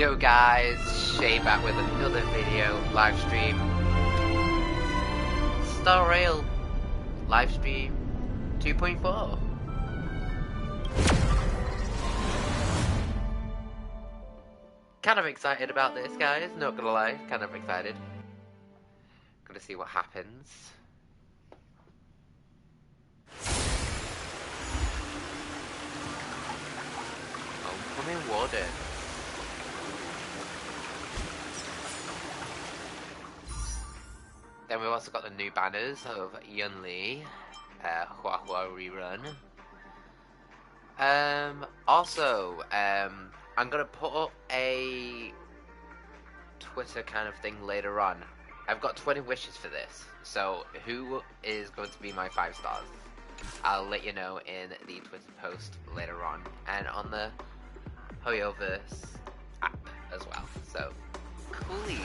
Yo guys, Xueyi back with another video, live stream. Star Rail, live stream 2.4. Kind of excited about this, guys, not gonna lie, kind of excited. Gonna see what happens. Homecoming Warden. Then we've also got the new banners of Yunli, Hua Hua rerun. Also, I'm gonna put up a Twitter kind of thing later on. I've got 20 wishes for this, so who is going to be my 5 stars? I'll let you know in the Twitter post later on, and on the Hoyoverse app as well. So, coolies.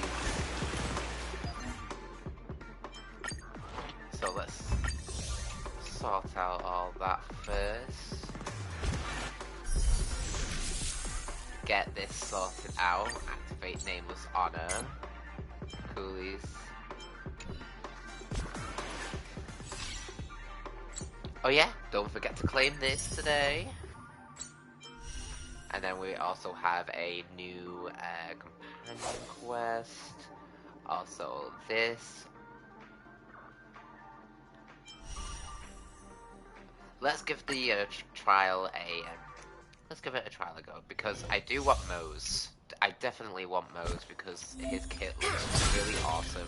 So let's sort out all that first. Get this sorted out. Activate Nameless Honor. Coolies. Oh yeah, don't forget to claim this today. And then we also have a new companion quest. Also this. Let's give the trial a let's give it a trial a go, because I do want Moe's. I definitely want Moe's because his kit looks really awesome.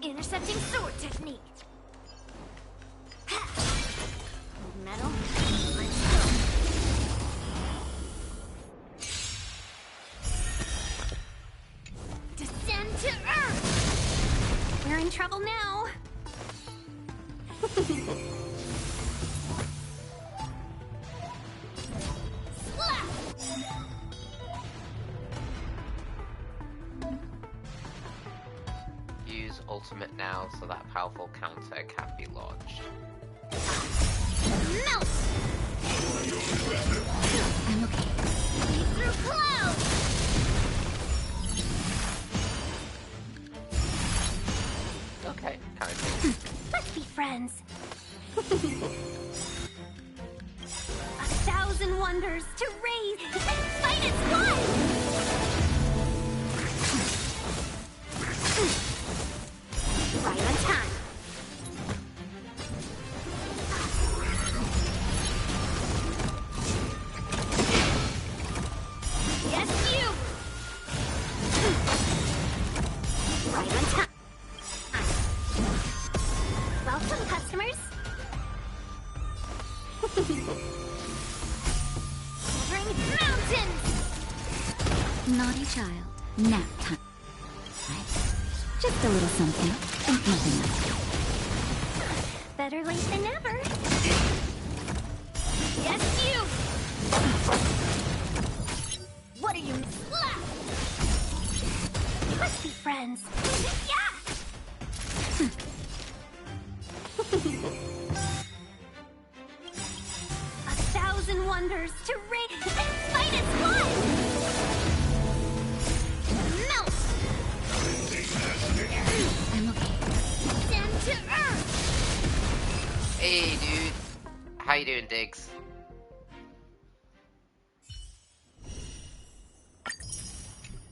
Intercepting sword technique. Metal. Let's go. Descend to Earth. We're in trouble now. Use ultimate now so that powerful counter can be launched. Melt! I'm okay. See through clouds! Okay, kind of. Let's be friends. 1,000 wonders to raise and fight its blood! Right on time. Yes, you! Right on time. Welcome, customers. Bring mountains! Naughty child. Nap time. Just a little something. And nothing else. Better late than never. Yes, you! What are you? Slap! Let's be friends. Yeah! 1,000 wonders to raise and fight its blood! Melt! I'm okay. Stand to Earth! Hey dude, how you doing, Diggs?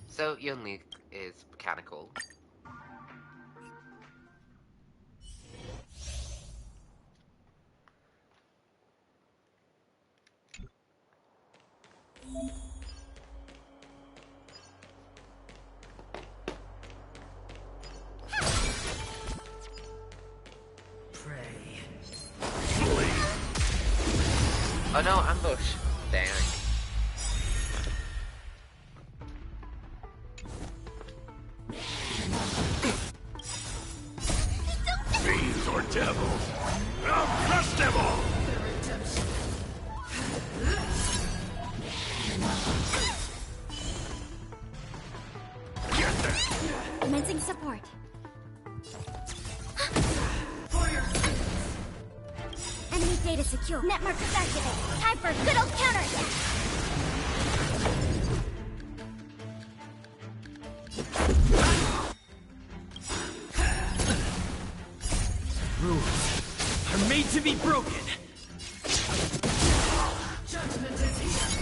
So Yunli is mechanical. Oh no, ambush. Dang. Fiends or devils, I'll crush them all! Get them! Commencing support. Enemy data secure. Network activated. Time for a good old counterattack. Rules are made to be broken. Judgment is here.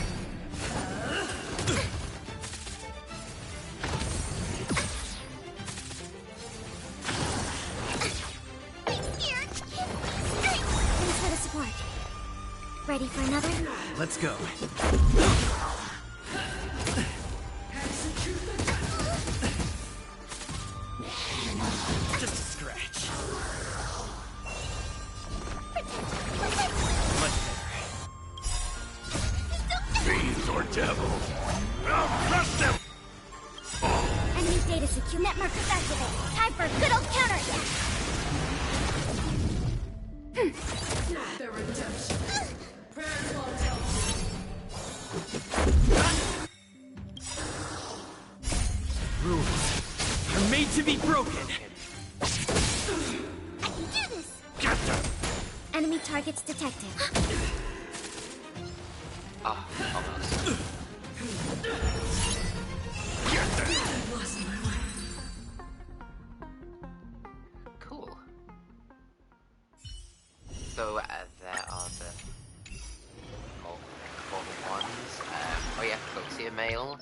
Thanks for the support. Ready for another? Let's go. Just a scratch. Much better. Fiends or devils. I'll crush them! Enemy data secure. Net markers activate. Time for a good old counterattack. The redemption. Prayers will tell. Rules are made to be broken. I can do this. Get them! Enemy targets detected. Oh, almost. Get them! Lost my way. Cool. So there are the important ones. Oh yeah, go to your mail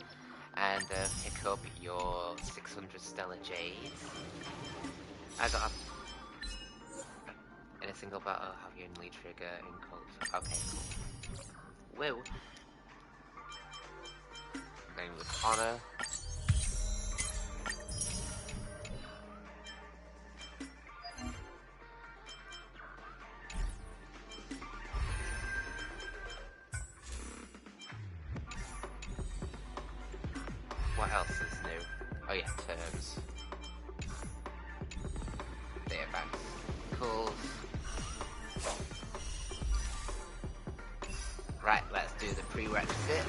and pick up your 600 stellar jades. I got in a single battle. Have your lead trigger in cult. Okay, cool. Woo. Name with honor. What else is new? Oh yeah, terms. Database. Cool. Right, let's do the prerequisite.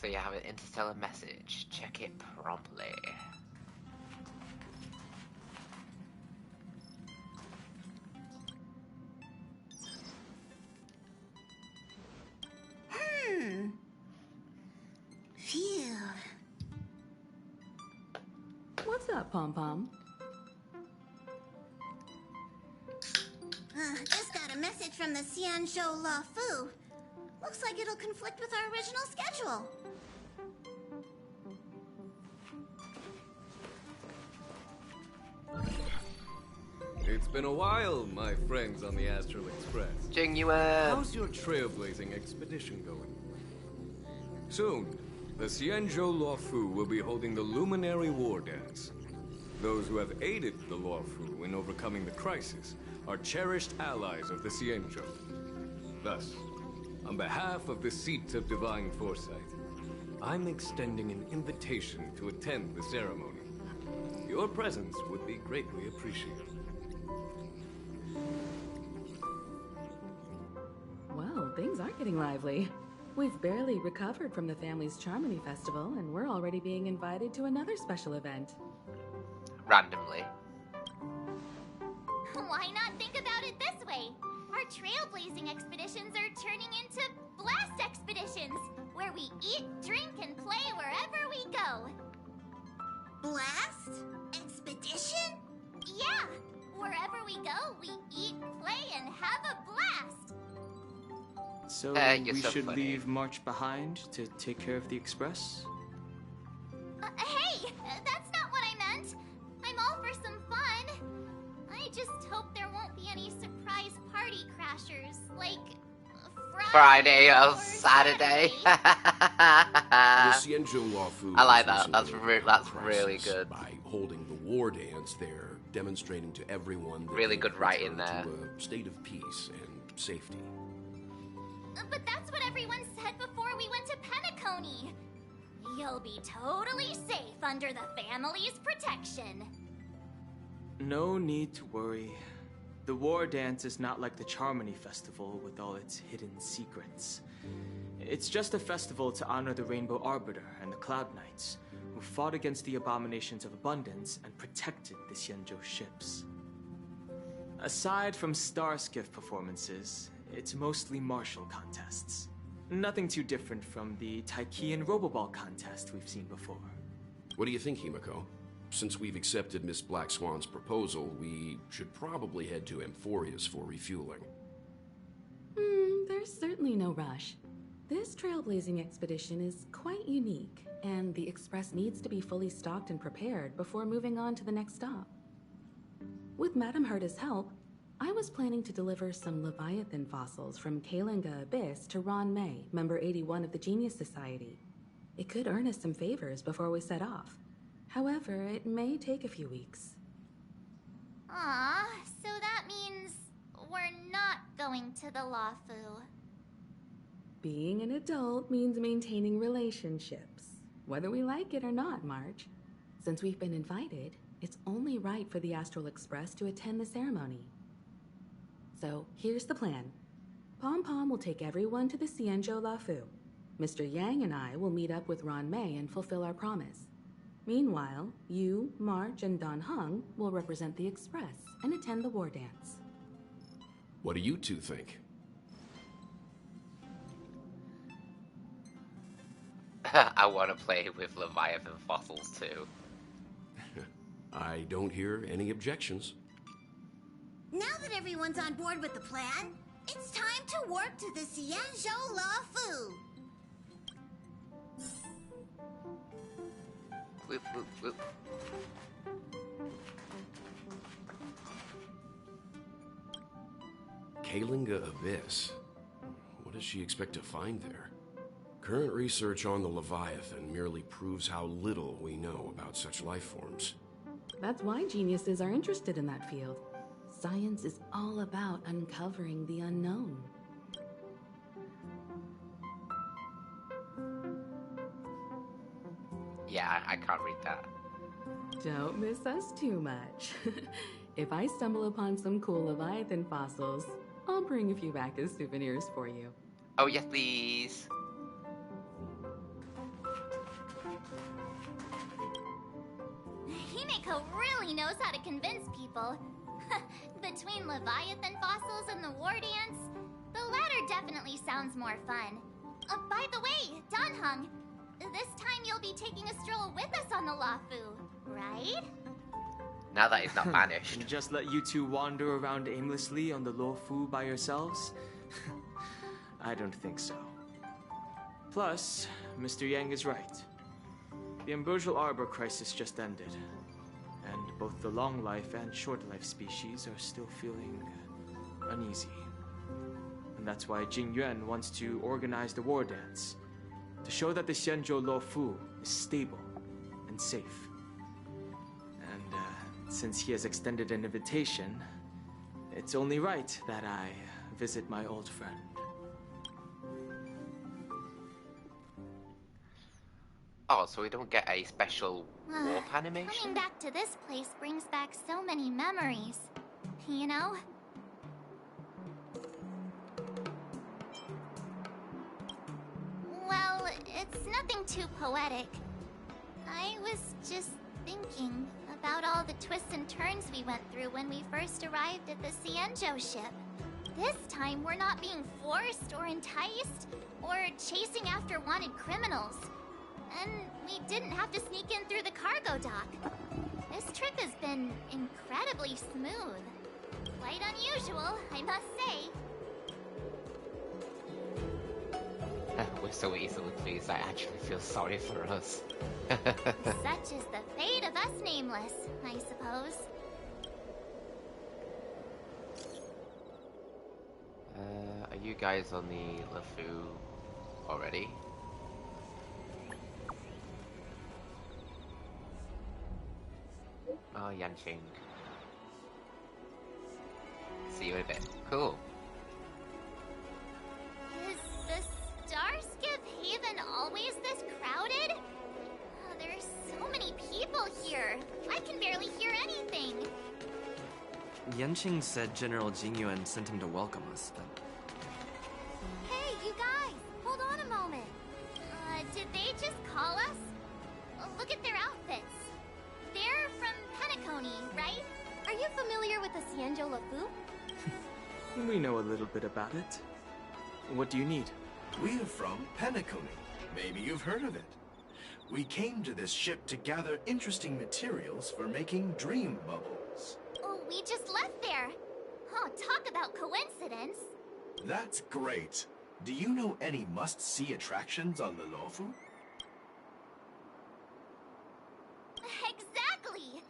So you have an interstellar message. Check it promptly. Phew. What's up, Pom Pom? Just got a message from the Xianzhou Loufu. Looks like it'll conflict with our original schedule. It's been a while, my friends on the Astral Express. Genuine. How's your trailblazing expedition going? Soon, the Xianzhou Loufu will be holding the Luminary War Dance. Those who have aided the Loufu in overcoming the crisis are cherished allies of the Xianzhou. Thus, on behalf of the Seat of Divine Foresight, I'm extending an invitation to attend the ceremony. Your presence would be greatly appreciated. Well, things are getting lively. We've barely recovered from the family's Charmony Festival, and we're already being invited to another special event. Randomly. Why not think about it this way? Our trailblazing expeditions are turning into blast expeditions, where we eat, drink, and play wherever we go. Blast? Expedition? Yeah! Wherever we go, we eat, play, and have a blast! So You're we so should funny. leave March behind to take care of the Express? Hey! That's not what I meant! I'm all for some fun! I just hope there won't be any surprise party crashers, like Friday or Saturday. The Xianzhou Loufu I like is that. That's recently that's overcome really crisis good. By holding the war dance there, demonstrating to everyone that Really they good have writing returned there. to a state of peace and safety. But that's what everyone said before we went to Penacony! You'll be totally safe under the family's protection. No need to worry. The War Dance is not like the Charmony Festival with all its hidden secrets. It's just a festival to honor the Rainbow Arbiter and the Cloud Knights, who fought against the abominations of abundance and protected the Xianzhou ships. Aside from star skiff performances, it's mostly martial contests. Nothing too different from the Taiki and Roboball contest we've seen before. What do you think, Himiko? Since we've accepted Miss Black Swan's proposal, we should probably head to Amphoria's for refueling. There's certainly no rush. This trailblazing expedition is quite unique, and the Express needs to be fully stocked and prepared before moving on to the next stop. With Madame Herta's help, I was planning to deliver some Leviathan fossils from Kalinga Abyss to Ron May, member 81 of the Genius Society. It could earn us some favors before we set off. However, it may take a few weeks. Aw, so that means we're not going to the Loufu. Being an adult means maintaining relationships, whether we like it or not, March. Since we've been invited, it's only right for the Astral Express to attend the ceremony. So, here's the plan. Pom Pom will take everyone to the Xianzhou Loufu. Mr. Yang and I will meet up with Ron May and fulfill our promise. Meanwhile, you, March, and Don Hung will represent the Express and attend the war dance. What do you two think? I want to play with Leviathan fossils too. I don't hear any objections. Now that everyone's on board with the plan, it's time to work to the Xianzhou Loufu. Whoop, whoop, whoop. Kalinga Abyss. What does she expect to find there? Current research on the Leviathan merely proves how little we know about such life forms. That's why geniuses are interested in that field. Science is all about uncovering the unknown. Yeah, I can't read that. Don't miss us too much. If I stumble upon some cool Leviathan fossils, I'll bring a few back as souvenirs for you. Oh, yes, please. Himiko really knows how to convince people. Between Leviathan fossils and the war dance, the latter definitely sounds more fun. By the way, Don Hung, this time you'll be taking a stroll with us on the Loufu, right? Now that he's not banished. And just let you two wander around aimlessly on the Loufu by yourselves? I don't think so. Plus, Mr. Yang is right. The Ambrosial Arbor crisis just ended, and both the long life and short life species are still feeling uneasy. And that's why Jing Yuan wants to organize the war dance, to show that the Xianzhou Loufu is stable and safe. And since he has extended an invitation, it's only right that I visit my old friend. Oh, so we don't get a special warp animation? Coming back to this place brings back so many memories. You know? Well, it's nothing too poetic. I was just thinking about all the twists and turns we went through when we first arrived at the Xianzhou ship. This time, we're not being forced or enticed or chasing after wanted criminals. And we didn't have to sneak in through the cargo dock. This trip has been incredibly smooth. Quite unusual, I must say. We're so easily pleased, I actually feel sorry for us. Such is the fate of us nameless, I suppose. Are you guys on the Loufu already? Oh, Yanqing. See you in a bit. Cool. Is the Starskip Haven always this crowded? Oh, there's so many people here. I can barely hear anything. Yanqing said General Jingyuan sent him to welcome us, but... Hey, you guys! Hold on a moment. Did they just call us? Look at their outfits. They're from Penacony, right? Are you familiar with the Xianzhou Loufu? We know a little bit about it. What do you need? We're from Penacony. Maybe you've heard of it. We came to this ship to gather interesting materials for making dream bubbles. Oh, we just left there. Oh, talk about coincidence. That's great. Do you know any must-see attractions on the Loufu? Exactly.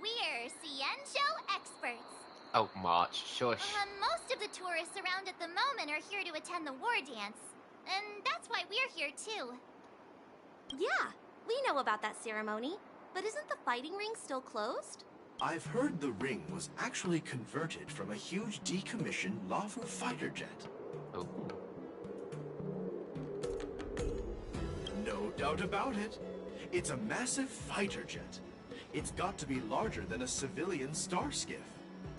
We're Xianzhou experts. Oh, March, shush. Most of the tourists around at the moment are here to attend the war dance. And that's why we're here too. Yeah, we know about that ceremony. But isn't the fighting ring still closed? I've heard the ring was actually converted from a huge decommissioned Loufu fighter jet. Oh. No doubt about it. It's a massive fighter jet. It's got to be larger than a civilian star skiff.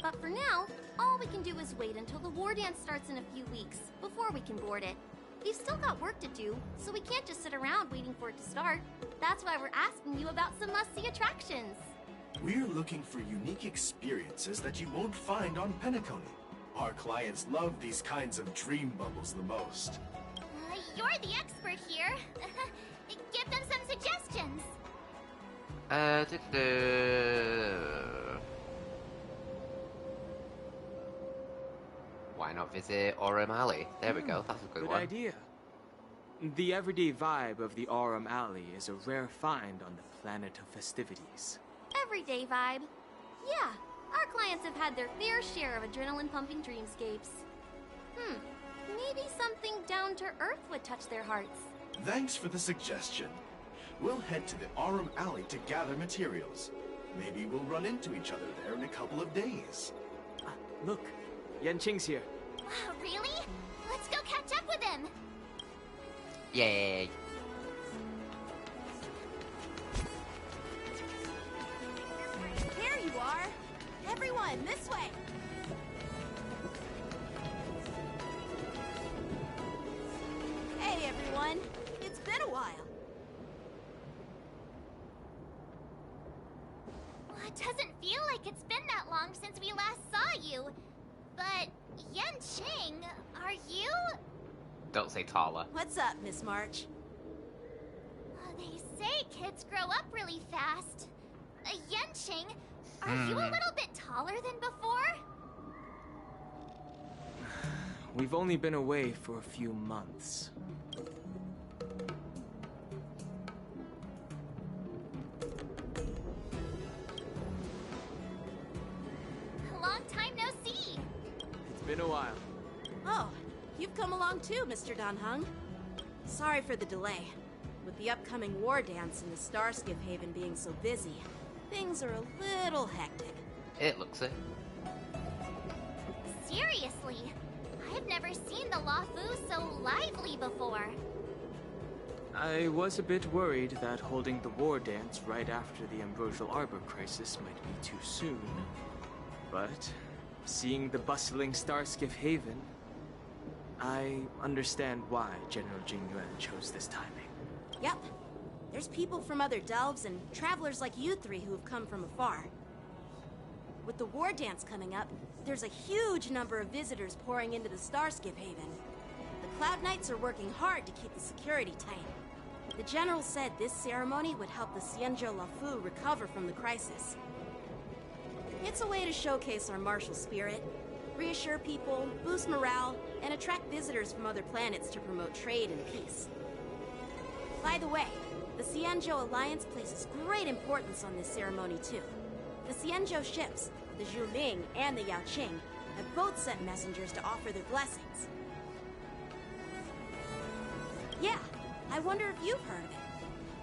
But for now, all we can do is wait until the war dance starts in a few weeks, before we can board it. We've still got work to do, so we can't just sit around waiting for it to start. That's why we're asking you about some must-see attractions. We're looking for unique experiences that you won't find on Penacony. Our clients love these kinds of dream bubbles the most. You're the expert here. Give them some suggestions. Why not visit Aurum Alley? There we go, that's a good one. Good idea. The everyday vibe of the Aurum Alley is a rare find on the planet of festivities. Everyday vibe. Yeah, our clients have had their fair share of adrenaline-pumping dreamscapes. Maybe something down to earth would touch their hearts. Thanks for the suggestion. We'll head to the Aurum Alley to gather materials. Maybe we'll run into each other there in a couple of days. Look, Yanqing's here. Really? Let's go catch up with him. Yay. There you are. Everyone, this way. Hey, everyone. It's been a while. It doesn't feel like it's been that long since we last saw you. But, Yanqing, are you? Don't say taller. What's up, Miss March? They say kids grow up really fast. Yanqing, are you a little bit taller than before? We've only been away for a few months. Long time no see. It's been a while. Oh, you've come along too, Mr. Danheng. Sorry for the delay. With the upcoming war dance and the Starskiff Haven being so busy, things are a little hectic. It looks it. Seriously, I've never seen the Loufu so lively before. I was a bit worried that holding the war dance right after the Ambrosial Arbor crisis might be too soon. But seeing the bustling Starskiff Haven, I understand why General Jingyuan chose this timing. Yep. There's people from other delves and travelers like you three who have come from afar. With the war dance coming up, there's a huge number of visitors pouring into the Starskiff Haven. The Cloud Knights are working hard to keep the security tight. The General said this ceremony would help the Xianzhou Loufu recover from the crisis. It's a way to showcase our martial spirit, reassure people, boost morale, and attract visitors from other planets to promote trade and peace. By the way, the Xianzhou Alliance places great importance on this ceremony too. The Xianzhou ships, the Xueyi and the Yaoqing, have both sent messengers to offer their blessings. Yeah, I wonder if you've heard of it.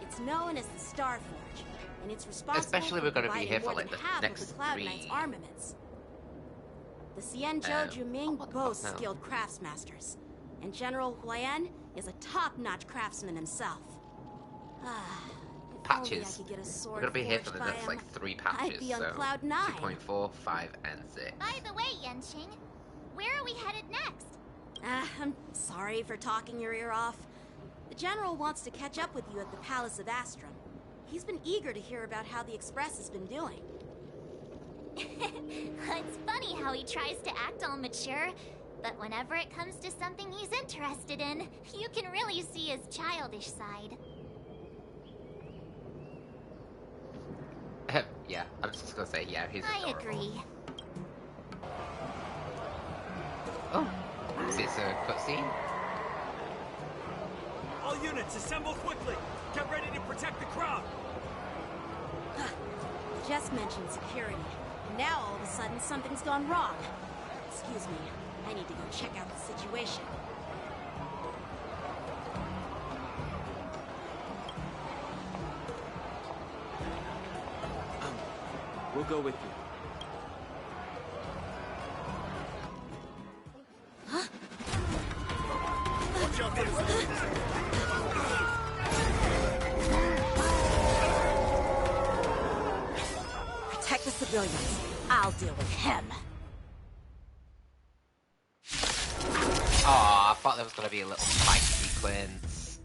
It's known as the Starforge, and it's responsible Especially for we're gonna be providing here for more like than the half next of the Cloud 3. Knights' armaments. The Xianzhou Juming boasts skilled craftsmasters, and General Huayan is a top-notch craftsman himself. Patches. I could get a sword We're gonna be here for the forged by next him, like 3 I'd patches, be on so cloud 9. 2.4, 5, and 6. By the way, Yanqing, where are we headed next? I'm sorry for talking your ear off. The General wants to catch up with you at the Palace of Astrum. He's been eager to hear about how the Express has been doing. It's funny how he tries to act all mature, but whenever it comes to something he's interested in, you can really see his childish side. Yeah, I'm just gonna say, yeah, he's I adorable. agree. Oh, is this a cutscene? All units, assemble quickly! Get ready to protect the crowd! Just mentioned security. And now all of a sudden something's gone wrong. Excuse me, I need to go check out the situation. We'll go with you. Watch out for this. Protect the civilians. I'll deal with him. Aw, I thought there was gonna be a little fight sequence.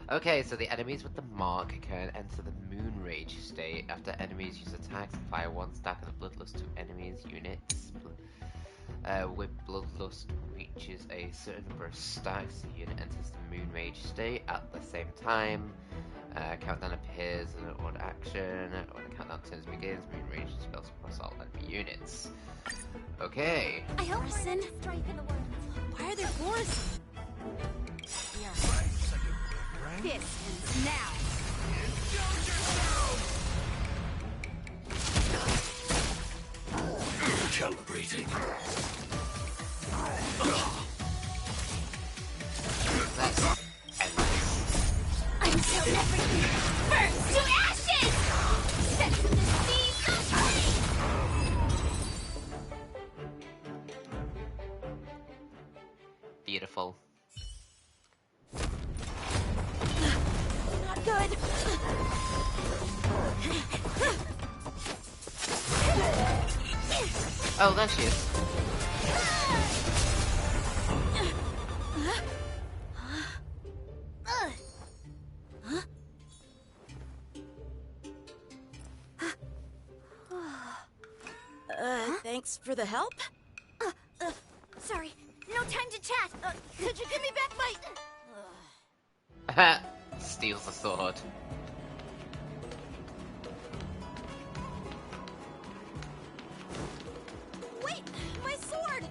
Okay, so the enemies with the mark can enter the Moon Rage state after enemies use attacks and fire one stack of the Bloodlust to enemies units. With Bloodlust reaches a certain number of stacks, the unit enters the Moon Rage state at the same time. Countdown appears as an odd action. When the countdown turns begins, Moon Rage spells across all enemy units. Okay. I hope Borison. Why are there Borison? This ends now. Calibrating. Until everything burns to ashes! Set to the sea of flame! Beautiful. Not good. Oh, there she is. Thanks for the help. Sorry, no time to chat. Could you give me back my... Steals the sword. Wait, my sword!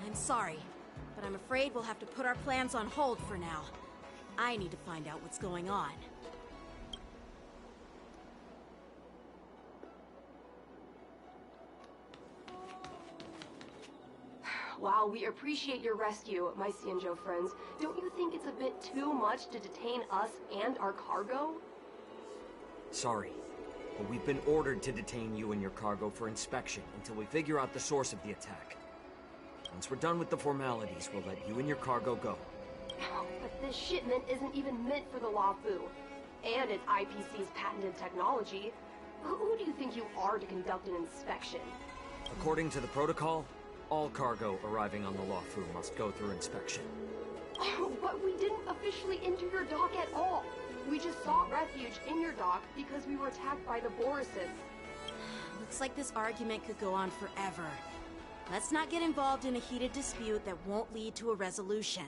I'm sorry, but I'm afraid we'll have to put our plans on hold for now. I need to find out what's going on. While we appreciate your rescue, my Xianzhou friends, don't you think it's a bit too much to detain us and our cargo? Sorry, but we've been ordered to detain you and your cargo for inspection until we figure out the source of the attack. Once we're done with the formalities, we'll let you and your cargo go. But this shipment isn't even meant for the Loufu, and it's IPC's patented technology. Who do you think you are to conduct an inspection? According to the protocol, all cargo arriving on the Loufu must go through inspection. Oh, but we didn't officially enter your dock at all. We just sought refuge in your dock because we were attacked by the Borison. Looks like this argument could go on forever. Let's not get involved in a heated dispute that won't lead to a resolution.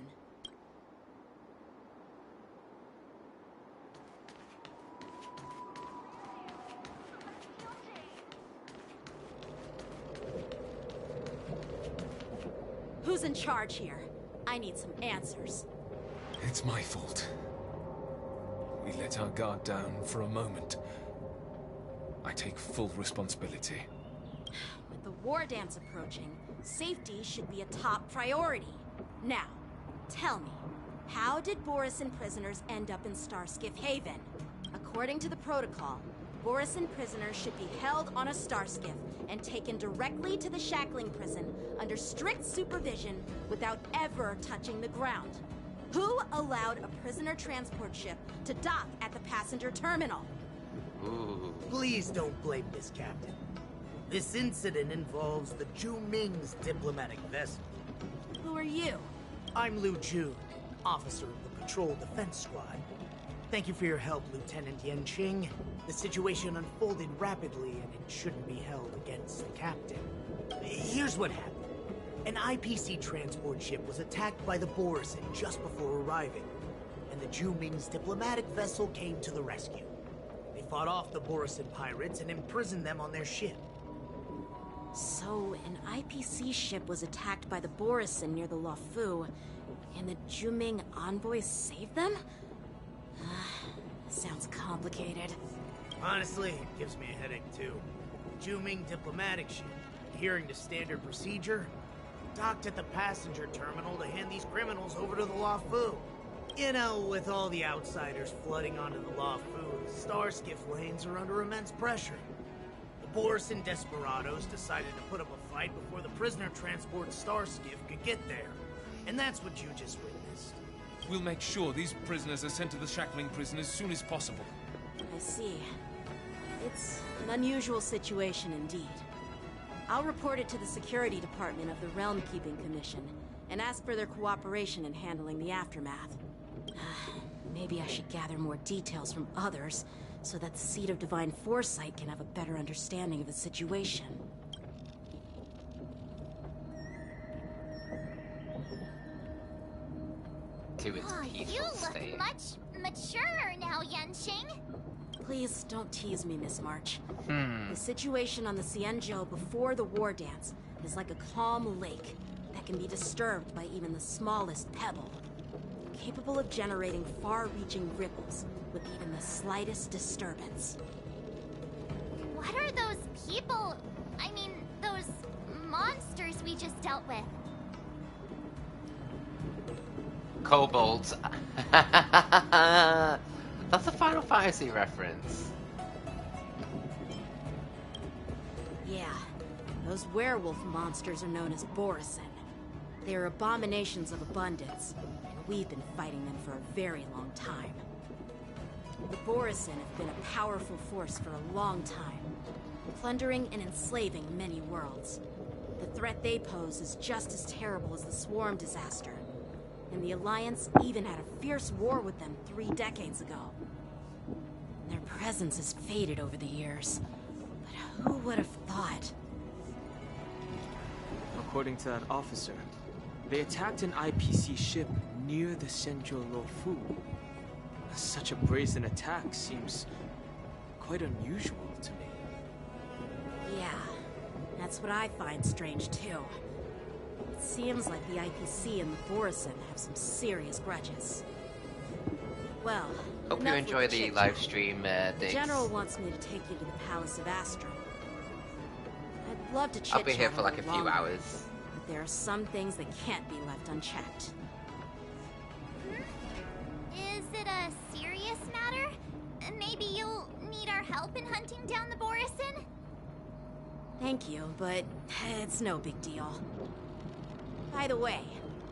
Who's in charge here? I need some answers. It's my fault. We let our guard down for a moment. I take full responsibility. With the war dance approaching, safety should be a top priority. Now, tell me, how did Borison prisoners end up in Starskiff Haven? According to the protocol, Borison prisoners should be held on a Starskiff and taken directly to the shackling prison under strict supervision without ever touching the ground. Who allowed a prisoner transport ship to dock at the passenger terminal? Ooh. Please don't blame this, Captain. This incident involves the Ju Ming's diplomatic vessel. Who are you? I'm Lu Jun, officer of the Patrol Defense Squad. Thank you for your help, Lieutenant Yanqing. The situation unfolded rapidly, and it shouldn't be held against the captain. Here's what happened. An IPC transport ship was attacked by the Borisin just before arriving, and the Juming's diplomatic vessel came to the rescue. They fought off the Borisin pirates and imprisoned them on their ship. So, an IPC ship was attacked by the Borisin near the Loufu, and the Juming envoys saved them? Sounds complicated. Honestly, it gives me a headache too. The Juming diplomatic ship, adhering to standard procedure, docked at the passenger terminal to hand these criminals over to the Loufu. You know, with all the outsiders flooding onto the Loufu, the star skiff lanes are under immense pressure. The Borisin desperados decided to put up a fight before the prisoner transport star skiff could get there. And that's what you just witnessed. We'll make sure these prisoners are sent to the shackling prison as soon as possible. I see. It's an unusual situation indeed. I'll report it to the security department of the Realm Keeping Commission and ask for their cooperation in handling the aftermath. Maybe I should gather more details from others so that the Seat of Divine Foresight can have a better understanding of the situation. To its peaceful you look state. much maturer now, Yanqing. Please don't tease me, Miss March. The situation on the Xianzhou before the war dance is like a calm lake that can be disturbed by even the smallest pebble, capable of generating far-reaching ripples with even the slightest disturbance. What are those people? I mean, those monsters we just dealt with? Kobolds. That's a Final Fantasy reference. Yeah, those werewolf monsters are known as Borisin. They are abominations of abundance, and we've been fighting them for a very long time. The Borisin have been a powerful force for a long time, plundering and enslaving many worlds. The threat they pose is just as terrible as the Swarm disaster, and the Alliance even had a fierce war with them 3 decades ago. Their presence has faded over the years, but who would have thought? According to that officer, they attacked an IPC ship near the Xianzhou Loufu. Such a brazen attack seems quite unusual to me. Yeah, that's what I find strange too. It seems like the IPC and the Borisin have some serious grudges. Well, Hope you enough enjoy with the chit-chat. live stream, The Diggs. General wants me to take you to the Palace of Astro. I'd love to chit-chat I'll be here for like a little few longer, hours. but there are some things that can't be left unchecked. Is it a serious matter? Maybe you'll need our help in hunting down the Borisin? Thank you, but it's no big deal. By the way,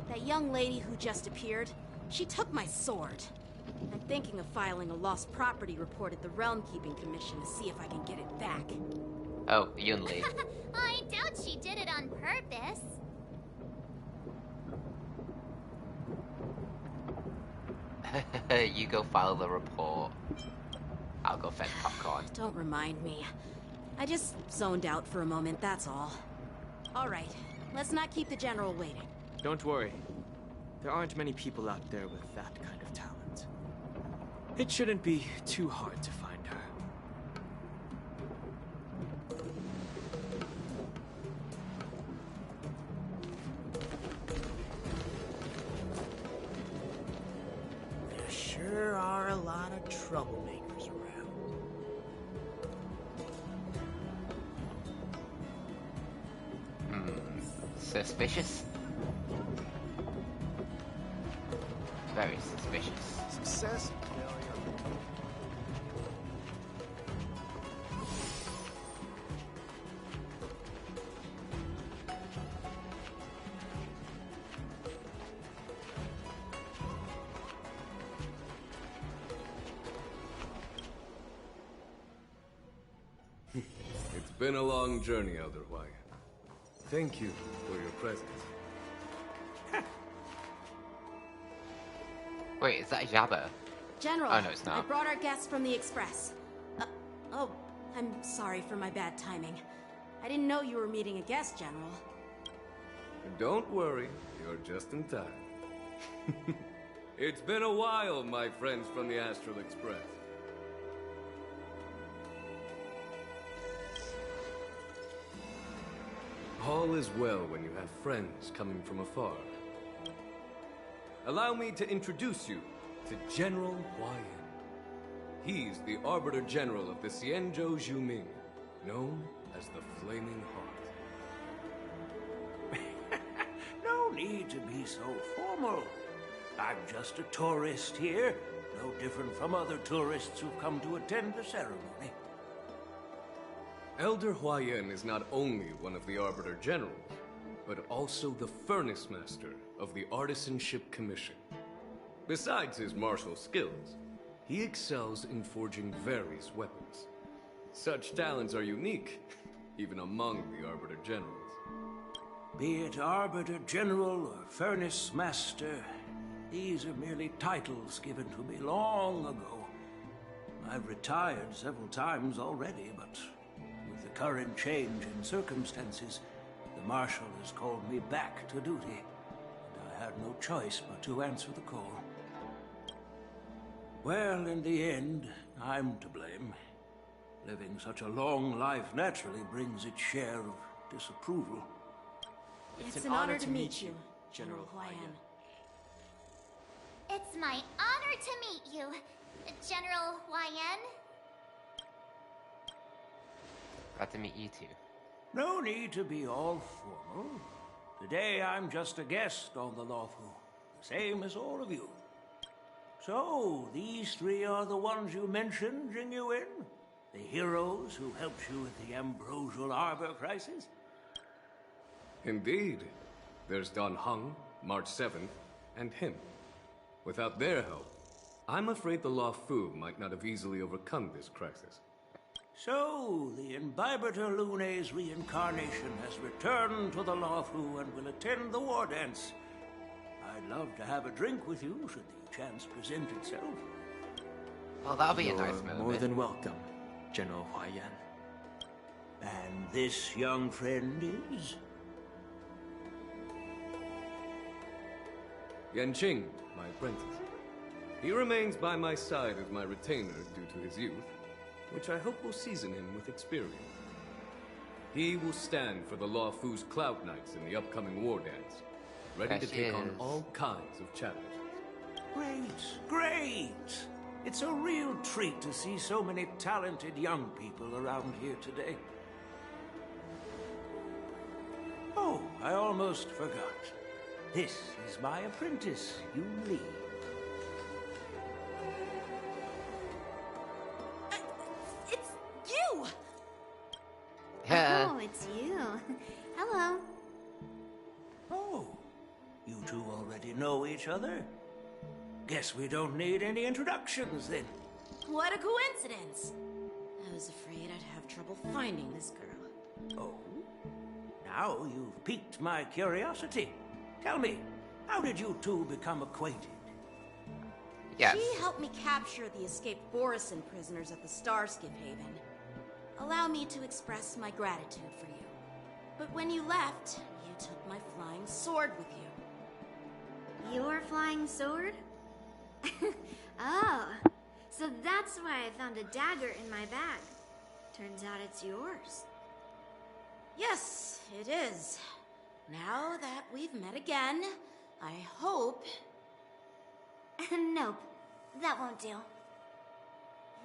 that young lady who just appeared, she took my sword. I'm thinking of filing a lost property report at the Realm Keeping Commission to see if I can get it back. Oh, Yunli. I doubt she did it on purpose. You go file the report. I'll go fetch popcorn. Don't remind me. I just zoned out for a moment, that's all. All right, let's not keep the General waiting. Don't worry. There aren't many people out there with that kind of talent. It shouldn't be too hard to find her. There sure are a lot of troublemakers around. Suspicious? Very suspicious. Success and failure. It's been a long journey, Elder Wyatt. Thank you for your presence. Wait, is that Jabba? General, Oh, no, it's not. I brought our guests from the Express. Oh, I'm sorry for my bad timing. I didn't know you were meeting a guest, General. Don't worry, you're just in time. It's been a while, my friends from the Astral Express. All is well when you have friends coming from afar. Allow me to introduce you to General Huayan. He's the Arbiter General of the Xianzhou Zhuming, known as the Flaming Heart. No need to be so formal. I'm just a tourist here, no different from other tourists who've come to attend the ceremony. Elder Huayan is not only one of the Arbiter Generals, but also the Furnace Master of the Artisanship Commission. Besides his martial skills, he excels in forging various weapons. Such talents are unique, even among the Arbiter Generals. Be it Arbiter General or Furnace Master, these are merely titles given to me long ago. I've retired several times already, but with the current change in circumstances, the Marshal has called me back to duty, and I had no choice but to answer the call. Well, in the end, I'm to blame. Living such a long life naturally brings its share of disapproval. It's an honor to meet you, General Huayan. It's my honor to meet you, General Huayan. Glad to meet you too. No need to be all formal. Today I'm just a guest on the Loufu, the same as all of you. So, these three are the ones you mentioned, Jingyuin? The heroes who helped you with the Ambrosial Arbor crisis? Indeed. There's Don Hung, March 7th, and him. Without their help, I'm afraid the Loufu might not have easily overcome this crisis. So, the Imbibitor Lune's reincarnation has returned to the Loufu and will attend the war dance. I'd love to have a drink with you, should the chance present itself. Well, that'll be a You're nice moment. more than welcome, General Huayan. And this young friend is? Yanqing, my apprentice. He remains by my side as my retainer due to his youth, which I hope will season him with experience. He will stand for the Loufu's Cloud Knights in the upcoming war dance, ready to take on all kinds of challenges. Great, great! It's a real treat to see so many talented young people around here today. Oh, I almost forgot. This is my apprentice, Li. It's you! Oh, it's you. Hello. Oh, you two already know each other? Guess we don't need any introductions, then. What a coincidence! I was afraid I'd have trouble finding this girl. Oh? Now you've piqued my curiosity. Tell me, how did you two become acquainted? Yes. She helped me capture the escaped Borisin prisoners at the Starskip Haven. Allow me to express my gratitude for you. But when you left, you took my flying sword with you. Your flying sword? Oh, so that's why I found a dagger in my bag. Turns out it's yours. Yes, it is. Now that we've met again, I hope... Nope, that won't do.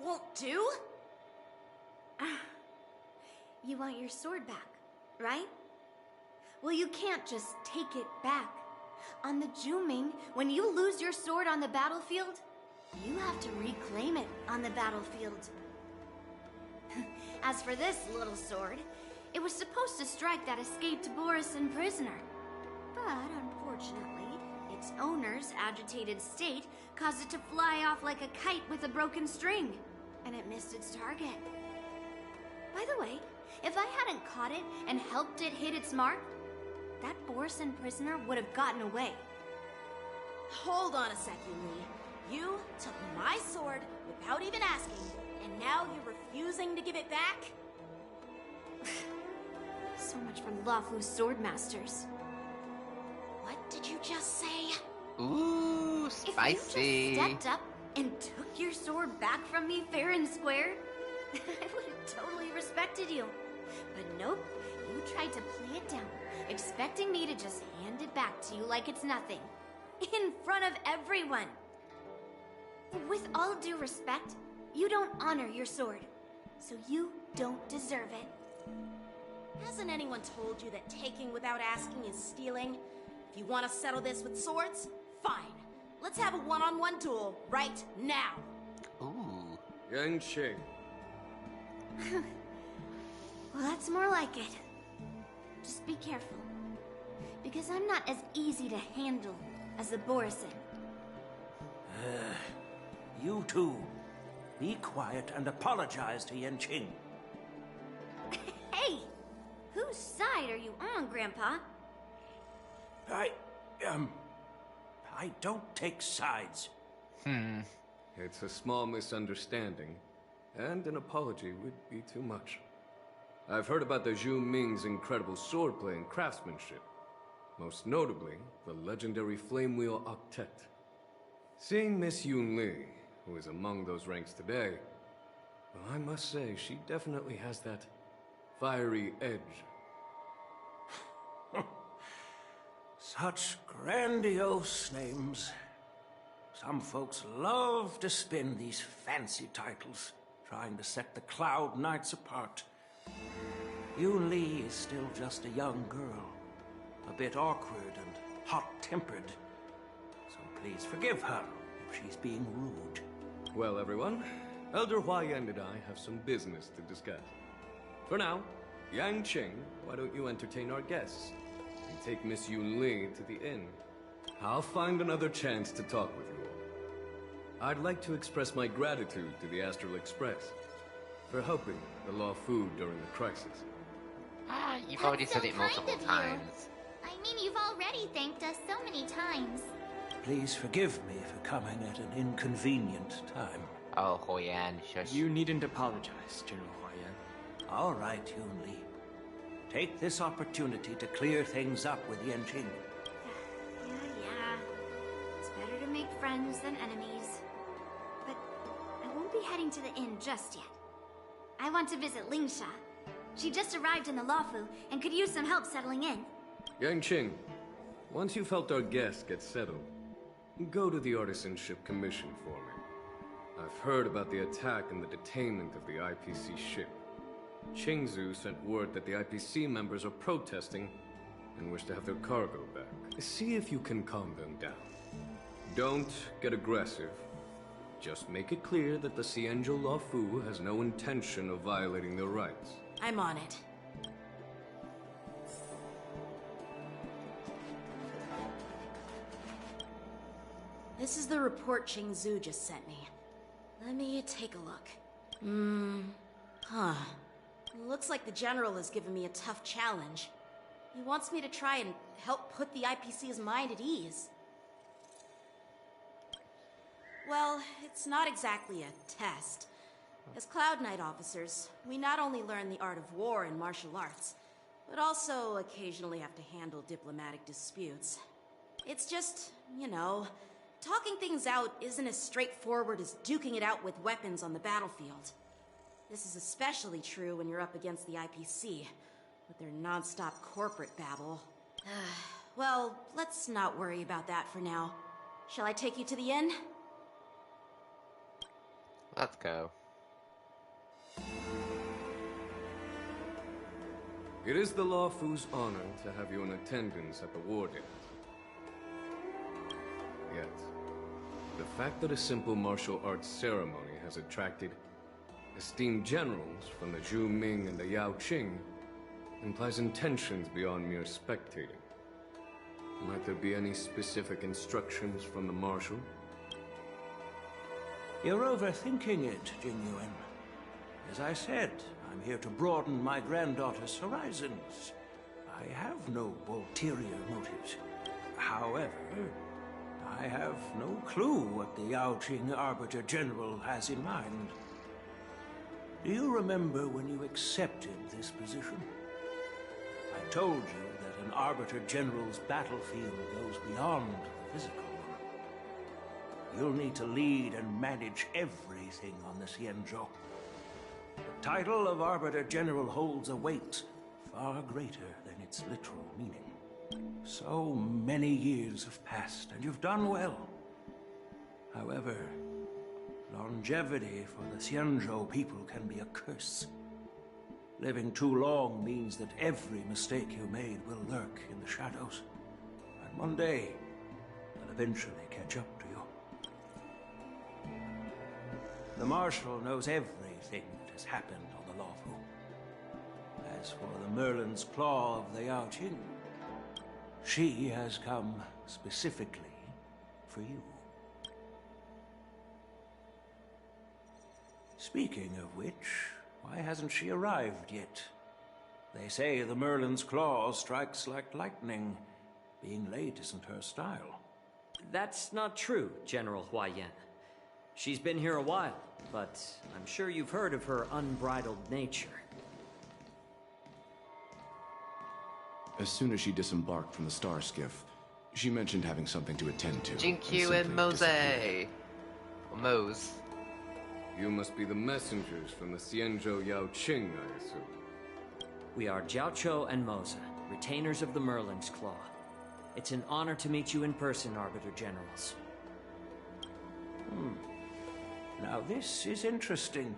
Won't do? You want your sword back, right? Well, you can't just take it back. On the Zhuming, when you lose your sword on the battlefield, you have to reclaim it on the battlefield. As for this little sword, it was supposed to strike that escaped Borisin prisoner. But unfortunately, its owner's agitated state caused it to fly off like a kite with a broken string, and it missed its target. By the way, if I hadn't caught it and helped it hit its mark, that Borisin prisoner would have gotten away. Hold on a second, Lee. You took my sword without even asking, and now you're refusing to give it back? So much for Loufu's sword masters. What did you just say? Ooh, spicy. If you just stepped up and took your sword back from me fair and square, I would have totally respected you. But nope, you tried to play it down, expecting me to just hand it back to you like it's nothing. In front of everyone. With all due respect, you don't honor your sword. So you don't deserve it. Hasn't anyone told you that taking without asking is stealing? If you want to settle this with swords, fine. Let's have a one-on-one duel right now. Ooh. Yang Qing. Well, that's more like it. Just be careful. Because I'm not as easy to handle as the Borisin. You two, be quiet and apologize to Yan Qing. Hey! Whose side are you on, Grandpa? I don't take sides. It's a small misunderstanding, and an apology would be too much. I've heard about the Zhu Ming's incredible swordplay and craftsmanship. Most notably, the legendary Flame Wheel Octet. Seeing Miss Yunli, who is among those ranks today, well, I must say she definitely has that fiery edge. Such grandiose names. Some folks love to spin these fancy titles, trying to set the Cloud Knights apart. Yunli is still just a young girl, a bit awkward and hot-tempered. So please forgive her if she's being rude. Well, everyone, Elder Huayan and I have some business to discuss. For now, Yang Qing, why don't you entertain our guests and take Miss Yunli to the inn? I'll find another chance to talk with you all. I'd like to express my gratitude to the Astral Express for helping the Loufu during the crisis. You've already said it multiple times. I mean, you've already thanked us so many times. Please forgive me for coming at an inconvenient time. Oh, Huayan, shush. You needn't apologize, General Huayan. All right, Yunli. Take this opportunity to clear things up with Yan Qing. Yeah. It's better to make friends than enemies. But I won't be heading to the inn just yet. I want to visit Lingsha. She just arrived in the Loufu and could use some help settling in. Yang Qing, once you've helped our guests get settled, go to the Artisanship Commission for me. I've heard about the attack and the detainment of the IPC ship. Qingzu sent word that the IPC members are protesting and wish to have their cargo back. See if you can calm them down. Don't get aggressive. Just make it clear that the Xianzhou Loufu has no intention of violating their rights. I'm on it. This is the report Qingzu just sent me. Let me take a look. Looks like the General has given me a tough challenge. He wants me to try and help put the IPC's mind at ease. Well, it's not exactly a test. As Cloud Knight officers, we not only learn the art of war and martial arts, but also occasionally have to handle diplomatic disputes. It's just, talking things out isn't as straightforward as duking it out with weapons on the battlefield. This is especially true when you're up against the IPC, with their non-stop corporate babble. Well, let's not worry about that for now. Shall I take you to the inn? Let's go. It is the Loufu's honor to have you in attendance at the war dance. Yet, the fact that a simple martial arts ceremony has attracted esteemed generals from the Zhu Ming and the Yao Qing implies intentions beyond mere spectating. Might there be any specific instructions from the Marshal? You're overthinking it, Jingyuan. As I said, I'm here to broaden my granddaughter's horizons. I have no ulterior motives. However, I have no clue what the Yaoqing Arbiter General has in mind. Do you remember when you accepted this position? I told you that an Arbiter General's battlefield goes beyond the physical. You'll need to lead and manage everything on the Xianzhou. The title of Arbiter General holds a weight far greater than its literal meaning. So many years have passed, and you've done well. However, longevity for the Xianzhou people can be a curse. Living too long means that every mistake you made will lurk in the shadows. And one day, they'll eventually catch up to you. The Marshal knows everything that has happened on the Loufu. As for the Merlin's Claw of the Yaoqing, she has come specifically for you. Speaking of which, why hasn't she arrived yet? They say the Merlin's Claw strikes like lightning. Being late isn't her style. That's not true, General Huaiyan. She's been here a while, but I'm sure you've heard of her unbridled nature. As soon as she disembarked from the star skiff, she mentioned having something to attend to. Jinkyu and Mose. Or Mose. You must be the messengers from the Xianzhou Yaoqing, I assume. We are Jiaoqiu and Moza, retainers of the Merlin's Claw. It's an honor to meet you in person, Arbiter Generals. Now this is interesting.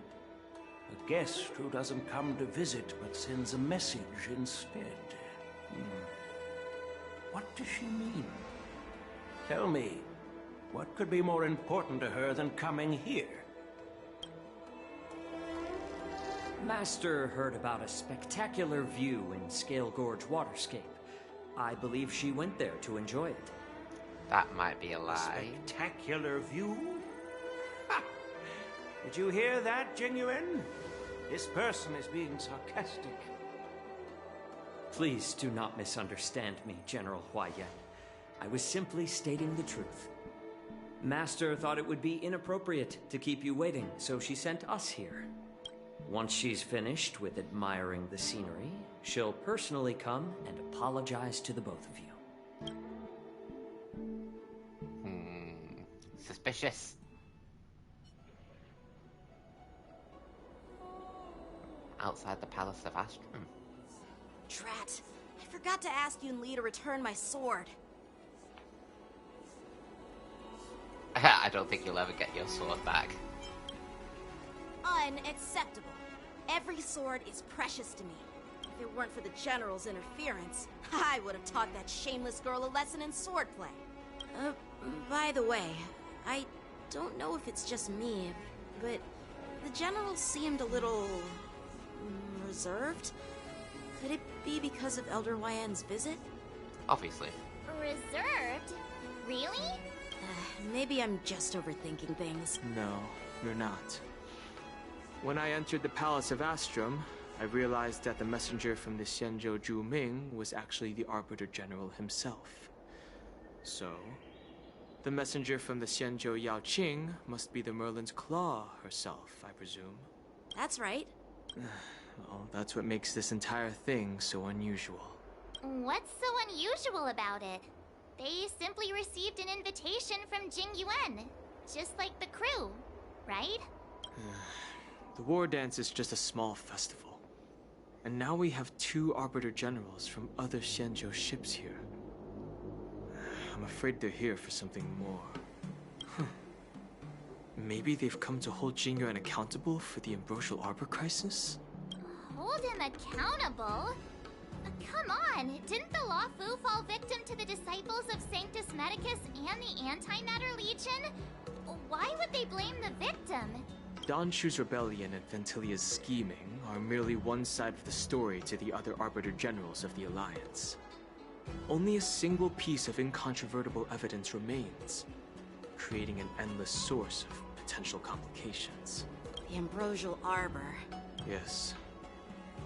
A guest who doesn't come to visit but sends a message instead. What does she mean? Tell me, what could be more important to her than coming here? Master heard about a spectacular view in Scale Gorge Waterscape. I believe she went there to enjoy it. That might be a lie. A spectacular view? Ha! Did you hear that, Genuine? This person is being sarcastic. Please do not misunderstand me, General Huaiyan. I was simply stating the truth. Master thought it would be inappropriate to keep you waiting, so she sent us here. Once she's finished with admiring the scenery, she'll personally come and apologize to the both of you. Suspicious. Outside the Palace of Astrum. Drat. I forgot to ask Yun Li to return my sword. I don't think you'll ever get your sword back. Unacceptable. Every sword is precious to me. If it weren't for the General's interference, I would have taught that shameless girl a lesson in swordplay. By the way, I don't know if it's just me, but the General seemed a little reserved. Could it be because of Elder Huaiyan's visit? Obviously. Reserved? Really? Maybe I'm just overthinking things. No, you're not. When I entered the Palace of Astrum, I realized that the messenger from the Xianzhou Zhuming was actually the Arbiter General himself. So, the messenger from the Xianzhou Yaoqing must be the Merlin's Claw herself, I presume. That's right. Well, that's what makes this entire thing so unusual. What's so unusual about it? They simply received an invitation from Jing Yuan, just like the crew, right? The war dance is just a small festival. And now we have 2 Arbiter Generals from other Xianzhou ships here. I'm afraid they're here for something more. Maybe they've come to hold Jing Yuan accountable for the Ambrosial Arbor crisis? Hold him accountable? Come on, didn't the Loufu fall victim to the disciples of Sanctus Medicus and the Antimatter Legion? Why would they blame the victim? Danshu's rebellion and Ventilia's scheming are merely one side of the story to the other Arbiter Generals of the Alliance. Only a single piece of incontrovertible evidence remains, creating an endless source of potential complications. The Ambrosial Arbor. Yes.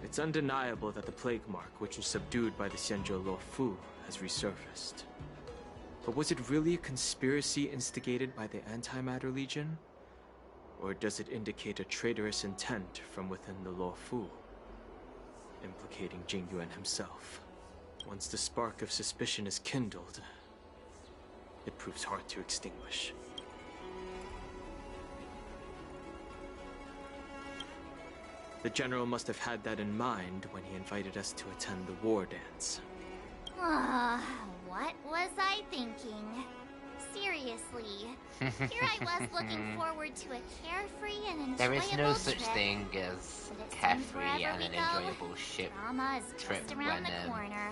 It's undeniable that the plague mark, which was subdued by the Xianzhou Loufu, has resurfaced. But was it really a conspiracy instigated by the Antimatter Legion? Or does it indicate a traitorous intent from within the Loufu, implicating Jingyuan himself? Once the spark of suspicion is kindled, it proves hard to extinguish. The General must have had that in mind when he invited us to attend the war dance. What was I thinking? Seriously. Here I was looking forward to a carefree and enjoyable There is no such trip. thing as But it seems carefree wherever and we an go, enjoyable ship drama is trip just around when the corner.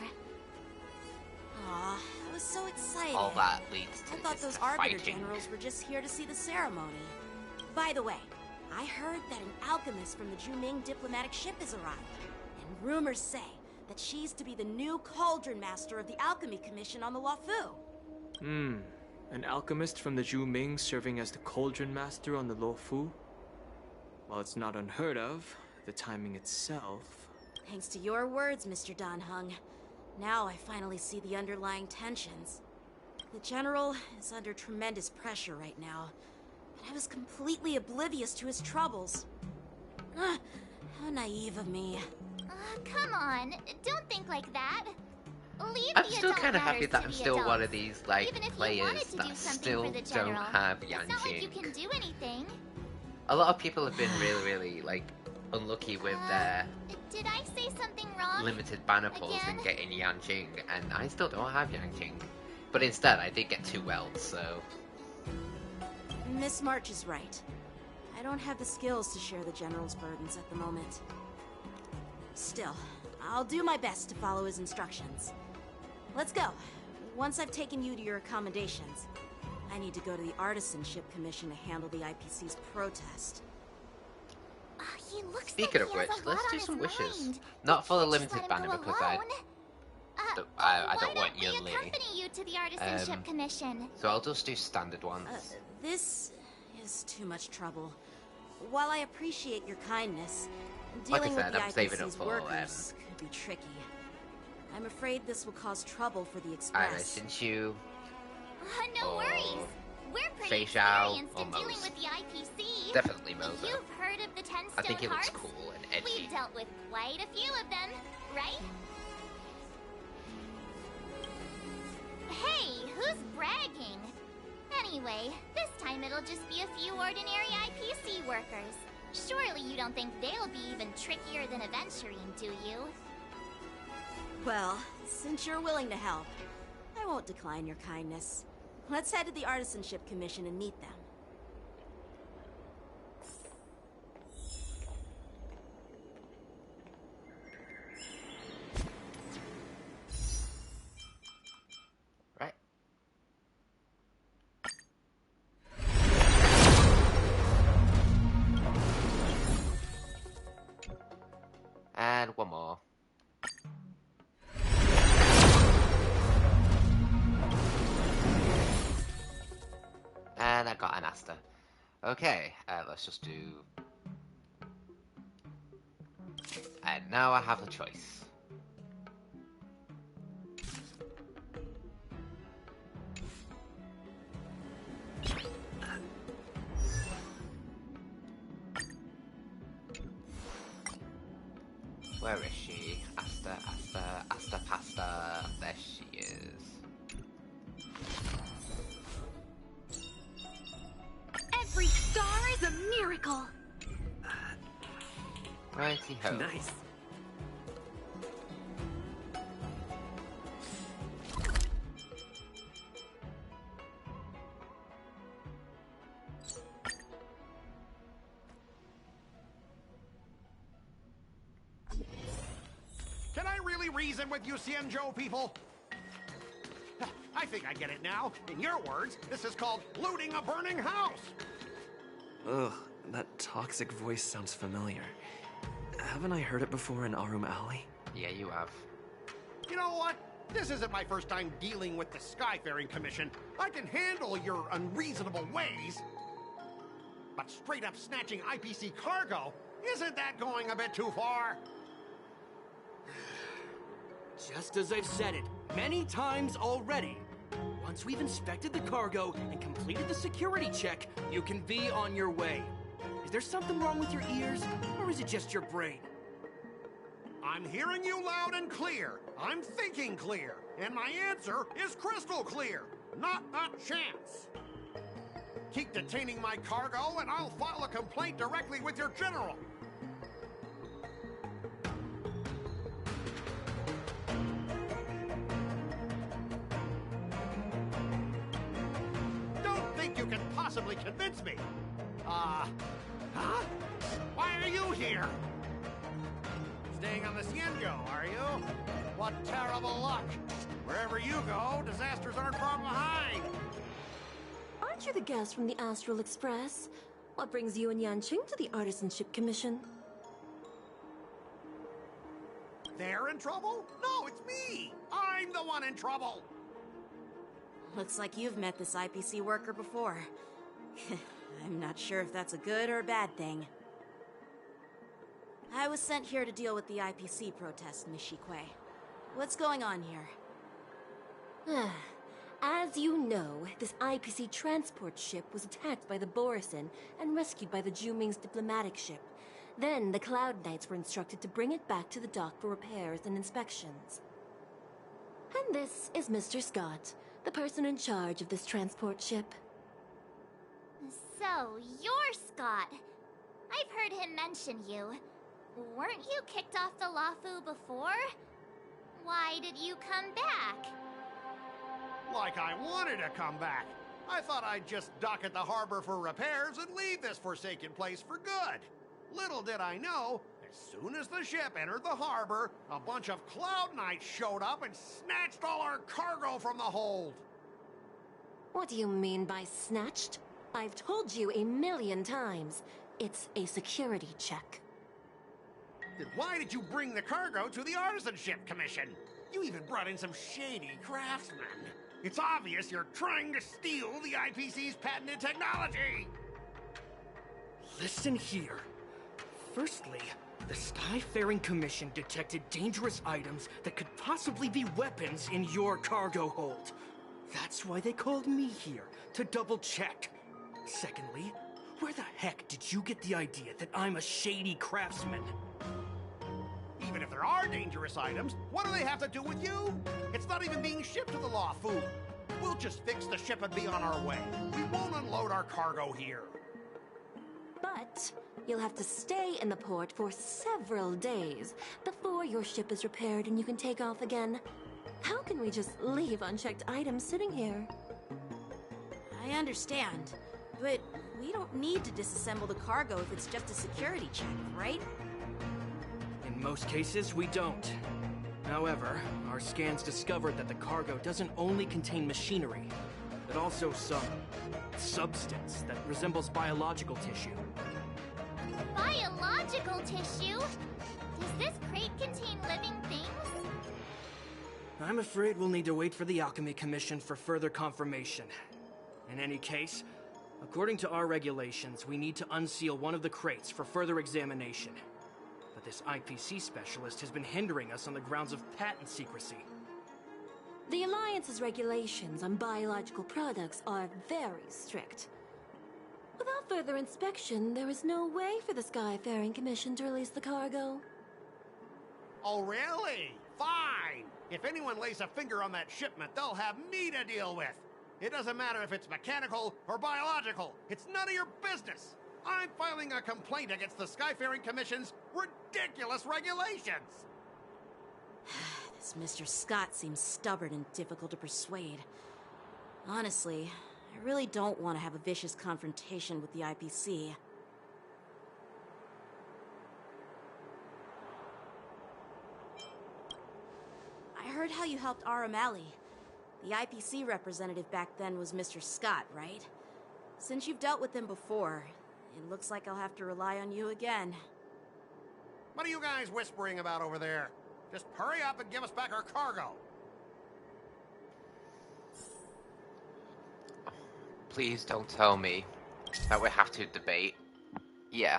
Aw, I was so excited. all that leads to I thought is those to Arbiter fighting. generals were just here to see the ceremony. By the way, I heard that an alchemist from the Juming diplomatic ship has arrived. And rumors say that she's to be the new cauldron master of the Alchemy Commission on the Loufu. An alchemist from the Juming serving as the cauldron master on the Loufu? While it's not unheard of, the timing itself... Thanks to your words, Mr. Danheng. Now I finally see the underlying tensions. The General is under tremendous pressure right now, but I was completely oblivious to his troubles. How naive of me. Come on, don't think like that. Leave I'm the still adult kind of happy matters that to I'm the still one adults. of these like Even if you players wanted to do that something still for the don't General, have it's not like you Yanqing. can do anything. A lot of people have been really like unlucky with their Did I say something wrong? limited banner pulls and getting Yanqing, and I still don't have Yanqing. But instead, I did get 2 welds, so... Miss March is right. I don't have the skills to share the General's burdens at the moment. Still, I'll do my best to follow his instructions. Let's go. Once I've taken you to your accommodations, I need to go to the Artisanship Commission to handle the IPC's protest. He looks Speaking like of he has which, a lot let's do on some his wishes. mind. Not for the Just limited let him banner go because alone. I don't Why want your don't we Lee. accompany you to the Artisanship Commission? So I'll just do standard ones. This is too much trouble. While I appreciate your kindness, Like I dealing with said, the I'm saving up IPC's for, workers could be tricky. I'm afraid this will cause trouble for the Alright, Express. since you... No worries. We're pretty Fei Zhao experienced or in dealing Moze. with the IPC. Definitely Moze. You've heard of the 10 Stone I think it looks Hearts? cool and edgy. We've dealt with quite a few of them, right? Hey, who's bragging? Anyway, this time it'll just be a few ordinary IPC workers. Surely you don't think they'll be even trickier than Aventurine, do you? Well, since you're willing to help, I won't decline your kindness. Let's head to the Artisanship Commission and meet them. Right. And one more. And I got an Asta. Okay, let's just do... And now I have the choice. Where is she? Asta, pasta. There she is. Every star is a miracle. Righty ho. Nice. Can I really reason with you, Xianzhou people? I think I get it now. In your words, this is called looting a burning house. Ugh, that toxic voice sounds familiar. Haven't I heard it before in Arum Alley? Yeah, you have. You know what? This isn't my first time dealing with the Skyfaring Commission. I can handle your unreasonable ways. But straight up snatching IPC cargo, isn't that going a bit too far? Just as I've said it many times already, Once we've inspected the cargo and completed the security check, you can be on your way. Is there something wrong with your ears, or is it just your brain? I'm hearing you loud and clear. I'm thinking clear. And my answer is crystal clear. Not a chance. Keep detaining my cargo, and I'll file a complaint directly with your general. Don't think you can possibly convince me. Huh? Why are you here? Staying on the Xianzhou, are you? What terrible luck. Wherever you go, disasters aren't far behind. Aren't you the guest from the Astral Express? What brings you and Yanqing to the Artisanship Commission? They're in trouble? No, it's me! I'm the one in trouble! Looks like you've met this IPC worker before. I'm not sure if that's a good or a bad thing. I was sent here to deal with the IPC protest, Miss Xueyi. What's going on here? As you know, this IPC transport ship was attacked by the Borisin and rescued by the Juming's diplomatic ship. Then the Cloud Knights were instructed to bring it back to the dock for repairs and inspections. And this is Mr. Scott, the person in charge of this transport ship. So, you're Scott. I've heard him mention you. Weren't you kicked off the Loufu before? Why did you come back? Like I wanted to come back. I thought I'd just dock at the harbor for repairs and leave this forsaken place for good. Little did I know, as soon as the ship entered the harbor, a bunch of Cloud Knights showed up and snatched all our cargo from the hold. What do you mean by snatched? I've told you 1,000,000 times. It's a security check. Then why did you bring the cargo to the Artisanship Commission? You even brought in some shady craftsmen. It's obvious you're trying to steal the IPC's patented technology! Listen here. Firstly, the Skyfaring Commission detected dangerous items that could possibly be weapons in your cargo hold. That's why they called me here, to double-check. Secondly, where the heck did you get the idea that I'm a shady craftsman? Even if there are dangerous items, what do they have to do with you? It's not even being shipped to the Loufu. We'll just fix the ship and be on our way. We won't unload our cargo here. But you'll have to stay in the port for several days before your ship is repaired and you can take off again. How can we just leave unchecked items sitting here? I understand, but we don't need to disassemble the cargo if it's just a security check, right? In most cases, we don't. However, our scans discovered that the cargo doesn't only contain machinery, but also some substance that resembles biological tissue. Biological tissue? Does this crate contain living things? I'm afraid we'll need to wait for the Alchemy Commission for further confirmation. In any case, according to our regulations, we need to unseal one of the crates for further examination. But this IPC specialist has been hindering us on the grounds of patent secrecy. The Alliance's regulations on biological products are very strict. Without further inspection, there is no way for the Skyfaring Commission to release the cargo. Oh, really? Fine! If anyone lays a finger on that shipment, they'll have me to deal with. It doesn't matter if it's mechanical or biological. It's none of your business. I'm filing a complaint against the Skyfaring Commission's ridiculous regulations. This Mr. Scott seems stubborn and difficult to persuade. Honestly, I really don't want to have a vicious confrontation with the IPC. I heard how you helped R. O'Malley. The IPC representative back then was Mr. Scott, right? Since you've dealt with him before, it looks like I'll have to rely on you again. What are you guys whispering about over there? Just hurry up and give us back our cargo. Please don't tell me that we have to debate. Yeah.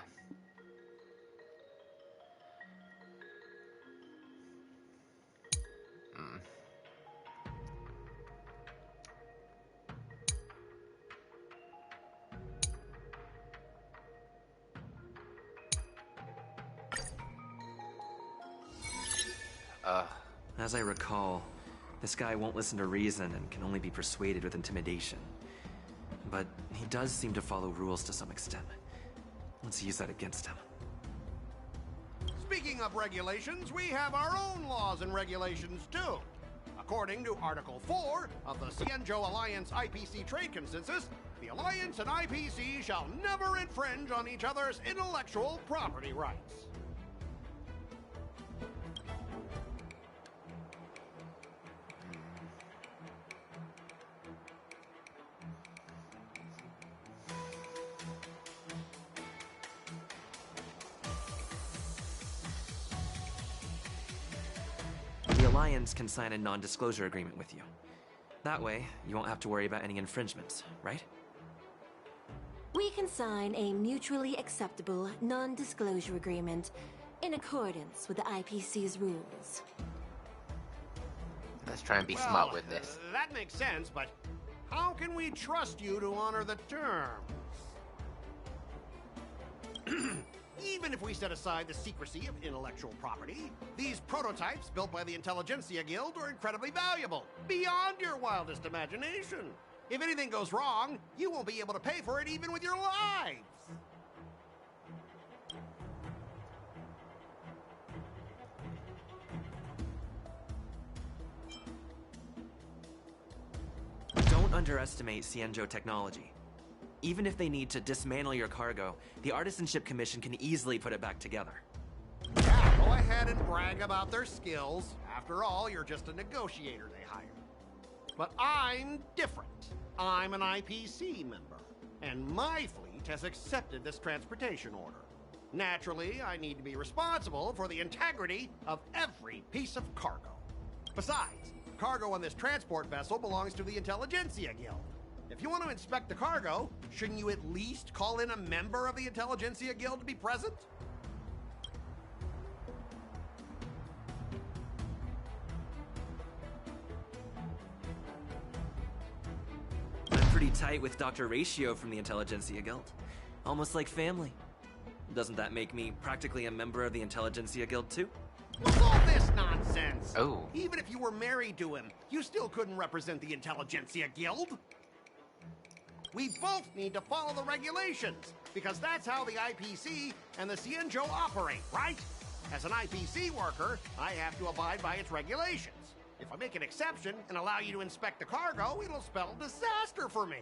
As I recall, this guy won't listen to reason and can only be persuaded with intimidation. But he does seem to follow rules to some extent. Let's use that against him. Speaking of regulations, we have our own laws and regulations too. According to Article 4 of the Xianzhou Alliance IPC Trade Consensus, the Alliance and IPC shall never infringe on each other's intellectual property rights. The Alliance can sign a non-disclosure agreement with you. That way, you won't have to worry about any infringements, right? We can sign a mutually acceptable non-disclosure agreement in accordance with the IPC's rules. Let's try and be smart with this. That makes sense, but how can we trust you to honor the terms? Even if we set aside the secrecy of intellectual property, these prototypes built by the Intelligentsia Guild are incredibly valuable, beyond your wildest imagination. If anything goes wrong, you won't be able to pay for it even with your lives. Don't underestimate Xianzhou technology. Even if they need to dismantle your cargo, the Artisanship Commission can easily put it back together. Yeah, go ahead and brag about their skills. After all, you're just a negotiator they hired. But I'm different. I'm an IPC member, and my fleet has accepted this transportation order. Naturally, I need to be responsible for the integrity of every piece of cargo. Besides, cargo on this transport vessel belongs to the Intelligentsia Guild. If you want to inspect the cargo, shouldn't you at least call in a member of the Intelligentsia Guild to be present? I'm pretty tight with Dr. Ratio from the Intelligentsia Guild. Almost like family. Doesn't that make me practically a member of the Intelligentsia Guild too? What's all this nonsense? Oh. Even if you were married to him, you still couldn't represent the Intelligentsia Guild. We both need to follow the regulations, because that's how the IPC and the Xianzhou operate, right? As an IPC worker, I have to abide by its regulations. If I make an exception and allow you to inspect the cargo, it'll spell disaster for me.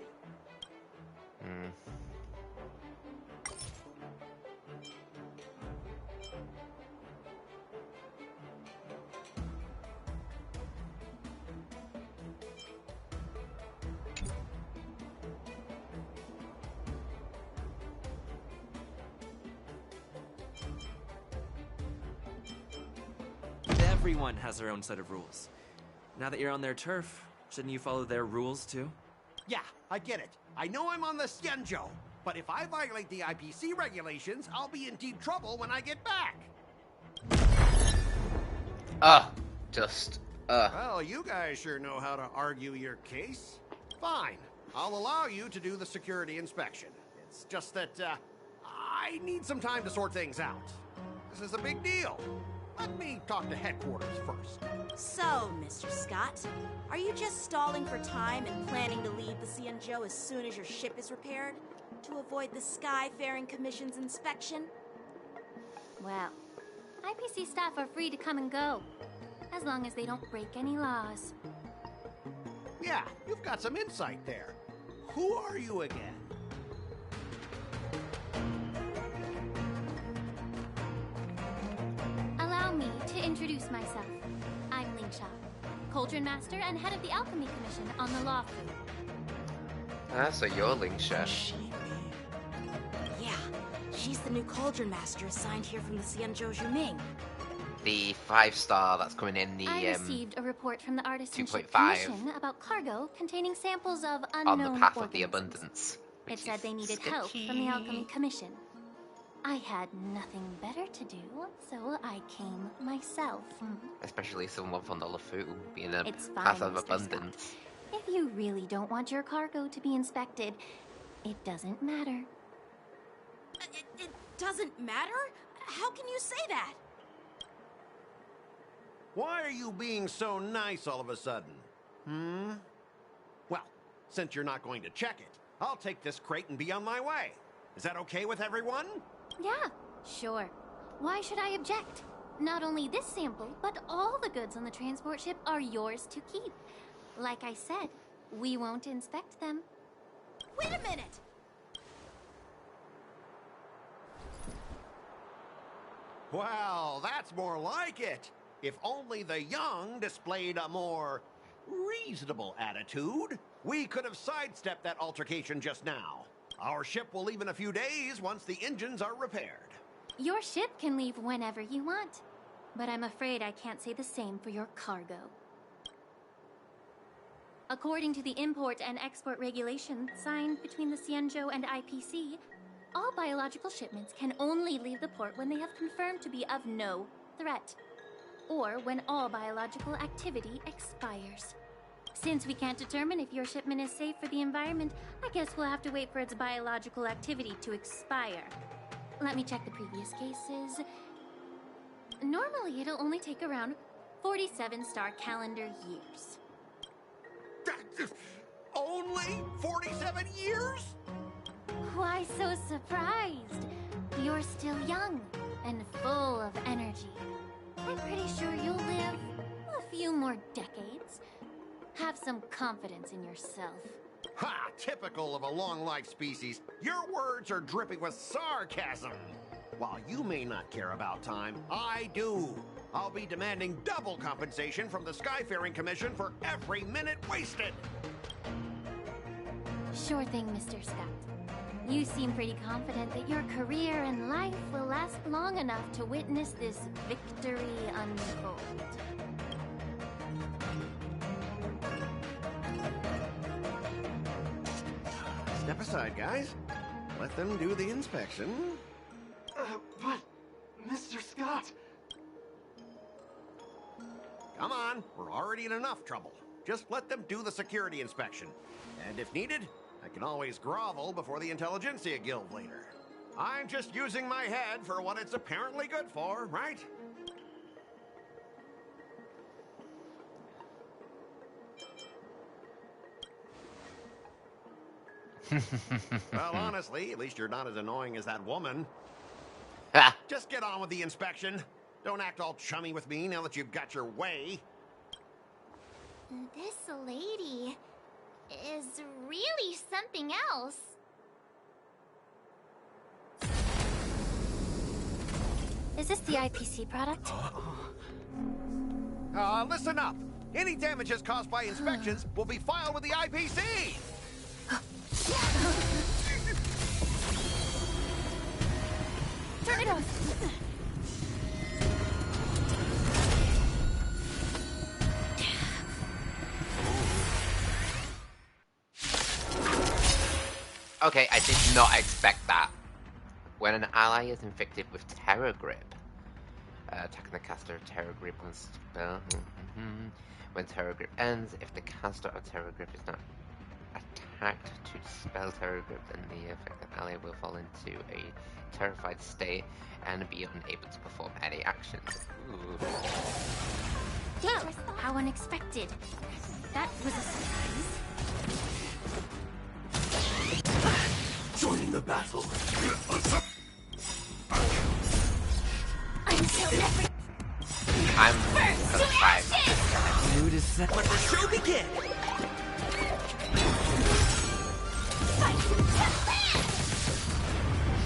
Everyone has their own set of rules. Now that you're on their turf, shouldn't you follow their rules too? Yeah, I get it. I know I'm on the Xianzhou, but if I violate the IPC regulations, I'll be in deep trouble when I get back. Well, you guys sure know how to argue your case. Fine, I'll allow you to do the security inspection. It's just that, I need some time to sort things out. This is a big deal. Let me talk to headquarters first. So, Mr. Scott, are you just stalling for time and planning to leave the Xianzhou as soon as your ship is repaired? To avoid the Skyfaring Commission's inspection? Well, IPC staff are free to come and go, as long as they don't break any laws. Yeah, you've got some insight there. Who are you again? Allow me to introduce myself. I'm Lingsha, Cauldron Master and head of the Alchemy Commission on the Loufu. So you're Lingsha. Yeah, she's the new Cauldron Master assigned here from the Xianzhou Juming. The 5-star that's coming in the I received a report from the Artisanship 2.5 Commission about cargo containing samples of unknown on the path of the organisms. abundance. It said they needed help from the Alchemy Commission. I had nothing better to do, so I came myself. Especially someone from the Loufu being a It's fine, path of Mr. abundance. Scott. If you really don't want your cargo to be inspected, it doesn't matter. It doesn't matter? How can you say that? Why are you being so nice all of a sudden? Well, since you're not going to check it, I'll take this crate and be on my way. Is that okay with everyone? Yeah, sure. Why should I object? Not only this sample, but all the goods on the transport ship are yours to keep. Like I said, we won't inspect them. Wait a minute! Well, that's more like it. If only the young displayed a more reasonable attitude, we could have sidestepped that altercation just now. Our ship will leave in a few days once the engines are repaired. Your ship can leave whenever you want, but I'm afraid I can't say the same for your cargo. According to the import and export regulations signed between the Xianzhou and IPC, all biological shipments can only leave the port when they have confirmed to be of no threat, or when all biological activity expires. Since we can't determine if your shipment is safe for the environment, I guess we'll have to wait for its biological activity to expire. Let me check the previous cases. Normally, it'll only take around 47 star calendar years. Only 47 years? Why so surprised? You're still young and full of energy. I'm pretty sure you'll live a few more decades. Have some confidence in yourself. Ha! Typical of a long-life species. Your words are dripping with sarcasm. While you may not care about time, I do. I'll be demanding double compensation from the Skyfaring Commission for every minute wasted. Sure thing, Mr. Scott. You seem pretty confident that your career and life will last long enough to witness this victory unfold. Step aside, guys. Let them do the inspection. But, Mr. Scott... Come on, we're already in enough trouble. Just let them do the security inspection. And if needed, I can always grovel before the Intelligentsia Guild later. I'm just using my head for what it's apparently good for, right? Well, honestly, at least you're not as annoying as that woman. Just get on with the inspection. Don't act all chummy with me now that you've got your way. This lady is really something else. Is this the IPC product? Listen up. Any damages caused by inspections will be filed with the IPC. Turn it off. Okay, I did not expect that. When an ally is infected with Terror Grip, attacking the caster of Terror Grip on spell. When Terror Grip ends, if the caster of Terror Grip is not attacked to dispel Terror Grip, then the affected ally will fall into a terrified state and be unable to perform any actions. Ooh. Damn, how unexpected. That was a surprise. Join the battle. I'm gonna fight. Mood is set. Let the show begin!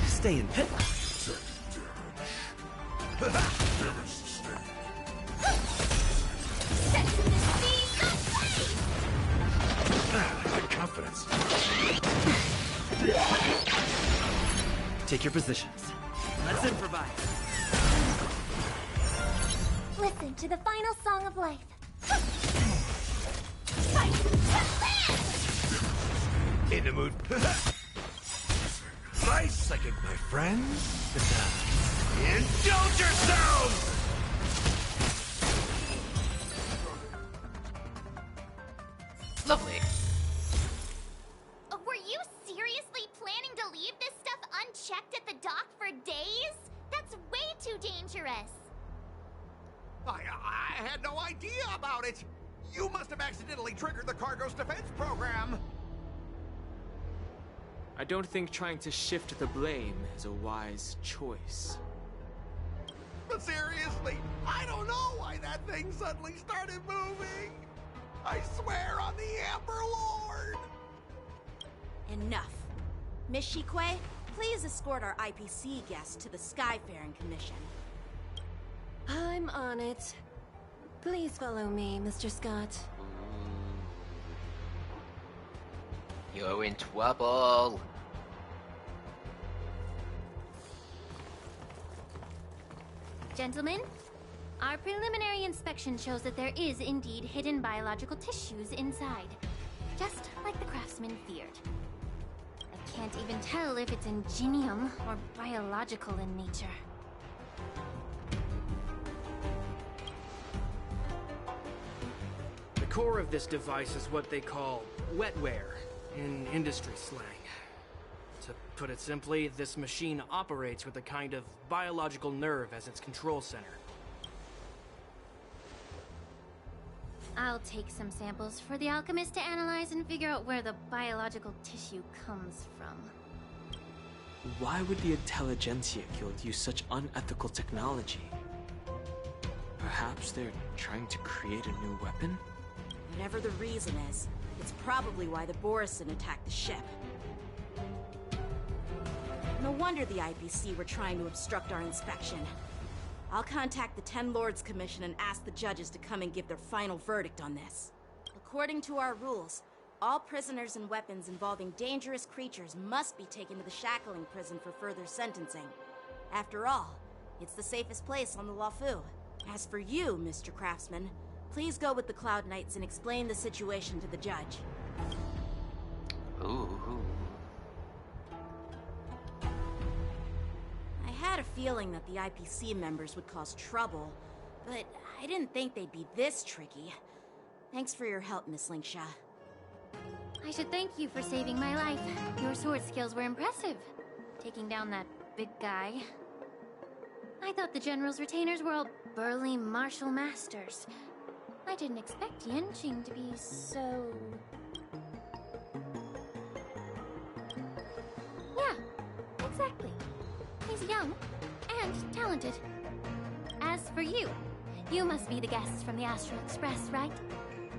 Stay in pit. Confidence. Take your positions. Let's improvise. Listen to the final song of life. In the mood. Nice second, my friends. Indulge yourselves! Lovely. Were you seriously planning to leave this stuff unchecked at the dock for days? That's way too dangerous. I had no idea about it! You must have accidentally triggered the cargo's defense program! I don't think trying to shift the blame is a wise choice. But seriously, I don't know why that thing suddenly started moving! I swear on the Amber Lord! Enough. Miss Xueyi, please escort our IPC guests to the Skyfaring Commission. I'm on it. Please follow me, Mr. Scott. You're in trouble. Gentlemen, our preliminary inspection shows that there is indeed hidden biological tissues inside. Just like the craftsman feared. I can't even tell if it's ingenium or biological in nature. The core of this device is what they call wetware in industry slang. To put it simply, this machine operates with a kind of biological nerve as its control center. I'll take some samples for the alchemist to analyze and figure out where the biological tissue comes from. Why would the Intelligentsia Guild use such unethical technology? Perhaps they're trying to create a new weapon? Whatever the reason is, it's probably why the Borison attacked the ship. No wonder the IPC were trying to obstruct our inspection. I'll contact the Ten Lords Commission and ask the judges to come and give their final verdict on this. According to our rules, all prisoners and weapons involving dangerous creatures must be taken to the shackling prison for further sentencing. After all, it's the safest place on the Loufu. As for you, Mr. Craftsman, please go with the Cloud Knights and explain the situation to the judge. Ooh. I had a feeling that the IPC members would cause trouble, but I didn't think they'd be this tricky. Thanks for your help, Miss Linksha. I should thank you for saving my life. Your sword skills were impressive. Taking down that big guy. I thought the General's retainers were all burly martial masters. I didn't expect Yanqing to be so... Yeah, exactly. He's young and talented. As for you, you must be the guests from the Astral Express, right?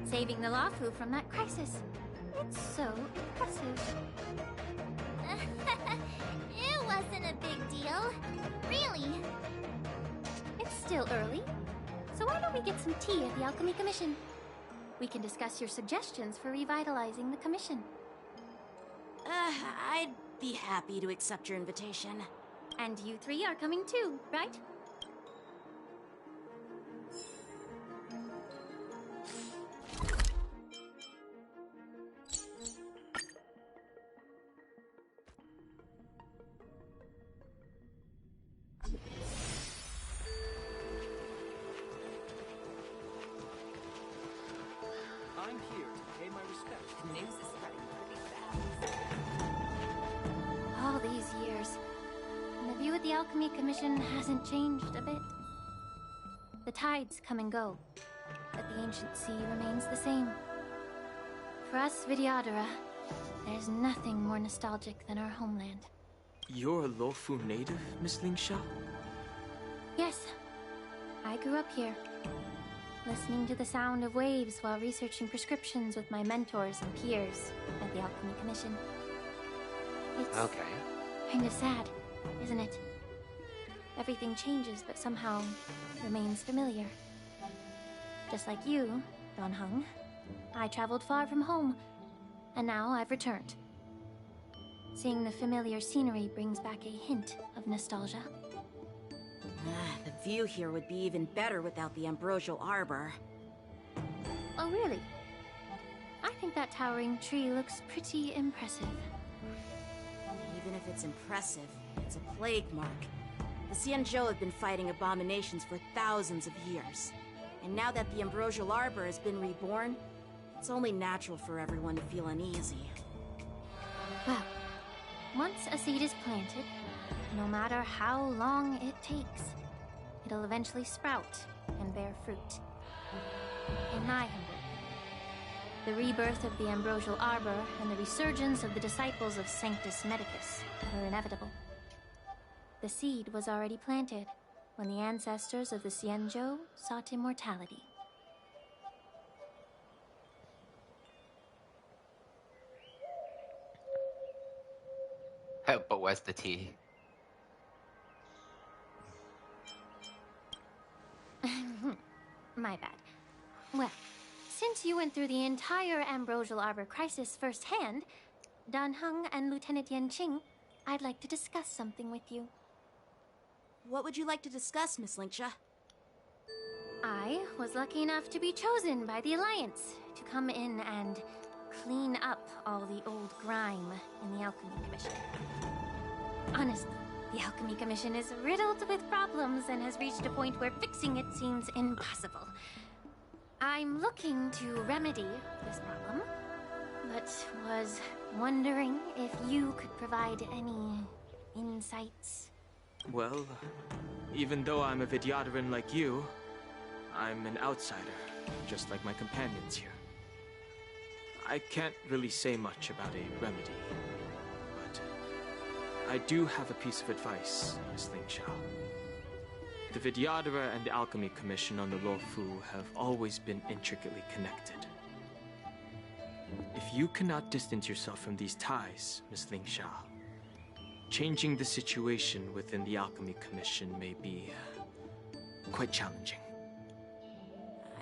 Saving the Loufu from that crisis. It's so impressive. It wasn't a big deal. Really. It's still early, so why don't we get some tea at the Alchemy Commission? We can discuss your suggestions for revitalizing the commission. I'd be happy to accept your invitation. And you three are coming too, right? I'm here to pay my respects. News is spreading pretty fast. All these years, and the view at the Alchemy Commission hasn't changed a bit. The tides come and go, but the ancient sea remains the same. For us Vidyadhara, there's nothing more nostalgic than our homeland. You're a Loufu native, Miss Lingsha? Yes, I grew up here, listening to the sound of waves while researching prescriptions with my mentors and peers at the Alchemy Commission. It's kind of sad, isn't it? Everything changes, but somehow remains familiar. Just like you, Don Hung, I traveled far from home, and now I've returned. Seeing the familiar scenery brings back a hint of nostalgia. The view here would be even better without the ambrosial arbor. Oh, really? I think that towering tree looks pretty impressive. Even if it's impressive, it's a plague mark. The Xianzhou have been fighting abominations for thousands of years. And now that the ambrosial arbor has been reborn, it's only natural for everyone to feel uneasy. Well, once a seed is planted, no matter how long it takes, it'll eventually sprout and bear fruit. In my humble opinion, the rebirth of the Ambrosial Arbor and the resurgence of the disciples of Sanctus Medicus were inevitable. The seed was already planted when the ancestors of the Xianzhou sought immortality. But where's the tea? My bad. Well, since you went through the entire Ambrosial Arbor crisis firsthand, Dan Heng and Lieutenant Yanqing, I'd like to discuss something with you. What would you like to discuss, Miss Linksha? I was lucky enough to be chosen by the Alliance to come in and clean up all the old grime in the Alchemy Commission. Honestly, the Alchemy Commission is riddled with problems and has reached a point where fixing it seems impossible. I'm looking to remedy this problem, but was wondering if you could provide any insights. Well, even though I'm a Vidyadharan like you, I'm an outsider, just like my companions here. I can't really say much about a remedy, but I do have a piece of advice, Miss Linksha. The Vidyadhara and the Alchemy Commission on the Loufu have always been intricately connected. If you cannot distance yourself from these ties, Miss Linksha, changing the situation within the Alchemy Commission may be quite challenging.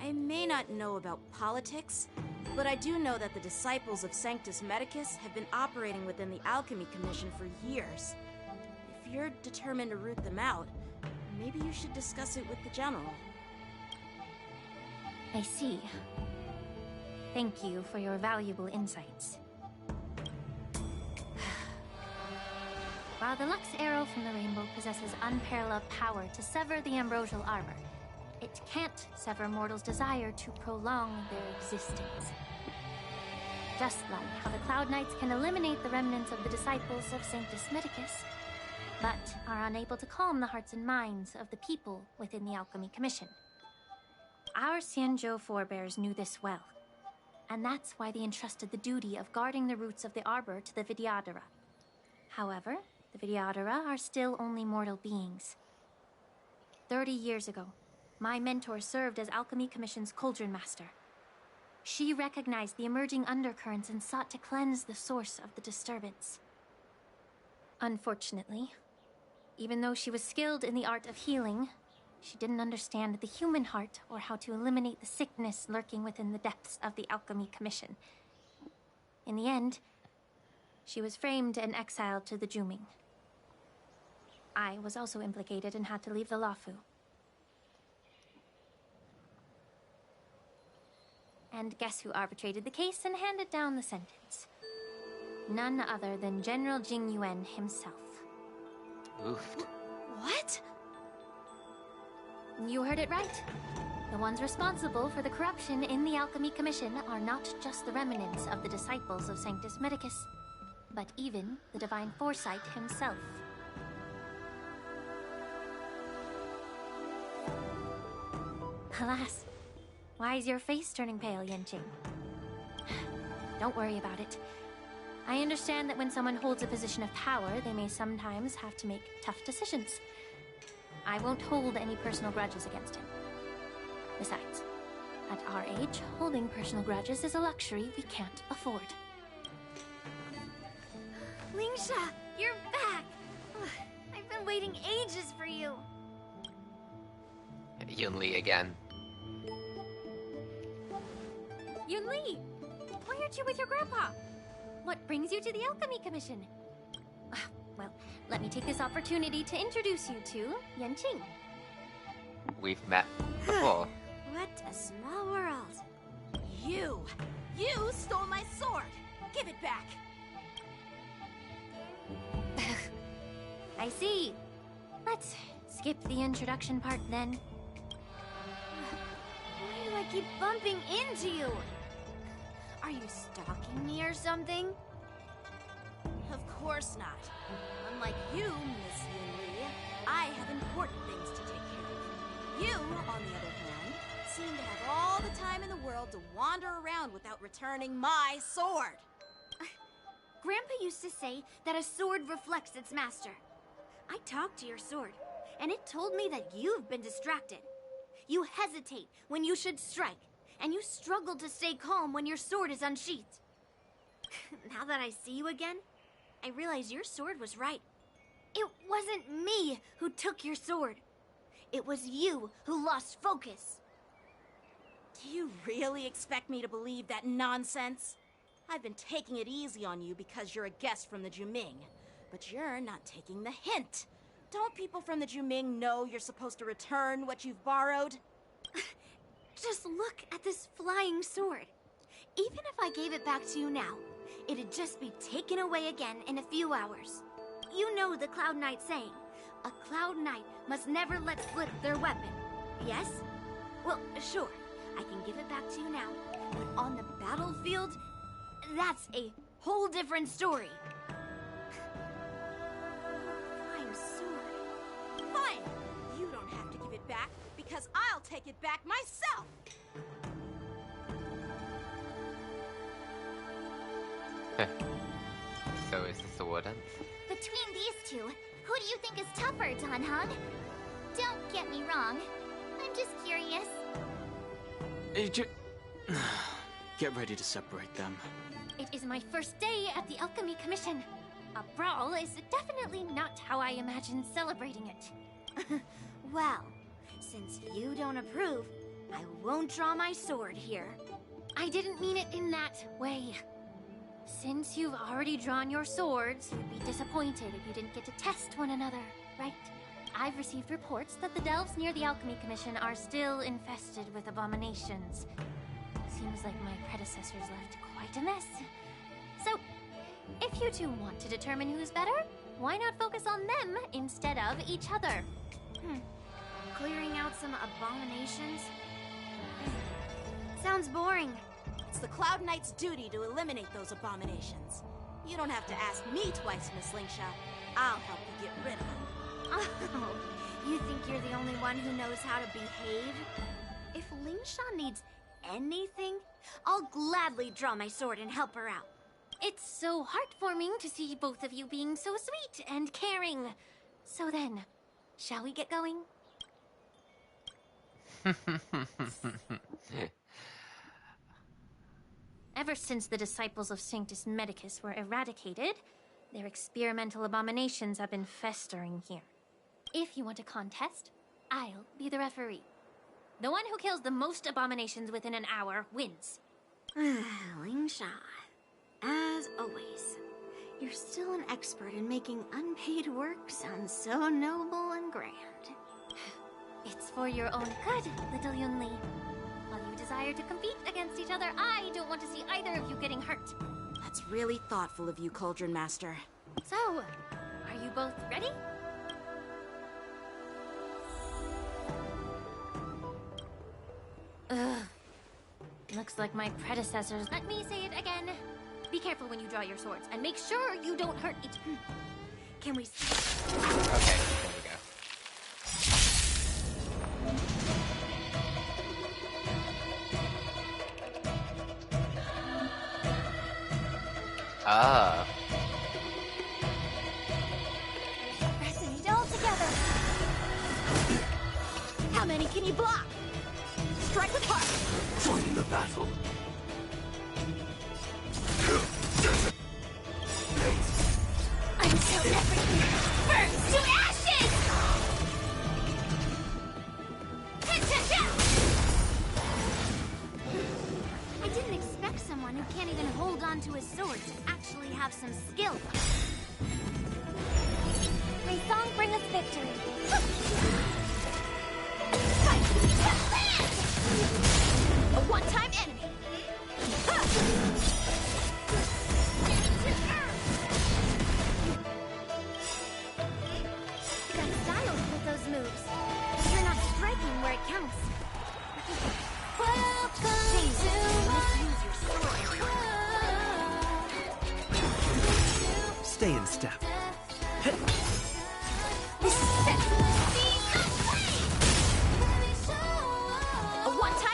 I may not know about politics, but I do know that the disciples of Sanctus Medicus have been operating within the Alchemy Commission for years. If you're determined to root them out, maybe you should discuss it with the General. I see. Thank you for your valuable insights. While the Lux Arrow from the Rainbow possesses unparalleled power to sever the Ambrosial Arbor, it can't sever mortals' desire to prolong their existence. Just like how the Cloud Knights can eliminate the remnants of the disciples of Sanctus Medicus, but are unable to calm the hearts and minds of the people within the Alchemy Commission. Our Xianzhou forebears knew this well, and that's why they entrusted the duty of guarding the roots of the Arbor to the Vidyadhara. However, the Vidyadhara are still only mortal beings. 30 years ago, my mentor served as Alchemy Commission's Cauldron Master. She recognized the emerging undercurrents and sought to cleanse the source of the disturbance. Unfortunately, even though she was skilled in the art of healing, she didn't understand the human heart or how to eliminate the sickness lurking within the depths of the Alchemy Commission. In the end, she was framed and exiled to the Juming. I was also implicated and had to leave the Loufu. And guess who arbitrated the case and handed down the sentence? None other than General Jing Yuan himself. Oofed. What? You heard it right. The ones responsible for the corruption in the Alchemy Commission are not just the remnants of the disciples of Sanctus Medicus, but even the Divine Foresight himself. Alas, why is your face turning pale, Yanqing? Don't worry about it. I understand that when someone holds a position of power, they may sometimes have to make tough decisions. I won't hold any personal grudges against him. Besides, at our age, holding personal grudges is a luxury we can't afford. Linksha, you're back! I've been waiting ages for you. Yunli again. Yunli! Why aren't you with your grandpa? What brings you to the Alchemy Commission? Well, let me take this opportunity to introduce you to Yanqing. We've met before. What a small world. You stole my sword! Give it back! I see. Let's skip the introduction part then. Why do I keep bumping into you? Are you stalking me or something? Of course not. Unlike you, Miss Yunli, I have important things to take care of. You, on the other hand, seem to have all the time in the world to wander around without returning my sword. Grandpa used to say that a sword reflects its master. I talked to your sword, and it told me that you've been distracted. You hesitate when you should strike, and you struggle to stay calm when your sword is unsheathed. Now that I see you again, I realize your sword was right. It wasn't me who took your sword. It was you who lost focus. Do you really expect me to believe that nonsense? I've been taking it easy on you because you're a guest from the Juming, but you're not taking the hint. Don't people from the Juming know you're supposed to return what you've borrowed? Just look at this flying sword. Even if I gave it back to you now, it'd just be taken away again in a few hours. You know the Cloud Knight saying, a Cloud Knight must never let slip their weapon. Yes? Well, sure, I can give it back to you now, but on the battlefield, that's a whole different story. Flying sword. Fine! You don't have to give it back, because I'll take it back myself! So is the sword dance? Between these two, who do you think is tougher, Danhong? Don't get me wrong. I'm just curious. Get ready to separate them. It is my first day at the Alchemy Commission. A brawl is definitely not how I imagined celebrating it. Well, since you don't approve, I won't draw my sword here. I didn't mean it in that way. Since you've already drawn your swords, you'd be disappointed if you didn't get to test one another, right? I've received reports that the delves near the Alchemy Commission are still infested with abominations. Seems like my predecessors left quite a mess. So, if you two want to determine who's better, why not focus on them instead of each other? Clearing out some abominations? Sounds boring. It's the Cloud Knight's duty to eliminate those abominations. You don't have to ask me twice, Miss Lingsha. I'll help you get rid of them. Oh, you think you're the only one who knows how to behave? If Lingsha needs anything, I'll gladly draw my sword and help her out. It's so heartwarming to see both of you being so sweet and caring. So then, shall we get going? Ever since the disciples of Sanctus Medicus were eradicated, their experimental abominations have been festering here. If you want a contest, I'll be the referee. The one who kills the most abominations within an hour wins. Lingsha, as always, you're still an expert in making unpaid work sound so noble and grand. It's for your own good, little Yunli. While you desire to compete against each other, I don't want to see either of you getting hurt. That's really thoughtful of you, Cauldron Master. So, are you both ready? Ugh. Looks like my predecessors. Let me say it again. Be careful when you draw your swords, and make sure you don't hurt each. Can we? Okay, there we go. Ah. Pressing it all together. How many can you block? Strike with heart. Join the battle. Until everything burns to ashes! I didn't expect someone who can't even hold on to his sword to actually have some skill. May song bring us victory. A one-time enemy. You got styles with those moves. You're not striking where it counts. Stay in step. A one-time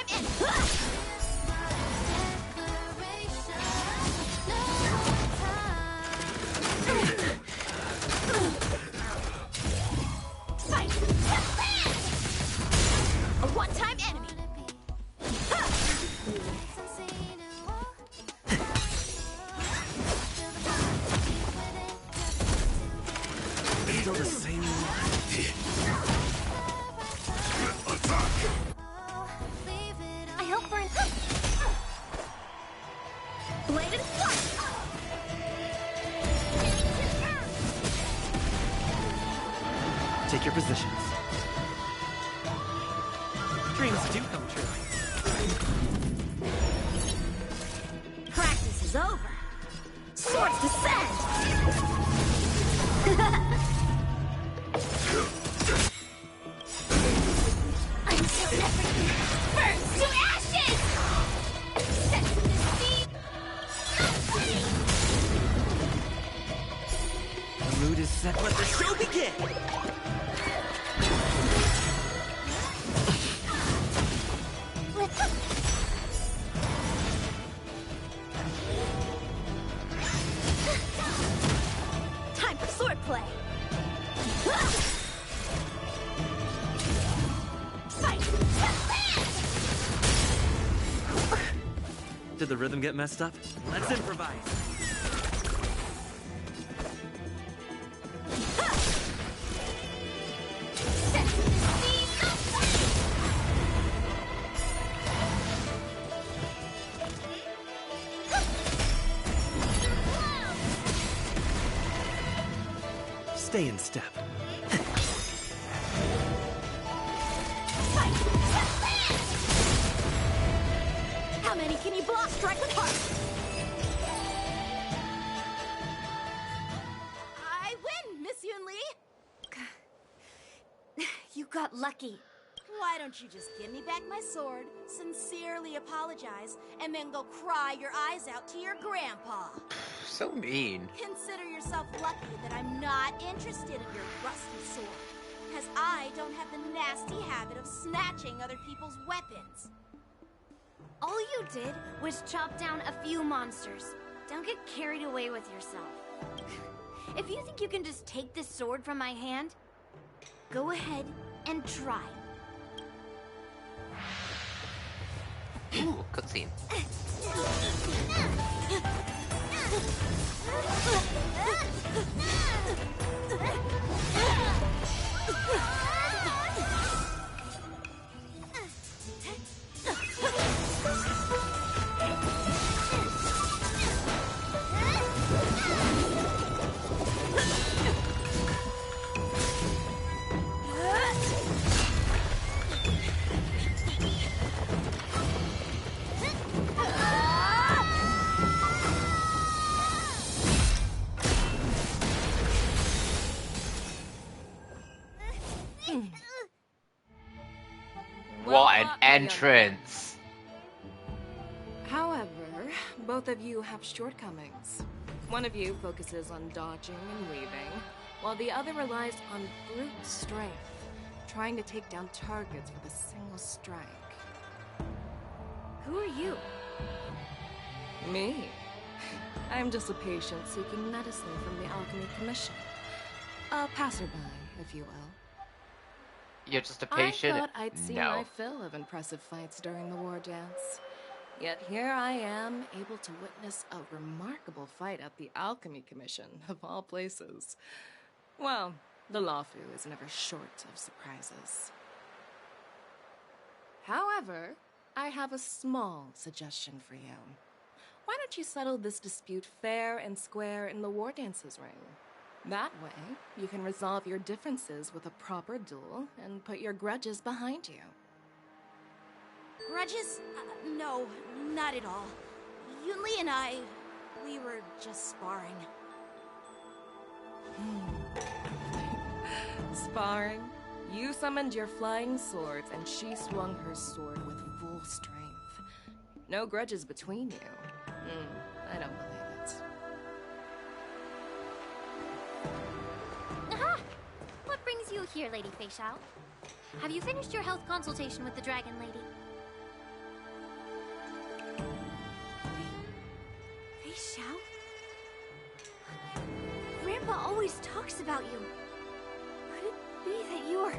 Still the same. I hope we're in. Blade and flash! Take your positions. Dreams do come true. Practice is over. Swords descend! Until everything burns to ashes! Set to the sea! The mood is set. Let the show begin! Time for swordplay! Fight! Did the rhythm get messed up? Let's improvise. Stay in step. How many can you block? Strike with heart! I win, Miss Yunli! You got lucky. Why don't you just give me back my sword, sincerely apologize, and then go cry your eyes out to your grandpa? So mean. Consider yourself lucky that I'm not interested in your rusty sword, because I don't have the nasty habit of snatching other people's weapons. All you did was chop down a few monsters. Don't get carried away with yourself. If you think you can just take this sword from my hand, go ahead and try. Ooh, cutscene. What an entrance! However, both of you have shortcomings. One of you focuses on dodging and weaving, while the other relies on brute strength, trying to take down targets with a single strike. Who are you? Me? I'm just a patient seeking medicine from the Alchemy Commission. A passerby, if you will. You're just a patient? I thought I'd seen No. my fill of impressive fights during the war dance. Yet here I am, able to witness a remarkable fight at the Alchemy Commission, of all places. Well, the Loufu is never short of surprises. However, I have a small suggestion for you. Why don't you settle this dispute fair and square in the war dances ring? That way, you can resolve your differences with a proper duel and put your grudges behind you. Grudges? No, not at all. Yunli and I, we were just sparring. Sparring? You summoned your flying swords and she swung her sword with full strength. No grudges between you. I don't believe it. Aha! What brings you here, Lady Fei Xiao? Have you finished your health consultation with the Dragon Lady? Fei Xiao? Grandpa always talks about you. Could it be that you're...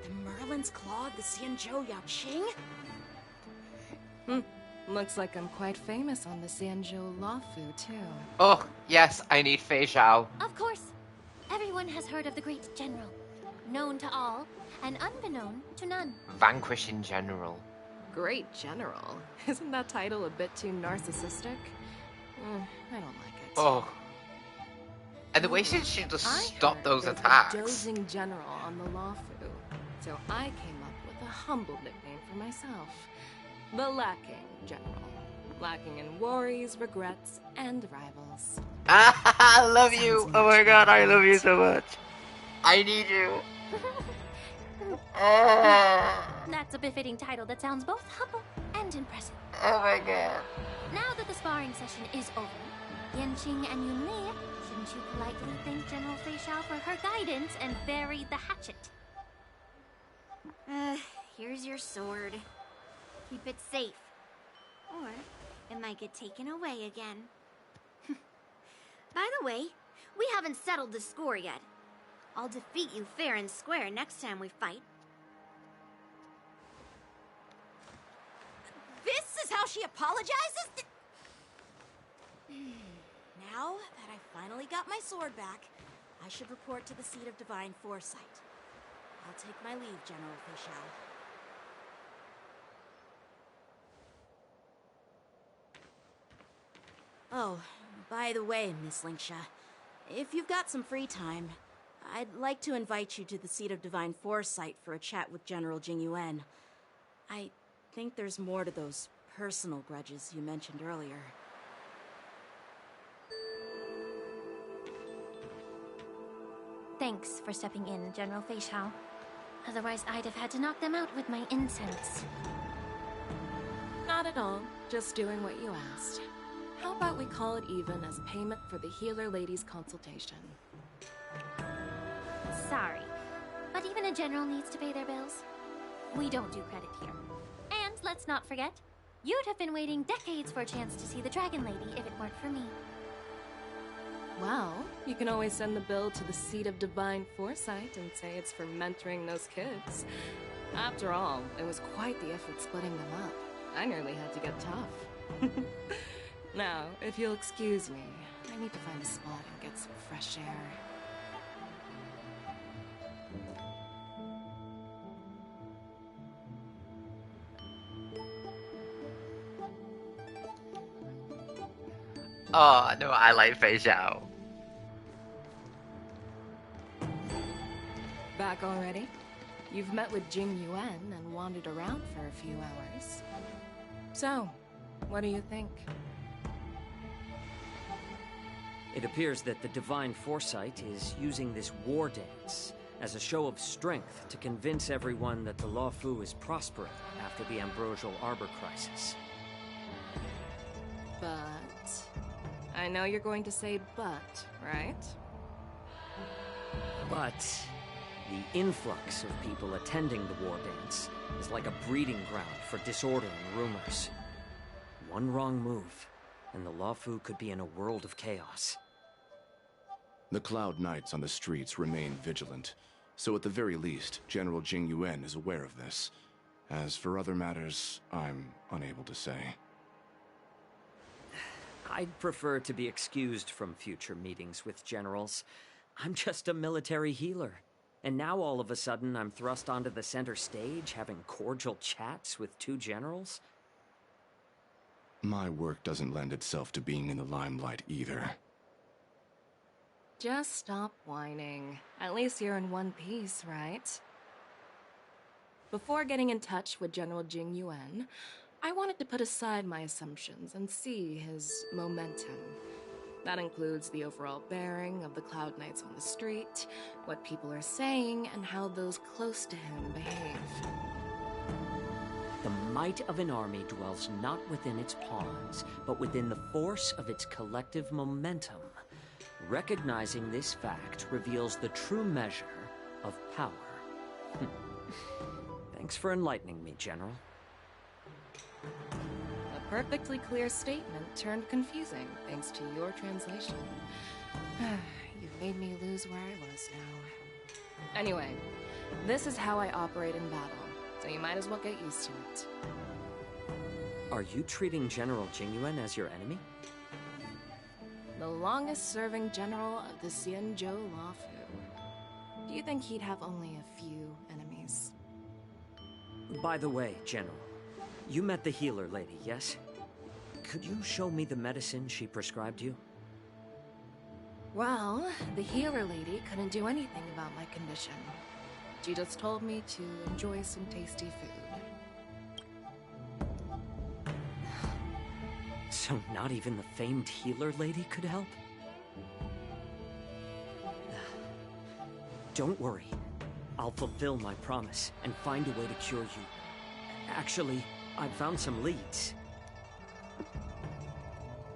The Merlin's Claw of the Xianzhou Yaoqing? Looks like I'm quite famous on the Xianzhou Loufu, too. Oh, yes, I need Fei Xiao. Of course. Everyone has heard of the great general, known to all and unbeknown to none. Vanquishing General. Great general. Isn't that title a bit too narcissistic? I don't like it. Oh. And the way she just I stopped heard those there's attacks. a dozing general on the Loufu, so I came up with a humble nickname for myself. The Lacking General. Lacking in worries, regrets, and rivals. I love you! Oh my god, I love you so much. I need you. That's a befitting title that sounds both humble and impressive. Oh my god. Now that the sparring session is over, Yanqing and Yunli, shouldn't you politely thank General Fei Xiao for her guidance and bury the hatchet? Here's your sword. Keep it safe. Or it might get taken away again. By the way, we haven't settled the score yet. I'll defeat you fair and square next time we fight. This is how she apologizes? Now that I finally got my sword back, I should report to the seat of divine foresight. I'll take my leave, General Fei Xiao. Oh, by the way, Miss Linksha, if you've got some free time, I'd like to invite you to the seat of divine foresight for a chat with General Jingyuan. I think there's more to those personal grudges you mentioned earlier. Thanks for stepping in, General Fei Xiao. Otherwise, I'd have had to knock them out with my incense. Not at all. Just doing what you asked. How about we call it even as payment for the healer lady's consultation? Sorry, but even a general needs to pay their bills. We don't do credit here. And let's not forget, you'd have been waiting decades for a chance to see the Dragon Lady if it weren't for me. Well, you can always send the bill to the seat of divine foresight and say it's for mentoring those kids. After all, it was quite the effort splitting them up. I nearly had to get tough. Now, if you'll excuse me, I need to find a spot and get some fresh air. Oh, no, I like Fei Xiao. Back already? You've met with Jing Yuan and wandered around for a few hours. So, what do you think? It appears that the Divine Foresight is using this war dance as a show of strength to convince everyone that the Loufu is prospering after the Ambrosial Arbor crisis. But... I know you're going to say but, right? But the influx of people attending the war dance is like a breeding ground for disorder and rumors. One wrong move, and the Loufu could be in a world of chaos. The Cloud Knights on the streets remain vigilant, so at the very least, General Jing Yuan is aware of this. As for other matters, I'm unable to say. I'd prefer to be excused from future meetings with generals. I'm just a military healer. And now all of a sudden I'm thrust onto the center stage having cordial chats with two generals? My work doesn't lend itself to being in the limelight either. Just stop whining. At least you're in one piece, right? Before getting in touch with General Jing Yuan, I wanted to put aside my assumptions and see his momentum. That includes the overall bearing of the Cloud Knights on the street, what people are saying, and how those close to him behave. The might of an army dwells not within its pawns, but within the force of its collective momentum. Recognizing this fact reveals the true measure of power. Thanks for enlightening me, General. A perfectly clear statement turned confusing thanks to your translation. You've made me lose where I was now. Anyway, this is how I operate in battle, so you might as well get used to it. Are you treating General Jingyuan as your enemy? the longest-serving general of the Xianzhou Loufu. Do you think he'd have only a few enemies? By the way, General, you met the healer lady, yes? Could you show me the medicine she prescribed you? Well, the healer lady couldn't do anything about my condition. She just told me to enjoy some tasty food. So not even the famed healer lady could help? Don't worry. I'll fulfill my promise and find a way to cure you. Actually, I've found some leads.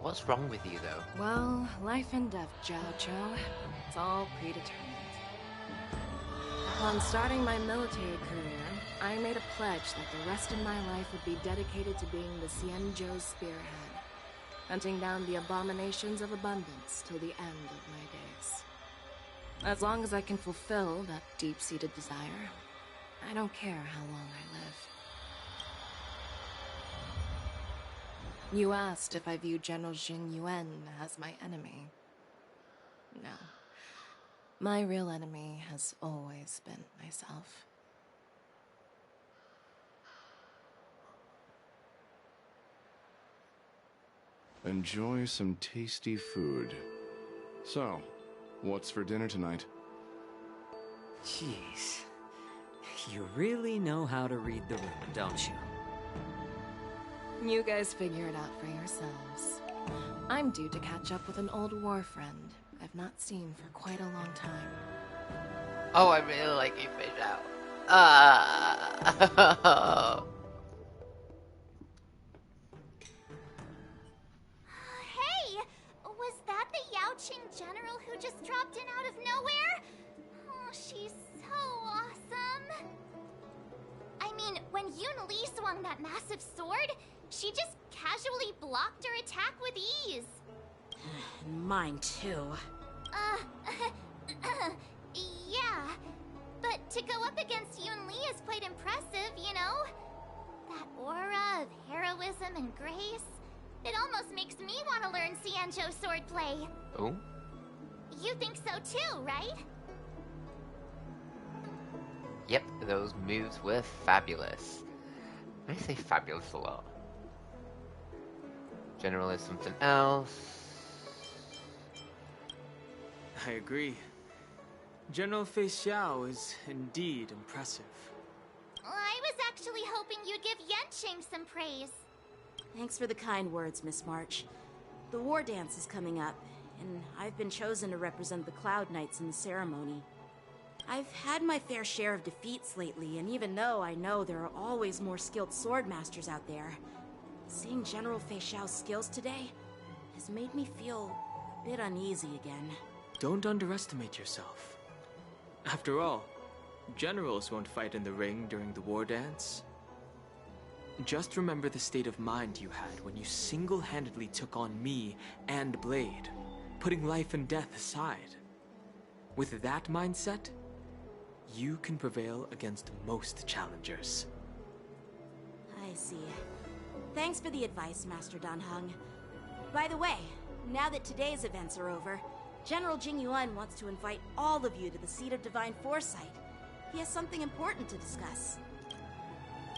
What's wrong with you, though? Well, life and death, Zhao Zhou. It's all predetermined. Upon starting my military career, I made a pledge that the rest of my life would be dedicated to being the Xianzhou spearhead, hunting down the abominations of abundance till the end of my days. As long as I can fulfill that deep-seated desire, I don't care how long I live. You asked if I view General Jingyuan as my enemy. No. My real enemy has always been myself. Enjoy some tasty food. So, what's for dinner tonight? Jeez. You really know how to read the room, don't you? You guys figure it out for yourselves. I'm due to catch up with an old war friend I've not seen for quite a long time. Oh, I really like you, Fish Out. Hey! Was that the Yaoqing general who just dropped in out of nowhere? Oh, she's so awesome! I mean, when Yun Li swung that massive sword, she just casually blocked her attack with ease. Mine too. Yeah. But to go up against Yun Li is quite impressive, you know? That aura of heroism and grace. It almost makes me want to learn Xianzhou swordplay. Oh? You think so too, right? Yep, those moves were fabulous. I say fabulous a lot. General is something else. I agree. General Fei Xiao is indeed impressive. I was actually hoping you'd give Yanqing some praise. Thanks for the kind words, Miss March. The war dance is coming up, and I've been chosen to represent the Cloud Knights in the ceremony. I've had my fair share of defeats lately, and even though I know there are always more skilled swordmasters out there, seeing General Fei Xiao's skills today has made me feel a bit uneasy again. Don't underestimate yourself. After all, generals won't fight in the ring during the war dance. Just remember the state of mind you had when you single-handedly took on me and Blade, putting life and death aside. With that mindset, you can prevail against most challengers. I see. Thanks for the advice, Master Danheng. By the way, now that today's events are over, General Jingyuan wants to invite all of you to the Seat of Divine Foresight. He has something important to discuss.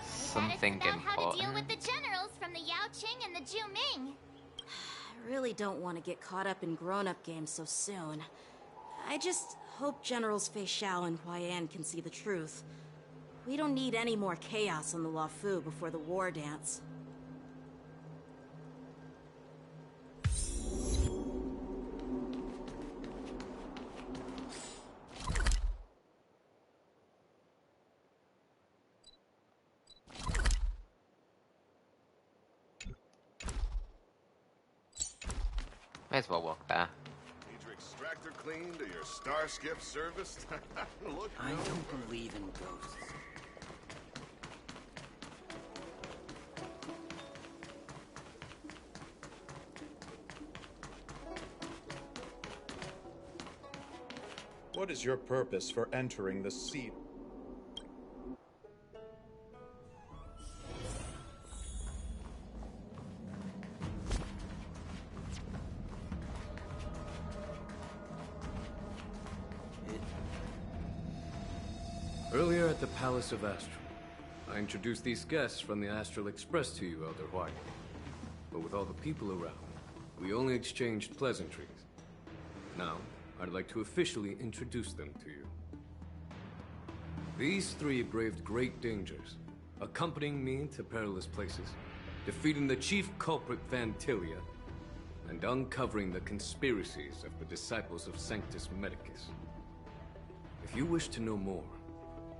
Something About how to deal important. with the generals from the Yaoqing and the Zhuming. I really don't want to get caught up in grown-up games so soon. I just hope Generals Fei Xiao and Huaiyan can see the truth. We don't need any more chaos on the Loufu before the war dance. May as well walk there. Need your extractor cleaned or your starskip serviced? Look, I don't believe in ghosts. What is your purpose for entering the seat? Earlier at the Palace of Astral, I introduced these guests from the Astral Express to you, Elder White. But with all the people around, we only exchanged pleasantries. Now, I'd like to officially introduce them to you. These three braved great dangers, accompanying me to perilous places, defeating the chief culprit Vantilia, and uncovering the conspiracies of the disciples of Sanctus Medicus. If you wish to know more,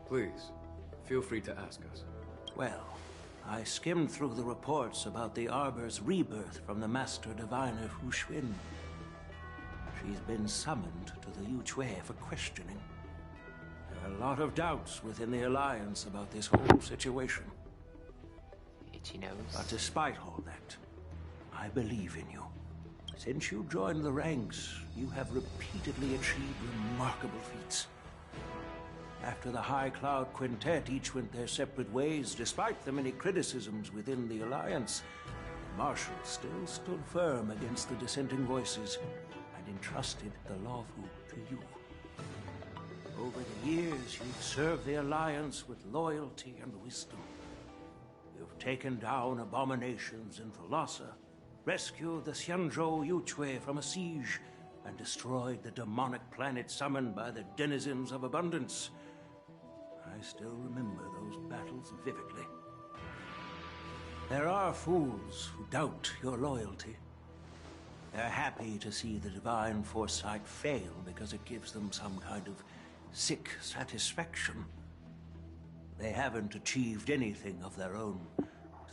please, feel free to ask us. Well, I skimmed through the reports about the Arbor's rebirth from the Master Diviner Xueyi. She's been summoned to the Xueyi for questioning. There are a lot of doubts within the Alliance about this whole situation. Itchy nose. But despite all that, I believe in you. Since you joined the ranks, you have repeatedly achieved remarkable feats. After the High Cloud Quintet each went their separate ways, despite the many criticisms within the Alliance, the Marshal still stood firm against the dissenting voices and entrusted the Loufu to you. Over the years, you've served the Alliance with loyalty and wisdom. You've taken down abominations in Thalassa, rescued the Xianzhou Yuque from a siege, and destroyed the demonic planet summoned by the denizens of abundance. I still remember those battles vividly. There are fools who doubt your loyalty. They're happy to see the divine foresight fail because it gives them some kind of sick satisfaction. They haven't achieved anything of their own,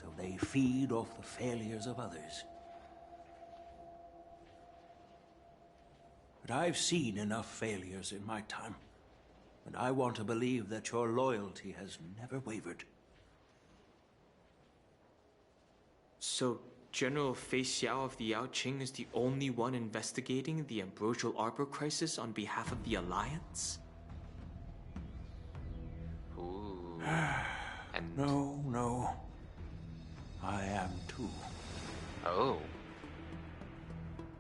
so they feed off the failures of others. But I've seen enough failures in my time, and I want to believe that your loyalty has never wavered. So, General Fei Xiao of the Yaoqing is the only one investigating the Ambrosial Arbor crisis on behalf of the Alliance? Ooh. And... No. I am too. Oh.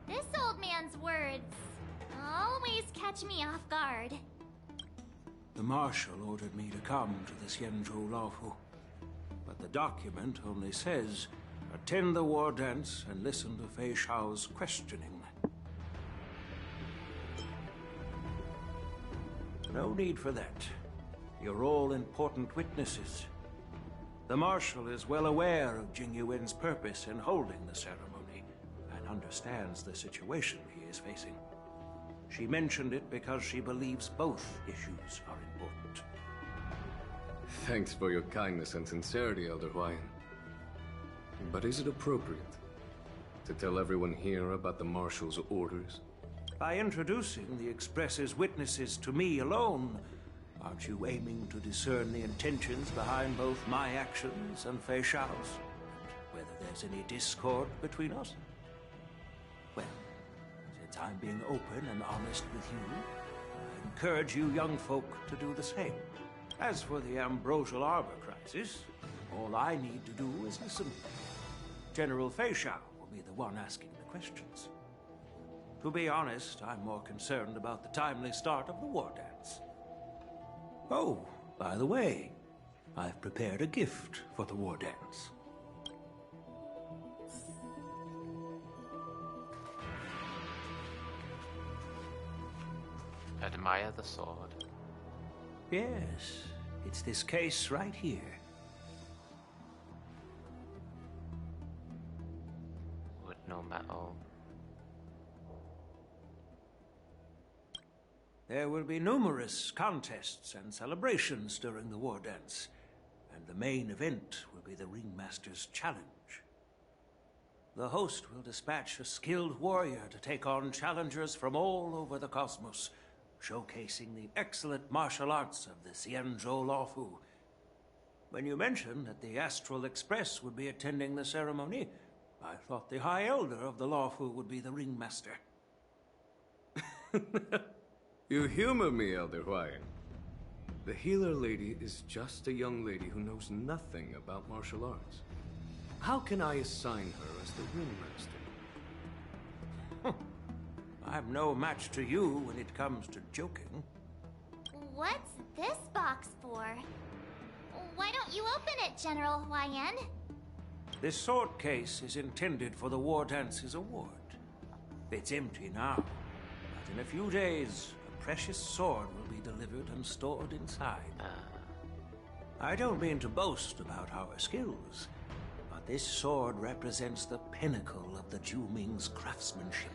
This old man's words always catch me off guard. The Marshal ordered me to come to the Xianzhou Loufu, but the document only says, attend the war dance and listen to Fei Xiao's questioning. No need for that. You're all important witnesses. The Marshal is well aware of Jing Yuan's purpose in holding the ceremony and understands the situation he is facing. She mentioned it because she believes both issues are important. Thanks for your kindness and sincerity, Elder Huayan. But is it appropriate to tell everyone here about the Marshal's orders? By introducing the Express's witnesses to me alone, aren't you aiming to discern the intentions behind both my actions and Fei Xiao's? And whether there's any discord between us? Well, since I'm being open and honest with you, I encourage you young folk to do the same. As for the Ambrosial Arbor crisis, all I need to do is listen. General Fei Xiao will be the one asking the questions. To be honest, I'm more concerned about the timely start of the war dance. Oh, by the way, I've prepared a gift for the war dance. Admire the sword. Yes, it's this case right here. Wood, no metal. There will be numerous contests and celebrations during the war dance, and the main event will be the Ringmaster's Challenge. The host will dispatch a skilled warrior to take on challengers from all over the cosmos, showcasing the excellent martial arts of the Xianzhou Loufu. When you mentioned that the Astral Express would be attending the ceremony, I thought the High Elder of the Loufu would be the Ringmaster. You humor me, Elder Huayan. The healer lady is just a young lady who knows nothing about martial arts. How can I assign her as the Ringmaster? I'm no match to you when it comes to joking. What's this box for? Why don't you open it, General Huayan? This sword case is intended for the War Dance's award. It's empty now, but in a few days, a precious sword will be delivered and stored inside. I don't mean to boast about our skills, but this sword represents the pinnacle of the Juming's craftsmanship.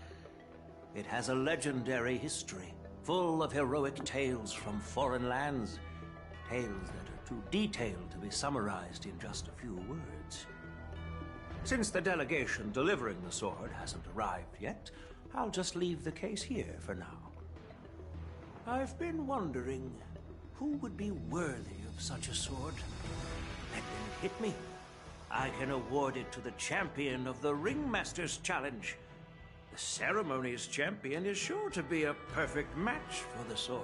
It has a legendary history, full of heroic tales from foreign lands, tales that are too detailed to be summarized in just a few words. Since the delegation delivering the sword hasn't arrived yet, I'll just leave the case here for now. I've been wondering who would be worthy of such a sword. And then it hit me. I can award it to the champion of the Ringmaster's Challenge. The ceremony's champion is sure to be a perfect match for the sword.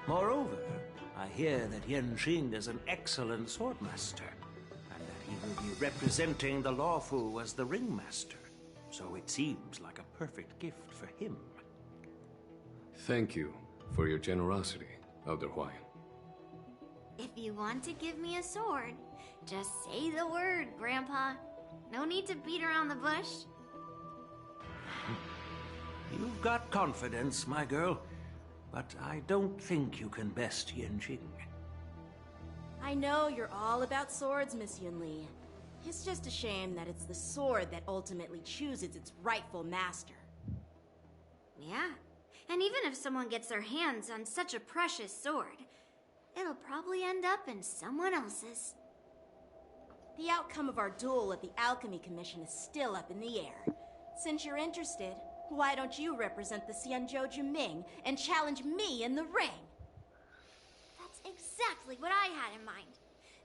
Moreover, I hear that Yanqing is an excellent swordmaster, and that he will be representing the Loufu as the Ringmaster, so it seems like a perfect gift for him. Thank you for your generosity, Elder Huayan. If you want to give me a sword, just say the word, Grandpa. No need to beat around the bush. You've got confidence, my girl, but I don't think you can best Yanqing. I know you're all about swords, Miss Yunli. It's just a shame that it's the sword that ultimately chooses its rightful master. Yeah, and even if someone gets their hands on such a precious sword, it'll probably end up in someone else's. The outcome of our duel at the Alchemy Commission is still up in the air. Since you're interested, why don't you represent the Xianzhou Juming and challenge me in the ring? That's exactly what I had in mind.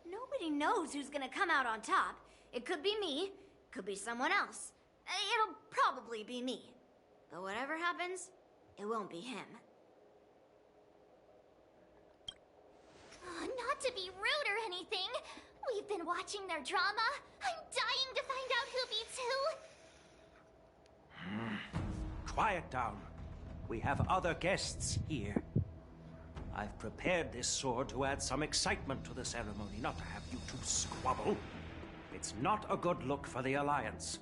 Nobody knows who's gonna come out on top. It could be me, could be someone else. It'll probably be me. But whatever happens, it won't be him. Not to be rude or anything, we've been watching their drama. I'm dying to find out who beats who. Quiet down. We have other guests here. I've prepared this sword to add some excitement to the ceremony, not to have you two squabble. It's not a good look for the Alliance.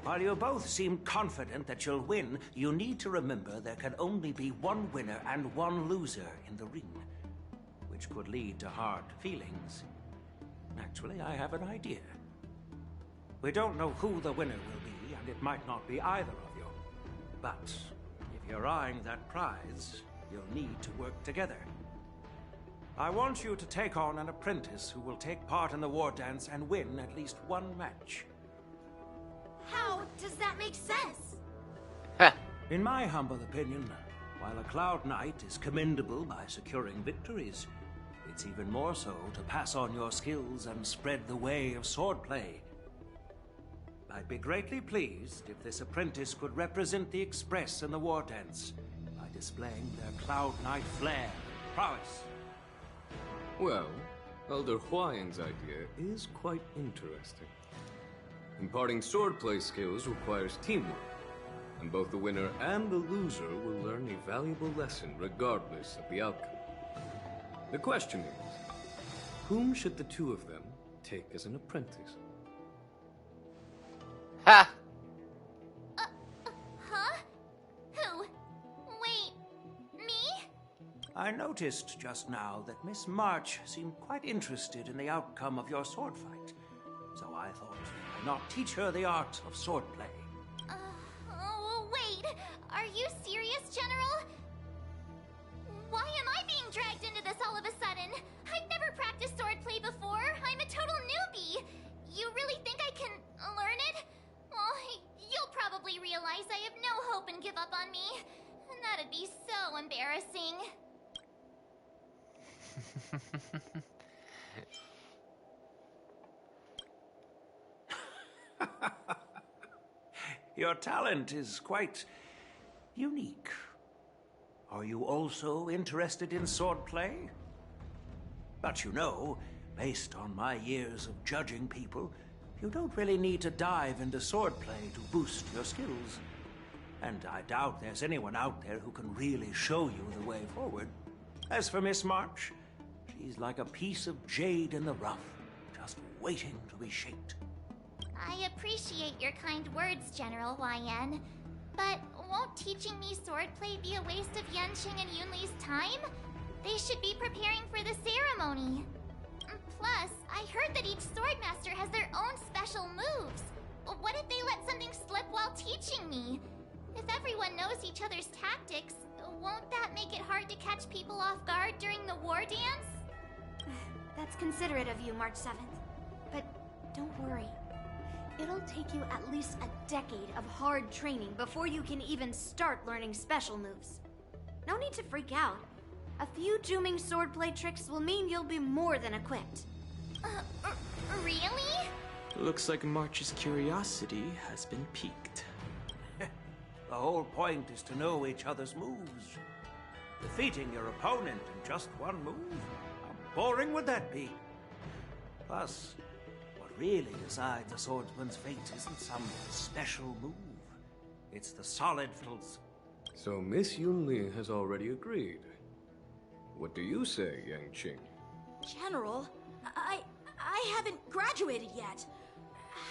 While you both seem confident that you'll win, you need to remember there can only be one winner and one loser in the ring, which could lead to hard feelings. Actually, I have an idea. We don't know who the winner will be, and it might not be either of you. But if you're eyeing that prize, you'll need to work together. I want you to take on an apprentice who will take part in the war dance and win at least one match. How does that make sense? In my humble opinion, while a Cloud Knight is commendable by securing victories, it's even more so to pass on your skills and spread the way of swordplay. I'd be greatly pleased if this apprentice could represent the Express in the war dance by displaying their Cloud Knight flair and prowess. Well, Elder Huayan's idea is quite interesting. Imparting swordplay skills requires teamwork, and both the winner and the loser will learn a valuable lesson regardless of the outcome. The question is, whom should the two of them take as an apprentice? Ha! Huh? Who? Wait, me? I noticed just now that Miss March seemed quite interested in the outcome of your sword fight, so I thought, why not teach her the art of swordplay? Wait, are you serious, General? Why am I being dragged into this all of a sudden? I've never practiced swordplay before. I'm a total newbie. You really think I can learn it? Well, you'll probably realize I have no hope and give up on me. And that'd be so embarrassing. Your talent is quite unique. Are you also interested in swordplay? But you know, based on my years of judging people, you don't really need to dive into swordplay to boost your skills. And I doubt there's anyone out there who can really show you the way forward. As for Miss March, she's like a piece of jade in the rough, just waiting to be shaped. I appreciate your kind words, General YN. But won't teaching me swordplay be a waste of Yanqing and Yunli's time? They should be preparing for the ceremony. Plus, I heard that each swordmaster has their own special moves. What if they let something slip while teaching me? If everyone knows each other's tactics, won't that make it hard to catch people off guard during the war dance? That's considerate of you, March 7th. But don't worry. It'll take you at least a decade of hard training before you can even start learning special moves. No need to freak out. A few Juming swordplay tricks will mean you'll be more than equipped. Really? Looks like March's curiosity has been piqued. The whole point is to know each other's moves. Defeating your opponent in just one move? How boring would that be? Plus, what really decides a swordsman's fate isn't some special move. It's the solid fills. So Miss Yunli has already agreed. What do you say, Yanqing? General, I haven't graduated yet.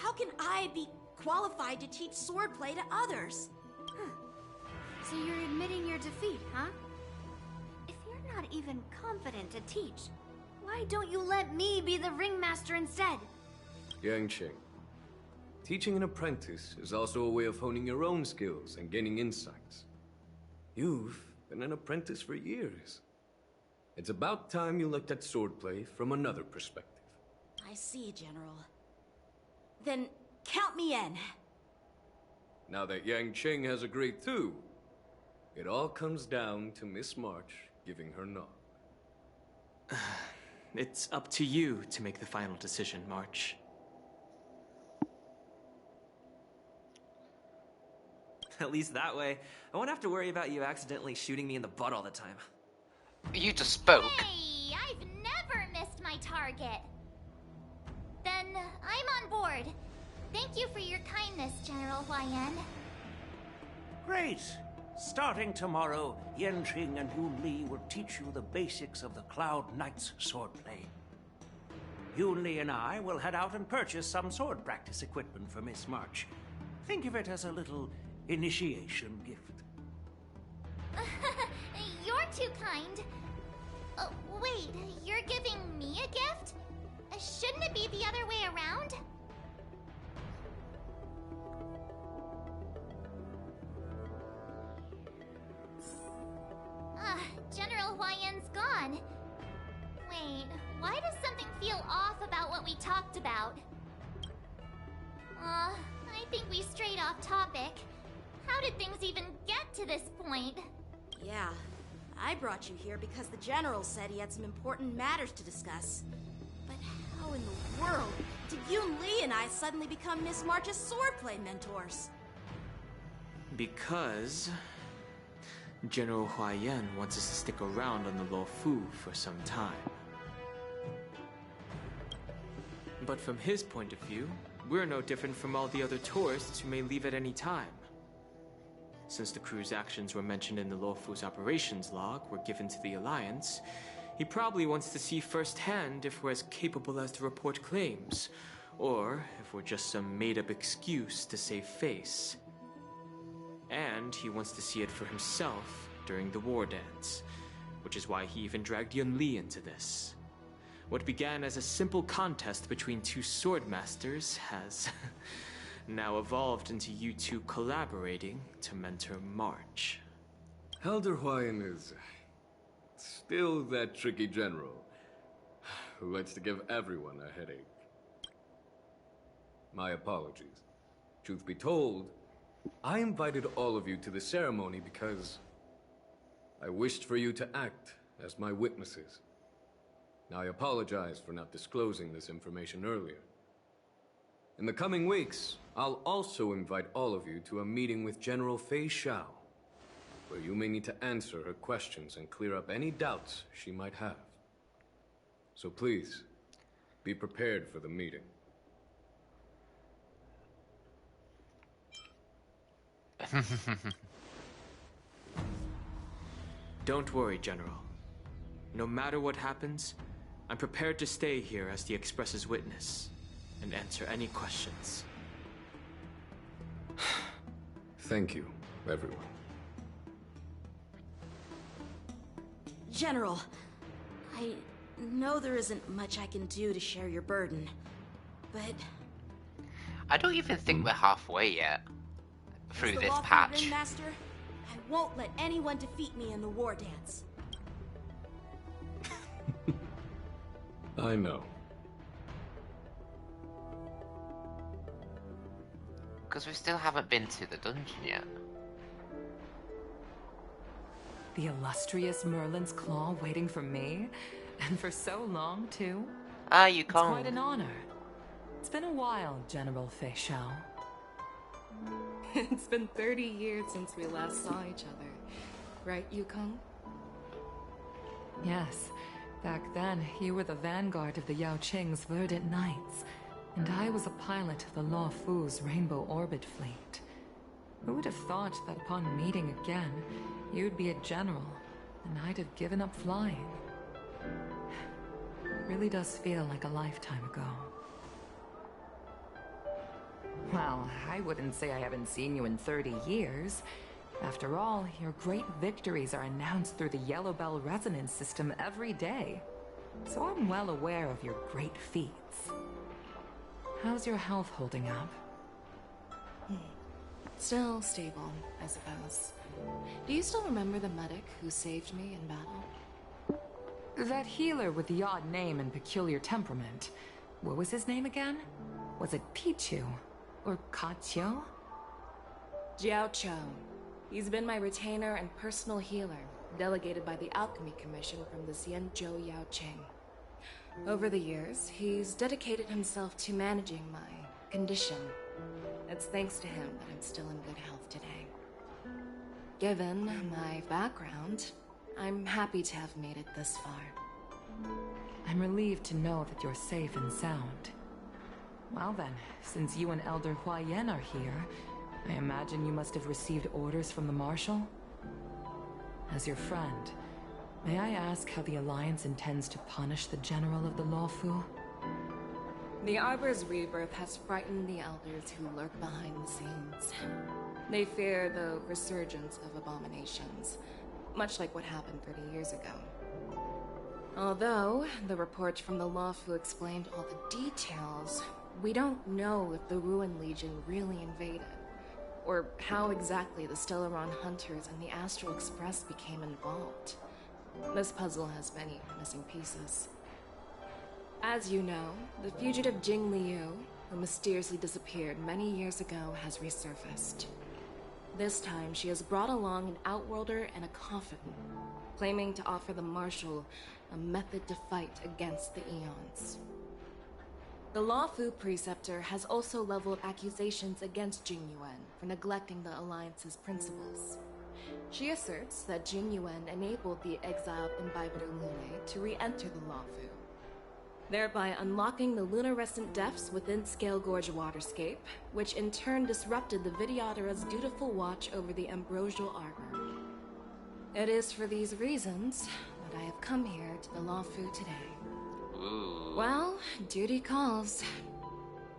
How can I be qualified to teach swordplay to others? So you're admitting your defeat, huh? If you're not even confident to teach, why don't you let me be the ringmaster instead? Yanqing, teaching an apprentice is also a way of honing your own skills and gaining insights. You've been an apprentice for years. It's about time you looked at swordplay from another perspective. I see, General. Then count me in. Now that Yanqing has agreed too, it all comes down to Miss March giving her nod. It's up to you to make the final decision, March. At least that way, I won't have to worry about you accidentally shooting me in the butt all the time. You just spoke. Hey, I've never missed my target. Then I'm on board. Thank you for your kindness, General YN. Great! Starting tomorrow, Yanqing and Yunli will teach you the basics of the Cloud Knight's swordplay. Yunli and I will head out and purchase some sword practice equipment for Miss March. Think of it as a little initiation gift. You're too kind. Wait, you're giving me a gift? Shouldn't it be the other way around? General YN's gone. Wait, why does something feel off about what we talked about? I think we strayed off topic. How did things even get to this point? Yeah, I brought you here because the General said he had some important matters to discuss. But how in the world did Yunli and I suddenly become Miss March's swordplay mentors? Because General Huaiyan wants us to stick around on the Loufu for some time. But from his point of view, we're no different from all the other tourists who may leave at any time. Since the crew's actions were mentioned in the Loufu's operations log were given to the Alliance, he probably wants to see firsthand if we're as capable as to report claims, or if we're just some made-up excuse to save face. And he wants to see it for himself during the war dance, which is why he even dragged Yunli into this. What began as a simple contest between two swordmasters has now evolved into you two collaborating to mentor March. Elder Huayan is still that tricky general who likes to give everyone a headache. My apologies. Truth be told, I invited all of you to the ceremony because I wished for you to act as my witnesses. Now, I apologize for not disclosing this information earlier. In the coming weeks, I'll also invite all of you to a meeting with General Fei Xiao, where you may need to answer her questions and clear up any doubts she might have. So please, be prepared for the meeting. Don't worry, General. No matter what happens, I'm prepared to stay here as the Express's witness and answer any questions. Thank you, everyone. General, I know there isn't much I can do to share your burden, but... I don't even think we're halfway yet through this patch. Ringmaster, I won't let anyone defeat me in the war dance. I know. Because we still haven't been to the dungeon yet. The illustrious Merlin's Claw waiting for me? And for so long, too? Ah, you can't. It's quite an honor. It's been a while, General Feixiao. It's been 30 years since we last saw each other. Right, Yukong? Yes. Back then, you were the vanguard of the Yao Qing's Verdant Knights, and I was a pilot of the Loufu's Rainbow Orbit Fleet. Who would have thought that upon meeting again, you'd be a general, and I'd have given up flying? It really does feel like a lifetime ago. Well, I wouldn't say I haven't seen you in 30 years. After all, your great victories are announced through the Yellow Bell resonance system every day. So I'm well aware of your great feats. How's your health holding up? Still stable, I suppose. Do you still remember the medic who saved me in battle? That healer with the odd name and peculiar temperament. What was his name again? Was it Pichu? Or Kaqiu? Jiao Chou. He's been my retainer and personal healer, delegated by the Alchemy Commission from the Xianzhou Yao Qing. Over the years, he's dedicated himself to managing my condition. It's thanks to him that I'm still in good health today. Given my background, I'm happy to have made it this far. I'm relieved to know that you're safe and sound. Well then, since you and Elder Huayan are here, I imagine you must have received orders from the Marshal? As your friend, may I ask how the Alliance intends to punish the General of the Loufu? The Arbor's rebirth has frightened the Elders who lurk behind the scenes. They fear the resurgence of abominations, much like what happened 30 years ago. Although the report from the Loufu explained all the details, we don't know if the Ruin Legion really invaded, or how exactly the Stellaron Hunters and the Astral Express became involved. This puzzle has many missing pieces. As you know, the fugitive Jing Liu, who mysteriously disappeared many years ago, has resurfaced. This time, she has brought along an Outworlder and a coffin, claiming to offer the Marshal a method to fight against the Eons. The Loufu Preceptor has also leveled accusations against Jing Yuan for neglecting the Alliance's principles. She asserts that Jing Yuan enabled the exiled Imbibitor Lune to re-enter the Loufu, thereby unlocking the luminescent depths within Scale Gorge Waterscape, which in turn disrupted the Videotera's dutiful watch over the Ambrosial Arbor. It is for these reasons that I have come here to the Loufu today. Ooh. Well, duty calls.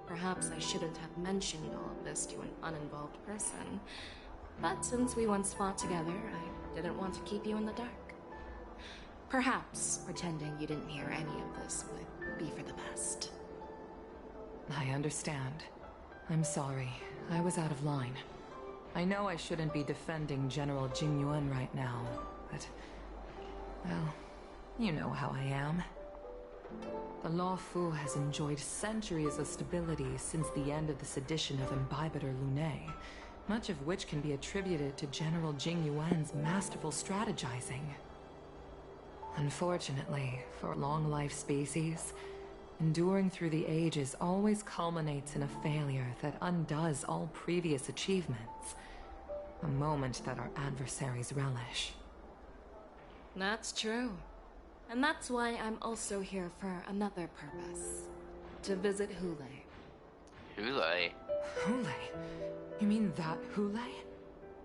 Perhaps I shouldn't have mentioned all of this to an uninvolved person, but since we once fought together, I didn't want to keep you in the dark. Perhaps pretending you didn't hear any of this would be for the best. I understand. I'm sorry. I was out of line. I know I shouldn't be defending General Jing Yuan right now, but... well, you know how I am. The Loufu has enjoyed centuries of stability since the end of the sedition of Imbibitor Lune, much of which can be attributed to General Jing Yuan's masterful strategizing. Unfortunately, for long-life species, enduring through the ages always culminates in a failure that undoes all previous achievements, a moment that our adversaries relish. That's true. And that's why I'm also here for another purpose. To visit Xueyi. Xueyi? Xueyi? You mean that Xueyi?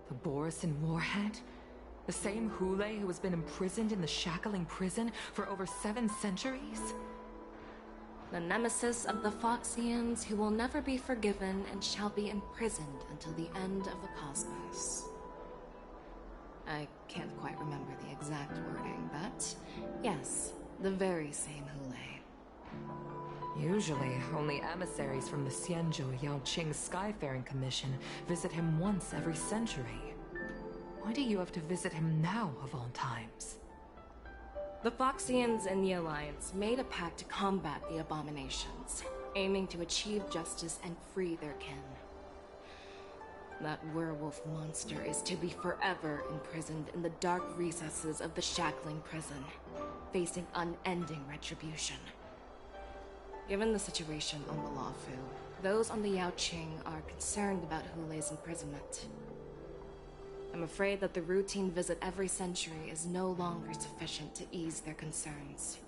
The Borisin Warhead? The same Hule who has been imprisoned in the shackling prison for over 7 centuries? The nemesis of the Foxians who will never be forgiven and shall be imprisoned until the end of the cosmos. I can't quite remember the exact wording, but yes, the very same Hule. Usually, only emissaries from the Xianzhou Yaoqing Skyfaring Commission visit him once every century. Why do you have to visit him now, of all times? The Foxians and the Alliance made a pact to combat the abominations, aiming to achieve justice and free their kin. That werewolf monster is to be forever imprisoned in the dark recesses of the shackling prison, facing unending retribution. Given the situation on the Loufu, those on the Yaoqing are concerned about Hule's imprisonment. I'm afraid that the routine visit every century is no longer sufficient to ease their concerns.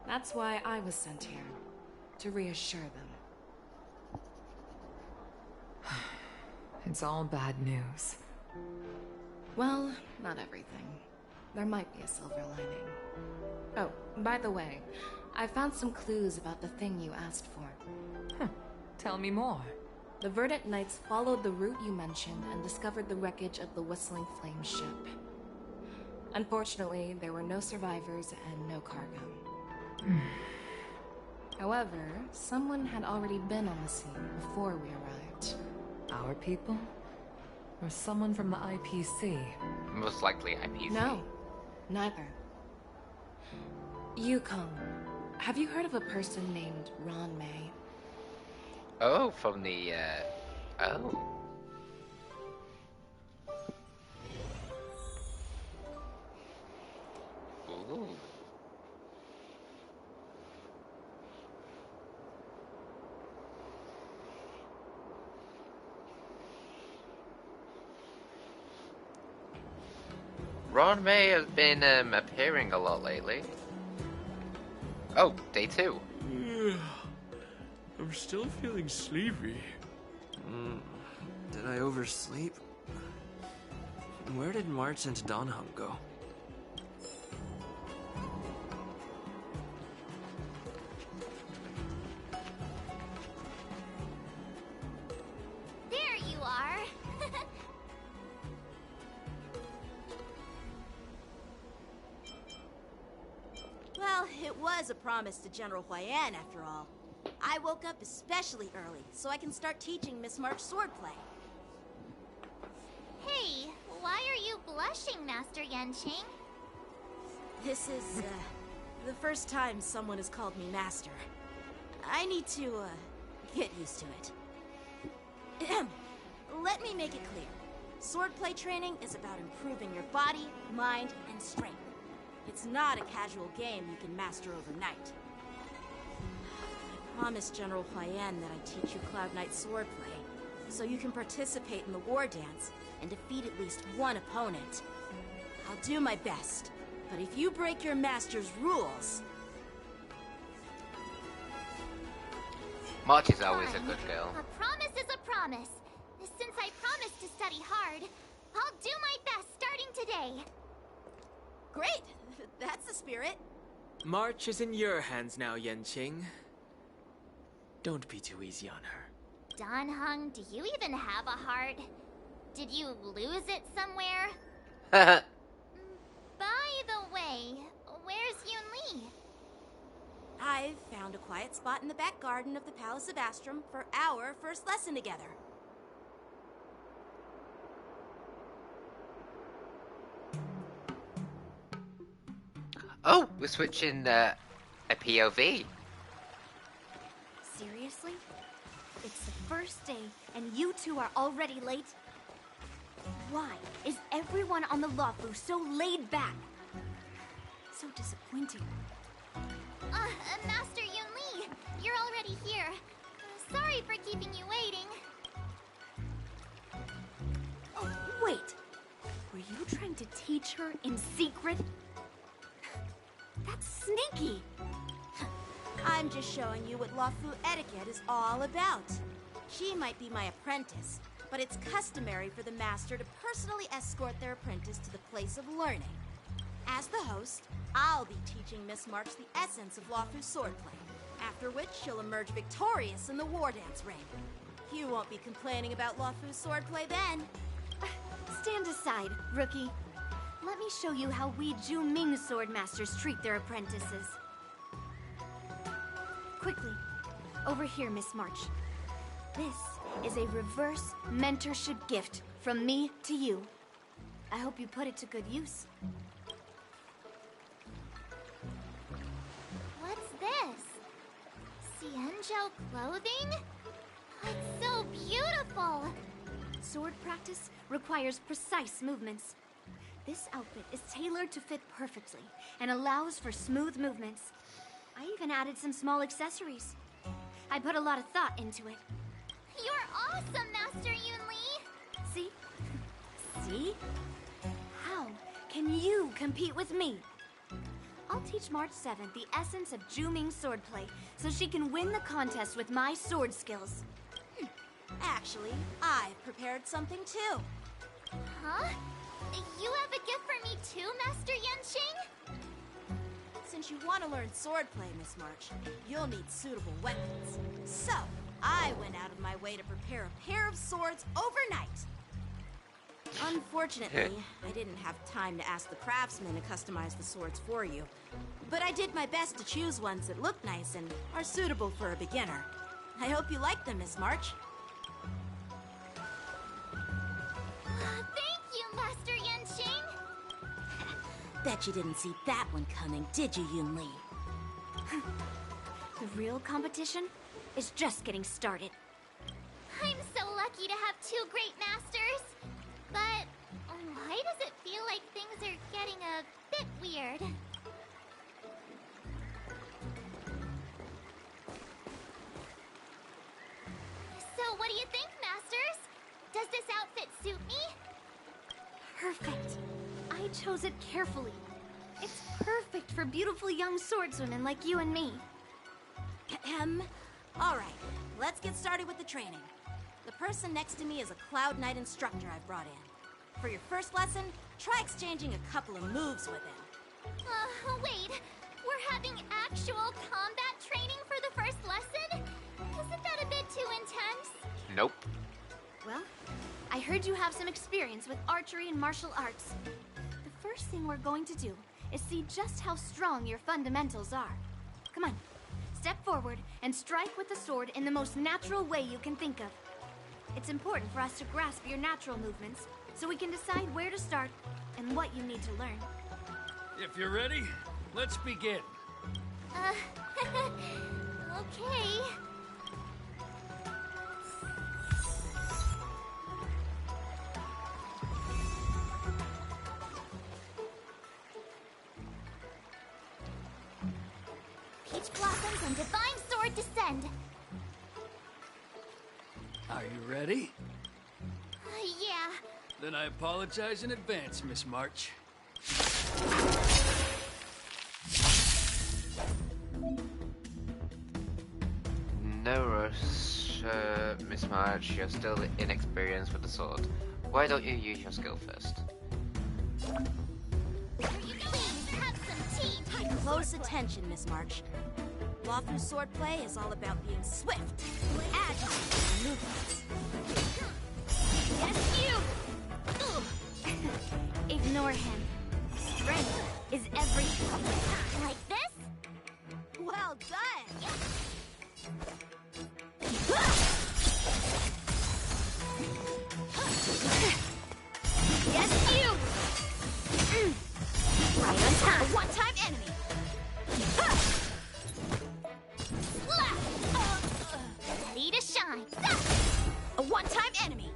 That's why I was sent here, to reassure them. It's all bad news. Well, not everything. There might be a silver lining. Oh, by the way, I found some clues about the thing you asked for. Tell me more. The Verdant Knights followed the route you mentioned and discovered the wreckage of the Whistling Flame ship. Unfortunately, there were no survivors and no cargo. However, someone had already been on the scene before we arrived. Our people? Or someone from the IPC? Most likely IPC. No, neither. Yukong, have you heard of a person named Ron May? Oh, from the, oh. Ooh. Ron May has been, appearing a lot lately. Oh, day 2. I'm still feeling sleepy. Did I oversleep? Where did March and Donhung go? There you are. Well, it was a promise to General Huayan after all. I woke up especially early, so I can start teaching Miss March swordplay. Hey, why are you blushing, Master Yanqing? This is, the first time someone has called me Master. I need to, get used to it. Let me make it clear. Swordplay training is about improving your body, mind, and strength. It's not a casual game you can master overnight. I promised General Huayan that I'd teach you Cloud Knight swordplay, so you can participate in the war dance and defeat at least one opponent. I'll do my best, but if you break your master's rules... March is always a good girl. A promise is a promise. Since I promised to study hard, I'll do my best starting today. Great! That's the spirit. March is in your hands now, Yanqing. Don't be too easy on her. Donhung, do you even have a heart? Did you lose it somewhere? By the way, where's Yunli? I've found a quiet spot in the back garden of the Palace of Astrum for our first lesson together. Oh, we're switching a POV. Seriously? It's the first day, and you two are already late? Why is everyone on the Loufu so laid back? So disappointing. Master Yunli, you're already here. Sorry for keeping you waiting. Oh, wait. Were you trying to teach her in secret? That's sneaky. I'm just showing you what Loufu etiquette is all about. She might be my apprentice, but it's customary for the master to personally escort their apprentice to the place of learning. As the host, I'll be teaching Miss March the essence of Loufu swordplay, after which she'll emerge victorious in the war dance ring. You won't be complaining about Loufu swordplay then. Stand aside, rookie. Let me show you how we Ju-Ming swordmasters treat their apprentices. Quickly, over here, Miss March. This is a reverse mentorship gift from me to you. I hope you put it to good use. What's this? Xianzhou clothing? It's so beautiful! Sword practice requires precise movements. This outfit is tailored to fit perfectly and allows for smooth movements. I even added some small accessories. I put a lot of thought into it. You're awesome, Master Yunli! See? See? How can you compete with me? I'll teach March 7th the essence of Ju-Ming swordplay so she can win the contest with my sword skills. Actually, I've prepared something too. Huh? You have a gift for me too, Master Yanqing? Since you want to learn swordplay, Miss March, you'll need suitable weapons. So, I went out of my way to prepare a pair of swords overnight. Unfortunately, I didn't have time to ask the craftsman to customize the swords for you. But I did my best to choose ones that look nice and are suitable for a beginner. I hope you like them, Miss March. Thank you, Master Yanqing! Bet you didn't see that one coming, did you, Yunli? The real competition is just getting started. I'm so lucky to have two great masters. But why does it feel like things are getting a bit weird? So what do you think, masters? Does this outfit suit me? Perfect. I chose it carefully. It's perfect for beautiful young swordswomen like you and me. All right, let's get started with the training. The person next to me is a Cloud Knight instructor I've brought in. For your first lesson, try exchanging a couple of moves with him. Wait. We're having actual combat training for the first lesson? Isn't that a bit too intense? Nope. Well, I heard you have some experience with archery and martial arts. The first thing we're going to do is see just how strong your fundamentals are. Come on, step forward and strike with the sword in the most natural way you can think of. It's important for us to grasp your natural movements so we can decide where to start and what you need to learn. If you're ready, let's begin. Okay. Peach blossoms and divine sword descend. Are you ready? Yeah. Then I apologize in advance, Miss March. No rush, Miss March. You're still inexperienced with the sword. Why don't you use your skill first? Please have some tea. Pay close attention, Miss March. Loufu swordplay is all about being swift, agile, and movements. Yes, you! Ignore him. Strength is everything. Like this? Well done! Yes, you! Right on time. A one-time enemy. Ready to shine. A one-time enemy.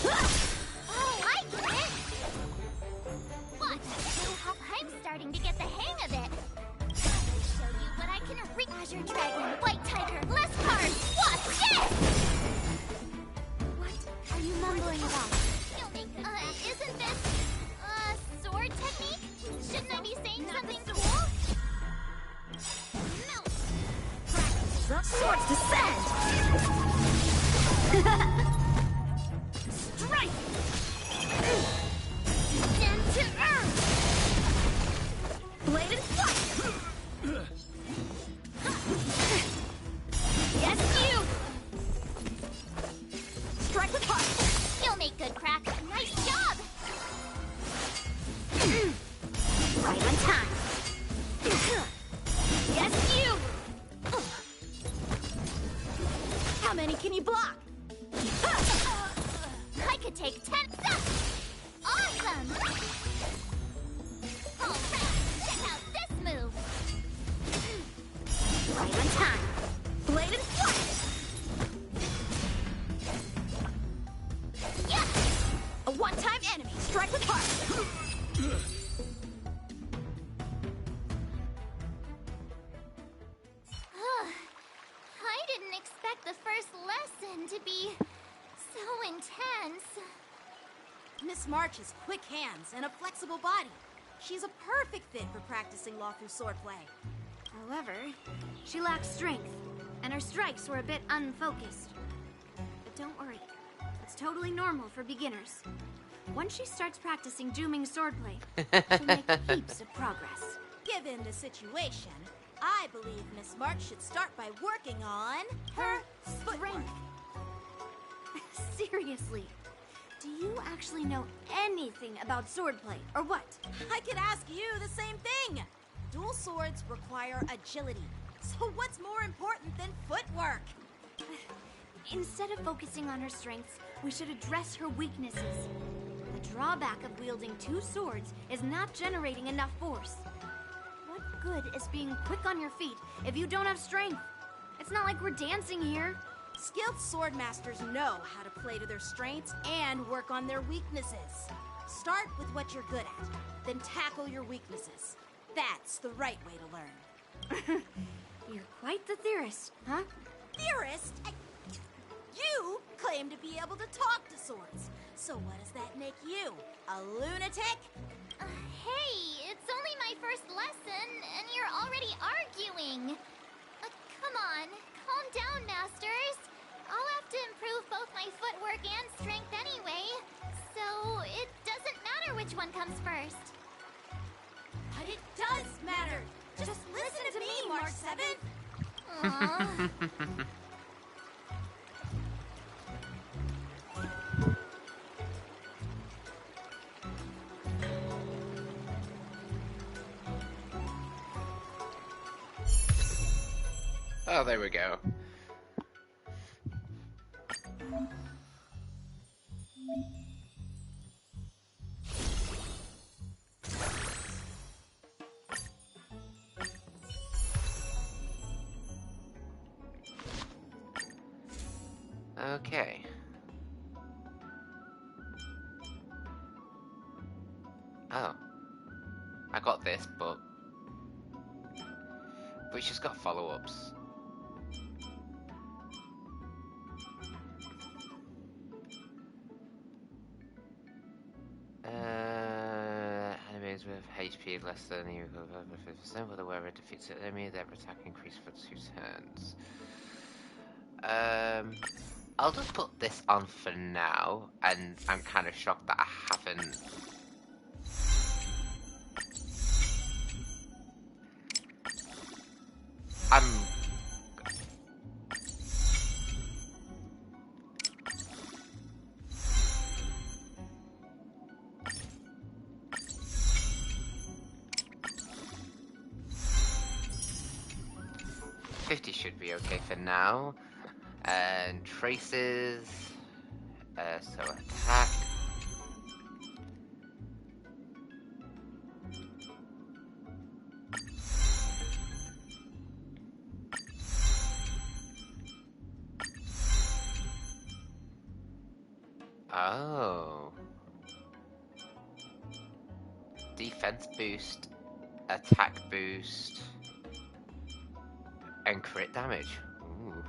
Oh, I get it! What? I'm starting to get the hang of it. I'll show you what I can reach. Azure Dragon, White Tiger, less cards. Watch this! What are you mumbling about? strike with heart! I didn't expect the first lesson to be so intense. Miss March has quick hands and a flexible body. She's a perfect fit for practicing Loufu swordplay. However, she lacks strength, and her strikes were a bit unfocused. But don't worry, it's totally normal for beginners. Once she starts practicing Juming swordplay, she'll make heaps of progress. Given the situation, I believe Miss March should start by working on her strength. Seriously, do you actually know anything about swordplay, or what? I could ask you the same thing. Dual swords require agility, so what's more important than footwork? Instead of focusing on her strengths, we should address her weaknesses. The drawback of wielding two swords is not generating enough force. What good is being quick on your feet if you don't have strength? It's not like we're dancing here. Skilled sword masters know how to play to their strengths and work on their weaknesses. Start with what you're good at, then tackle your weaknesses. That's the right way to learn. You're quite the theorist, huh? Theorist? You claim to be able to talk to swords. So what does that make you? A lunatic? Hey, it's only my first lesson, and you're already arguing. Come on, calm down, masters. I'll have to improve both my footwork and strength anyway, so it doesn't matter which one comes first. But it does matter. Just listen to me, March 7th. Oh, there we go. Okay. Oh. I got this, but she's got follow-ups. Enemies with HP less than you have 50%, whether wherever defeats an enemy, their attack increase for 2 turns. I'll just put this on for now, and I'm kind of shocked that I haven't. Should be okay for now. And traces. So attack. Oh. Defense boost. Attack boost. And crit damage. Ooh.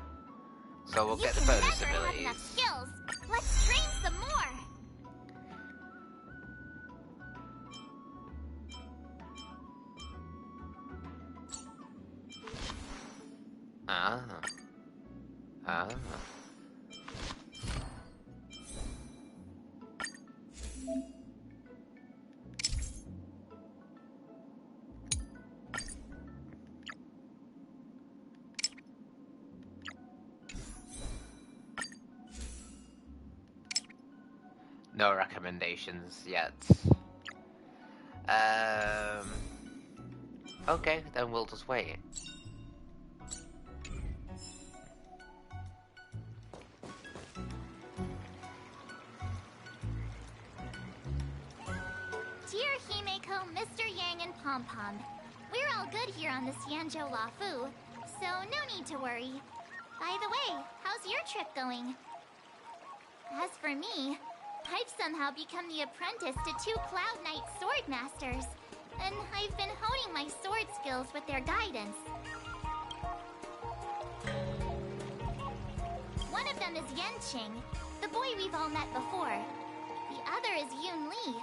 So we'll get the bonus abilities. Have enough skills. Let's train some more. No recommendations yet. Okay, then we'll just wait. Dear Himeko, Mr. Yang, and Pom Pom, we're all good here on the Xianzhou Loufu, so no need to worry. By the way, how's your trip going? As for me, I've somehow become the apprentice to 2 Cloud Knight sword masters, and I've been honing my sword skills with their guidance. One of them is Yanqing, the boy we've all met before. The other is Yun Li,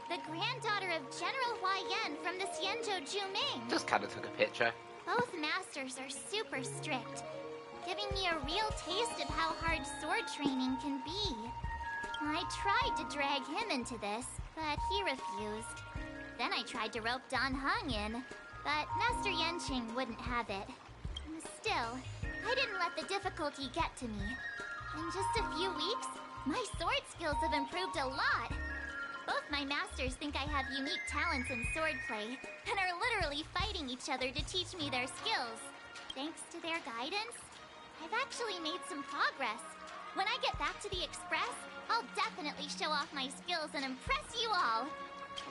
the granddaughter of General Hua Yan from the Xianzhou Juming. Just kind of took a picture. Both masters are super strict, giving me a real taste of how hard sword training can be. I tried to drag him into this, but he refused. Then I tried to rope Dan Heng in, but Master Yanqing wouldn't have it. Still, I didn't let the difficulty get to me. In just a few weeks, my sword skills have improved a lot. Both my masters think I have unique talents in swordplay, and are literally fighting each other to teach me their skills. Thanks to their guidance, I've actually made some progress. When I get back to the Express, I'll definitely show off my skills and impress you all.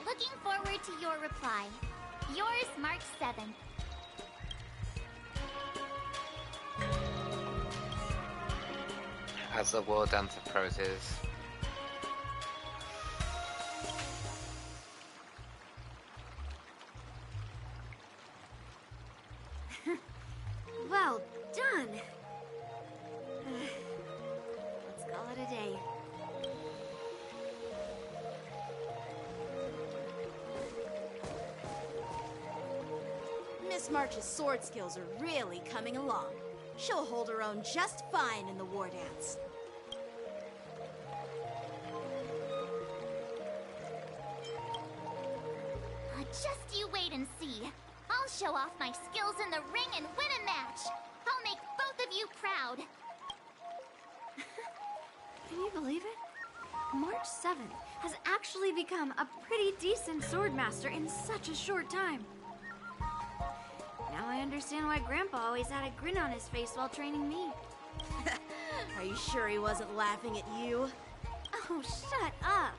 Looking forward to your reply. Yours, March 7th. As the war dance approaches. Well done. Let's call it a day. Miss March's sword skills are really coming along. She'll hold her own just fine in the war dance. Just you wait and see. I'll show off my skills in the ring and win a match. I'll make both of you proud. Can you believe it? March 7th has actually become a pretty decent swordmaster in such a short time. Now I understand why Grandpa always had a grin on his face while training me. Are you sure he wasn't laughing at you? Oh, shut up!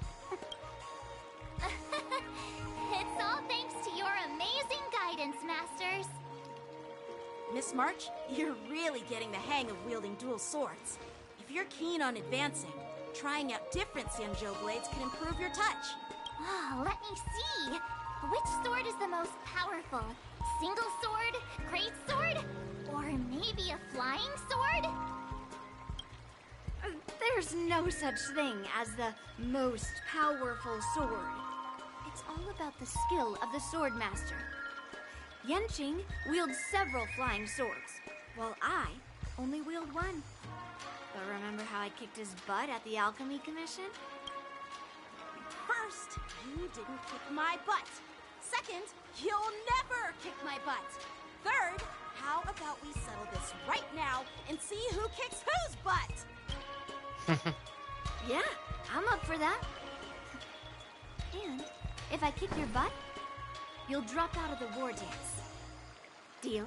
It's all thanks to your amazing guidance, Masters. Miss March, you're really getting the hang of wielding dual swords. If you're keen on advancing, trying out different Xianzhou blades can improve your touch. Oh, let me see. Which sword is the most powerful? Single sword? Great sword? Or maybe a flying sword? There's no such thing as the most powerful sword. It's all about the skill of the swordmaster. Yanqing wields several flying swords, while I only wield one. But remember how I kicked his butt at the Alchemy Commission? First, you didn't kick my butt. Second, you'll never kick my butt. Third, how about we settle this right now and see who kicks whose butt? Yeah, I'm up for that. And if I kick your butt, you'll drop out of the war dance. Deal?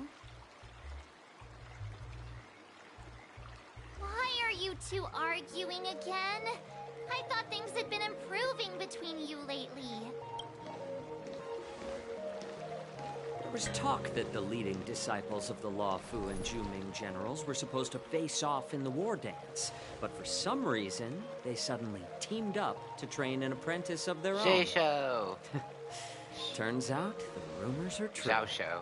Why are you two arguing again? I thought things had been improving between you lately. There was talk that the leading disciples of the Loufu and Juming generals were supposed to face off in the war dance, but for some reason, they suddenly teamed up to train an apprentice of their own. Shisho. Turns out the rumors are true. Xiao Shou.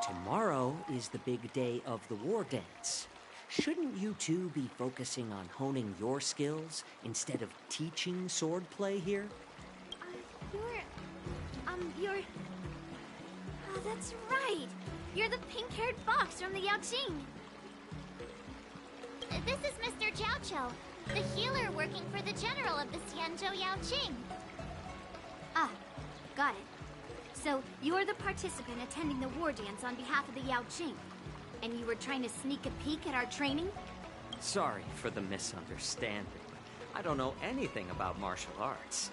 Tomorrow is the big day of the war dance. Shouldn't you two be focusing on honing your skills instead of teaching swordplay here? You're... Oh, that's right. You're the pink-haired fox from the Yaoqing. This is Mr. Jiaoqiu, the healer working for the general of the Xianzhou Yaoqing. Ah, got it. So, you're the participant attending the war dance on behalf of the Yaoqing. And you were trying to sneak a peek at our training? Sorry for the misunderstanding. I don't know anything about martial arts.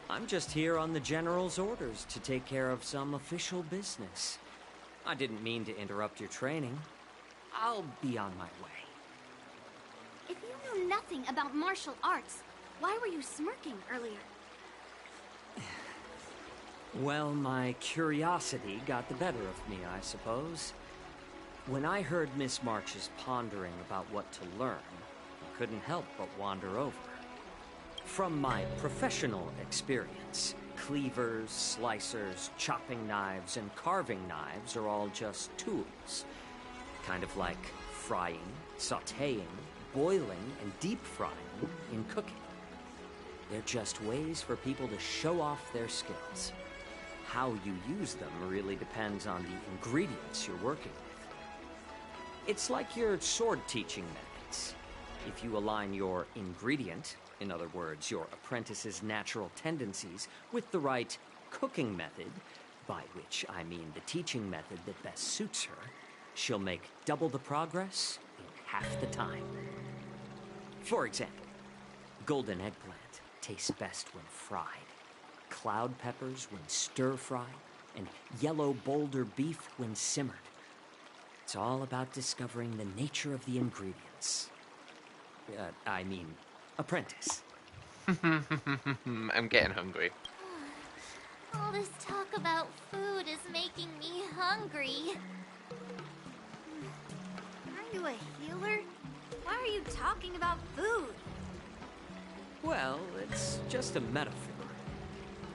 I'm just here on the General's orders to take care of some official business. I didn't mean to interrupt your training. I'll be on my way. If you know nothing about martial arts, why were you smirking earlier? Well, my curiosity got the better of me, I suppose. When I heard Miss March's pondering about what to learn, I couldn't help but wander over. From my professional experience, cleavers, slicers, chopping knives, and carving knives are all just tools. Kind of like frying, sautéing, boiling, and deep frying in cooking. They're just ways for people to show off their skills. How you use them really depends on the ingredients you're working with. It's like your sword teaching methods. If you align your ingredient, in other words, your apprentice's natural tendencies, with the right cooking method, by which I mean the teaching method that best suits her, she'll make double the progress in half the time. For example, golden eggplant tastes best when fried, cloud peppers when stir-fried, and yellow boulder beef when simmered. It's all about discovering the nature of the ingredients. Apprentice. I'm getting hungry. All this talk about food is making me hungry. Are you a healer? Why are you talking about food? Well, it's just a metaphor.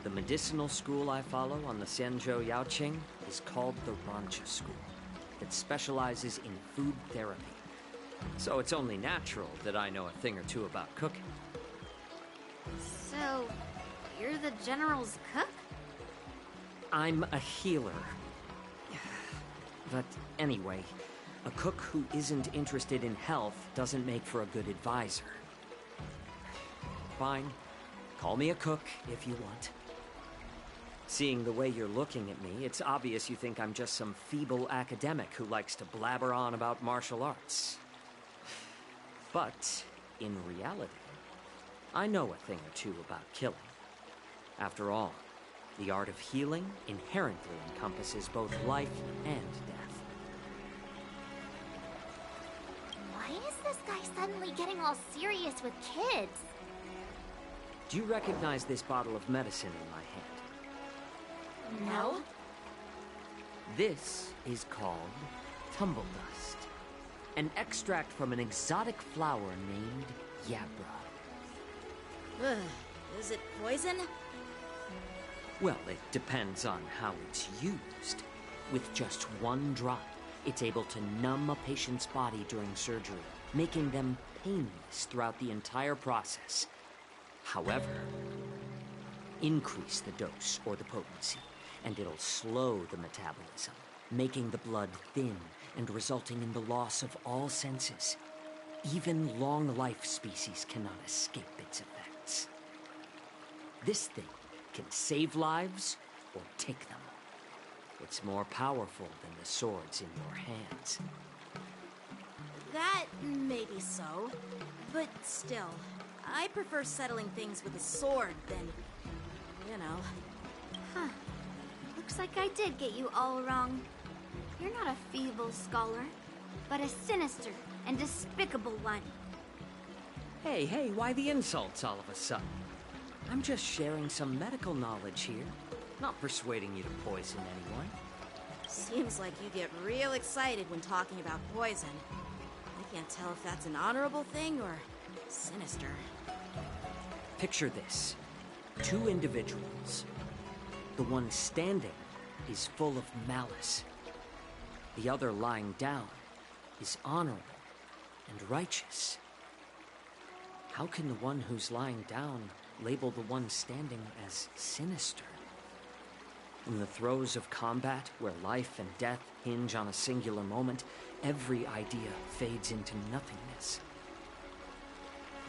The medicinal school I follow on the Xianzhou Yaoqing is called the Rancha School. It specializes in food therapy. So it's only natural that I know a thing or two about cooking. So, you're the General's cook? I'm a healer. But anyway, a cook who isn't interested in health doesn't make for a good advisor. Fine. Call me a cook if you want. Seeing the way you're looking at me, it's obvious you think I'm just some feeble academic who likes to blabber on about martial arts. But, in reality, I know a thing or two about killing. After all, the art of healing inherently encompasses both life and death. Why is this guy suddenly getting all serious with kids? Do you recognize this bottle of medicine in my hand? No. This is called tumble dust, an extract from an exotic flower named Yabra. Ugh, is it poison? Well, it depends on how it's used. With just one drop, it's able to numb a patient's body during surgery, making them painless throughout the entire process. However, increase the dose or the potency, and it'll slow the metabolism, making the blood thin and resulting in the loss of all senses. Even long-life species cannot escape its effects. This thing can save lives or take them. It's more powerful than the swords in your hands. That may be so, but still, I prefer settling things with a sword than, you know. Huh. Looks like I did get you all wrong. You're not a feeble scholar, but a sinister and despicable one. Hey, why the insults all of a sudden? I'm just sharing some medical knowledge here, not persuading you to poison anyone. Seems like you get real excited when talking about poison. I can't tell if that's an honorable thing or sinister. Picture this. Two individuals. The one standing is full of malice. The other lying down is honorable and righteous. How can the one who's lying down label the one standing as sinister? In the throes of combat, where life and death hinge on a singular moment, every idea fades into nothingness.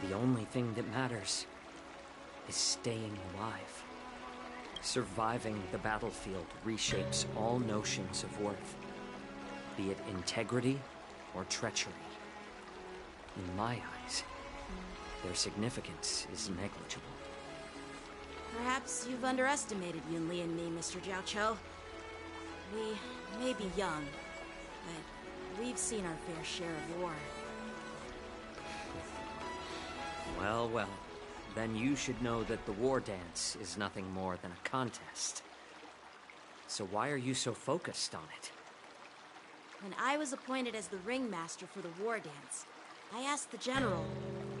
The only thing that matters is staying alive. Surviving the battlefield reshapes all notions of worth, be it integrity or treachery. In my eyes, their significance is negligible. Perhaps you've underestimated Yunli and me, Mr. Jiaoqiu. We may be young, but we've seen our fair share of war. Well, then you should know that the war dance is nothing more than a contest. So why are you so focused on it? When I was appointed as the ringmaster for the war dance, I asked the general,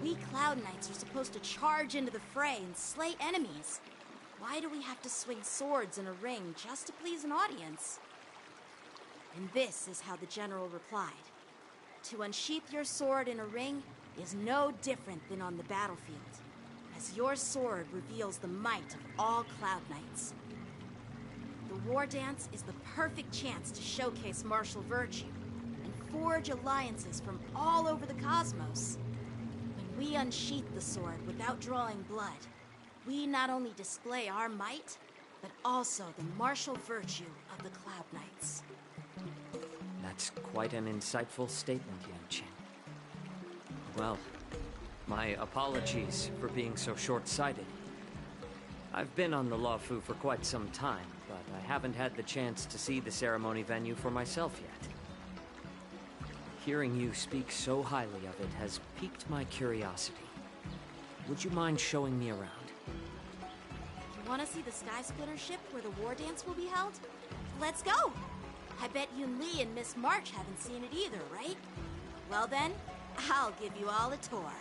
we Cloud Knights are supposed to charge into the fray and slay enemies. Why do we have to swing swords in a ring just to please an audience? And this is how the general replied. To unsheath your sword in a ring is no different than on the battlefield, as your sword reveals the might of all Cloud Knights. The war dance is the perfect chance to showcase martial virtue and forge alliances from all over the cosmos. When we unsheath the sword without drawing blood, we not only display our might, but also the martial virtue of the Cloud Knights. That's quite an insightful statement, Yanqing. Well, my apologies for being so short-sighted. I've been on the Loufu for quite some time, but I haven't had the chance to see the ceremony venue for myself yet. Hearing you speak so highly of it has piqued my curiosity. Would you mind showing me around? You want to see the Sky Splitter ship where the war dance will be held? Let's go! I bet Yun Li and Miss March haven't seen it either, right? Well then, I'll give you all a tour.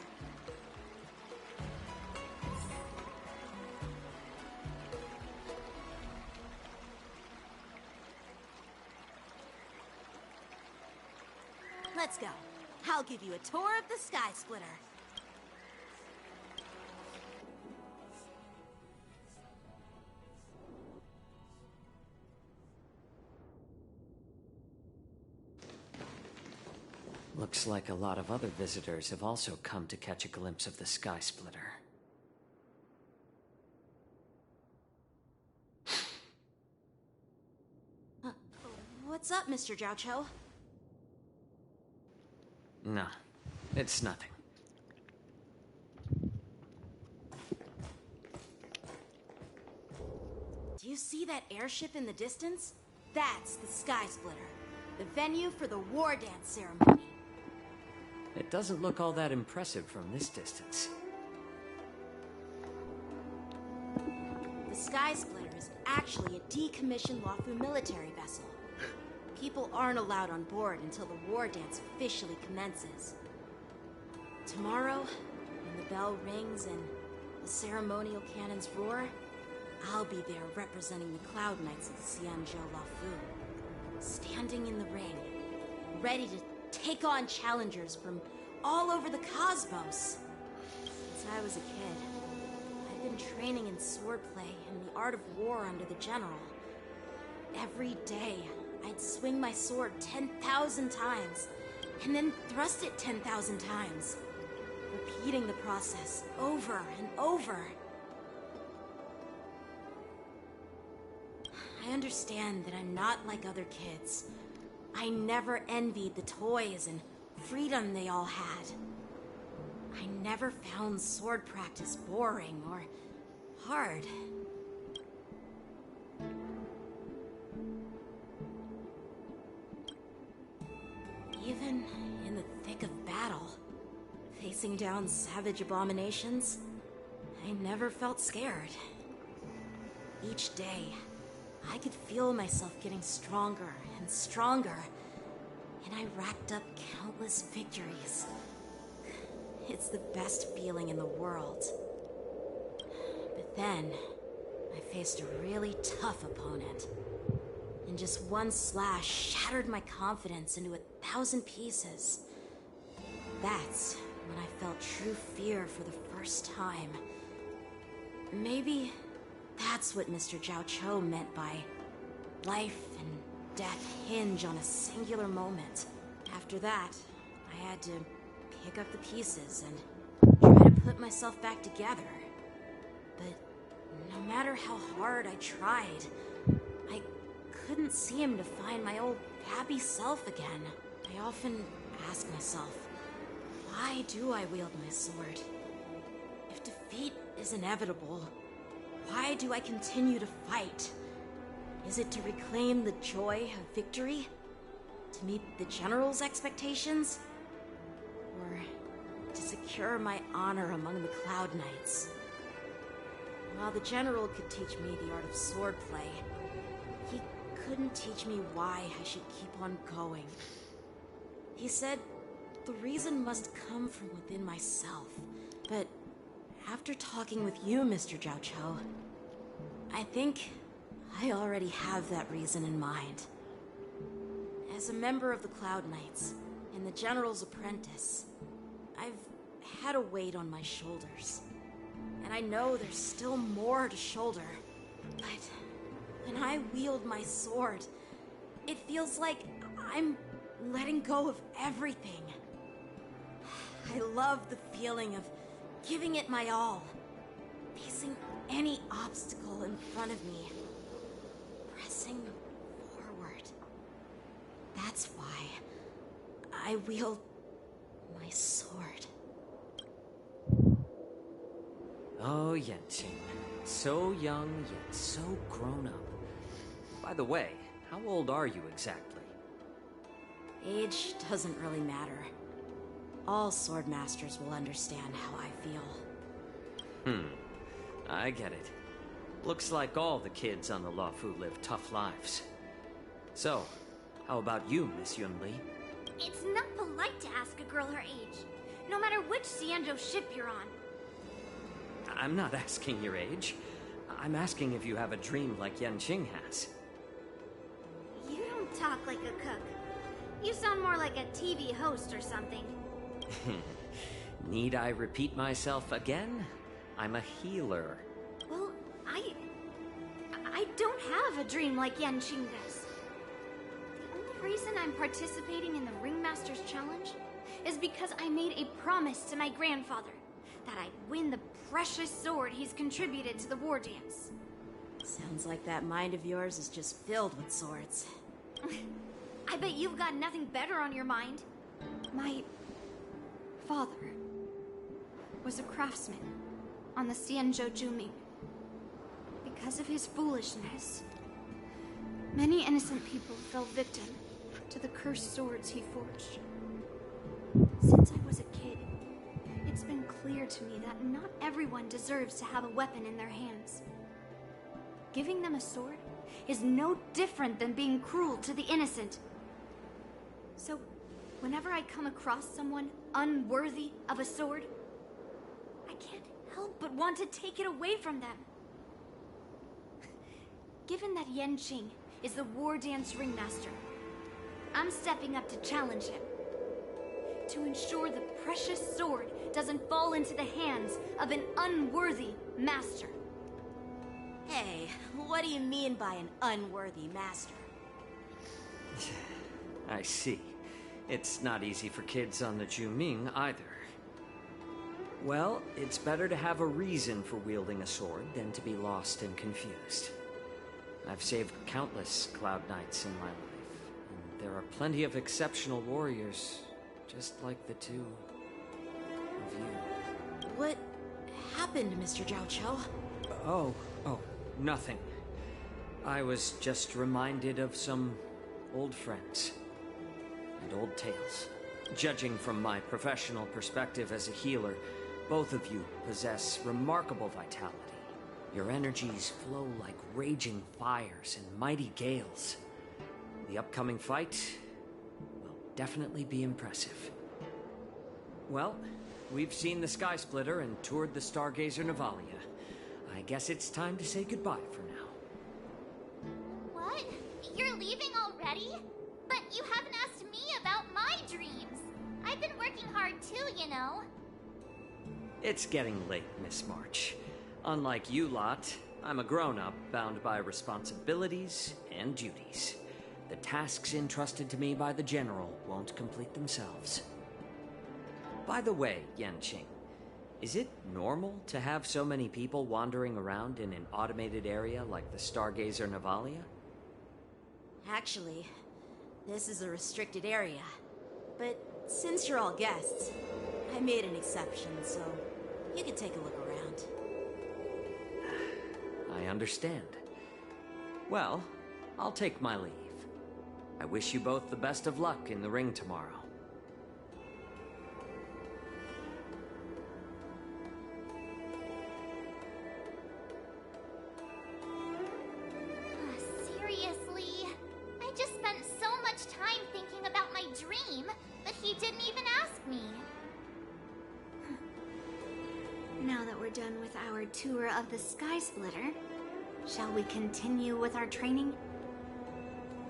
Let's go. I'll give you a tour of the Sky Splitter. Looks like a lot of other visitors have also come to catch a glimpse of the Sky Splitter. What's up, Mr. Jiaoqiu? No, it's nothing. Do you see that airship in the distance? That's the Sky Splitter, the venue for the war dance ceremony. It doesn't look all that impressive from this distance. The Sky Splitter is actually a decommissioned Loufu military vessel. People aren't allowed on board until the war dance officially commences. Tomorrow, when the bell rings and the ceremonial cannons roar, I'll be there representing the Cloud Knights of Xianzhou Loufu, standing in the ring, ready to take on challengers from all over the cosmos. Since I was a kid, I've been training in swordplay and the art of war under the general. Every day, I'd swing my sword 10,000 times, and then thrust it 10,000 times, repeating the process over and over. I understand that I'm not like other kids. I never envied the toys and freedom they all had. I never found sword practice boring or hard. Even in the thick of battle, facing down savage abominations, I never felt scared. Each day, I could feel myself getting stronger and stronger, and I racked up countless victories. It's the best feeling in the world. But then, I faced a really tough opponent. And just one slash shattered my confidence into 1,000 pieces. That's when I felt true fear for the first time. Maybe that's what Mr. Jiaoqiu meant by life and death hinge on a singular moment. After that, I had to pick up the pieces and try to put myself back together. But no matter how hard I tried, I couldn't seem to find my old happy self again. I often ask myself, why do I wield my sword? If defeat is inevitable, why do I continue to fight? Is it to reclaim the joy of victory? To meet the general's expectations? Or to secure my honor among the Cloud Knights? While the general could teach me the art of swordplay, he couldn't teach me why I should keep on going. He said the reason must come from within myself. But after talking with you, Mr. Zhao Cho, I think I already have that reason in mind. As a member of the Cloud Knights and the General's apprentice, I've had a weight on my shoulders. And I know there's still more to shoulder. But when I wield my sword, it feels like I'm letting go of everything. I love the feeling of giving it my all, facing any obstacle in front of me, pressing forward. That's why I wield my sword. Oh, Yenqing. So young, yet so grown up. By the way, how old are you exactly? Age doesn't really matter. All sword masters will understand how I feel. I get it. Looks like all the kids on the Loufu live tough lives. So, how about you, Miss Yunli? It's not polite to ask a girl her age, no matter which Xianzhou ship you're on. I'm not asking your age. I'm asking if you have a dream like Yenqing has. You don't talk like a cook. You sound more like a TV host or something. Need I repeat myself again? I'm a healer. Well, I don't have a dream like Yenqing does. The only reason I'm participating in the Ringmaster's Challenge is because I made a promise to my grandfather that I'd win the precious sword he's contributed to the war dance. Sounds like that mind of yours is just filled with swords. I bet you've got nothing better on your mind. My father was a craftsman on the Xianzhou Juming. Because of his foolishness, many innocent people fell victim to the cursed swords he forged. Since I was a kid, it's been clear to me that not everyone deserves to have a weapon in their hands. Giving them a sword is no different than being cruel to the innocent. So, whenever I come across someone unworthy of a sword, I can't help but want to take it away from them. Given that Yenqing is the war dance ringmaster, I'm stepping up to challenge him. To ensure the precious sword doesn't fall into the hands of an unworthy master. Hey, what do you mean by an unworthy master? I see. It's not easy for kids on the Juming either. Well, it's better to have a reason for wielding a sword than to be lost and confused. I've saved countless Cloud Knights in my life, and there are plenty of exceptional warriors, just like the two of you. What happened, Mr. Zhao Cho? Oh, nothing. I was just reminded of some old friends and old tales. Judging from my professional perspective as a healer, both of you possess remarkable vitality. Your energies flow like raging fires and mighty gales. The upcoming fight will definitely be impressive. Well, we've seen the Sky Splitter and toured the Stargazer Navalia. I guess it's time to say goodbye for now. What? You're leaving already? But you haven't asked me about my dreams. I've been working hard too, you know. It's getting late, Miss March. Unlike you lot, I'm a grown-up bound by responsibilities and duties. The tasks entrusted to me by the General won't complete themselves. By the way, Yenqing, is it normal to have so many people wandering around in an automated area like the Stargazer Navalia? Actually, this is a restricted area. But since you're all guests, I made an exception, so you can take a look around. I understand. Well, I'll take my leave. I wish you both the best of luck in the ring tomorrow. Seriously? Now that we're done with our tour of the Sky Splitter, shall we continue with our training?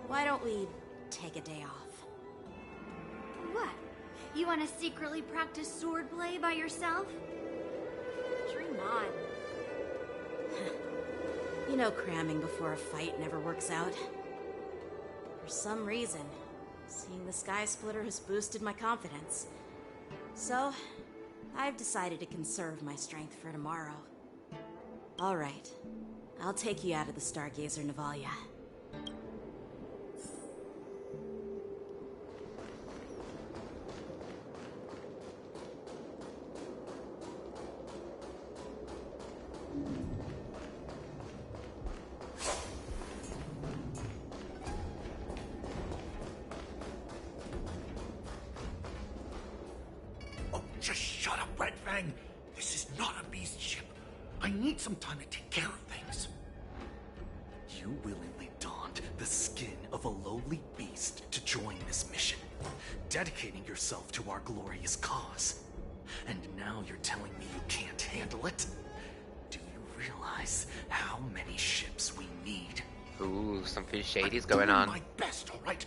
Why don't we take a day off? What? You want to secretly practice swordplay by yourself? Dream on. You know cramming before a fight never works out. For some reason, seeing the Sky Splitter has boosted my confidence. So, I've decided to conserve my strength for tomorrow. Alright, I'll take you out of the Stargazer Navalia. Just shut up, Red Fang. This is not a beast ship. I need some time to take care of things. You willingly donned the skin of a lowly beast to join this mission, dedicating yourself to our glorious cause. And now you're telling me you can't handle it? Do you realize how many ships we need? Ooh, something shady's going I'm on. doing my best, all right?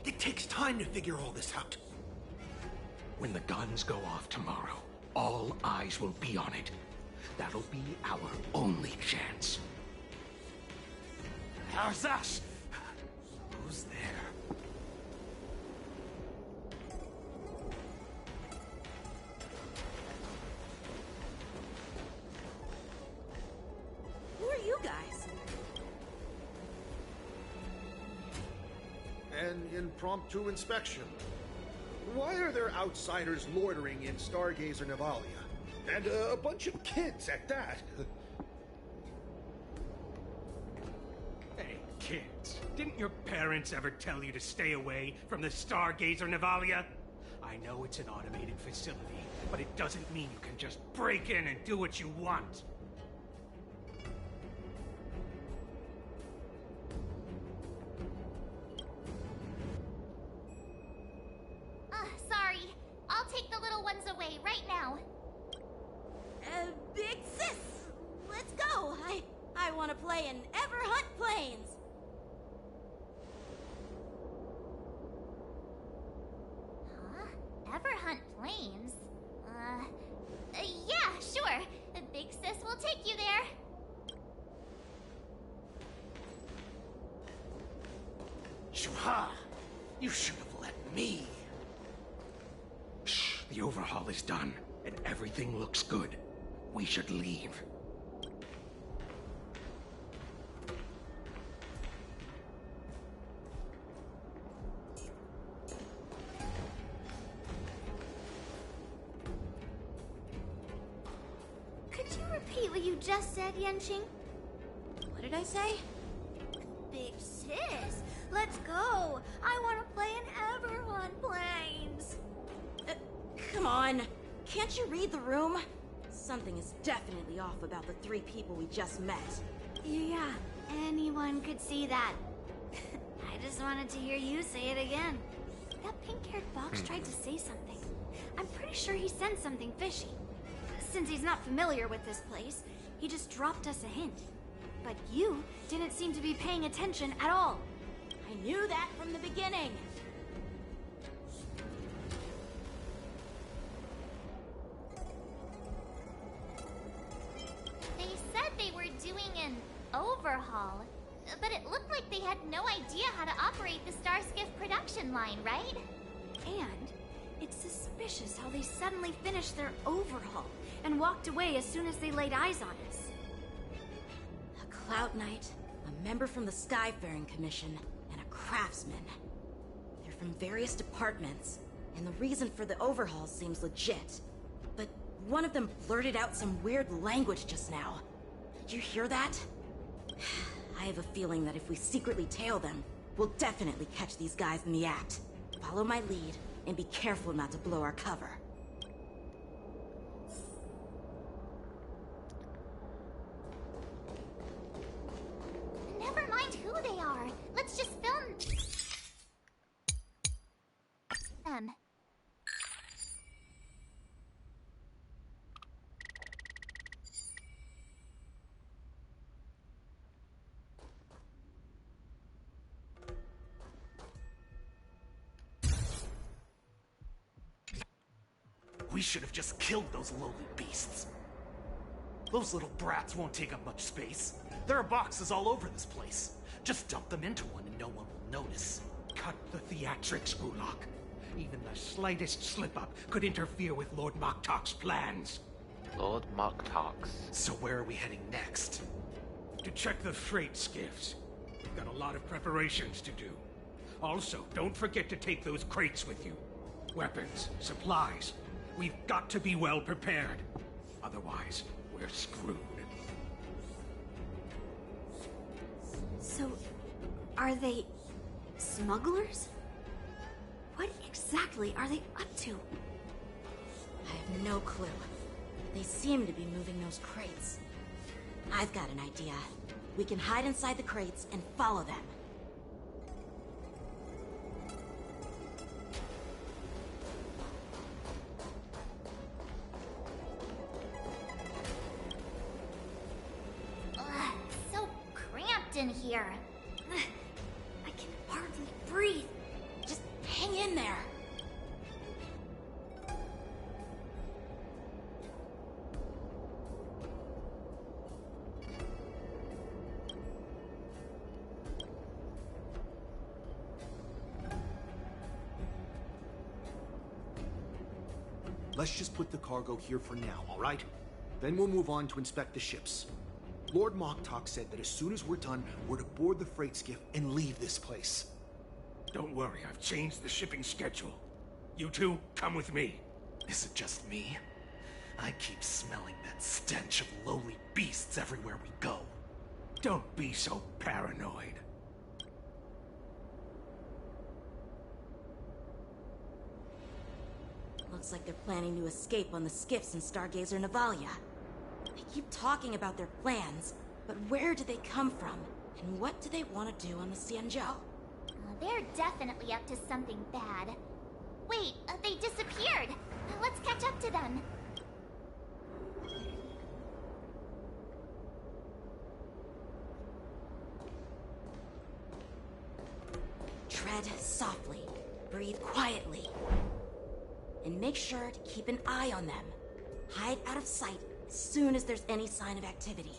It takes time to figure all this out. When the guns go off tomorrow, all eyes will be on it. That'll be our only chance. How's that? Who's there? Who are you guys? An impromptu inspection. Why are there outsiders loitering in Stargazer Navalia? And a bunch of kids at that. Hey, kids. Didn't your parents ever tell you to stay away from the Stargazer Navalia? I know it's an automated facility, but it doesn't mean you can just break in and do what you want. Sorry. I'll take the little ones away right now. Big sis! Let's go! I want to play in Everhunt Plains! Huh? Everhunt Plains? Yeah, sure. The big sis will take you there. Shuha! You should have let me. Shh, the overhaul is done, and everything looks good. We should leave. Could you repeat what you just said, Yenqing? What did I say? Big sis, let's go. I want to play in Everhunt Plains. Come on. Can't you read the room? Something is definitely off about the three people we just met. Yeah, anyone could see that. I just wanted to hear you say it again. That pink-haired fox tried to say something. I'm pretty sure he sensed something fishy. Since he's not familiar with this place, he just dropped us a hint. But you didn't seem to be paying attention at all. I knew that from the beginning. They said they were doing an overhaul, but it looked like they had no idea how to operate the Starskiff production line, right? And it's suspicious how they suddenly finished their overhaul and walked away as soon as they laid eyes on us. A Cloud Knight, a member from the Skyfaring Commission, and a craftsman. They're from various departments, and the reason for the overhaul seems legit. But one of them blurted out some weird language just now. Did you hear that? I have a feeling that if we secretly tail them, we'll definitely catch these guys in the act. Follow my lead, and be careful not to blow our cover. Never mind who they are. Let's just film them. We should have just killed those lowly beasts. Those little brats won't take up much space. There are boxes all over this place. Just dump them into one and no one will notice. Cut the theatrics, Ulok. Even the slightest slip-up could interfere with Lord Moktok's plans. Lord Moktoks. So where are we heading next? To check the freight skiffs. We've got a lot of preparations to do. Also, don't forget to take those crates with you. Weapons, supplies. We've got to be well prepared. Otherwise, we're screwed. So, are they smugglers? What exactly are they up to? I have no clue. They seem to be moving those crates. I've got an idea. We can hide inside the crates and follow them. Ugh, so cramped in here. Ugh, I can hardly breathe. Just hang in there. Let's just put the cargo here for now, all right? Then we'll move on to inspect the ships. Lord Moktok said that as soon as we're done, we're to board the freight skiff and leave this place. Don't worry, I've changed the shipping schedule. You two, come with me. Is it just me? I keep smelling that stench of lowly beasts everywhere we go. Don't be so paranoid. Looks like they're planning to escape on the skiffs in Stargazer Navalia. They keep talking about their plans, but where do they come from? And what do they want to do on the Xianzhou? They're definitely up to something bad. Wait, they disappeared! Let's catch up to them. Tread softly, breathe quietly, and make sure to keep an eye on them. Hide out of sight as soon as there's any sign of activity.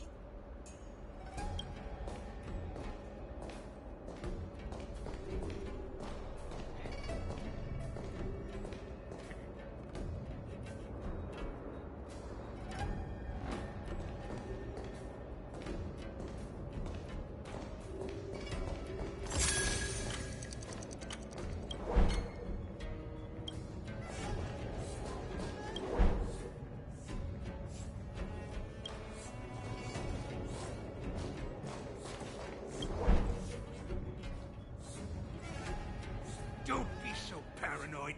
Don't be so paranoid.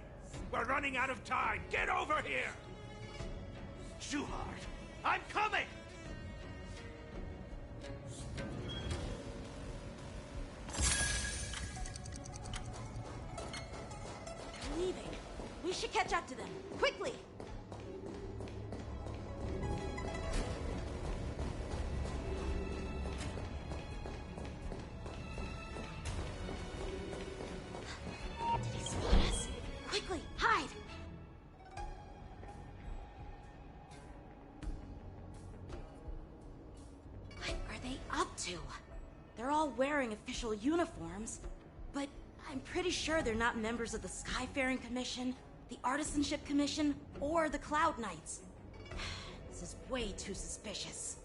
We're running out of time. Get over here! Shuhart, I'm coming! They're leaving. We should catch up to them. Quickly! Did he spot us? Quickly, hide! What are they up to? They're all wearing official uniforms, but I'm pretty sure they're not members of the Skyfaring Commission, the Artisanship Commission, or the Cloud Knights. This is way too suspicious.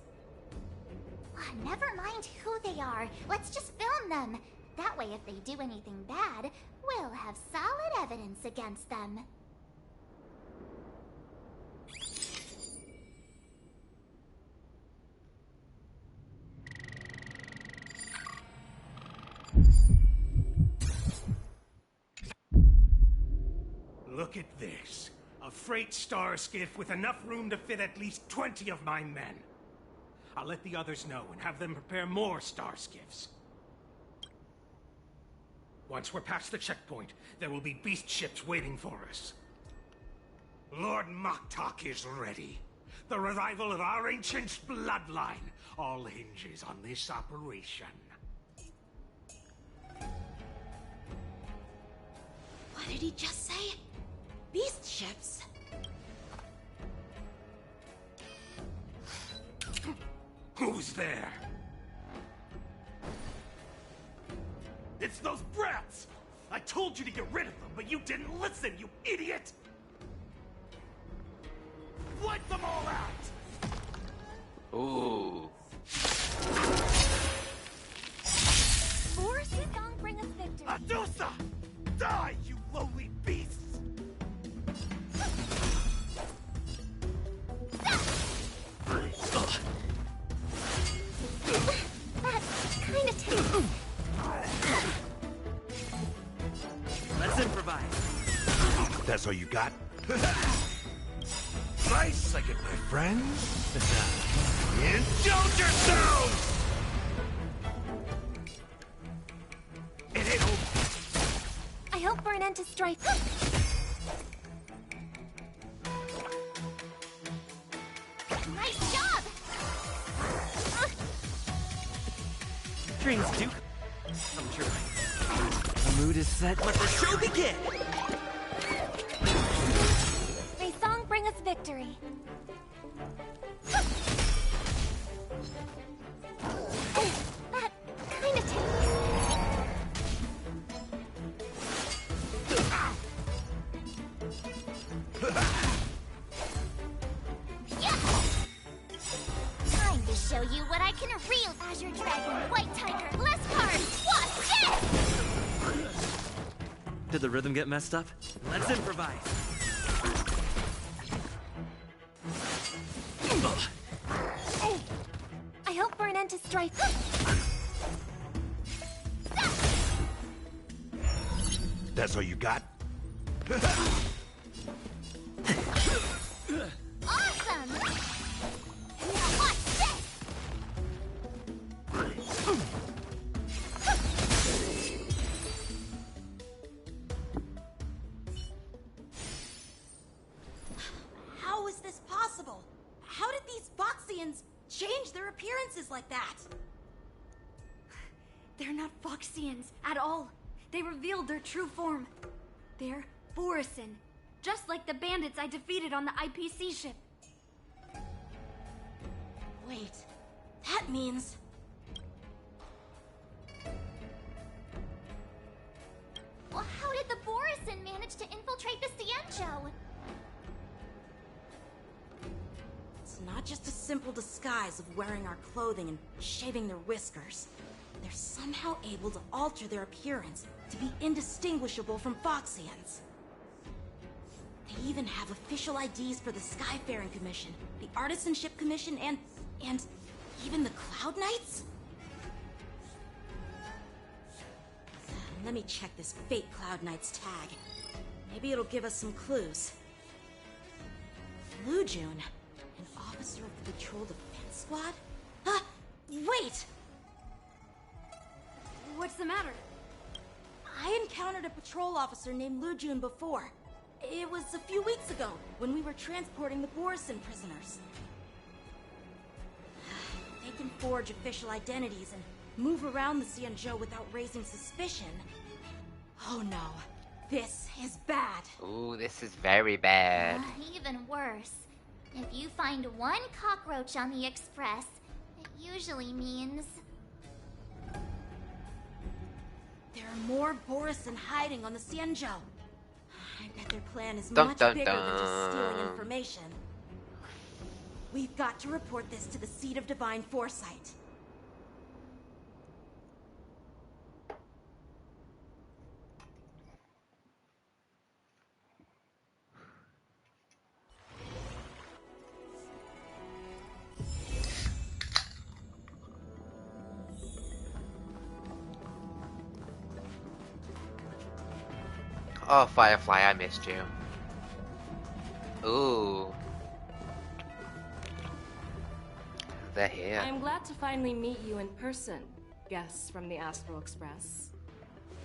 Never mind who they are. Let's just film them. That way, if they do anything bad, we'll have solid evidence against them. Look at this. A freight star skiff with enough room to fit at least 20 of my men. I'll let the others know and have them prepare more star skiffs. Once we're past the checkpoint, there will be beast ships waiting for us. Lord Moktok is ready. The revival of our ancient bloodline all hinges on this operation. What did he just say? Beast ships? Who's there? It's those brats! I told you to get rid of them, but you didn't listen, you idiot! Wipe them all out! Ooh. Force don't bring us victory. Adusa! Die, you lowly beasts! That's kind of tasty. Let's improvise. That's all you got? Nice second, my friends. Indulge yourselves! It ain't over. I hope for an end to strife. Nice job! Dreams do come true. The mood is set. Let the show begin! May song bring us victory. That kind of tasty. Time to show you what I can reel. Azure Dragon, White Tiger, less cards. Watch this! Did the rhythm get messed up? Let's improvise. I hope for an end to strife. That's all you got? Awesome! Now watch this! How is this possible? How did these Foxians change their appearances like that? They're not Foxians at all. They revealed their true form. They're Borisin, just like the bandits I defeated on the IPC ship. Wait, that means... Well, how did the Borisin manage to infiltrate the Cienjo? It's not just a simple disguise of wearing our clothing and shaving their whiskers. They're somehow able to alter their appearance to be indistinguishable from Foxians. They even have official IDs for the Skyfaring Commission, the Artisanship Commission, and even the Cloud Knights? Let me check this fake Cloud Knight's tag. Maybe it'll give us some clues. Lujun, an officer of the Patrol Defense Squad? Wait! What's the matter? I encountered a patrol officer named Lujun before. It was a few weeks ago, when we were transporting the Borisin prisoners. They can forge official identities and move around the Cienjo without raising suspicion. Oh no, this is bad. Ooh, this is very bad. Even worse. If you find one cockroach on the Express, it usually means... There are more Borisin hiding on the Cienjo. I bet their plan is Dun, much dun, bigger than just stealing dun. information. We've got to report this to the Seat of Divine Foresight. Oh, Firefly, I missed you. Ooh. They're here. I'm glad to finally meet you in person, guests from the Astral Express.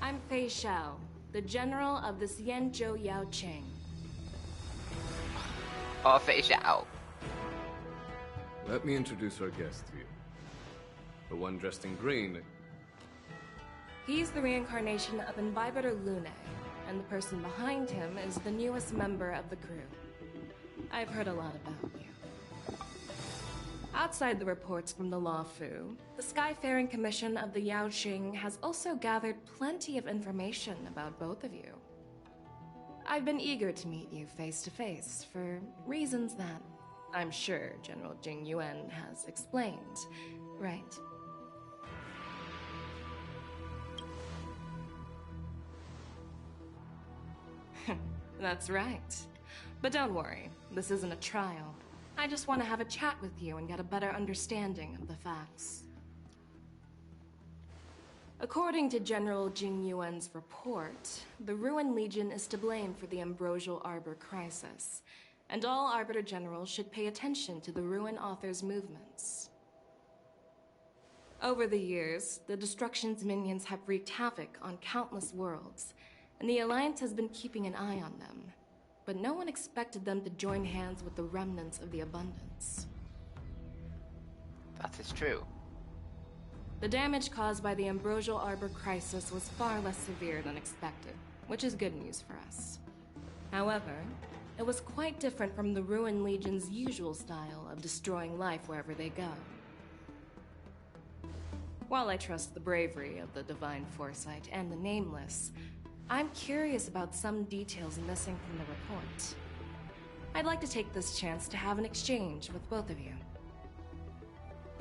I'm Fei Xiao, the general of the Cienjo Yao Cheng. Oh, face out. Let me introduce our guest to you. The one dressed in green. He's the reincarnation of Imbibitor Lune, and the person behind him is the newest member of the crew. I've heard a lot about you. Outside the reports from the Loufu, the Skyfaring Commission of the Yaoqing has also gathered plenty of information about both of you. I've been eager to meet you face to face for reasons that I'm sure General Jing Yuan has explained, right? That's right. But don't worry, this isn't a trial. I just want to have a chat with you and get a better understanding of the facts. According to General Jing Yuan's report, the Ruin Legion is to blame for the Ambrosial Arbor crisis, and all Arbiter Generals should pay attention to the Ruin Author's movements. Over the years, the Destruction's minions have wreaked havoc on countless worlds, and the Alliance has been keeping an eye on them. But no one expected them to join hands with the remnants of the Abundance. That is true. The damage caused by the Ambrosial Arbor crisis was far less severe than expected, which is good news for us. However, it was quite different from the Ruin Legion's usual style of destroying life wherever they go. While I trust the bravery of the Divine Foresight and the Nameless, I'm curious about some details missing from the report. I'd like to take this chance to have an exchange with both of you.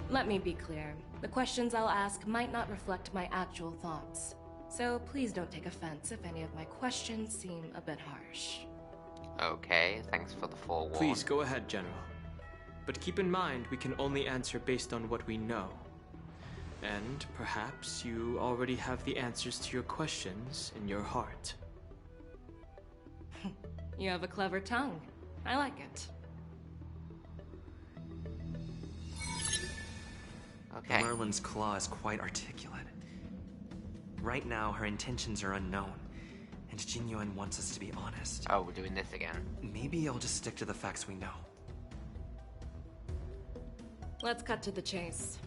Let me be clear, the questions I'll ask might not reflect my actual thoughts, so please don't take offense if any of my questions seem a bit harsh. Okay, thanks for the forewarning. Please go ahead, General. But keep in mind, we can only answer based on what we know. And perhaps you already have the answers to your questions in your heart. You have a clever tongue. I like it. Okay. Merlin's claw is quite articulate. Right now, her intentions are unknown, and Jing Yuan wants us to be honest. Oh, we're doing this again. Maybe I'll just stick to the facts we know. Let's cut to the chase.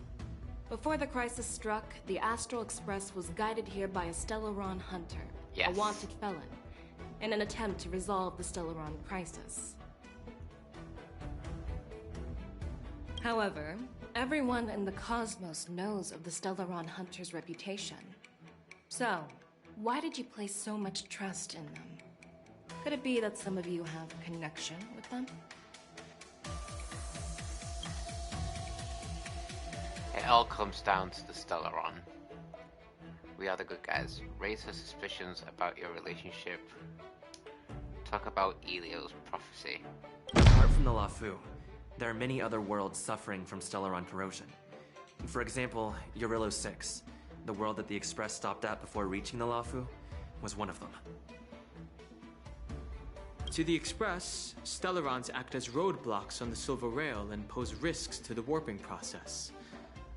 Before the crisis struck, the Astral Express was guided here by a Stellaron hunter, yes, a wanted felon, in an attempt to resolve the Stellaron crisis. However, everyone in the cosmos knows of the Stellaron hunter's reputation. So, why did you place so much trust in them? Could it be that some of you have a connection with them? It all comes down to the Stellaron. We are the good guys. Raise her suspicions about your relationship. Talk about Elio's prophecy. Apart from the Loufu, there are many other worlds suffering from Stellaron corrosion. For example, Eurillo 6, the world that the Express stopped at before reaching the Loufu, was one of them. To the Express, Stellarons act as roadblocks on the Silver Rail and pose risks to the warping process.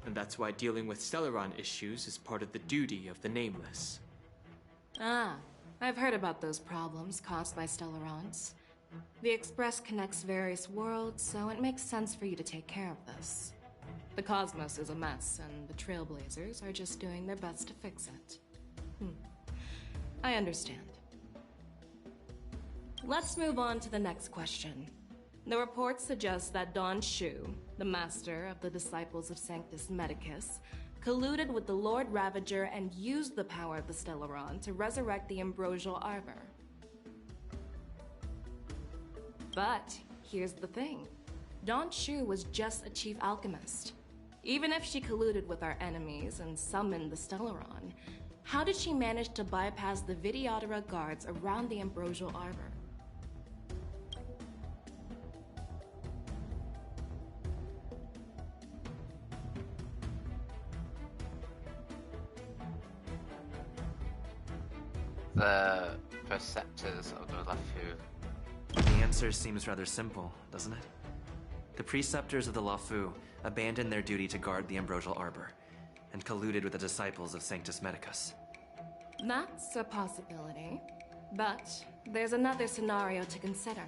And that's why dealing with Stellaron issues is part of the duty of the Nameless. Ah, I've heard about those problems caused by Stellarons. The Express connects various worlds, so it makes sense for you to take care of this. The cosmos is a mess, and the Trailblazers are just doing their best to fix it. I understand. Let's move on to the next question. The report suggests that Don Shu, the master of the Disciples of Sanctus Medicus, colluded with the Lord Ravager and used the power of the Stellaron to resurrect the Ambrosial Arbor. But here's the thing. Don Shu was just a chief alchemist. Even if she colluded with our enemies and summoned the Stellaron, how did she manage to bypass the Videodora guards around the Ambrosial Arbor? The preceptors of the Loufu. The answer seems rather simple, doesn't it? The preceptors of the Loufu abandoned their duty to guard the Ambrosial Arbor, and colluded with the disciples of Sanctus Medicus. That's a possibility. But there's another scenario to consider.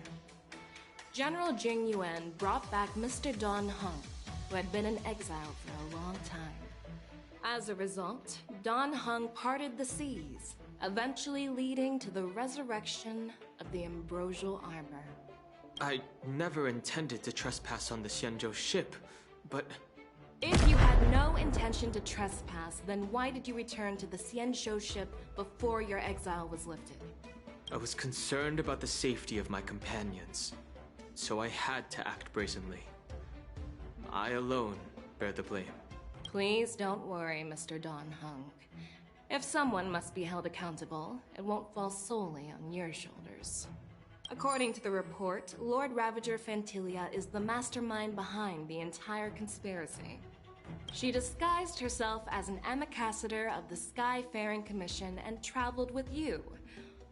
General Jing Yuan brought back Mr. Don Hung, who had been in exile for a long time. As a result, Don Hung parted the seas, eventually leading to the resurrection of the Ambrosial Arbor. I never intended to trespass on the Xianzhou ship, But If you had no intention to trespass, then why did you return to the Xianzhou ship before your exile was lifted? I was concerned about the safety of my companions, so I had to act brazenly. I alone bear the blame. Please don't worry, Mr. Don Hung. If someone must be held accountable, it won't fall solely on your shoulders. According to the report, Lord Ravager Fantilia is the mastermind behind the entire conspiracy. She disguised herself as an ambassador of the Skyfaring Commission and traveled with you,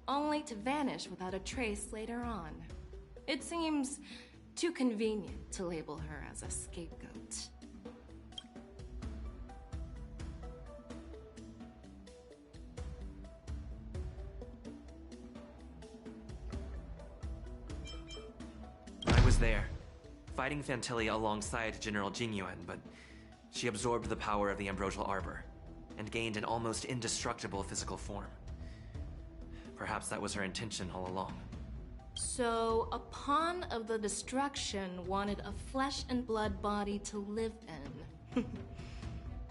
only to vanish without a trace later on. It seems too convenient to label her as a scapegoat. I was there, fighting Fantilia alongside General Jingyuan, but she absorbed the power of the Ambrosial Arbor and gained an almost indestructible physical form. Perhaps that was her intention all along. So, a pawn of the destruction wanted a flesh and blood body to live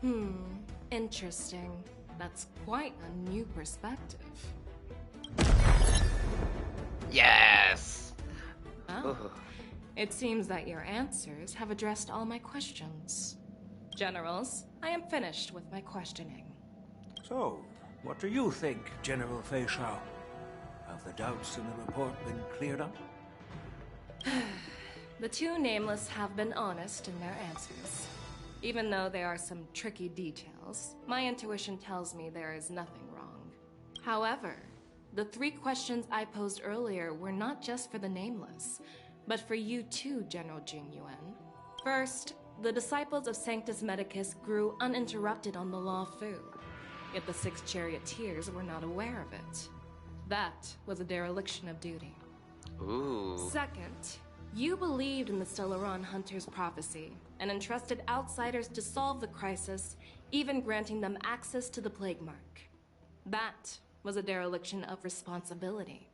in. Interesting. That's quite a new perspective. Yes! Oh. It seems that your answers have addressed all my questions. Generals, I am finished with my questioning. So, what do you think, General Fei Shao? Have the doubts in the report been cleared up? The two nameless have been honest in their answers. Even though there are some tricky details, my intuition tells me there is nothing wrong. However, the 3 questions I posed earlier were not just for the nameless, but for you too, General Jingyuan. First, the disciples of Sanctus Medicus grew uninterrupted on the Loufu, yet the 6 charioteers were not aware of it. That was a dereliction of duty. Ooh. Second, you believed in the Stellaron Hunter's prophecy and entrusted outsiders to solve the crisis, even granting them access to the Plague Mark. That was a dereliction of responsibility.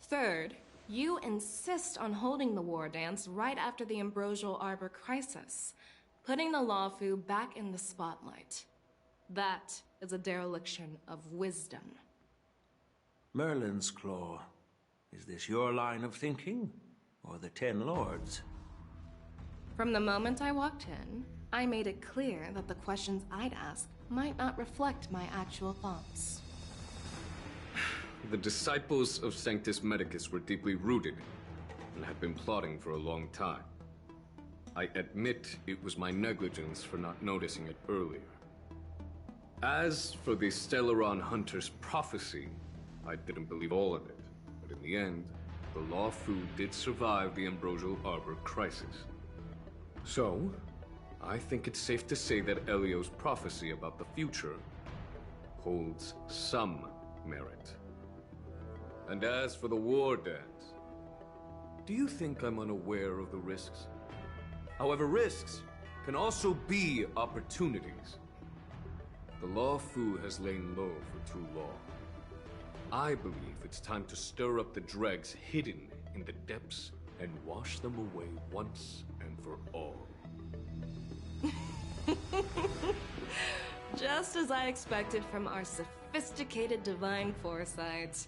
Third, you insist on holding the war dance right after the Ambrosial Arbor crisis, putting the Loufu back in the spotlight. That is a dereliction of wisdom. Merlin's Claw. Is this your line of thinking, or the 10 Lords? From the moment I walked in, I made it clear that the questions I'd ask might not reflect my actual thoughts. The disciples of Sanctus Medicus were deeply rooted and had been plotting for a long time. I admit it was my negligence for not noticing it earlier. As for the Stellaron Hunter's prophecy, I didn't believe all of it, but in the end, the Loufu did survive the Ambrosial Arbor crisis. So, I think it's safe to say that Elio's prophecy about the future holds some merit. And as for the war dance, do you think I'm unaware of the risks? However, risks can also be opportunities. The Loufu has lain low for too long. I believe it's time to stir up the dregs hidden in the depths and wash them away once and for all. Just as I expected from our sophisticated divine foresight.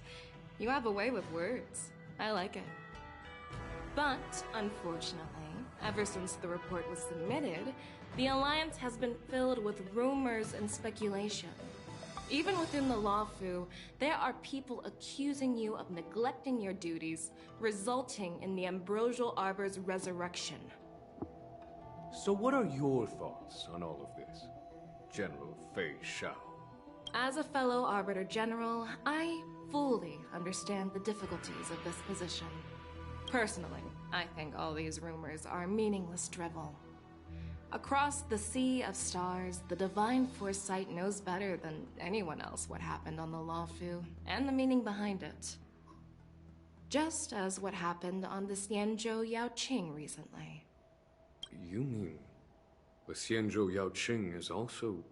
You have a way with words. I like it. But, unfortunately, ever since the report was submitted, the Alliance has been filled with rumors and speculation. Even within the Loufu, there are people accusing you of neglecting your duties, resulting in the Ambrosial Arbor's resurrection. So what are your thoughts on all of this, General Fei Shao? As a fellow Arbiter General, I fully understand the difficulties of this position. Personally, I think all these rumors are meaningless drivel. Across the sea of stars, the divine foresight knows better than anyone else what happened on the Loufu and the meaning behind it. Just as what happened on the Xianzhou Yaoqing recently. You mean the Xianzhou Yaoqing is also...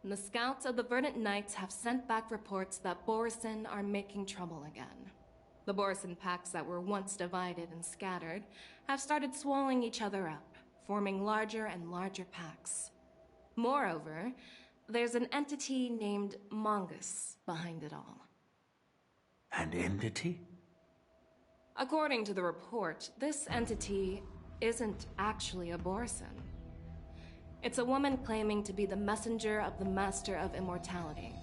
The scouts of the Verdant Knights have sent back reports that Borisin are making trouble again. The Borisin packs that were once divided and scattered have started swallowing each other up, forming larger and larger packs. Moreover, there's an entity named Mongoose behind it all. An entity? According to the report, this entity isn't actually a Borson. It's a woman claiming to be the messenger of the Master of Immortality.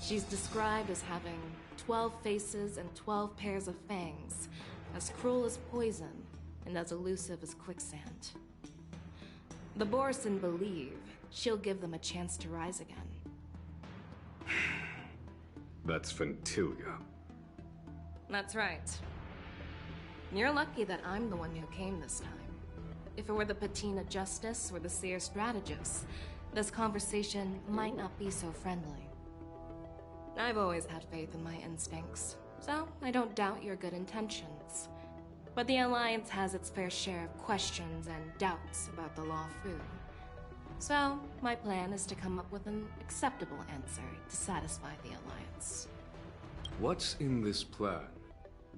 She's described as having 12 faces and 12 pairs of fangs, as cruel as poison and as elusive as quicksand. The Borson believe she'll give them a chance to rise again. That's Ventilia. That's right. You're lucky that I'm the one who came this time. If it were the Patina Justice or the Seer Strategist, this conversation might not be so friendly. I've always had faith in my instincts, so I don't doubt your good intentions. But the Alliance has its fair share of questions and doubts about the Loufu. So, my plan is to come up with an acceptable answer to satisfy the Alliance. What's in this plan,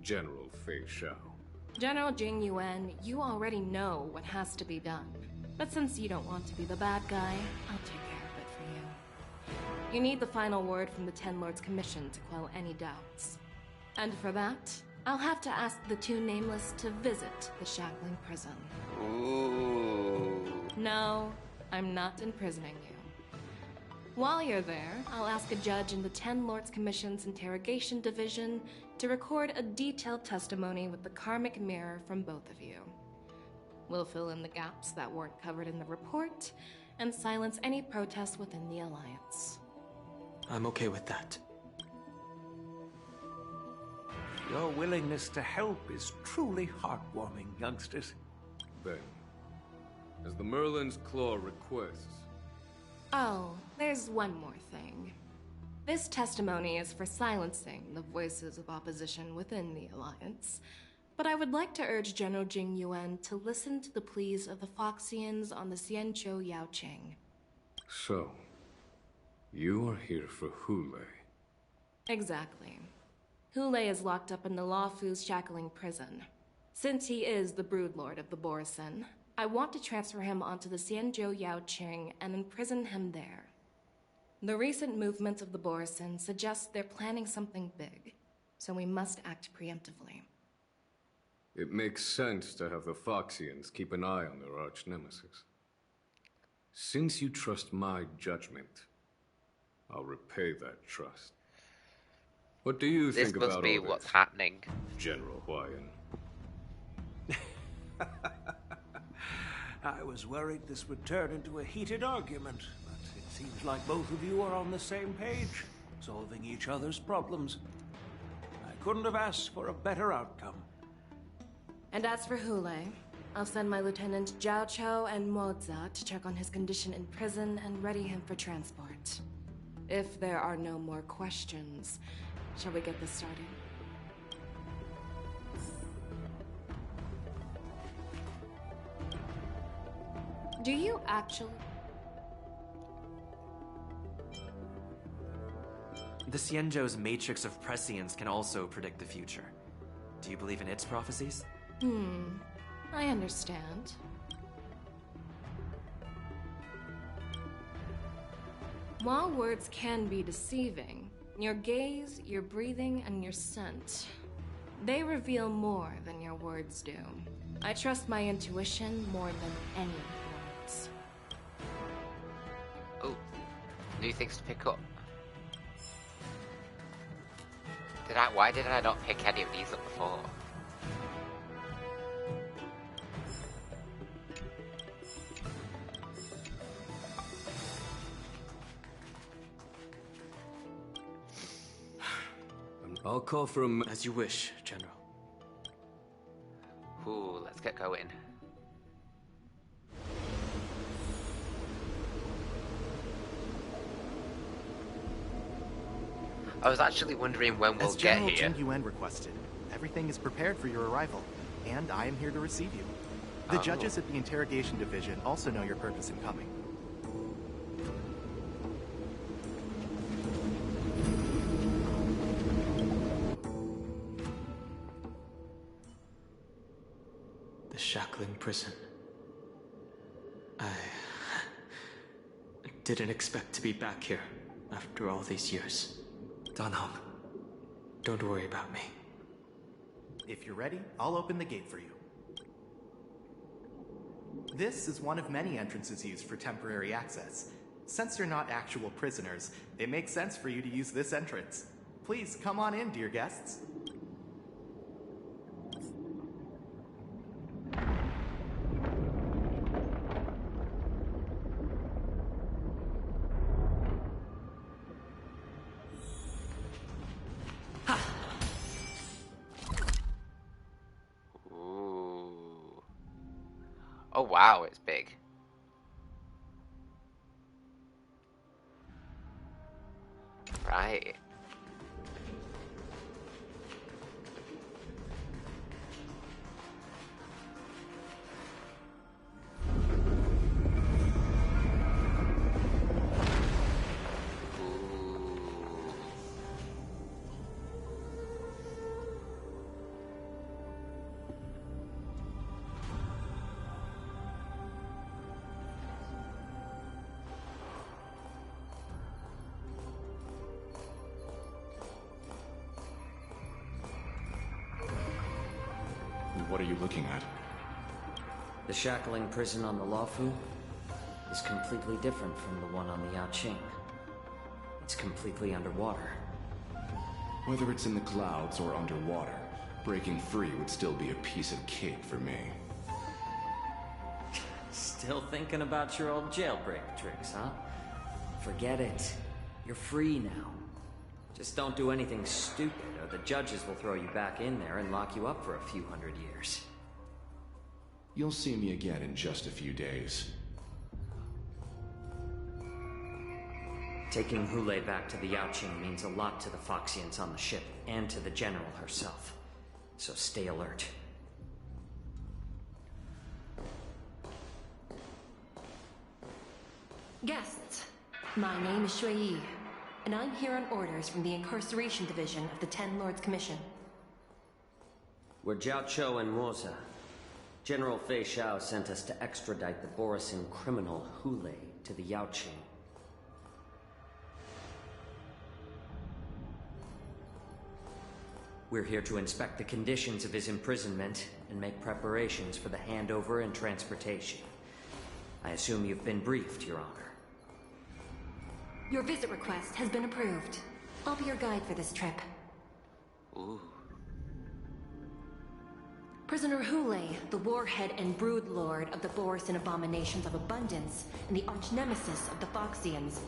General Fei Xiao? General Jing Yuan, you already know what has to be done. But since you don't want to be the bad guy, I'll take care of it for you. You need the final word from the Ten Lords Commission to quell any doubts. And for that, I'll have to ask the two Nameless to visit the Shackling Prison. Ooh. No, I'm not imprisoning you. While you're there, I'll ask a judge in the Ten Lords Commission's Interrogation Division to record a detailed testimony with the karmic mirror from both of you. We'll fill in the gaps that weren't covered in the report and silence any protests within the Alliance. I'm okay with that. Your willingness to help is truly heartwarming, youngsters. Then, as the Merlin's Claw requests... Oh, there's one more thing. This testimony is for silencing the voices of opposition within the Alliance, but I would like to urge General Jing Yuan to listen to the pleas of the Foxians on the Xianzhou Yaoqing. So, you are here for Hule. Exactly. Hule is locked up in the Loufu's Shackling Prison. Since he is the broodlord of the Borson, I want to transfer him onto the Xianzhou Yaoqing and imprison him there. The recent movements of the Borson suggest they're planning something big, so we must act preemptively. It makes sense to have the Foxians keep an eye on their arch-nemesis. Since you trust my judgment, I'll repay that trust. What do you think about all this? This must be what's happening. General Huayan. I was worried this would turn into a heated argument, but it seems like both of you are on the same page, solving each other's problems. I couldn't have asked for a better outcome. And as for Hule, I'll send my Lieutenant Zhao Chou and Moza to check on his condition in prison and ready him for transport. If there are no more questions, shall we get this started? Do you actually... The Xianzhou's matrix of prescience can also predict the future. Do you believe in its prophecies? I understand. While words can be deceiving, your gaze, your breathing, and your scent, they reveal more than your words do. I trust my intuition more than any words. Oh, new things to pick up. Why did I not pick any of these up before? I'll call for a... As you wish, General. Ooh, let's get going. I was actually wondering when we'll get here. As General Jing Yuan requested, everything is prepared for your arrival, and I am here to receive you. The judges at the Interrogation Division also know your purpose in coming. The Shackling Prison. I didn't expect to be back here after all these years. Danhong. Don't worry about me. If you're ready, I'll open the gate for you. This is one of many entrances used for temporary access. Since you're not actual prisoners, it makes sense for you to use this entrance. Please come on in, dear guests. Ooh. Oh wow, it's big. Right. What are you looking at? The shackling prison on the Loufu is completely different from the one on the Yaoqing. It's completely underwater. Whether it's in the clouds or underwater, breaking free would still be a piece of cake for me. Still thinking about your old jailbreak tricks, huh? Forget it. You're free now. Just don't do anything stupid, or the judges will throw you back in there and lock you up for a few hundred years. You'll see me again in just a few days. Taking Xueyi back to the Yaoqing means a lot to the Foxians on the ship, and to the General herself. So stay alert. Guests, my name is Xueyi, and I'm here on orders from the Incarceration Division of the Ten Lords Commission. We're Jiao Chou and Moza. General Fei Xiao sent us to extradite the Borisin criminal Xueyi to the Yaoqing. We're here to inspect the conditions of his imprisonment and make preparations for the handover and transportation. I assume you've been briefed, Your Honor. Your visit request has been approved. I'll be your guide for this trip. Ooh. Prisoner Xueyi, the warhead and brood lord of the Borisin abominations of abundance and the arch-nemesis of the Foxians,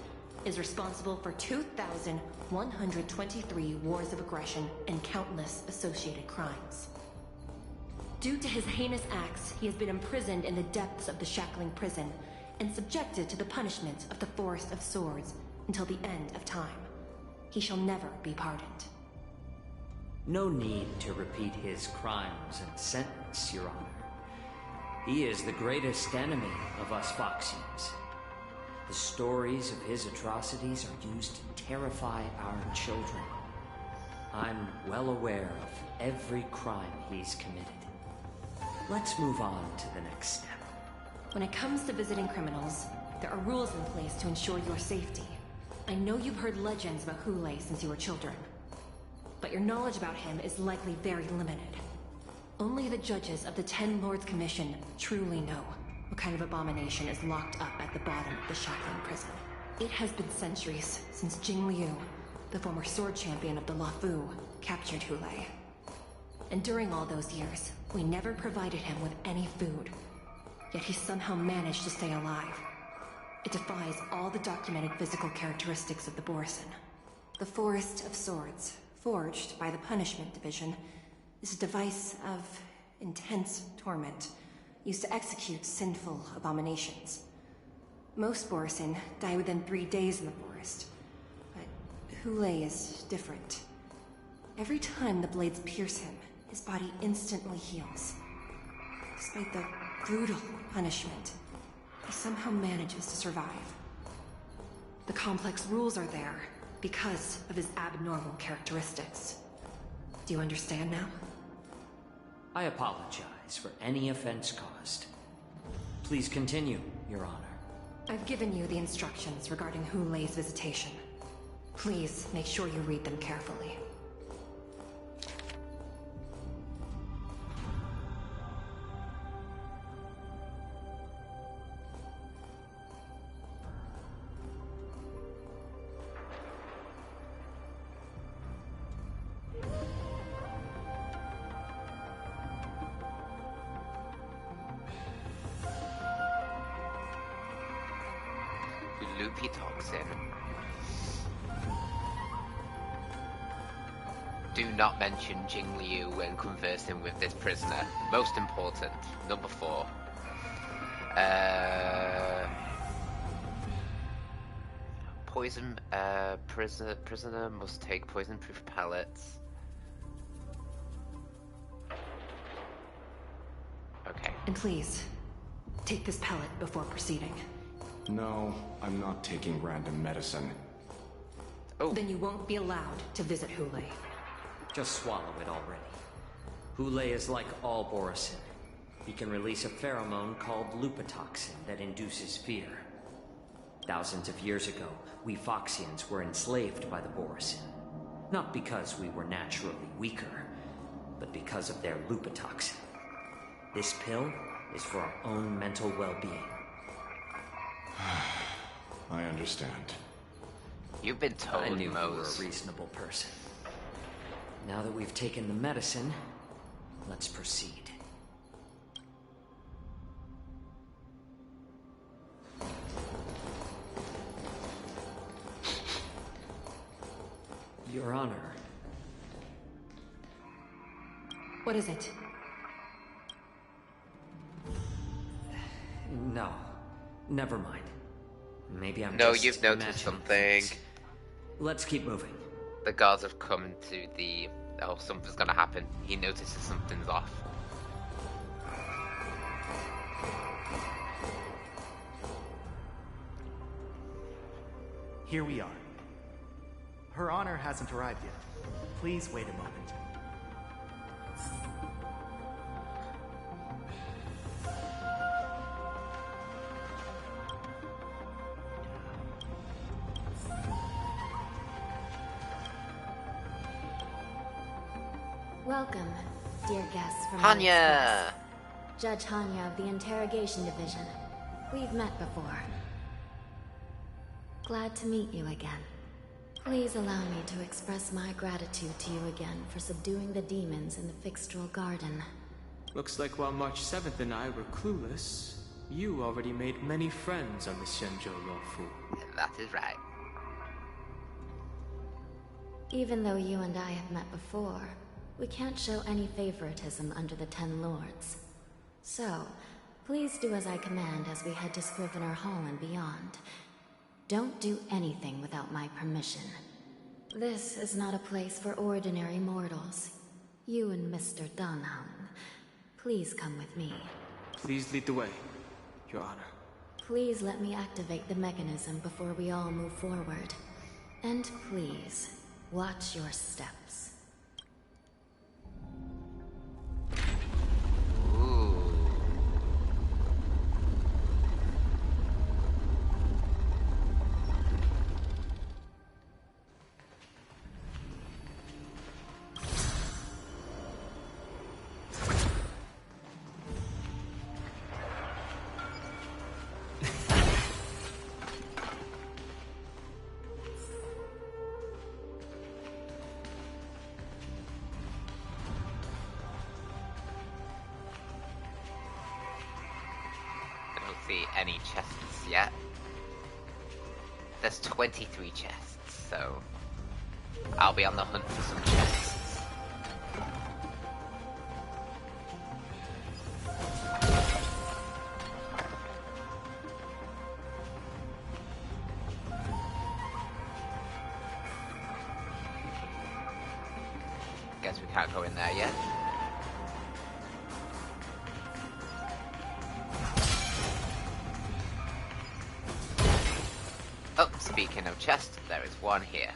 is responsible for 2,123 wars of aggression and countless associated crimes. Due to his heinous acts, he has been imprisoned in the depths of the shackling prison and subjected to the punishment of the Forest of Swords until the end of time. He shall never be pardoned. No need to repeat his crimes and sentence, Your Honor. He is the greatest enemy of us Foxians. The stories of his atrocities are used to terrify our children. I'm well aware of every crime he's committed. Let's move on to the next step. When it comes to visiting criminals, there are rules in place to ensure your safety. I know you've heard legends about Xueyi since you were children, but your knowledge about him is likely very limited. Only the judges of the Ten Lords Commission truly know what kind of abomination is locked up at the bottom of the shackling prison. It has been centuries since Jing Liu, the former sword champion of the Loufu, captured Xueyi. And during all those years, we never provided him with any food. Yet he somehow managed to stay alive. It defies all the documented physical characteristics of the Borisin. The Forest of Swords, forged by the Punishment Division, is a device of intense torment, used to execute sinful abominations. Most Borisin die within 3 days in the forest, but Xueyi is different. Every time the blades pierce him, his body instantly heals. Despite the brutal punishment, he somehow manages to survive. The complex rules are there because of his abnormal characteristics. Do you understand now? I apologize for any offense caused. Please continue, Your Honor. I've given you the instructions regarding Xueyi's visitation. Please make sure you read them carefully. Loopy toxin. Do not mention Jing Liu when conversing with this prisoner. Most important. Number 4. Poison. Prisoner must take poison-proof pellets. Okay. And please, take this pellet before proceeding. No, I'm not taking random medicine. Oh. Then you won't be allowed to visit Xueyi. Just swallow it already. Xueyi is like all Borisin. He can release a pheromone called lupatoxin that induces fear. Thousands of years ago, we Foxians were enslaved by the Borisin. Not because we were naturally weaker, but because of their lupatoxin. This pill is for our own mental well-being. I understand. You've been told, I knew you Mose. were a reasonable person. Now that we've taken the medicine, let's proceed. Your Honor. What is it? No. Never mind. Maybe I'm No, just you've noticed something. things. Let's keep moving. The guards have come to the... Oh, something's gonna happen. He notices something's off. Here we are. Her Honor hasn't arrived yet. Please wait a moment. Welcome, dear guests from Hanya! Judge Hanya of the Interrogation Division. We've met before. Glad to meet you again. Please allow me to express my gratitude to you again for subduing the demons in the Fixtral Garden. Looks like while March 7th and I were clueless, you already made many friends on the Xianzhou Loufu. That is right. Even though you and I have met before, we can't show any favoritism under the Ten Lords. So, please do as I command as we head to Scrivener Hall and beyond. Don't do anything without my permission. This is not a place for ordinary mortals. You and Mr. Dunham, please come with me. Please lead the way, Your Honor. Please let me activate the mechanism before we all move forward. And please, watch your steps. See any chests yet. There's 23 chests, so I'll be on the hunt for some chests. Guess we can't go in there yet. Oh, speaking of chests, there is one here.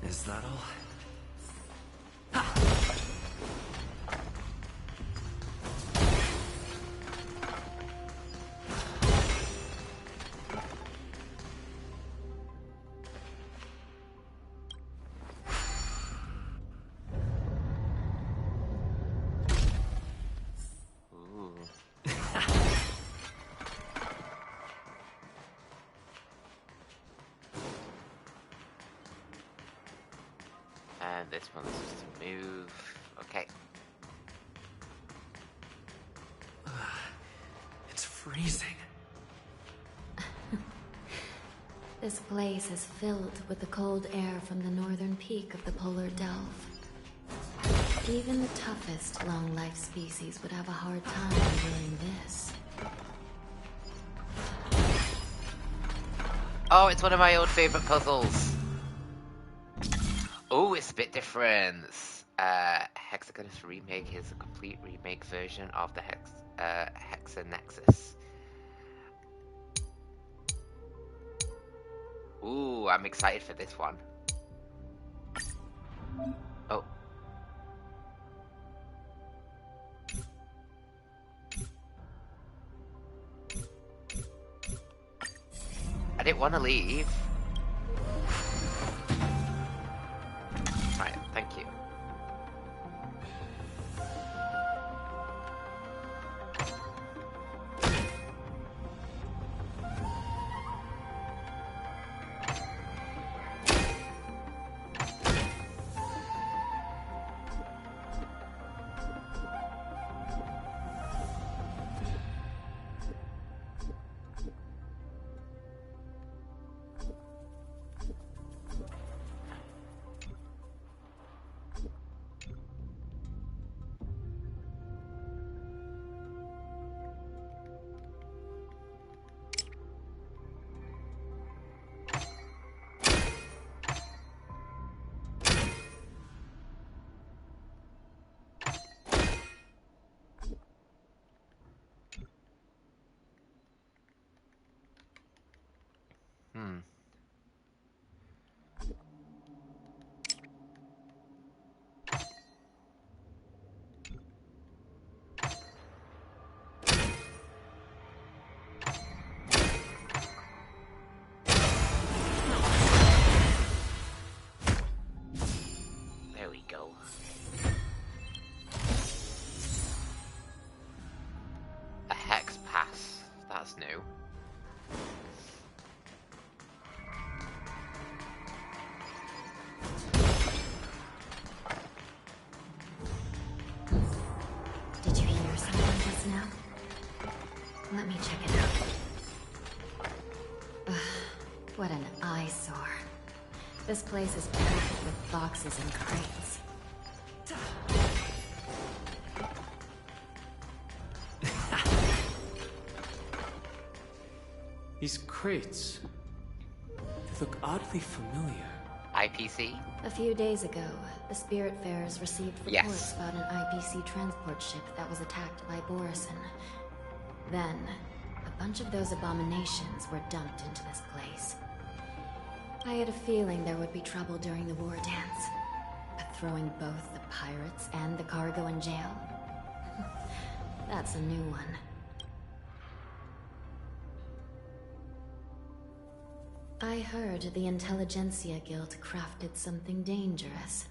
Is that all? this one's just a move. Okay. It's freezing. This place is filled with the cold air from the northern peak of the polar delve. Even the toughest long-life species would have a hard time enduring this. Oh, it's one of my old favorite puzzles. Oh, it's a bit different. Hexagonus Remake is a complete remake version of the Hexanexus. Ooh, I'm excited for this one. Oh. I didn't want to leave. Right, thank you. There we go. A hex pass. That's new. Did you hear something just now? Let me check it out. Ugh, what an eyesore. This place is packed with boxes and crates. These crates, they look oddly familiar. IPC? A few days ago, the Spiritfarers received reports about an IPC transport ship that was attacked by Borison. Then, a bunch of those abominations were dumped into this place. I had a feeling there would be trouble during the war dance, but throwing both the pirates and the cargo in jail? That's a new one. I heard the Intelligentsia Guild crafted something dangerous.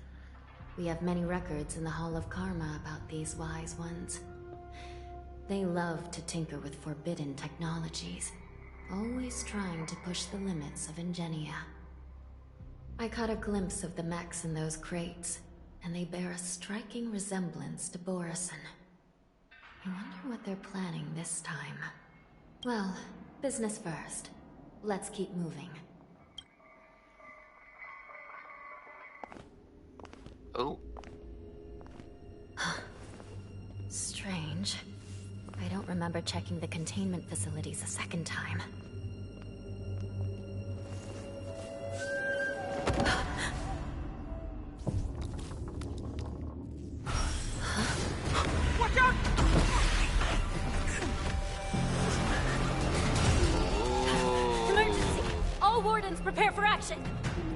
We have many records in the Hall of Karma about these wise ones. They love to tinker with forbidden technologies, always trying to push the limits of Ingenia. I caught a glimpse of the mechs in those crates, and they bear a striking resemblance to Borison. I wonder what they're planning this time. Well, business first. Let's keep moving. Oh. Strange. I don't remember checking the containment facilities a second time. Watch out! Emergency! All wardens prepare for action!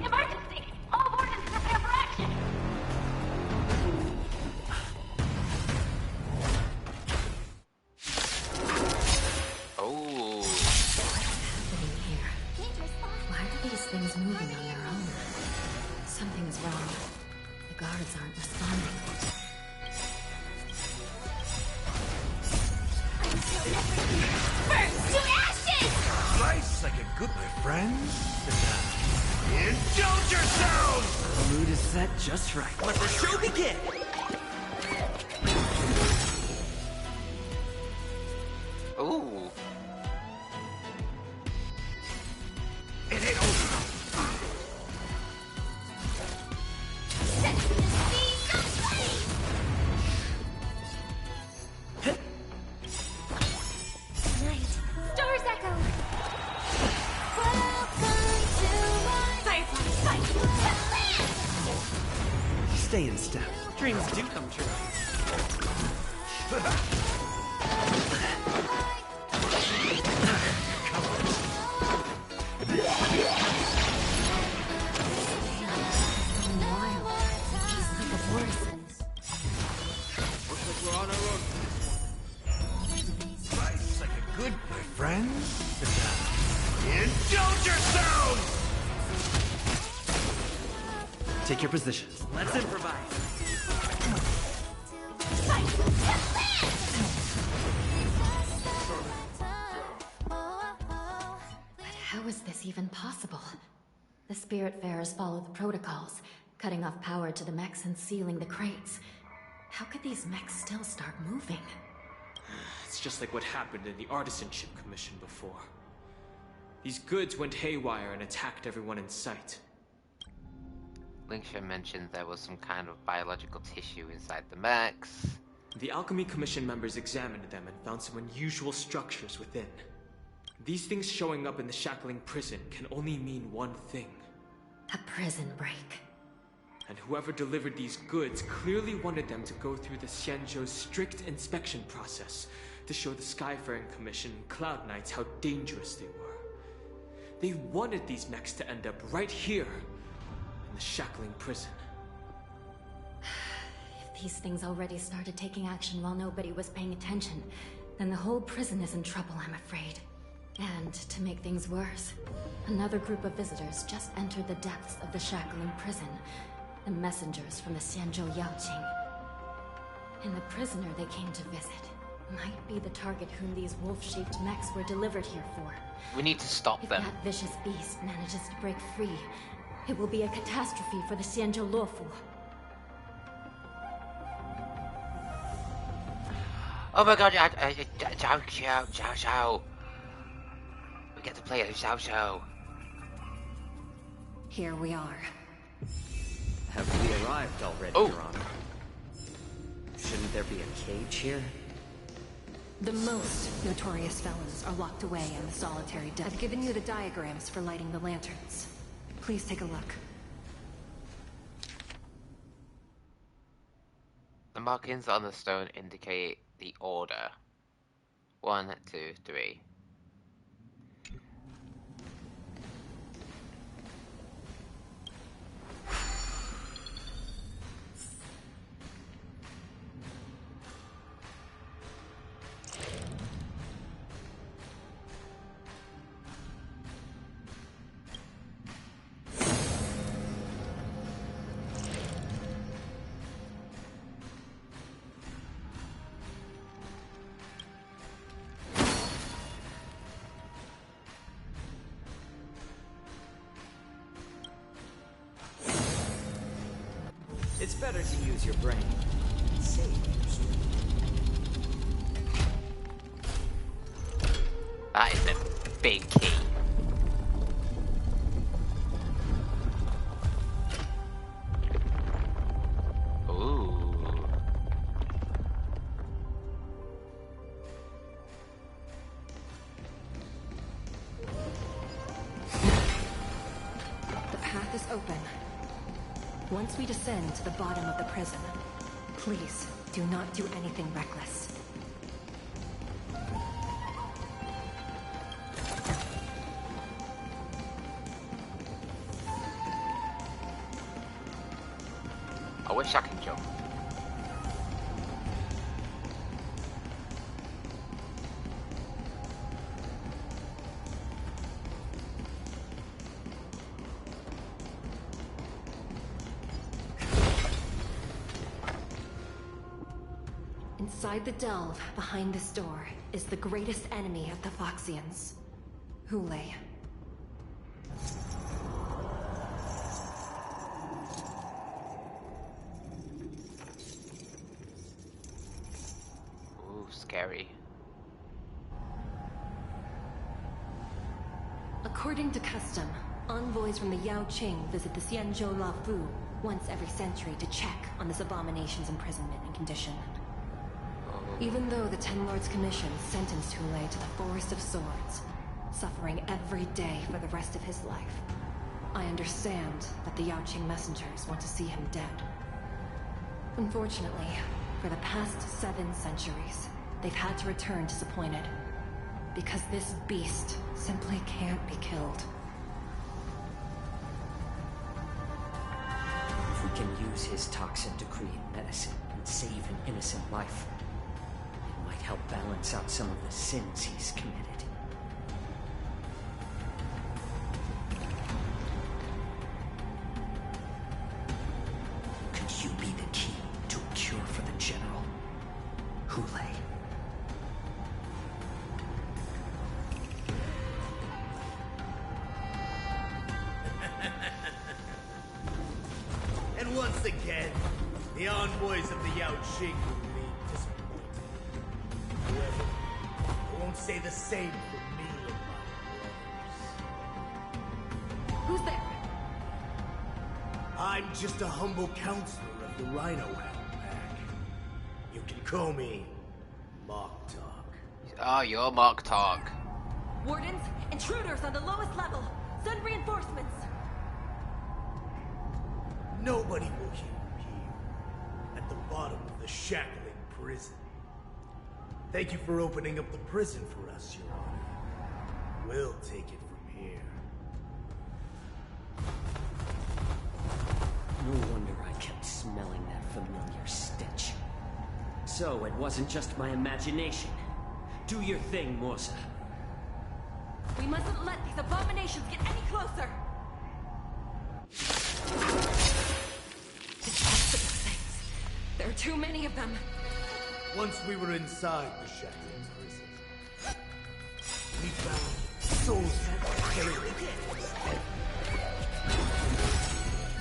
Emergency! All wardens prepare for action! Oh. Why are these things moving on their own? Something's wrong. The guards aren't responding. Burn to ashes! Slice Life's like a good friends. Indulge yourselves! The mood is set just right. Let the show begin! Ooh. It ain't over. Nice. Stars echo. Welcome to my Firefly fight. Stay in step. Dreams do come true. Life's like a good friends. Indulge yourselves! Take your positions. Let's improvise. But how is this even possible? The Spiritfarers follow the protocols, cutting off power to the mechs and sealing the crates. How could these mechs still start moving? It's just like what happened in the Artisanship Commission before. These goods went haywire and attacked everyone in sight. Lingsha mentioned there was some kind of biological tissue inside the mechs. The Alchemy Commission members examined them and found some unusual structures within. These things showing up in the Shackling prison can only mean one thing. A prison break. And whoever delivered these goods clearly wanted them to go through the Xianzhou's strict inspection process to show the Skyfaring Commission and Cloud Knights how dangerous they were. They wanted these mechs to end up right here, in the Shackling prison. If these things already started taking action while nobody was paying attention, then the whole prison is in trouble, I'm afraid. And to make things worse, another group of visitors just entered the depths of the Shackling prison. The messengers from the Xianzhou Yaoqing. And the prisoner they came to visit might be the target whom these wolf-shaped mechs were delivered here for. We need to stop them. If that vicious beast manages to break free, it will be a catastrophe for the Xianzhou Loufu. Oh my god, Xiao. We get to play a Xiao. Here we are. Have we arrived already, Your Honor? Shouldn't there be a cage here? The most notorious felons are locked away in the solitary den. I've given you the diagrams for lighting the lanterns. Please take a look. The markings on the stone indicate the order. 1, 2, 3. It's better to use your brain. Save That is a big key. Ooh. The path is open. Once we descend to the bottom of the prison, please do not do anything reckless. I wish I could jump. Inside the delve, behind this door, is the greatest enemy of the Foxians. Hulei, According to custom, envoys from the Yao Qing visit the Xianzhou Loufu once every century to check on this abomination's imprisonment and condition. Even though the Ten Lords Commission sentenced Xueyi to the Forest of Swords, suffering every day for the rest of his life, I understand that the Yao Qing messengers want to see him dead. Unfortunately, for the past 7 centuries, they've had to return disappointed. Because this beast simply can't be killed. If we can use his toxin to create medicine and save an innocent life, it might help balance out some of the sins he's committed. Could you be the key to a cure for the General? Xueyi. And once again, the envoys of the Yao Qing will be disappointed. However, I won't say the same for me and my brothers. Who's there? I'm just a humble counselor of the Rhino Hound Pack. You can call me Mock Talk. Oh, you're Mock Talk. Wardens, intruders on the lowest level. Send reinforcements. Nobody will hear you here, at the bottom of the shackling prison. Thank you for opening up the prison for us, Your Honor. We'll take it from here. No wonder I kept smelling that familiar stench. So it wasn't just my imagination. Do your thing, Morsa. We mustn't let these abominations get any closer. Detestable things. There are too many of them. Once we were inside the shackling prison, we found souls carried within.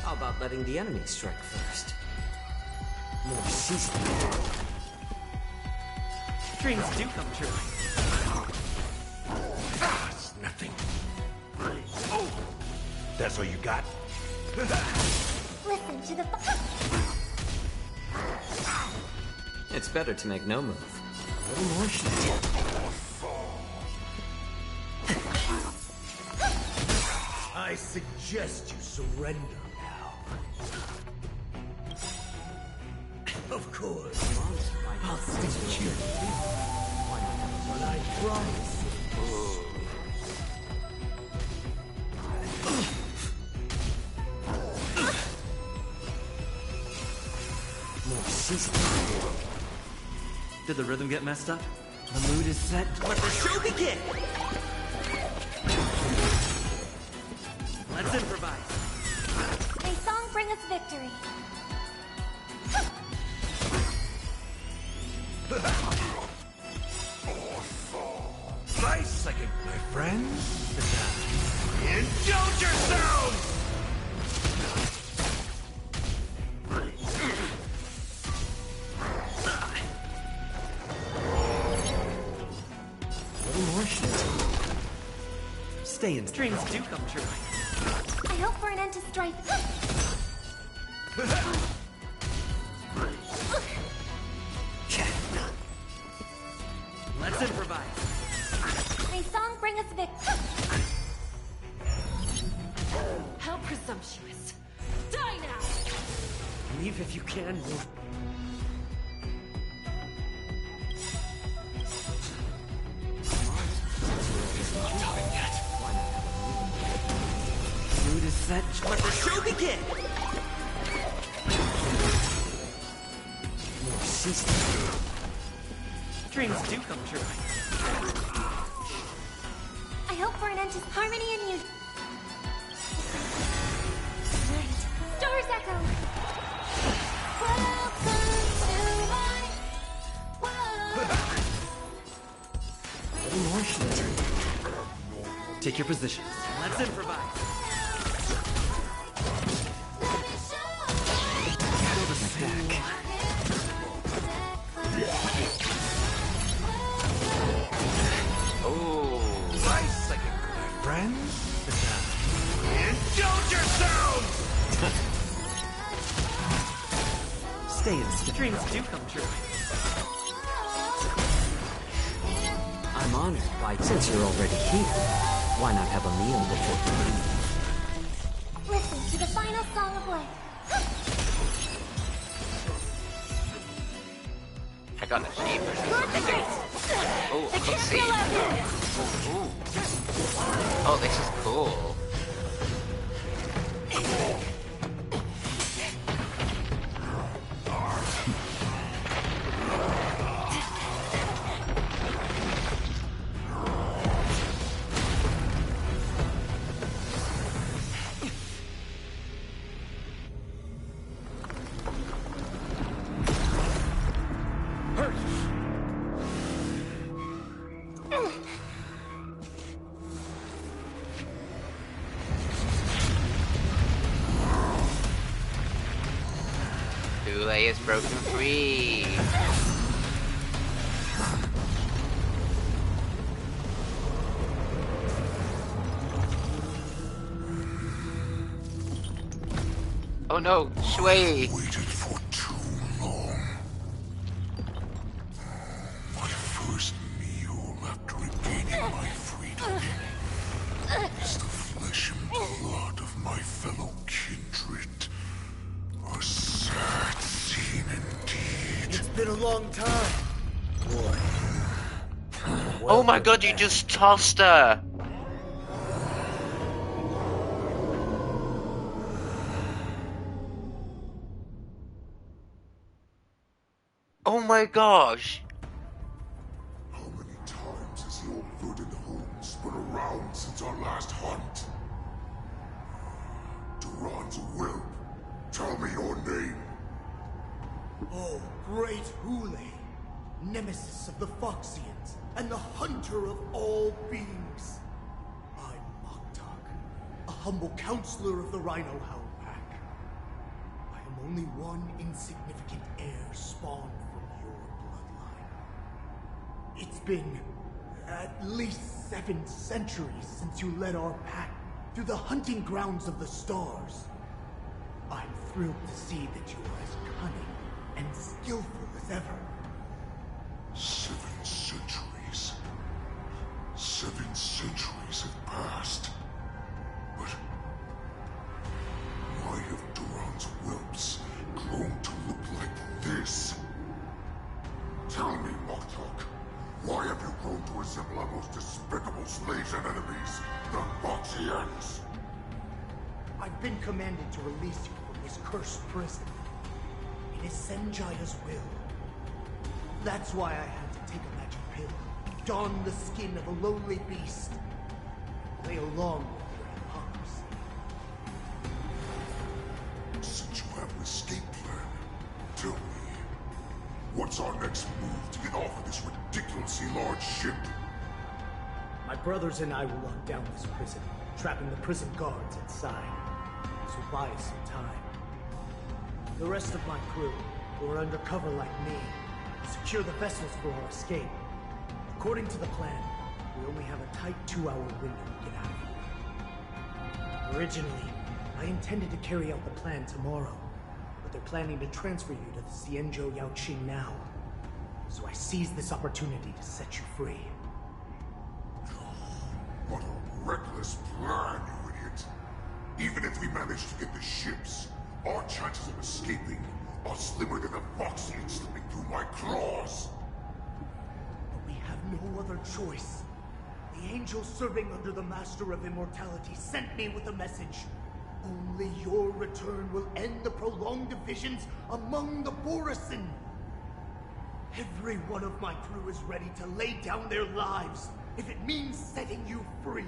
How about letting the enemy strike first? More seasoning. Dreams do come true. It's nothing. Oh! That's all you got? Listen to the It's better to make no move. A little more I suggest you surrender now. Of course. I'll stick you. But I promise. More seasoning. Did the rhythm get messed up? The mood is set. Let the show begin! Let's improvise. May song bring us victory. Nice second, my friends. Indulge yourselves! Stay in. Dreams do come true. I hope for an end to strife. Let's improvise. May song bring us victory. How presumptuous. Die now! Leave if you can. Mood is set. Let the show begin! More seasoning. Dreams do come true. I hope for an end to harmony and unity. Night. Stars echo. Welcome to my world. A little more shit. Take your positions. Let's improvise. Oh, nice second, my friends. Stay in step. Dreams do come true. I'm honored by since you're already here. Why not have a meal before you leave? Listen to the final song of life. I got an achievement. Oh, They can't see. feel out here. Oh, this is cool. Xueyi is broken free. Oh no, Xueyi! Waited for too long. My first meal after regaining my freedom is the flesh and blood of my fellow kindred. A sad scene indeed. It's been a long time. Boy. Oh my god, you just tossed her! Oh my gosh! How many times has your verdant home spun around since our last hunt? Duran's whelp, tell me your name. Oh, great Xueyi, nemesis of the Foxians, and the hunter of all beings. I'm Moktok, a humble counselor of the Rhino Hound Pack. I am only one insignificant heir spawned from your bloodline. It's been at least 7 centuries since you led our pack through the hunting grounds of the stars. I'm thrilled to see that you are as cunning and skillful as ever. 7 centuries. 7 centuries have passed. But why have Duran's whelps grown to look like this? Tell me, Moktok, why have you grown to resemble our most despicable slaves and enemies, the Foxians? I've been commanded to release you from this cursed prison. It is Senjaya's will. That's why I had to take a magic pill, don the skin of a lowly beast, play along with your hypocrisy. Since you have an escape plan, tell me, what's our next move to get off of this ridiculously large ship? My brothers and I will lock down this prison, trapping the prison guards inside. So buy us some time. The rest of my crew, who are undercover like me, secure the vessels for our escape. According to the plan, we only have a tight 2-hour window to get out of here. Originally, I intended to carry out the plan tomorrow, but they're planning to transfer you to the Xianzhou Yaoqing now. So I seized this opportunity to set you free. What a reckless plan, you idiot. Even if we manage to get the ships, our chances of escaping are slimmer than a Foxian slipping through my claws. But we have no other choice. The angel serving under the Master of Immortality sent me with a message. Only your return will end the prolonged divisions among the Borisin. Every one of my crew is ready to lay down their lives if it means setting you free.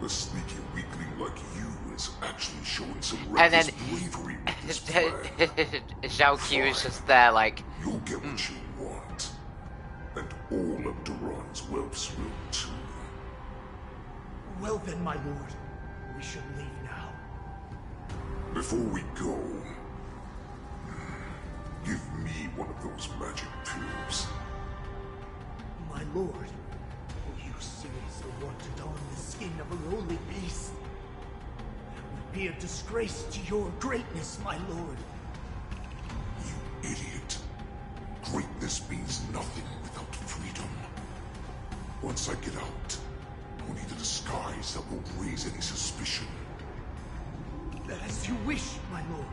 A sneaky weakling like you is actually showing some And reckless then bravery with this plan. Zhao Q is just there like... You'll get what you want. And all of Duran's whelps will too. Well then, my lord, we should leave now. Before we go, give me one of those magic pills. My lord, will you series are want to don the skin of a lowly beast. That would be a disgrace to your greatness, my lord. You idiot. Greatness means nothing without freedom. Once I get out, I'll need a disguise that won't raise any suspicion. As you wish, my lord.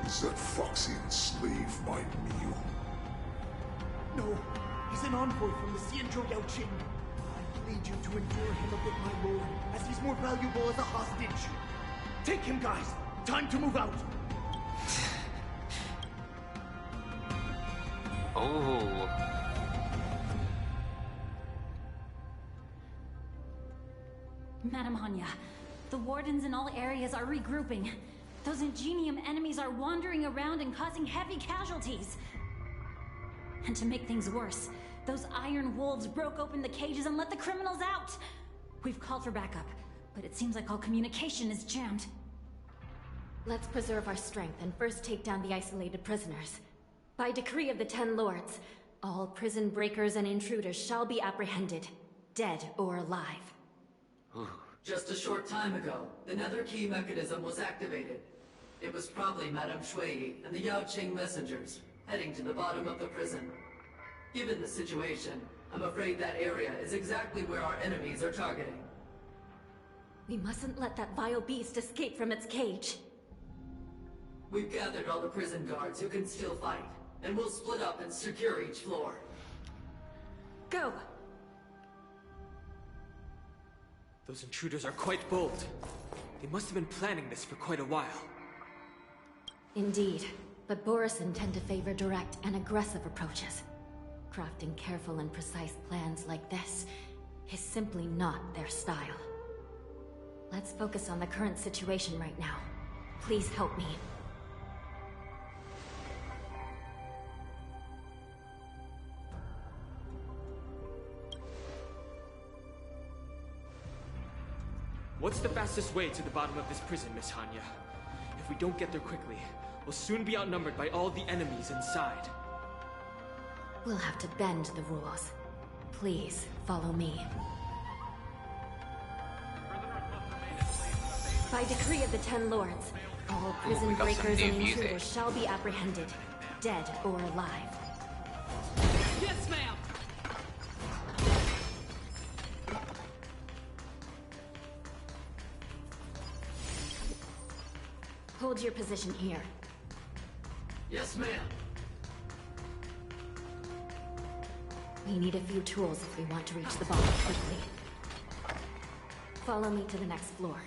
Is that Foxian slave my meal? No, he's an envoy from the Xianzhou Yaoqing. I plead you to endure him a bit, my lord, as he's more valuable as a hostage. Take him, guys. Time to move out. Oh. Madam Hanya, the wardens in all areas are regrouping. Those Ingenium enemies are wandering around and causing heavy casualties. And to make things worse, those iron wolves broke open the cages and let the criminals out. We've called for backup, but it seems like all communication is jammed. Let's preserve our strength and first take down the isolated prisoners. By decree of the Ten Lords, all prison breakers and intruders shall be apprehended, dead or alive. Just a short time ago, the nether key mechanism was activated. It was probably Madame Xueyi and the Yaoqing messengers, heading to the bottom of the prison. Given the situation, I'm afraid that area is exactly where our enemies are targeting. We mustn't let that vile beast escape from its cage. We've gathered all the prison guards who can still fight, and we'll split up and secure each floor. Go! Those intruders are quite bold. They must have been planning this for quite a while. Indeed, but Borisin tend to favor direct and aggressive approaches. Crafting careful and precise plans like this is simply not their style. Let's focus on the current situation right now. Please help me. What's the fastest way to the bottom of this prison, Miss Hanya? If we don't get there quickly, we'll soon be outnumbered by all the enemies inside. We'll have to bend the rules. Please, follow me. By decree of the Ten Lords, all prison breakers and intruders shall be apprehended, dead or alive. Yes, ma'am! Hold your position here. Yes, ma'am. We need a few tools if we want to reach the bottom quickly. Follow me to the next floor.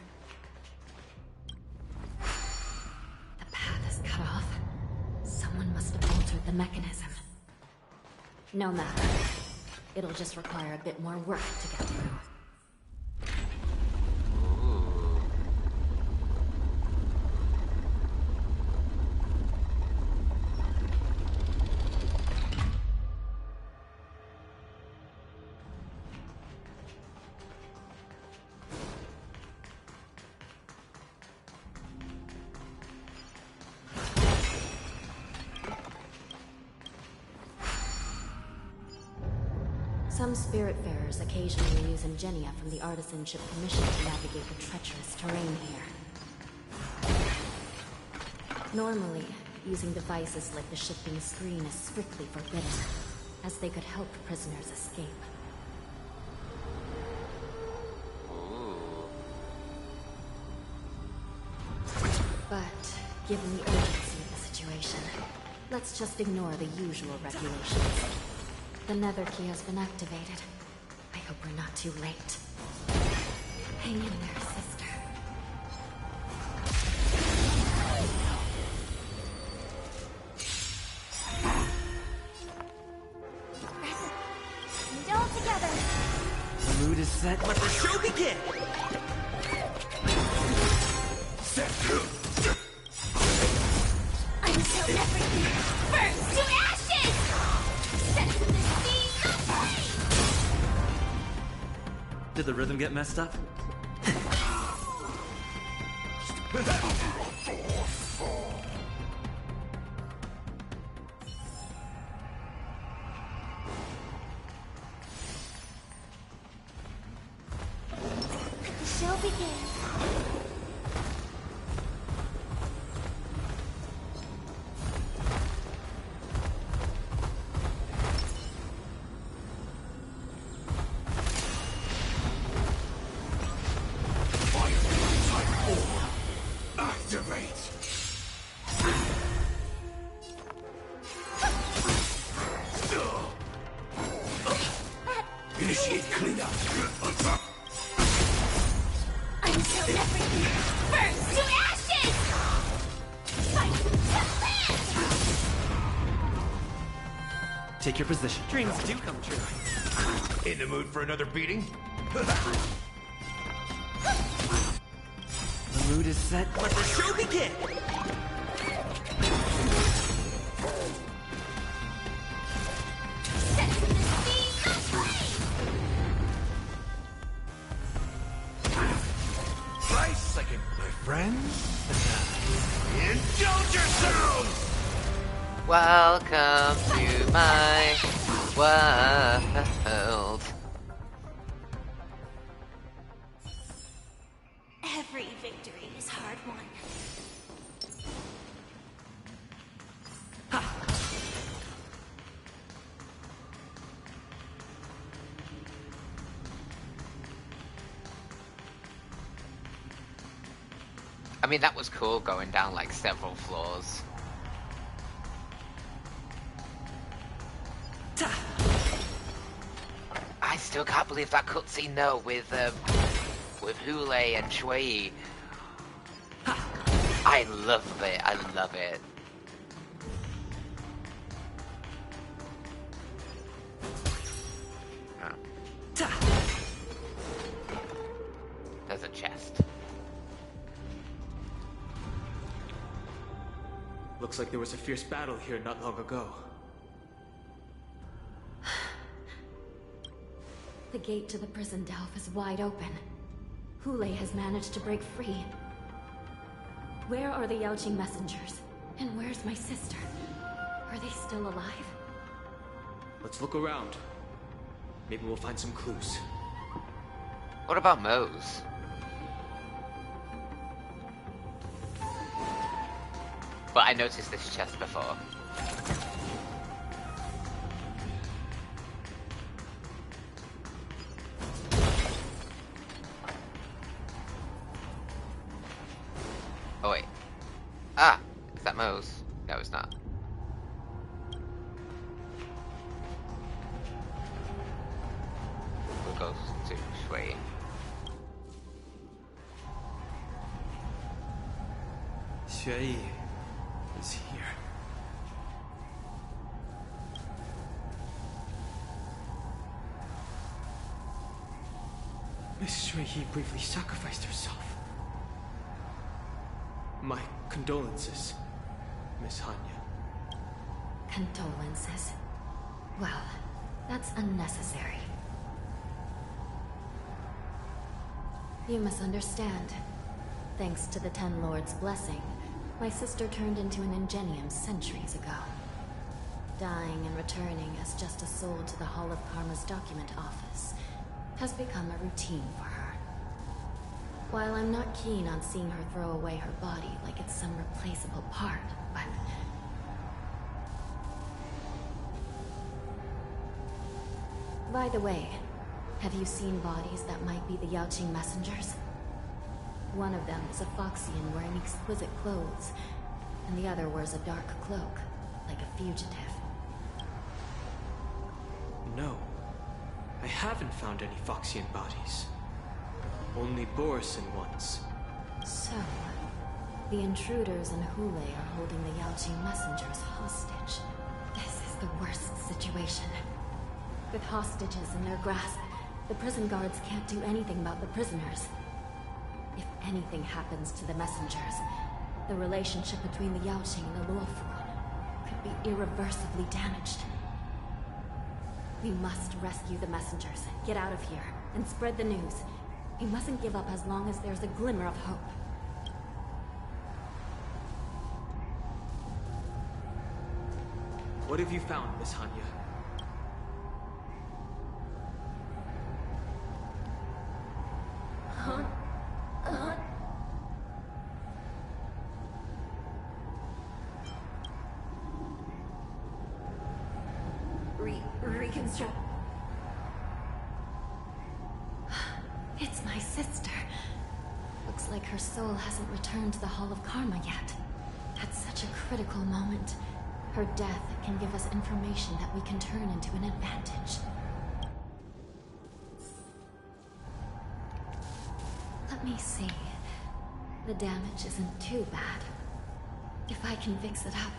The path is cut off. Someone must have altered the mechanism. No matter. It'll just require a bit more work to get through. Some Spiritfarers occasionally use ingenia from the Artisanship Commission to navigate the treacherous terrain here. Normally, using devices like the shifting screen is strictly forbidden, as they could help prisoners escape. But, given the urgency of the situation, let's just ignore the usual regulations. The nether key has been activated. I hope we're not too late. Hang in there, sister. And all together! The mood is set. Let the show begin! I'm so everything burns to ashes! Set to the sea of flame! Did the rhythm get messed up? Initiate cleanup. Until everything burns to ashes! Fight to live! Take your position. Dreams do come true. In the mood for another beating? The mood is set. Let the show begin! Second, my friends. Indulge yourselves! Welcome to my world. Every victory is hard won. I mean, that was cool going down like several floors. I still can't believe that cutscene though with Hule and Xueyi. I love it. I love it. Oh. There's a chest. Looks like there was a fierce battle here not long ago. The gate to the prison delve is wide open. Hule has managed to break free. Where are the Yaoqing messengers? And where's my sister? Are they still alive? Let's look around. Maybe we'll find some clues. What about Mose? But I noticed this chest before. Oh wait. Ah! Is that Mose? No, it's not. We'll go to Xueyi. Xueyi is here. Miss Xueyi briefly sacrificed herself. My condolences, Miss Hanya. Condolences? Well, that's unnecessary. You misunderstand. Thanks to the Ten Lords' blessing, my sister turned into an Ingenium centuries ago. Dying and returning as just a soul to the Hall of Karma's document office has become a routine for her. While I'm not keen on seeing her throw away her body like it's some replaceable part, but... By the way, have you seen bodies that might be the Yaoqing messengers? One of them is a Foxian wearing exquisite clothes, and the other wears a dark cloak, like a fugitive. No. I haven't found any Foxian bodies. Only Borisan ones. So, the intruders and Hule are holding the Yaoqing messengers hostage. This is the worst situation. With hostages in their grasp, the prison guards can't do anything about the prisoners. If anything happens to the messengers, the relationship between the Yaoqing and the Loufu could be irreversibly damaged. We must rescue the messengers, get out of here, and spread the news. We mustn't give up as long as there's a glimmer of hope. What have you found, Miss Hanya? Huh? reconstruct. It's my sister. Looks like her soul hasn't returned to the Hall of Karma yet. At such a critical moment, her death can give us information that we can turn into an advantage. Let me see. The damage isn't too bad. If I can fix it up,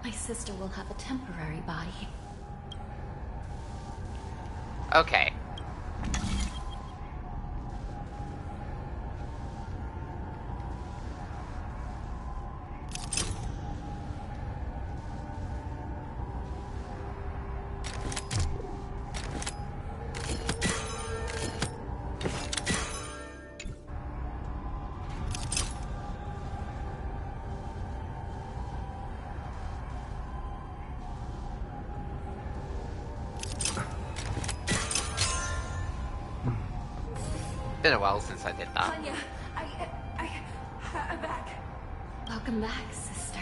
my sister will have a temporary body. Okay. Been a while since I did that. Anya, I'm back. Welcome back, sister.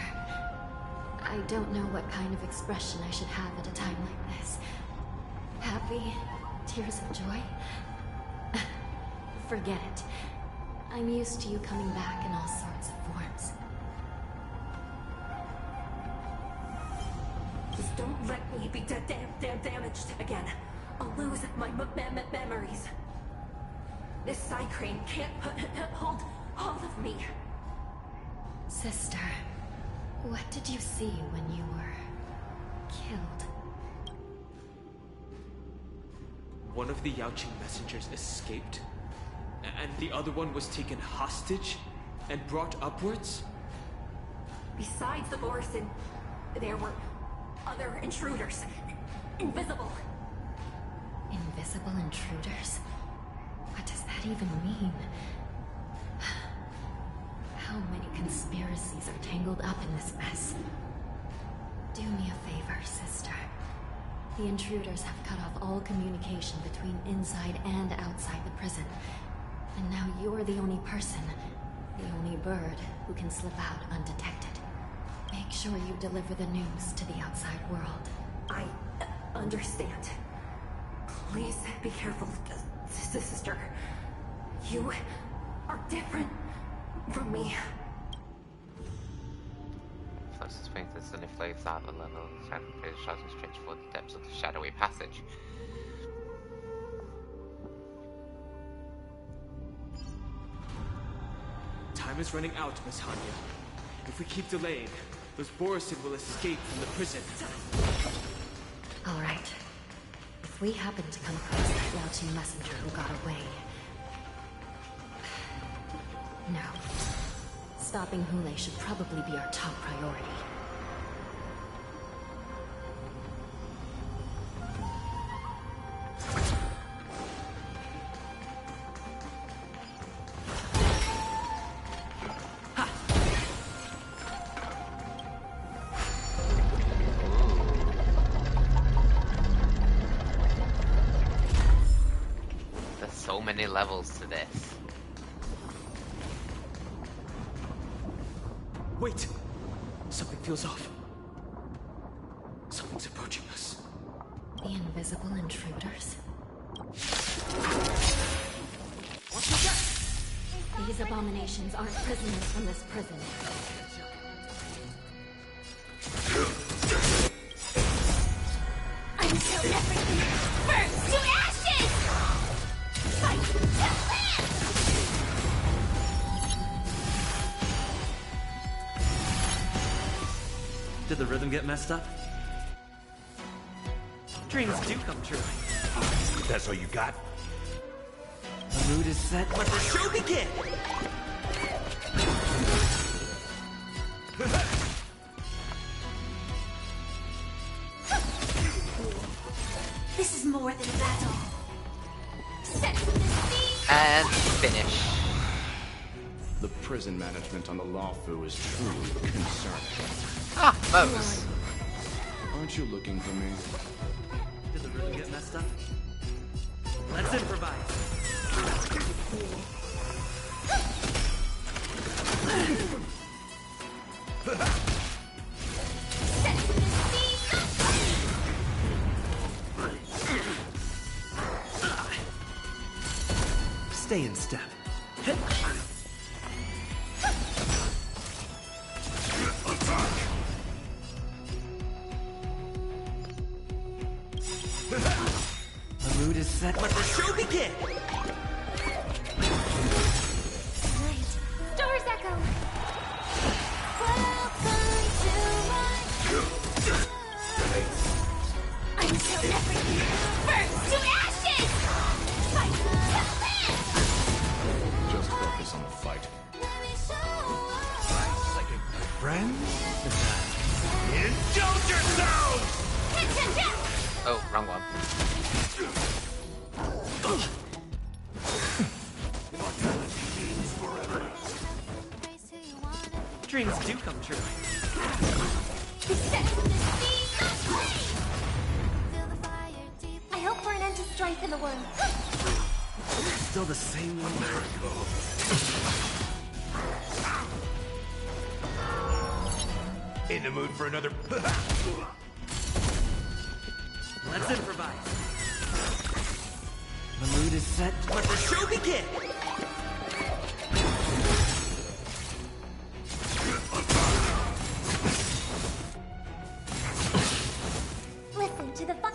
I don't know what kind of expression I should have at a time like this. Happy? Tears of joy? Forget it. I'm used to you coming back in all sorts of forms. Just don't let me be damaged again. I'll lose my memories. This side crane can't hold all of me. Sister, what did you see when you were killed? One of the Yaoqing messengers escaped, and the other one was taken hostage and brought upwards? Besides the Morrison, there were other intruders. Invisible. Invisible intruders? What does that even mean? How many conspiracies are tangled up in this mess? Do me a favor, sister. The intruders have cut off all communication between inside and outside the prison. And now you're the only person, the only bird, who can slip out undetected. Make sure you deliver the news to the outside world. I understand. Please be careful, sister. You are different from me. Closest thing to sunny flames out of the level of the shadow is shouting straight toward the depths of the shadowy passage. Time is running out, Miss Hanya. If we keep delaying, those Borison will escape from the prison. All right. If we happen to come across that Yaoqing messenger who got away... No. Stopping Xueyi should probably be our top priority. There's so many levels to this. Wait! Something feels off. Something's approaching us. The invisible intruders? What's that? These abominations aren't prisoners from this prison. Until everything burns to ashes! Fight to live! Did the rhythm get messed up? Dreams do come true. That's all you got? The mood is set. Let the show begin! This is more than a battle. And finish. The prison management on the Loufu is truly concerning. Ah, Mose. Aren't you looking for me? Did the rhythm get messed up? Let's improvise. Stay in step. The mood is set. Let the show begin! Right. Stars echo. Welcome to my... Until everything burns to ashes! Fight to live! Just focus on the fight. Like a friend? Indulge yourselves! Oh, wrong one. Dreams do come true. I hope for an end to strife in the world. Still the same one. In the mood for another... Let's improvise. The mood is set. Let the show begin! Listen to the fuck.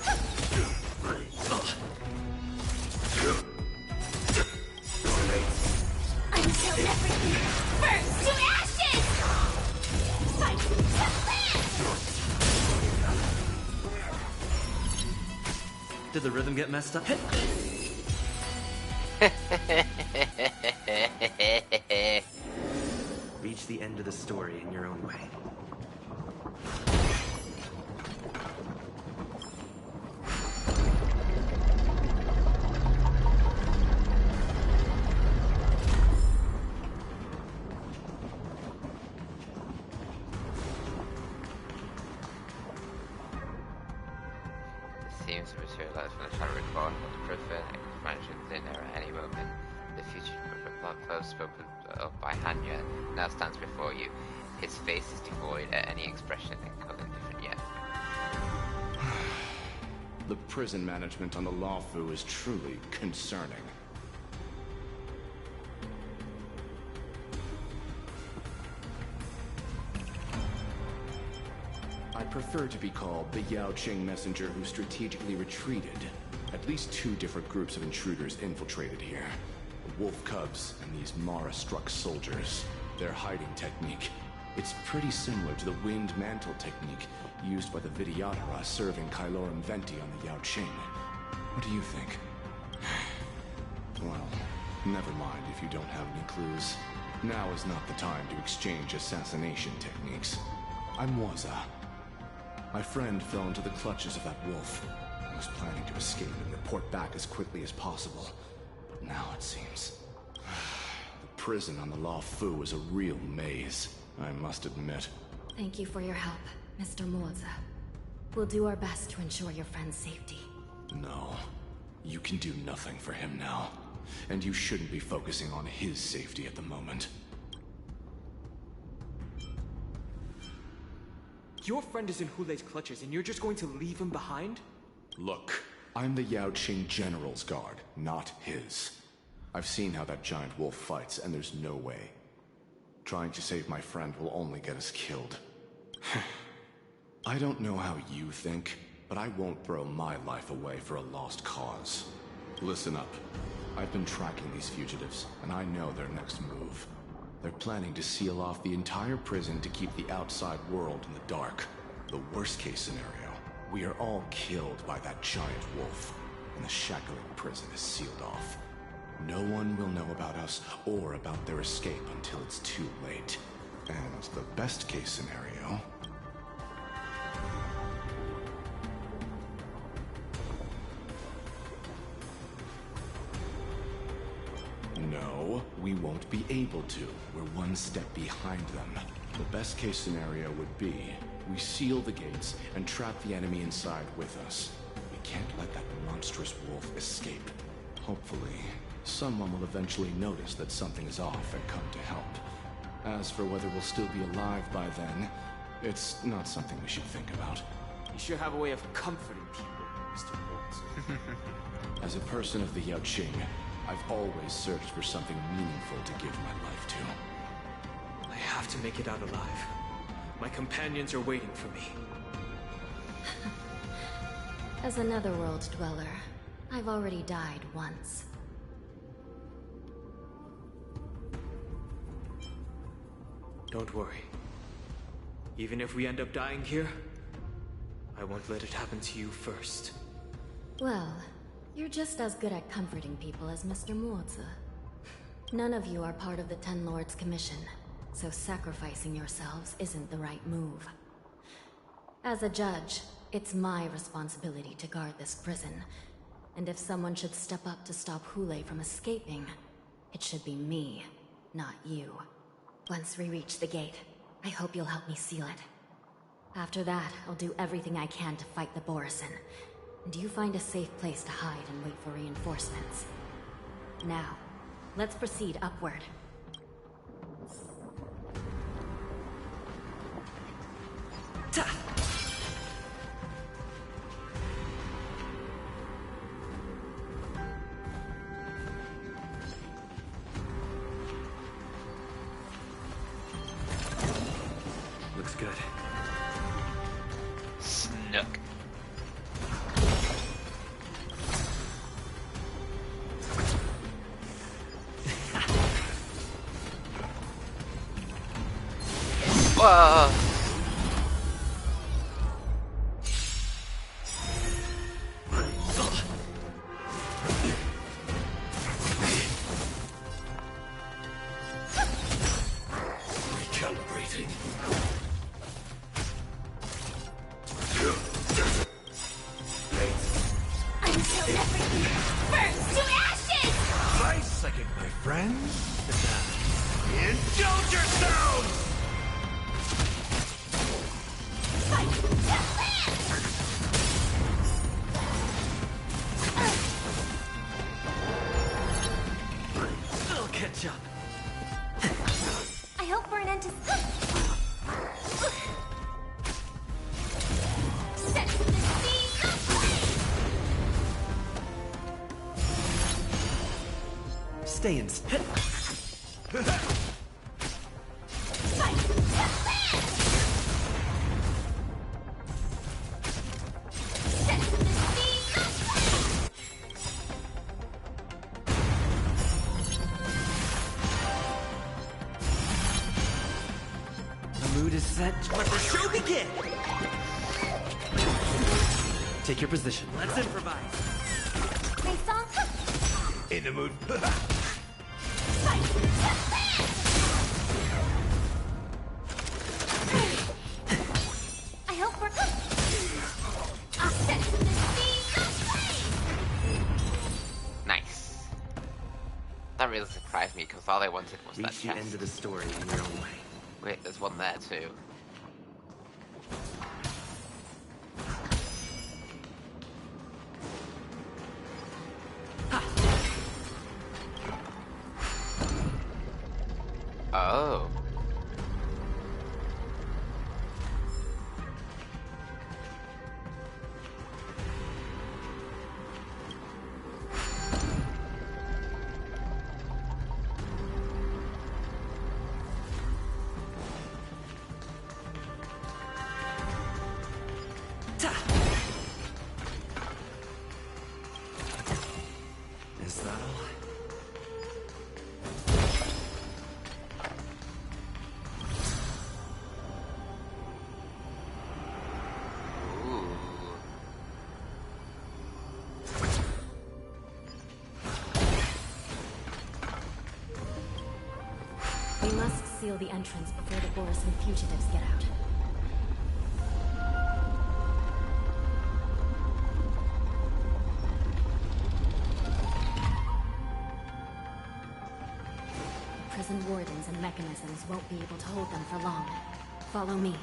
Until everything burns to ashes! Fight to live! Did the rhythm get messed up? Reach the end of the story in your own way. Seems to materialize when I try to record what the prophetic mansions in there at any moment. The future blog post spoken of by Hanya now stands before you. His face is devoid of any expression and color different yet. The prison management on the Loufu is truly concerning. I prefer to be called the Yaoqing messenger who strategically retreated. At least 2 different groups of intruders infiltrated here. The wolf cubs and these Mara-struck soldiers. Their hiding technique. It's pretty similar to the wind mantle technique used by the Vidyadhara serving Kailorum Venti on the Yaoqing. What do you think? Well, never mind if you don't have any clues. Now is not the time to exchange assassination techniques. I'm Waza. My friend fell into the clutches of that wolf. I was planning to escape and report back as quickly as possible. Now it seems. The prison on the Loufu is a real maze, I must admit. Thank you for your help, Mr. Moza. We'll do our best to ensure your friend's safety. No. You can do nothing for him now. And you shouldn't be focusing on his safety at the moment. Your friend is in Hulei's clutches, and you're just going to leave him behind? Look, I'm the Yaoqing General's guard, not his. I've seen how that giant wolf fights, and there's no way. Trying to save my friend will only get us killed. I don't know how you think, but I won't throw my life away for a lost cause. Listen up. I've been tracking these fugitives, and I know their next move. They're planning to seal off the entire prison to keep the outside world in the dark. The worst case scenario, we are all killed by that giant wolf, and the shackling prison is sealed off. No one will know about us or about their escape until it's too late. And the best case scenario... No, we won't be able to. We're one step behind them. The best case scenario would be, we seal the gates and trap the enemy inside with us. We can't let that monstrous wolf escape. Hopefully, someone will eventually notice that something is off and come to help. As for whether we'll still be alive by then, it's not something we should think about. You should have a way of comforting people, Mr. Bolt. As a person of the Yaoqing, I've always searched for something meaningful to give my life to. I have to make it out alive. My companions are waiting for me. As a netherworld dweller, I've already died once. Don't worry. Even if we end up dying here, I won't let it happen to you first. Well, you're just as good at comforting people as Mr. Muozi. None of you are part of the Ten Lords' commission, so sacrificing yourselves isn't the right move. As a judge, it's my responsibility to guard this prison, and if someone should step up to stop Xueyi from escaping, it should be me, not you. Once we reach the gate, I hope you'll help me seal it. After that, I'll do everything I can to fight the Borisin, and you find a safe place to hide and wait for reinforcements. Now, let's proceed upward. Looks good. Snook. Whoa. Recalibrating. Until everything burns to ashes! 5 seconds, my friends. Indulge yourselves! I'll catch up. I hope for an end to... Set to the speed of light! Stay in. The mood is set. Let the show begin. Take your position. Let's improvise. In the mood. I hope we're... Set to the speed of light! Nice. That really surprised me because all I wanted was that Reach the end chest. of the story in your own way. Wait, there's one there too. Oh. Is that all? We must seal the entrance before the Borisin fugitives get out. The prison wardens and mechanisms won't be able to hold them for long. Follow me.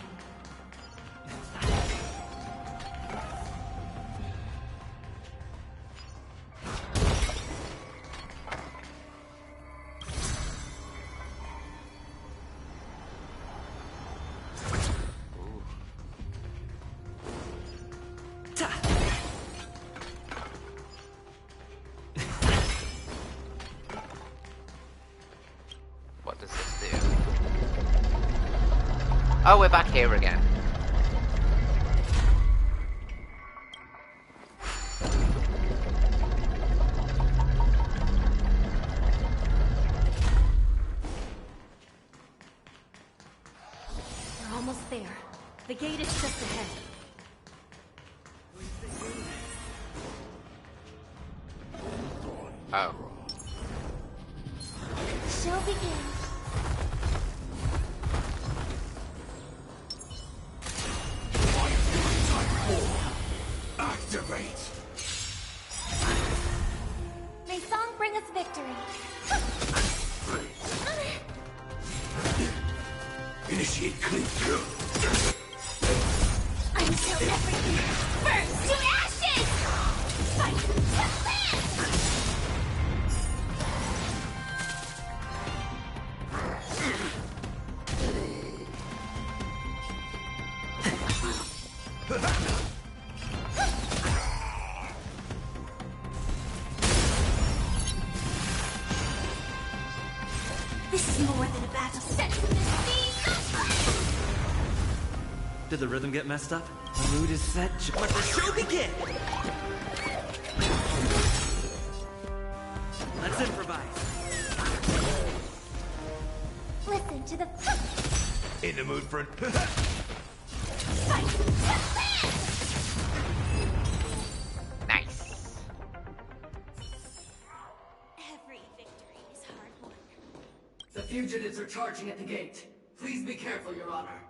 Oh, we're back here again. We're almost there. The gate is just ahead. Oh. Show begins. Activate! May song bring us victory. Initiate clean kill. Until everything burns to ashes! Fight to live! This is more than a battle. Set to the sea of Did the rhythm get messed up? The mood is set. Let the show begin! Let's improvise. Listen to the In the mood for Nice. Every victory is hard won. The fugitives are charging at the gate. Please be careful, Your Honor.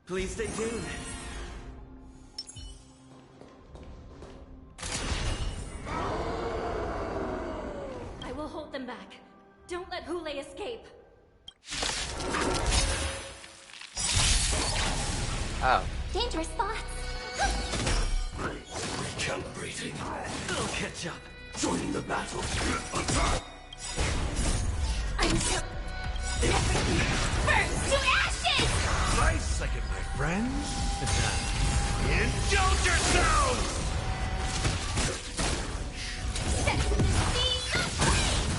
Please stay tuned. I will hold them back. Don't let Hule escape. Oh. dangerous thoughts. Recalibrating. I'll catch up. Joining the battle. Attack! Until everything burns to ashes! Nice second, my friends. Indulge yourselves! Set the seas aflame!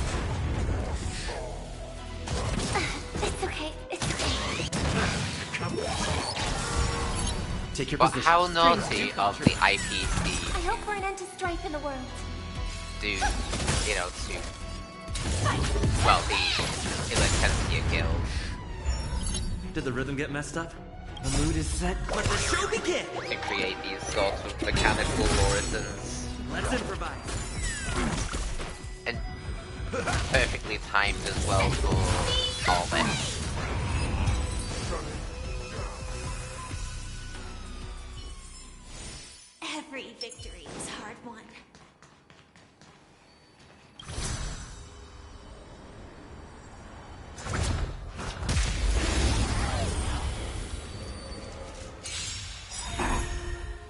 It's okay, it's okay. Take your But position. how naughty of the IPC I hope for an end to strife in the world. do, you know, to, well, the Illicentia Guild. Did the rhythm get messed up? The mood is set. Let the show begin! To create these sort of mechanical orisons. Let's improvise. And perfectly timed as well for all this. Every victory is hard won.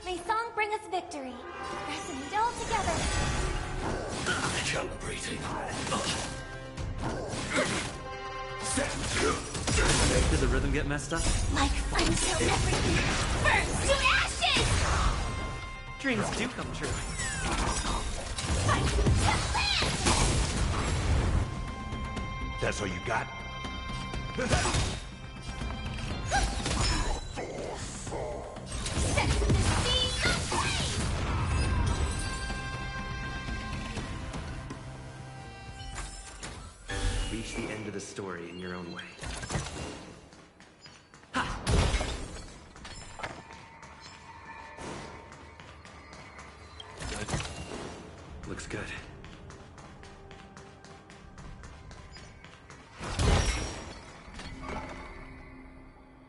May song bring us victory. Resonate all together. Calibrating. Did the rhythm get messed up? Like fire till everything burns to ashes! Dreams do come true. That's all you got? Set the seas aflame! Reach the end of the story in your own way. Good. Looks good.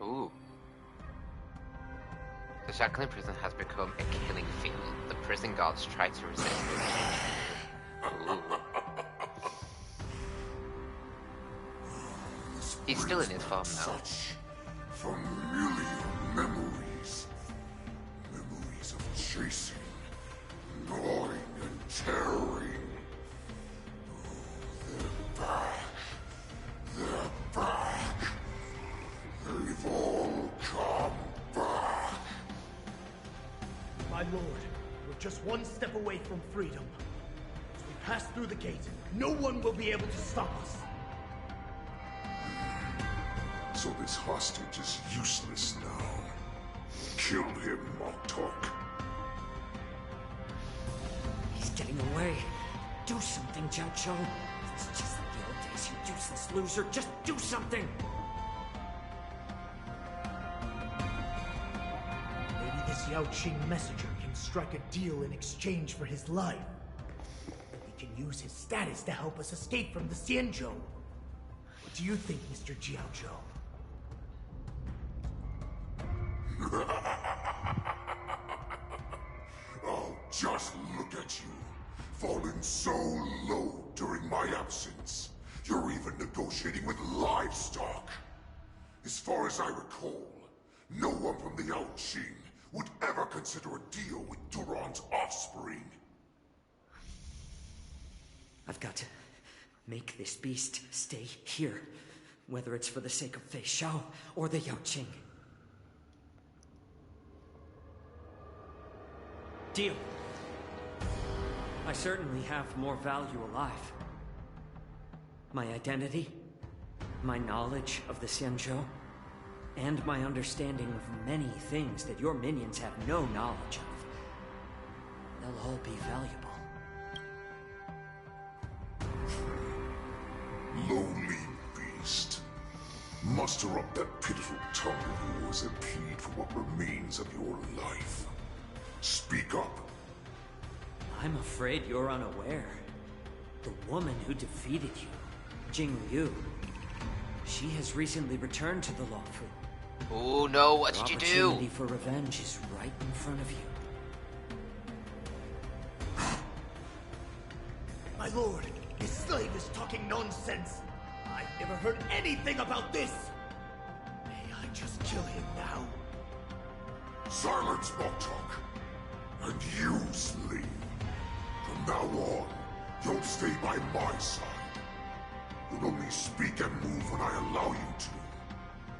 Ooh. The Shackling prison has become a killing field. The prison guards try to resist. Ooh. He's still in his farm now. Such familiar memories. Memories of chasing, gnawing, and tearing. They're back. They're back. They've all come back. My lord, we're just one step away from freedom. As we pass through the gate, no one will be able to stop us. So this hostage is useless now. Kill him, Moktok. He's getting away. Do something, Jiaoqiu. It's just like the old days, you useless loser. Just do something! Maybe this Yaoqing messenger can strike a deal in exchange for his life. He can use his status to help us escape from the Xianzhou. What do you think, Mr. Jiaoqiu? Oh, just look at you. Fallen so low during my absence. You're even negotiating with livestock. As far as I recall, no one from the Yaoqing would ever consider a deal with Duran's offspring. I've got to make this beast stay here, whether it's for the sake of Fei Xiao or the Yaoqing. Deal. I certainly have more value alive. My identity, my knowledge of the Xianzhou, and my understanding of many things that your minions have no knowledge of. They'll all be valuable. Lowly beast. Muster up that pitiful tongue of yours and plead for what remains of your life. Speak up. I'm afraid you're unaware. The woman who defeated you, Jing Liu, she has recently returned to the Loufu. Oh no, what did you do? The opportunity for revenge is right in front of you. My lord, his slave is talking nonsense. I've never heard anything about this. May I just kill him now? Silence, Moktok. And you, slave. From now on, you'll stay by my side. You'll only speak and move when I allow you to.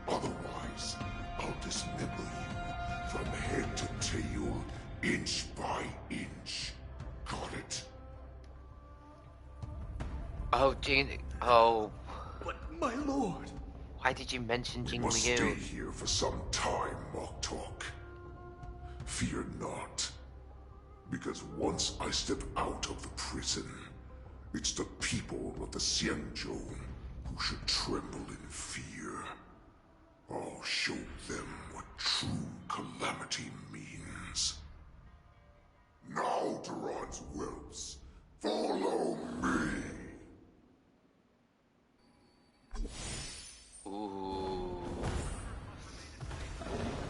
Otherwise, I'll dismember you from head to tail, inch by inch. Got it? Oh, Jing. Oh. But my lord. Why did you mention Jing You must Liu? stay here for some time, Moktok. Fear not. Because once I step out of the prison, it's the people of the Xianzhou who should tremble in fear. I'll show them what true calamity means. Now, Duran's whelps, follow me! Ooh.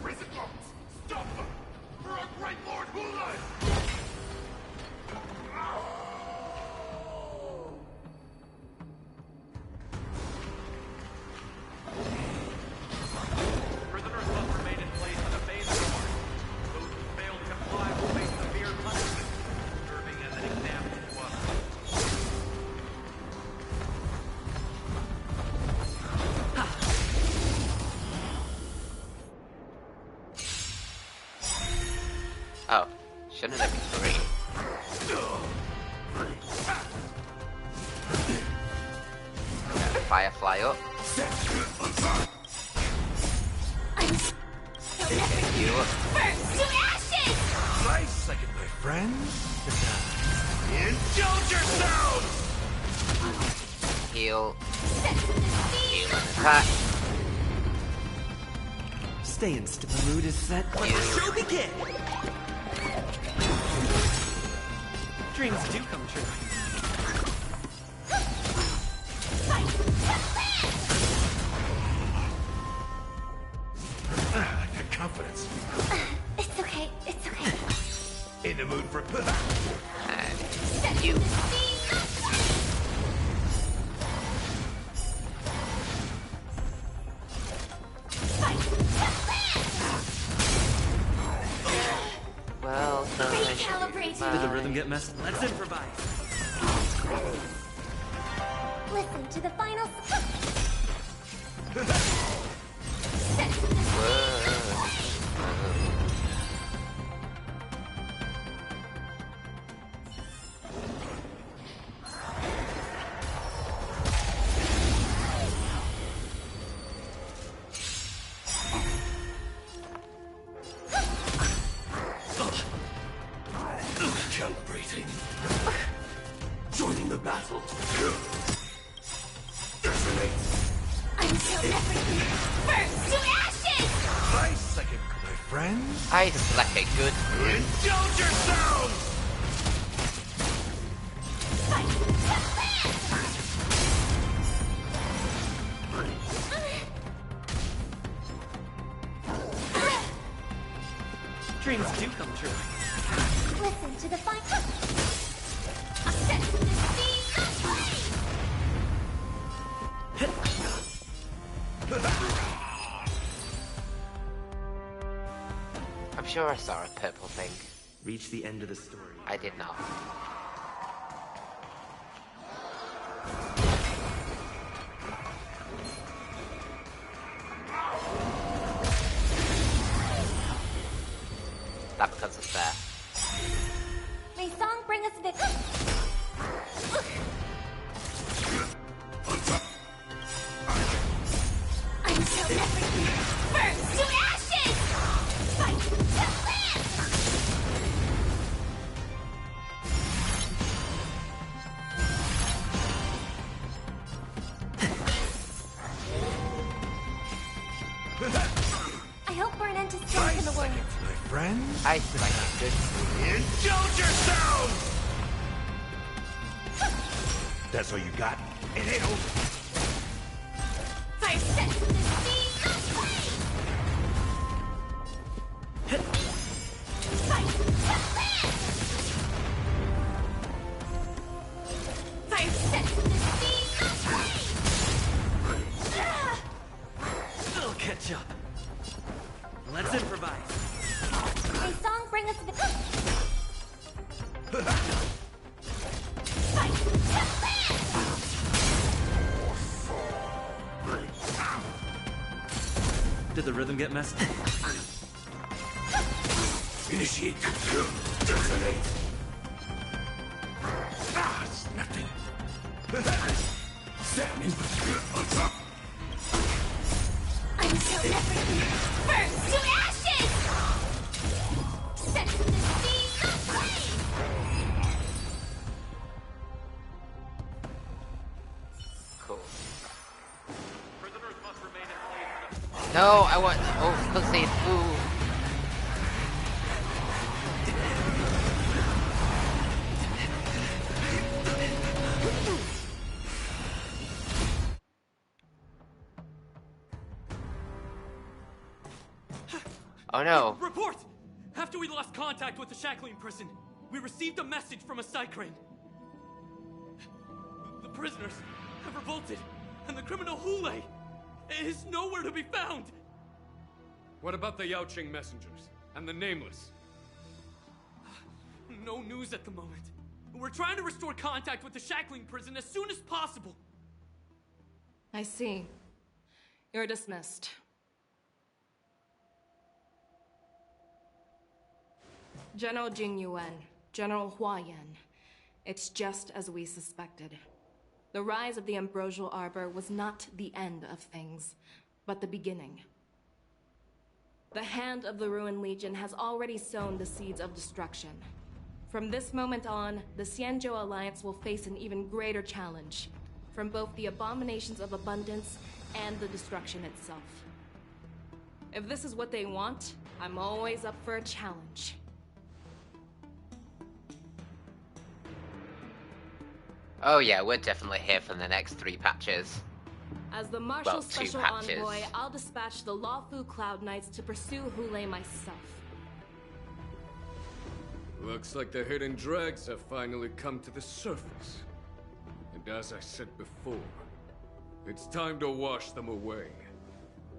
Prison guards, stop them! For our great Lord Hulai! Prisoners must remain in place and obey the orders. Those who fail to comply will face severe punishment, serving as an example to others. Oh, shouldn't that be free? Firefly up. You up. Burnt to ashes! Nice second, my friend. Indulge yourselves! Heal. Heal and attack. Stay in the mood is set. Let the show begin! Dreams do come true. That confidence. It's okay, it's okay. In the mood for And you. Well done. Recalibrating. Did the rhythm get messed? Let's improvise. Listen to the final. Until everything burns to ashes! I second, my friend. Ice like a good Indulge yourselves! Dreams do come true. Listen to the fine. A sense of the speed of I'm sure I saw a purple thing. Reach the end of the story. I did not. That becomes a spare. May song bring us victory. Until everything burns to ashes! Fight to live! I hope for an end to strife in the world. My friend. Ice like a good. Indulge yourselves! That's all you got? It ain't over. Fire set to the speed of flame! Fight to live! Fire set to the speed of flame! I'll catch up. Let's improvise. May song bring us victory. Fight to live! Did the rhythm get messed? Initiate. Detonate. Ah, it's nothing. Salmon. Until everything burns to ashes! Set to the speed of flame! Cool. No, I want. Oh, pussy. Ooh. Oh no. Report! After we lost contact with the shackling prison, we received a message from a Psycrane. The prisoners have revolted, and the criminal Xueyi is nowhere to be found! What about the Yaoqing messengers and the Nameless? No news at the moment. We're trying to restore contact with the shackling prison as soon as possible. I see. You're dismissed. General Jing Yuan, General Hua Yan. It's just as we suspected. The rise of the Ambrosial Arbor was not the end of things, but the beginning. The hand of the Ruined Legion has already sown the seeds of destruction. From this moment on, the Xianzhou Alliance will face an even greater challenge, from both the abominations of abundance and the destruction itself. If this is what they want, I'm always up for a challenge. Oh yeah, we're definitely here for the next 3 patches. As the Marshal Well, 2 Special patches. Envoy, I'll dispatch the Loufu Cloud Knights to pursue Xueyi myself. Looks like the hidden dregs have finally come to the surface. And as I said before, it's time to wash them away.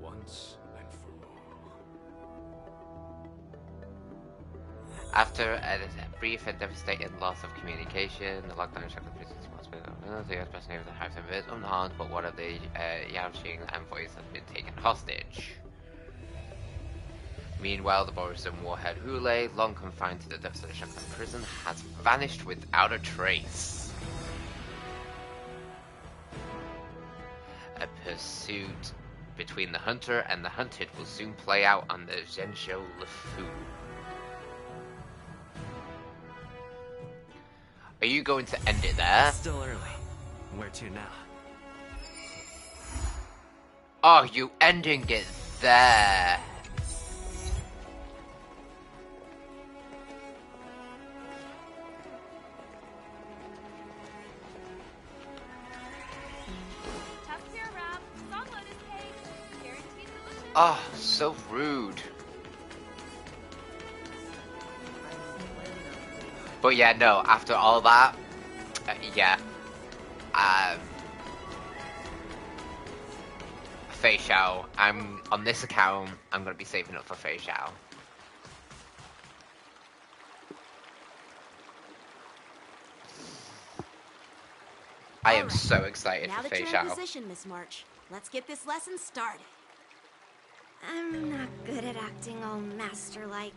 Once and for all. After a brief and devastating loss of communication, the lockdown of Shackling Prison was been the US president of the Hive is unharmed, but one of the Yaoqing envoys has been taken hostage. Meanwhile, the bothersome warhead Xueyi, long confined to the devastated Shackling prison, has vanished without a trace. A pursuit between the hunter and the hunted will soon play out on the Zhenzhou Loufu. Are you going to end it there? Still early. Where to now? Oh, you ending it there. Oh, so rude. But yeah, no, after all that, yeah. Fei Xiao, I'm on this account, I'm gonna be saving up for Fei Xiao. I am so excited for Fei Now that you're in Xiao. position, Miss March, let's get this lesson started. I'm not good at acting all master-like.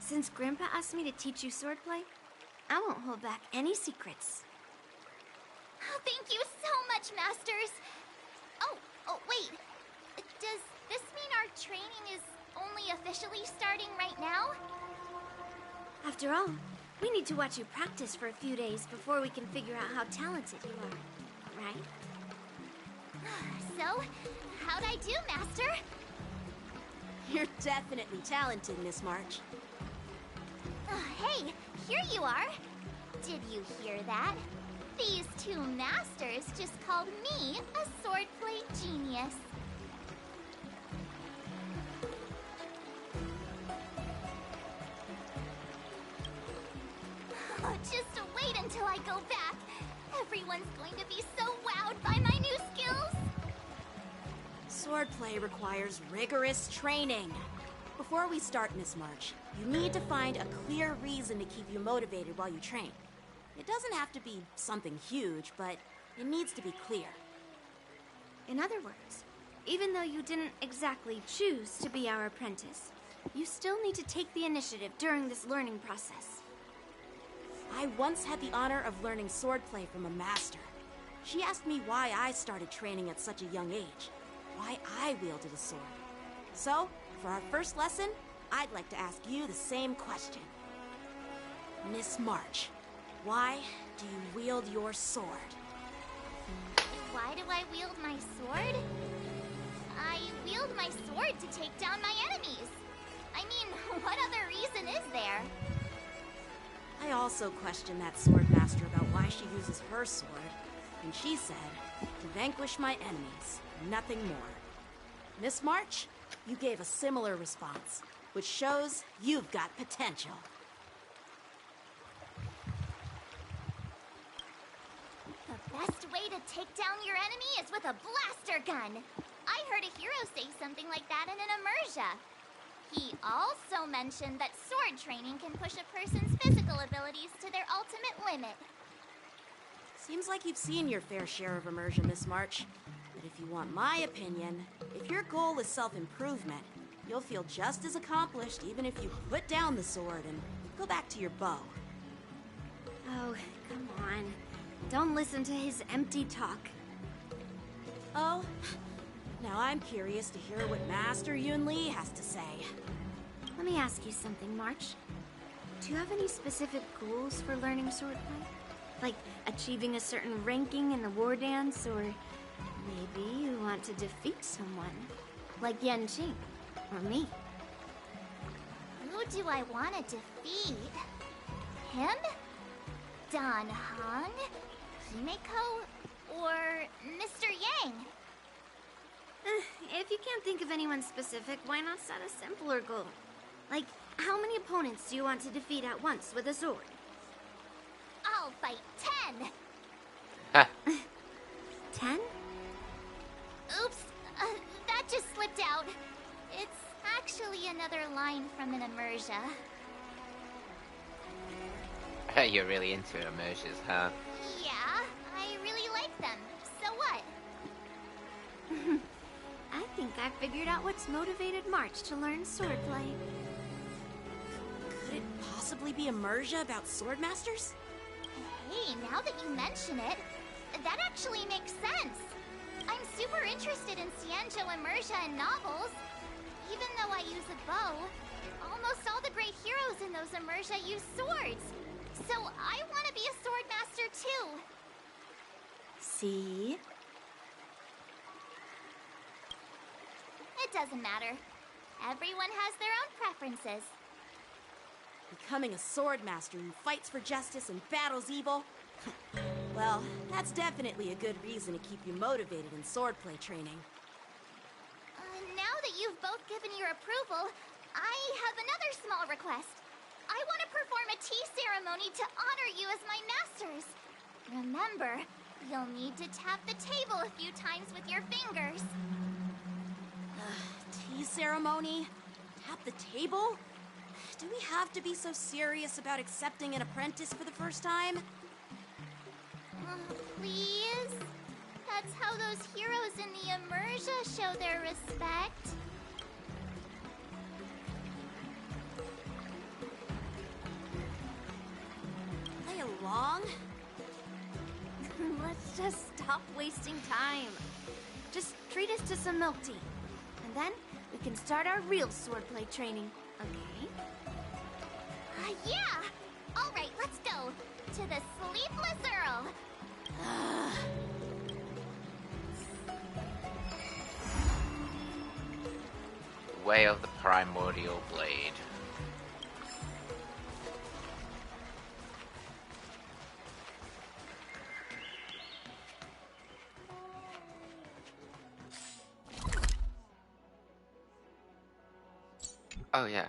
Since Grandpa asked me to teach you swordplay, I won't hold back any secrets. Oh, thank you so much, Masters. Oh, wait. Does this mean our training is only officially starting right now? After all, we need to watch you practice for a few days before we can figure out how talented you are, right? So, how'd I do, Master? You're definitely talented, Miss March. Hey, here you are. Did you hear that? These two masters just called me a swordplay genius. Oh, just wait until I go back. Everyone's going to be so wowed by my new skills. Swordplay requires rigorous training. Before we start, Miss March, you need to find a clear reason to keep you motivated while you train. It doesn't have to be something huge, but it needs to be clear. In other words, even though you didn't exactly choose to be our apprentice, you still need to take the initiative during this learning process. I once had the honor of learning swordplay from a master. She asked me why I started training at such a young age, why I wielded a sword. So, for our first lesson, I'd like to ask you the same question. Miss March, why do you wield your sword? Why do I wield my sword? I wield my sword to take down my enemies. I mean, what other reason is there? I also questioned that sword master about why she uses her sword, and she said, to vanquish my enemies, nothing more. Miss March, you gave a similar response, which shows you've got potential. The best way to take down your enemy is with a blaster gun. I heard a hero say something like that in an immersia. He also mentioned that sword training can push a person's physical abilities to their ultimate limit. Seems like you've seen your fair share of immersion, Miss March. But if you want my opinion, if your goal is self-improvement, you'll feel just as accomplished even if you put down the sword and go back to your bow. Oh, come on. Don't listen to his empty talk. Oh, now I'm curious to hear what Master Yun Li has to say. Let me ask you something, March. Do you have any specific goals for learning swordplay? Like achieving a certain ranking in the war dance, or maybe you want to defeat someone, like Yanqing, or me? Who do I want to defeat? Him? Dan Heng? Himeko? Or Mr. Yang? If you can't think of anyone specific, why not set a simpler goal? Like, how many opponents do you want to defeat at once with a sword? I'll fight 10! 10? Oops, that just slipped out. It's actually another line from an immersia. You're really into immersions, huh? Yeah, I really like them. So what? I think I figured out what's motivated March to learn swordplay. Could it possibly be immersia about sword masters? Hey, now that you mention it, that actually makes sense. I'm super interested in Xianzhou immersia and novels. Even though I use a bow, almost all the great heroes in those immersia use swords. So I want to be a sword master too. See? It doesn't matter. Everyone has their own preferences. Becoming a sword master who fights for justice and battles evil? Well, that's definitely a good reason to keep you motivated in swordplay training. Now that you've both given your approval, I have another small request. I want to perform a tea ceremony to honor you as my masters. Remember, you'll need to tap the table a few times with your fingers. Tea ceremony? Tap the table? Do we have to be so serious about accepting an apprentice for the first time? Please? That's how those heroes in the Immersia show their respect. Play along? Let's just stop wasting time. Just treat us to some milk tea. And then we can start our real swordplay training, okay? Yeah! Alright, let's go. To the Sleepless Earl. Way of the Primordial Blade. Oh yeah.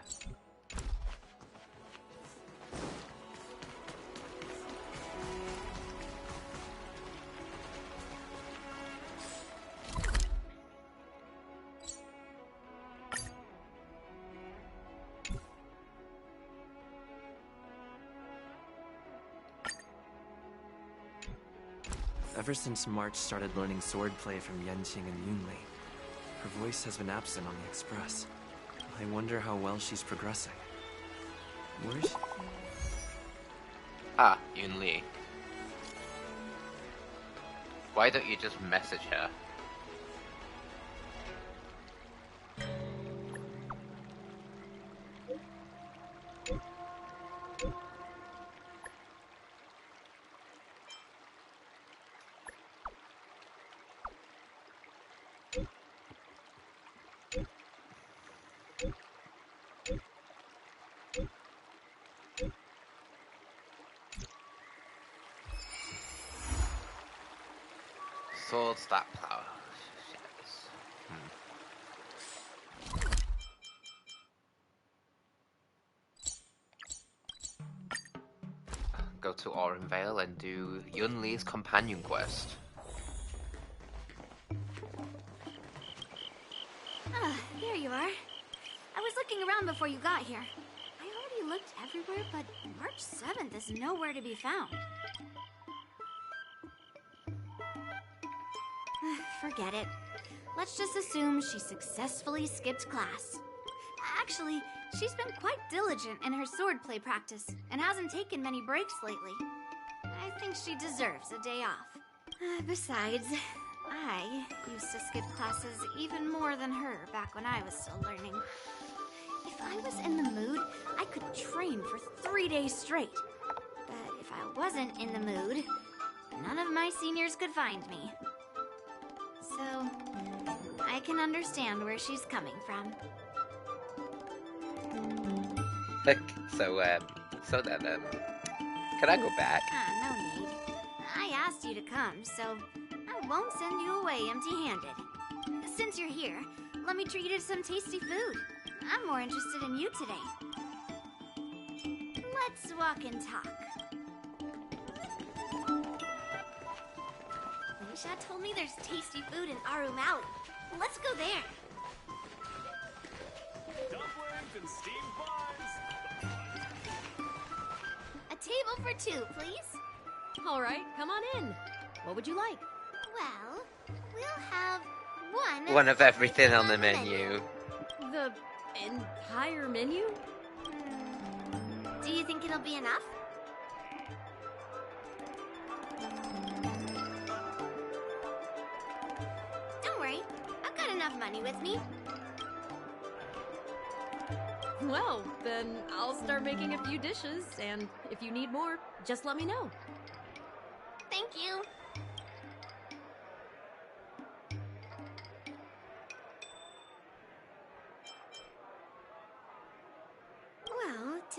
Ever since March started learning swordplay from Yanqing and Yunli, her voice has been absent on the Express. I wonder how well she's progressing. Where is she? Ah, Yunli. Why don't you just message her? Swords that power. Go to Orenvale and do Yunli's companion quest. There you are. I was looking around before you got here. I already looked everywhere, but March 7th is nowhere to be found. Forget it. Let's just assume she successfully skipped class. Actually, she's been quite diligent in her swordplay practice and hasn't taken many breaks lately. I think she deserves a day off. Besides, I used to skip classes even more than her back when I was still learning. If I was in the mood, I could train for 3 days straight. But if I wasn't in the mood, none of my seniors could find me. So, I can understand where she's coming from. So then, can I go back? No need. I asked you to come, so I won't send you away empty-handed. Since you're here, let me treat you to some tasty food. I'm more interested in you today. Let's walk and talk. Lisha told me there's tasty food in Arum Alley. Let's go there. Dumplings and steamed buns. A table for two, please. All right, come on in. What would you like? Well, we'll have one of everything on the menu. The entire menu? Do you think it'll be enough? Don't worry, I've got enough money with me. Well, then I'll start making a few dishes, and if you need more, just let me know. Thank you.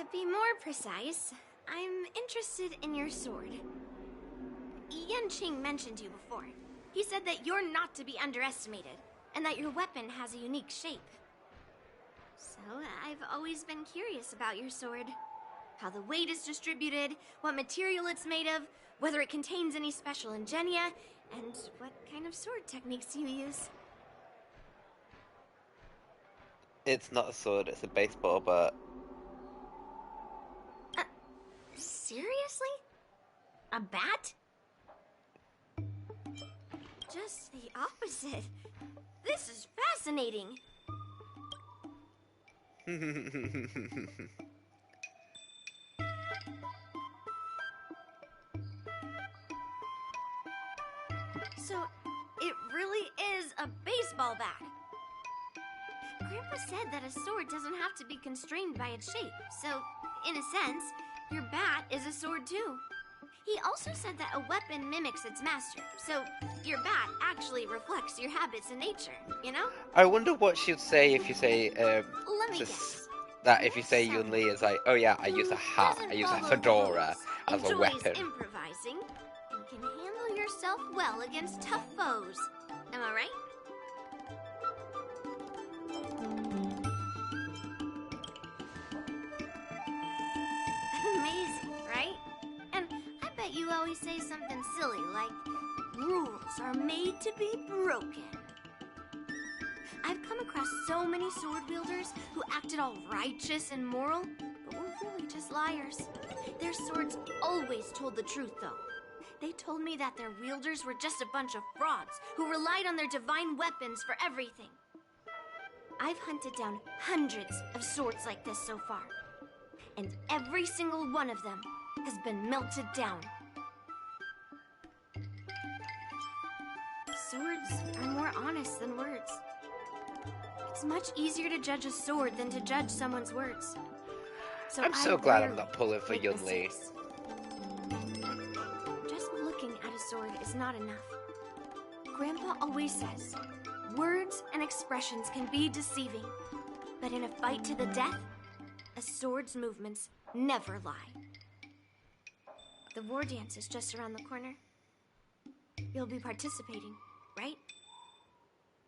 To be more precise, I'm interested in your sword. Yanqing mentioned you before. He said that you're not to be underestimated, and that your weapon has a unique shape. So, I've always been curious about your sword. How the weight is distributed, what material it's made of, whether it contains any special ingenia, and what kind of sword techniques you use. It's not a sword, it's a baseball bat. Seriously? A bat? Just the opposite. This is fascinating. So, it really is a baseball bat. Grandpa said that a sword doesn't have to be constrained by its shape, so, in a sense, your bat is a sword too. He also said that a weapon mimics its master, so your bat actually reflects your habits and nature, you know? I wonder what she'd say if you say, Let me guess. that if you say Yun Li is like, oh yeah, I use a hat, I use a fedora as a weapon. Improvising and can handle yourself well against tough foes. Am I right? Amazing, right? And I bet you always say something silly like, rules are made to be broken. I've come across so many sword wielders who acted all righteous and moral, but were really just liars. Their swords always told the truth, though. They told me that their wielders were just a bunch of frauds who relied on their divine weapons for everything. I've hunted down hundreds of swords like this so far, and every single one of them has been melted down. Swords are more honest than words. It's much easier to judge a sword than to judge someone's words. So I'm so glad I'm not pulling for Yun Li. Just looking at a sword is not enough. Grandpa always says, words and expressions can be deceiving, but in a fight to the death, a sword's movements never lie. The war dance is just around the corner. You'll be participating, right?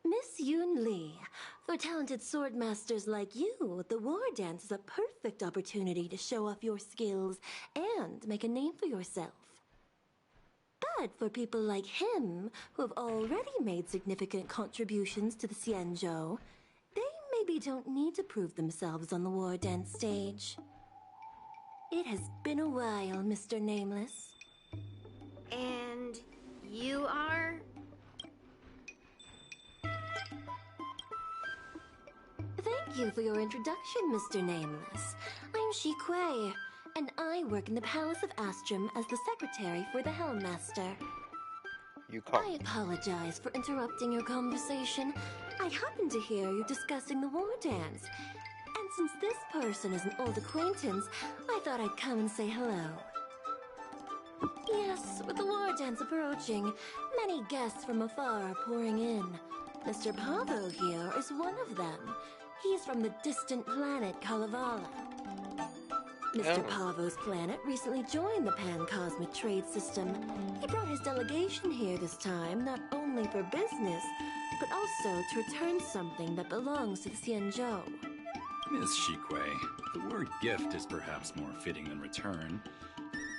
Miss Yun Li, for talented sword masters like you, the war dance is a perfect opportunity to show off your skills and make a name for yourself. But for people like him, who have already made significant contributions to the Xianzhou, they maybe don't need to prove themselves on the war dance stage. It has been a while, Mr. Nameless. And you are? Thank you for your introduction, Mr. Nameless. I'm Xueyi, and I work in the Palace of Astrum as the secretary for the Hellmaster. I apologize for interrupting your conversation. I happened to hear you discussing the war dance. And since this person is an old acquaintance, I thought I'd come and say hello. Yes, with the war dance approaching, many guests from afar are pouring in. Mr. Pavo here is one of them. He's from the distant planet Kalevala. Mr. Pavo's planet recently joined the Pan-Cosmic Trade System. He brought his delegation here this time, not only for business, but also to return something that belongs to the Xianzhou. Miss Xueyi, the word gift is perhaps more fitting than return.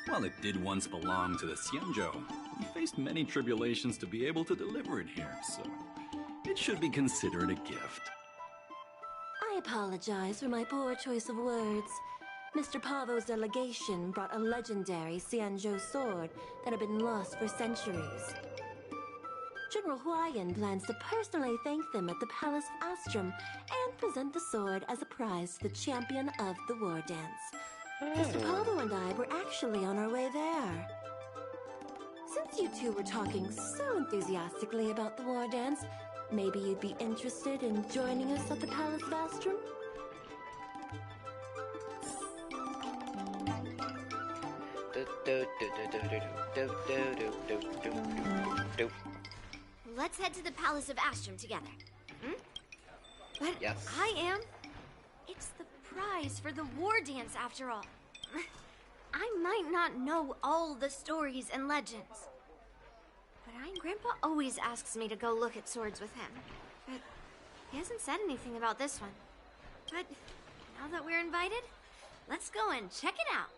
While it did once belong to the Xianzhou, we faced many tribulations to be able to deliver it here, so it should be considered a gift. I apologize for my poor choice of words. Mr. Pavo's delegation brought a legendary Xianzhou sword that had been lost for centuries. General Huayan plans to personally thank them at the Palace of Astrum and present the sword as a prize to the champion of the war dance. Mr. Pavo and I were actually on our way there. Since you two were talking so enthusiastically about the war dance, maybe you'd be interested in joining us at the Palace of Astrum? Let's head to the Palace of Astrum together. Hmm? But yes. I am. It's the prize for the war dance after all. I might not know all the stories and legends, but Grandpa always asks me to go look at swords with him. But he hasn't said anything about this one. But now that we're invited, let's go and check it out.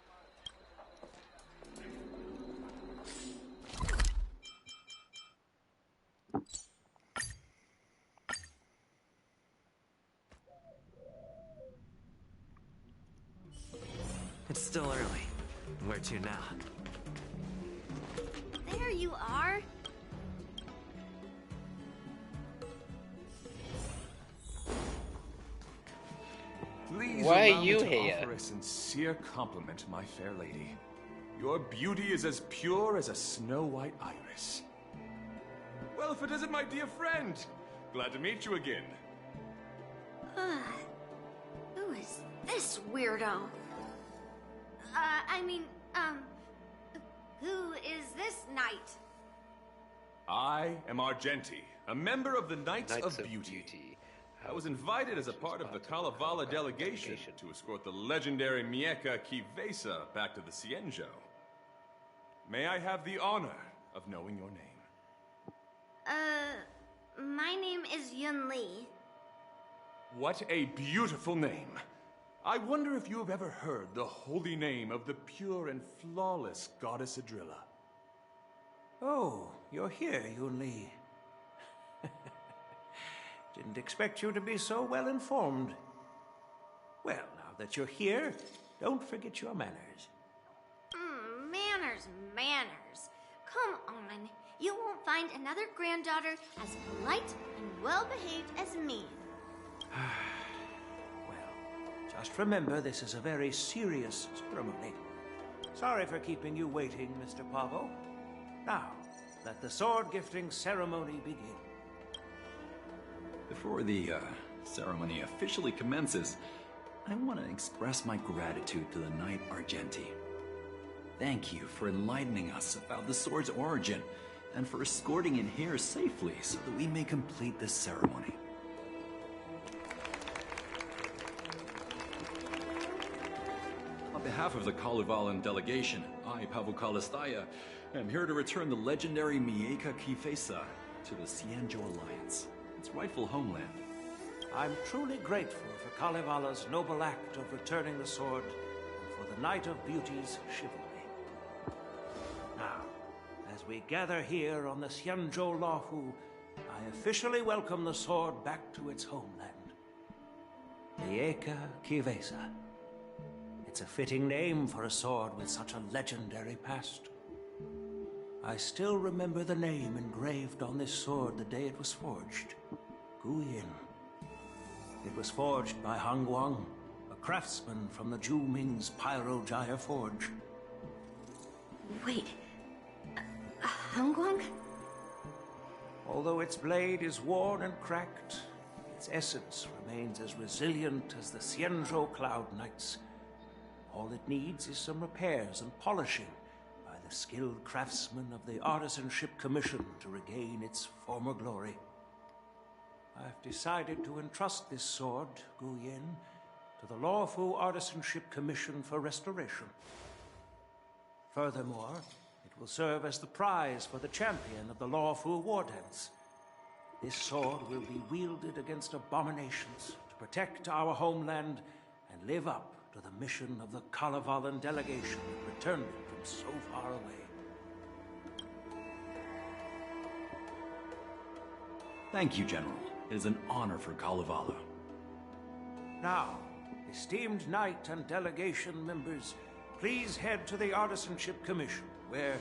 It's still early. Where to now? There you are. Please Why allow are me you to here? offer a sincere compliment, my fair lady. Your beauty is as pure as a snow-white iris. Well, if it isn't my dear friend, glad to meet you again. Who is this weirdo? Who is this knight? I am Argenti, a member of the Knights of Beauty. I was invited as a part of the Kalevala delegation to escort the legendary Mieka Kivesa back to the Xianzhou. May I have the honor of knowing your name? My name is Yun Li. What a beautiful name. I wonder if you have ever heard the holy name of the pure and flawless goddess Adrilla. Oh, you're here, Yun Li. Didn't expect you to be so well informed. Well, now that you're here, don't forget your manners. Manners. Come on. You won't find another granddaughter as polite and well-behaved as me. Just remember, this is a very serious ceremony. Sorry for keeping you waiting, Mr. Pavo. Now, let the sword gifting ceremony begin. Before the ceremony officially commences, I want to express my gratitude to the Knight Argenti. Thank you for enlightening us about the sword's origin and for escorting it here safely so that we may complete this ceremony. On behalf of the Kalevalan delegation, I, Pavel Kalistaya, am here to return the legendary Mieka Kifesa to the Xianzhou Alliance, its rightful homeland. I'm truly grateful for Kalevala's noble act of returning the sword and for the Knight of Beauty's chivalry. Now, as we gather here on the Xianzhou Loufu, I officially welcome the sword back to its homeland. Mieka Kivesa. It's a fitting name for a sword with such a legendary past. I still remember the name engraved on this sword the day it was forged. Guyin. It was forged by Han Guang, a craftsman from the Zhu Ming's Pyrojaya Forge. Wait. Han Guang? Although its blade is worn and cracked, its essence remains as resilient as the Xianzhou Cloud Knights. All it needs is some repairs and polishing by the skilled craftsmen of the Artisanship Commission to regain its former glory. I've decided to entrust this sword, Guyin, to the Loufu Artisanship Commission for restoration. Furthermore, it will serve as the prize for the champion of the Loufu War Dance. This sword will be wielded against abominations to protect our homeland and live up to the mission of the Kalevalan delegation that returned it from so far away. Thank you, General. It is an honor for Kalevala. Now, esteemed Knight and delegation members, please head to the Artisanship Commission, where...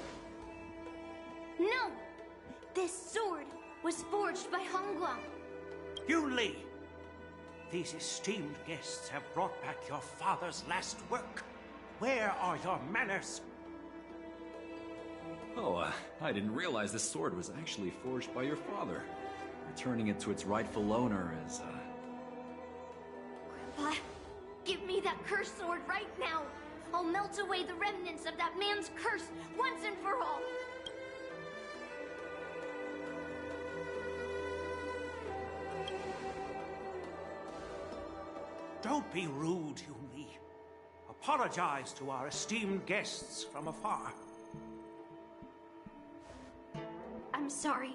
No! This sword was forged by Han Guang. Yun Li! These esteemed guests have brought back your father's last work. Where are your manners? Oh, I didn't realize this sword was actually forged by your father. Returning it to its rightful owner is, Grandpa, give me that cursed sword right now. I'll melt away the remnants of that man's curse once and for all. Don't be rude, Yuli. Apologize to our esteemed guests from afar. I'm sorry.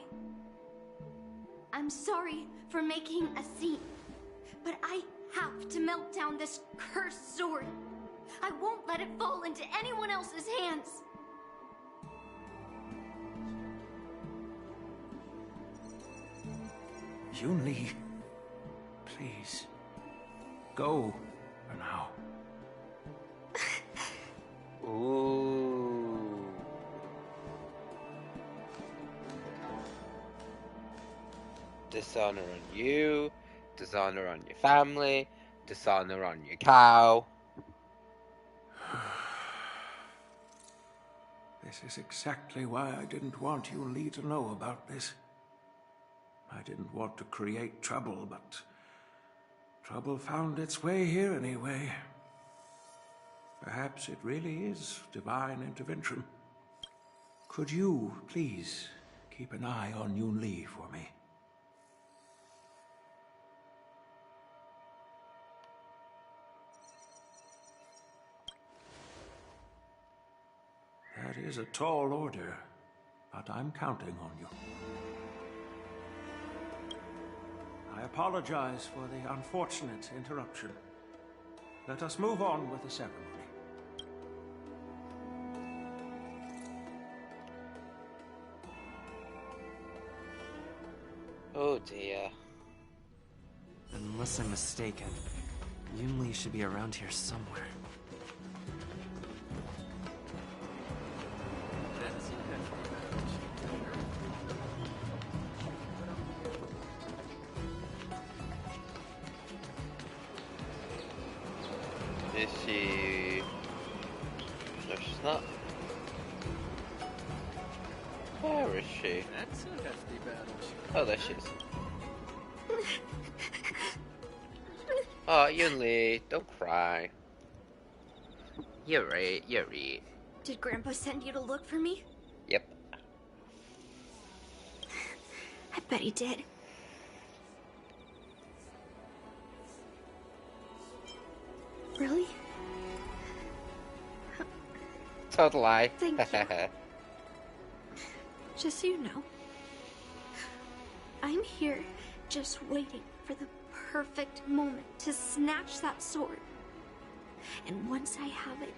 I'm sorry for making a scene. But I have to melt down this cursed sword. I won't let it fall into anyone else's hands. Yunli, please, go for now. Ooh. Dishonor on you, dishonor on your family, dishonor on your cow. This is exactly why I didn't want Yuli to know about this. I didn't want to create trouble, but trouble found its way here anyway. Perhaps it really is divine intervention. Could you, please, keep an eye on Yunli for me? That is a tall order, but I'm counting on you. I apologize for the unfortunate interruption. Let us move on with the ceremony. Oh dear. Unless I'm mistaken, Yunli should be around here somewhere. Is she... No, she's not. Where is she? That's a hefty battle. Oh, there she is. Oh, Yunli, don't cry. You're right, you're right. Did Grandpa send you to look for me? Yep. I bet he did. Really? Total lie. Thank you. Just so you know, I'm here just waiting for the perfect moment to snatch that sword. And once I have it,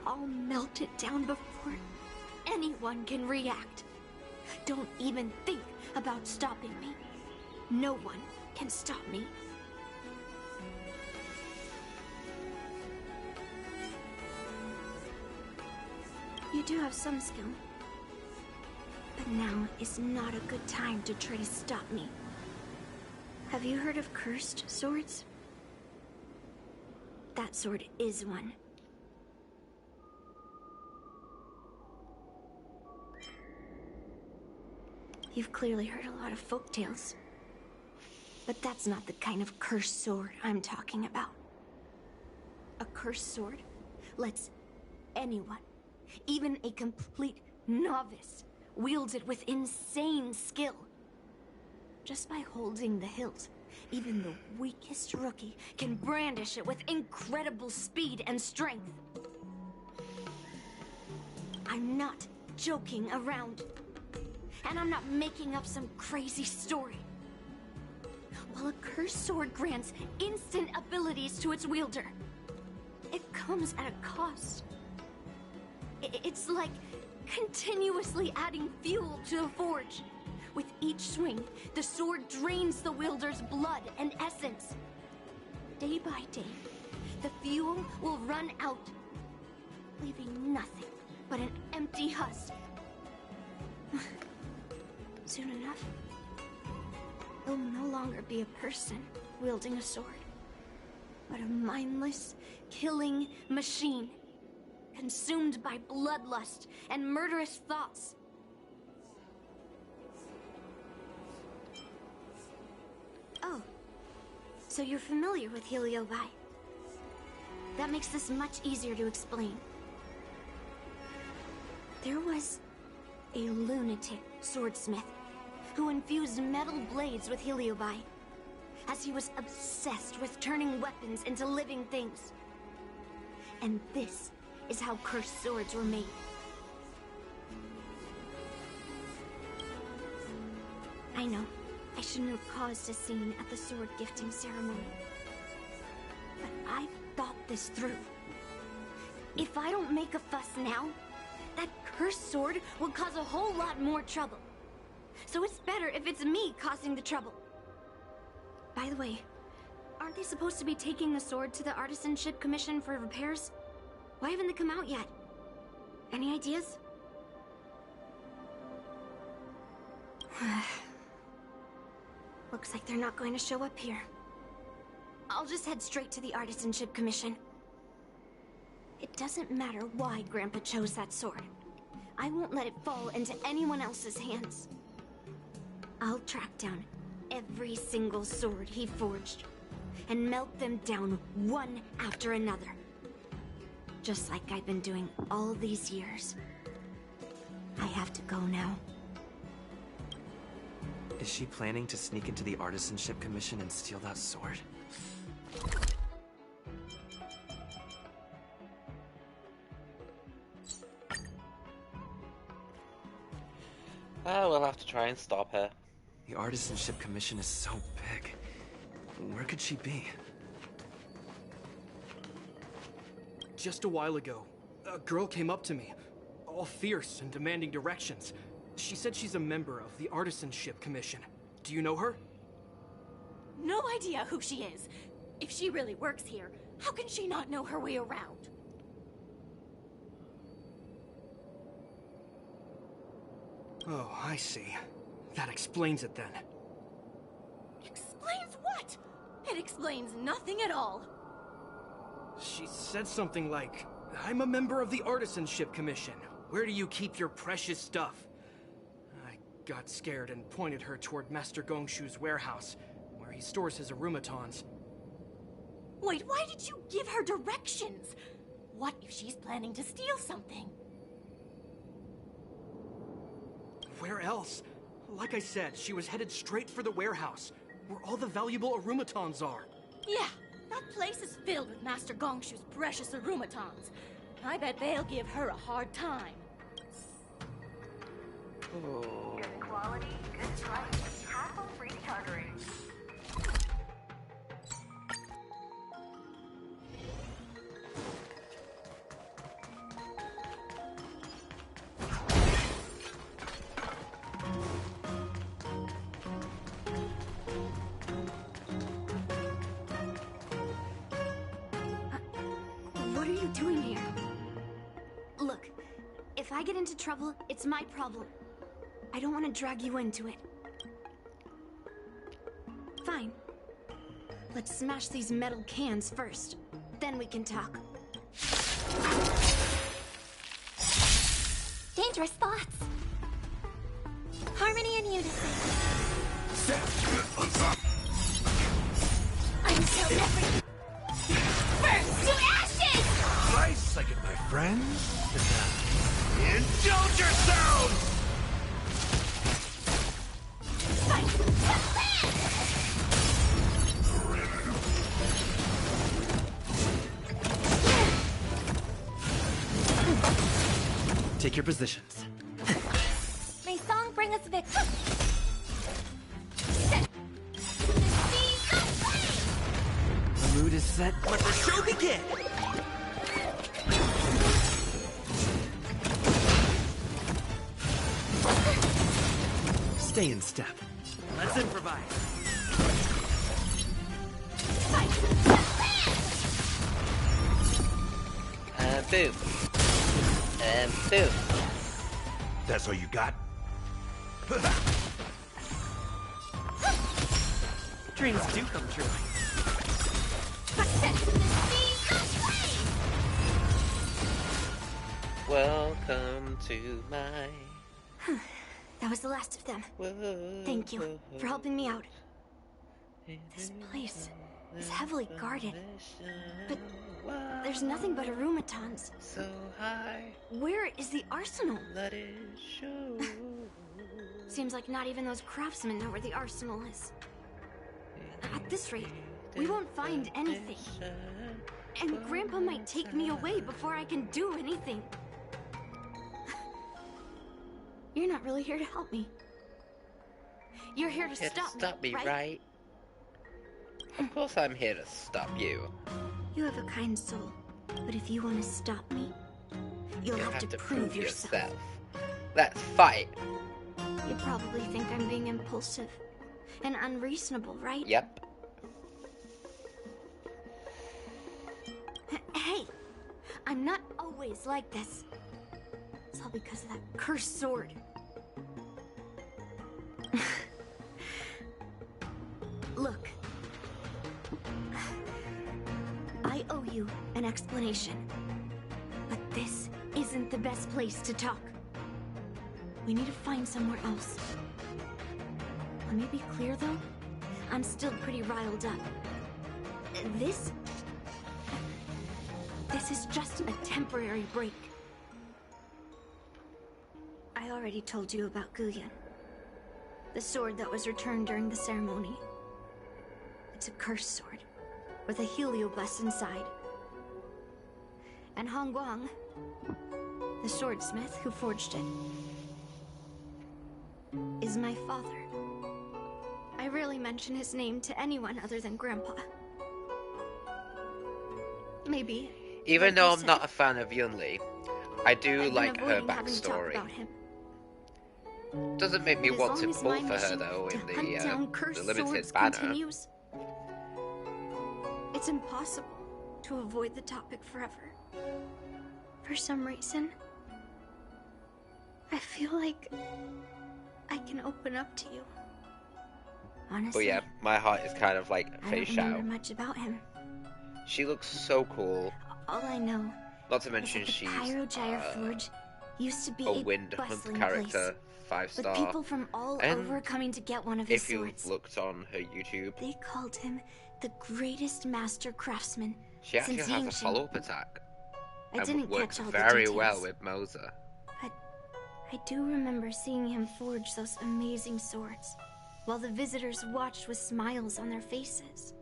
I'll melt it down before anyone can react. Don't even think about stopping me. No one can stop me. You do have some skill. But now is not a good time to try to stop me. Have you heard of cursed swords? That sword is one. You've clearly heard a lot of folk tales. But that's not the kind of cursed sword I'm talking about. A cursed sword lets anyone, even a complete novice, wield it with insane skill. Just by holding the hilt, even the weakest rookie can brandish it with incredible speed and strength. I'm not joking around. And I'm not making up some crazy story. While a cursed sword grants instant abilities to its wielder, it comes at a cost. It's like continuously adding fuel to the forge. With each swing, the sword drains the wielder's blood and essence. Day by day, the fuel will run out, leaving nothing but an empty husk. Soon enough, it'll no longer be a person wielding a sword, but a mindless, killing machine, consumed by bloodlust and murderous thoughts. Oh, so you're familiar with Heliobi. That makes this much easier to explain. There was a lunatic swordsmith who infused metal blades with Heliobi. as he was obsessed with turning weapons into living things. And this is how cursed swords were made. I know, I shouldn't have caused a scene at the sword gifting ceremony. But I've thought this through. If I don't make a fuss now, that cursed sword will cause a whole lot more trouble. So it's better if it's me causing the trouble. By the way, aren't they supposed to be taking the sword to the Artisanship Commission for repairs? Why haven't they come out yet? Any ideas? Looks like they're not going to show up here. I'll just head straight to the Artisanship Commission. It doesn't matter why Grandpa chose that sword. I won't let it fall into anyone else's hands. I'll track down every single sword he forged and melt them down one after another. Just like I've been doing all these years. I have to go now. Is she planning to sneak into the Artisanship Commission and steal that sword? We'll have to try and stop her. The Artisanship Commission is so big. Where could she be? Just a while ago, a girl came up to me, all fierce and demanding directions. She said she's a member of the Artisanship Commission. Do you know her? No idea who she is. If she really works here, how can she not know her way around? Oh, I see. That explains it then. Explains what? It explains nothing at all. She said something like, I'm a member of the Artisanship Commission. Where do you keep your precious stuff? I got scared and pointed her toward Master Gongshu's warehouse, where he stores his arumatons. Wait, why did you give her directions? What if she's planning to steal something? Where else? Like I said, she was headed straight for the warehouse, where all the valuable arumatons are. Yeah, that place is filled with Master Gongshu's precious arumatons. I bet they'll give her a hard time. Oh. Good quality, good price, hassle-free chartering. What are you doing here? Look, if I get into trouble, it's my problem. I don't want to drag you into it. Fine. Let's smash these metal cans first. Then we can talk. Dangerous thoughts. Harmony and unison. I'm so never. First to ashes! Nice second, my friends. Indulge yourselves! Take your positions. May song bring us victory. The mood is set. Let the show begin! Stay in step. Let's improvise. Boo. Boo. That's all you got? Dreams do come true. Welcome to my... That was the last of them. Thank you for helping me out. This place is heavily guarded, but there's nothing but arumatons. So high. Where is the arsenal? Let it show. Seems like not even those craftsmen know where the arsenal is. At this rate, we won't find anything. And Grandpa might take me away before I can do anything. You're not really here to help me. You're here to stop me, right? Of course I'm here to stop you. You have a kind soul, but if you want to stop me, you'll have to prove yourself. Let's fight. You probably think I'm being impulsive and unreasonable, right? Yep. Hey, I'm not always like this. It's all because of that cursed sword. Look. I owe you an explanation. But this isn't the best place to talk. We need to find somewhere else. Let me be clear, though. I'm still pretty riled up. This is just a temporary break. I already told you about Guyan. The sword that was returned during the ceremony. It's a cursed sword, with a helioblast inside. And Hongguang, the swordsmith who forged it, is my father. I rarely mention his name to anyone other than Grandpa. Maybe. Even though I'm not a fan of Yunli, I do like her backstory. Doesn't make me want to pull for her though in the limited banner. It's impossible to avoid the topic forever. For some reason, I feel like I can open up to you. Honestly, but yeah, my heart is kind of like I Fei don't Xiao. remember much about him. She looks so cool. All I know, not to mention is that the she's Pyrogyre Forge used to be a Wind Hunt character, 5-star. with people from all and over coming to get one of his if you swords. looked on her YouTube, They called him the greatest master craftsman she actually since has a Yingxing. follow-up attack. I And didn't works catch all very the details, well with Moza. but I do remember seeing him forge those amazing swords, while the visitors watched with smiles on their faces.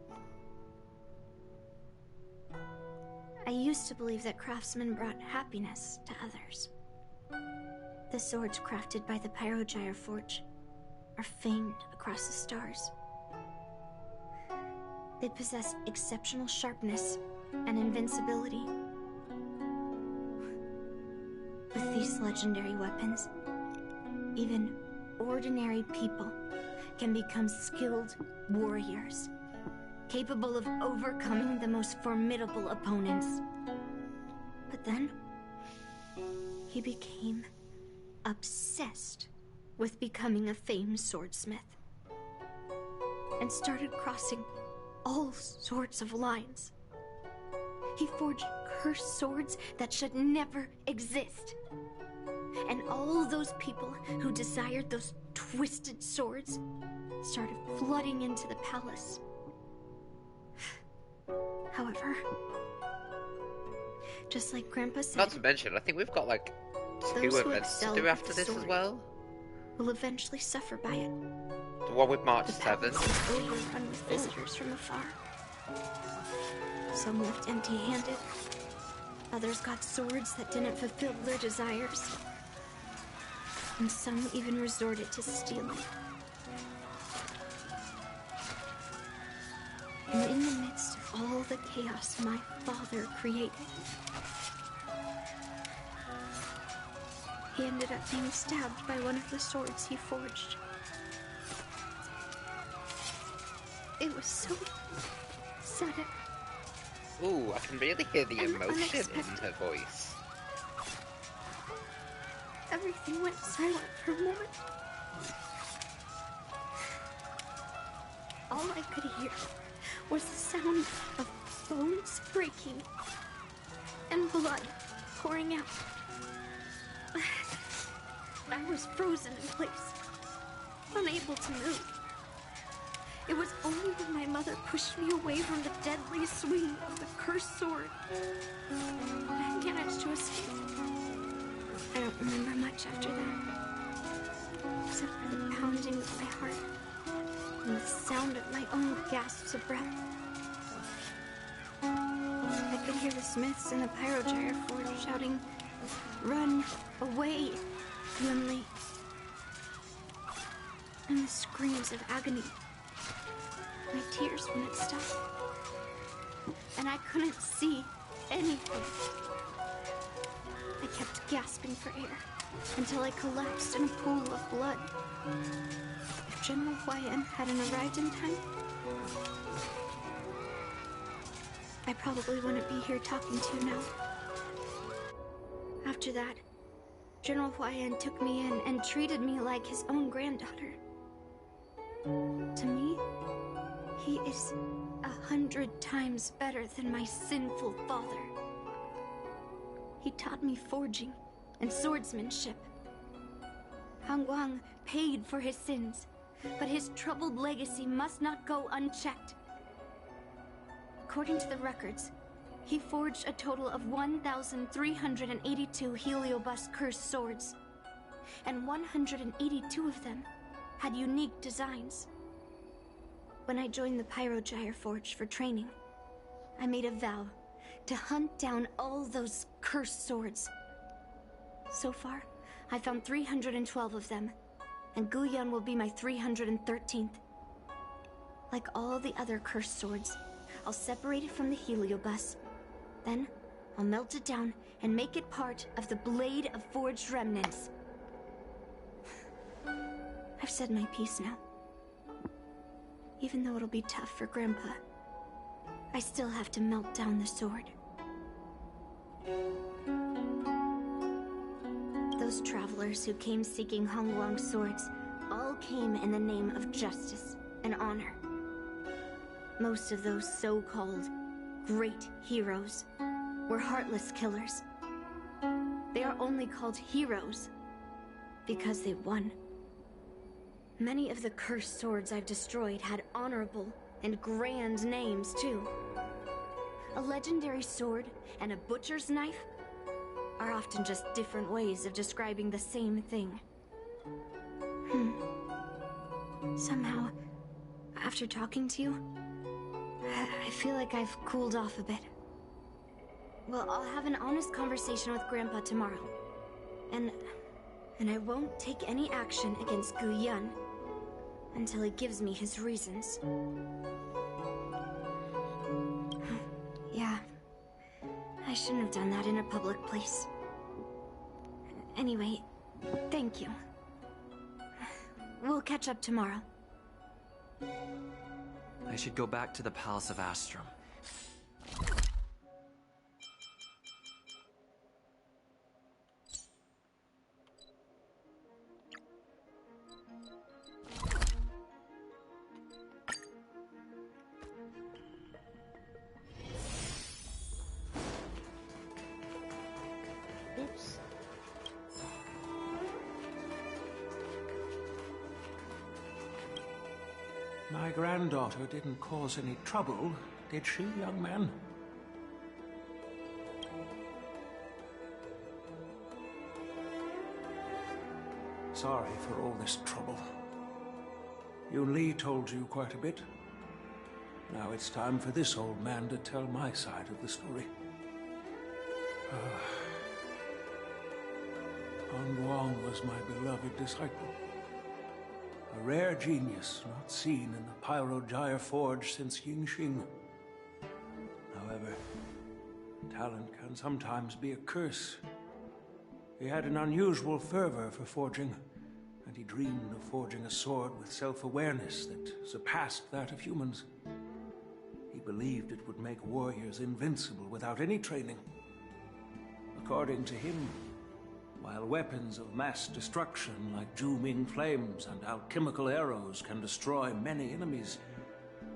I used to believe that craftsmen brought happiness to others. The swords crafted by the Pyrogyre Forge are famed across the stars. They possess exceptional sharpness and invincibility. With these legendary weapons, even ordinary people can become skilled warriors, capable of overcoming the most formidable opponents. But then, he became obsessed with becoming a famed swordsmith, and started crossing all sorts of lines. He forged cursed swords that should never exist. And all those people who desired those twisted swords started flooding into the palace. However, just like Grandpa said, Not to mention, I think we've got like 2 those who events to excel do with after the this as sword well. will eventually suffer by it. The one with March The 7th. palace is overrun with visitors from afar. Some left empty-handed. Others got swords that didn't fulfill their desires. And some even resorted to stealing. And in the midst of all the chaos my father created, he ended up being stabbed by one of the swords he forged. It was so sudden. Ooh, I can really hear the And emotion in unexpected. her voice. Everything went silent for a moment. All I could hear was the sound of bones breaking and blood pouring out. I was frozen in place, unable to move. It was only when my mother pushed me away from the deadly swing of the cursed sword that I managed to escape. I don't remember much after that, except for the pounding of my heart and the sound sound of my own gasps of breath. I could hear the smiths in the Pyrogyre Forge shouting, "Run away, Yunli!" And the screams of agony. My tears wouldn't stop. And I couldn't see anything. I kept gasping for air until I collapsed in a pool of blood. If General Huayan hadn't arrived in time, I probably wouldn't be here talking to you now. After that, General Huayan took me in and treated me like his own granddaughter. To me, he is 100 times better than my sinful father. He taught me forging and swordsmanship. Hangguang paid for his sins, but his troubled legacy must not go unchecked. According to the records, he forged a total of 1,382 Heliobus cursed swords, and 182 of them had unique designs. When I joined the Pyrogyre Forge for training, I made a vow to hunt down all those cursed swords. So far, I found 312 of them, and Guyan will be my 313th. Like all the other cursed swords, I'll separate it from the Heliobus. Then, I'll melt it down and make it part of the Blade of Forged Remnants. I've said my piece now. Even though it'll be tough for Grandpa, I still have to melt down the sword. Those travelers who came seeking Hongguang's swords all came in the name of justice and honor. Most of those so-called great heroes were heartless killers. They are only called heroes because they won. Many of the cursed swords I've destroyed had honorable and grand names, too. A legendary sword and a butcher's knife are often just different ways of describing the same thing. Somehow, after talking to you, I feel like I've cooled off a bit. Well, I'll have an honest conversation with Grandpa tomorrow. And I won't take any action against Guyan until he gives me his reasons. Yeah, I shouldn't have done that in a public place. Anyway, thank you. We'll catch up tomorrow. I should go back to the Palace of Astrum. Oops. My granddaughter didn't cause any trouble, did she, young man? Sorry for all this trouble. Yunli told you quite a bit. Now it's time for this old man to tell my side of the story. Hongguang was my beloved disciple. A rare genius not seen in the Pyrogyre Forge since Yingxing. However, talent can sometimes be a curse. He had an unusual fervor for forging, and he dreamed of forging a sword with self-awareness that surpassed that of humans. He believed it would make warriors invincible without any training. According to him, while weapons of mass destruction like Zhu-Ming flames and alchemical arrows can destroy many enemies,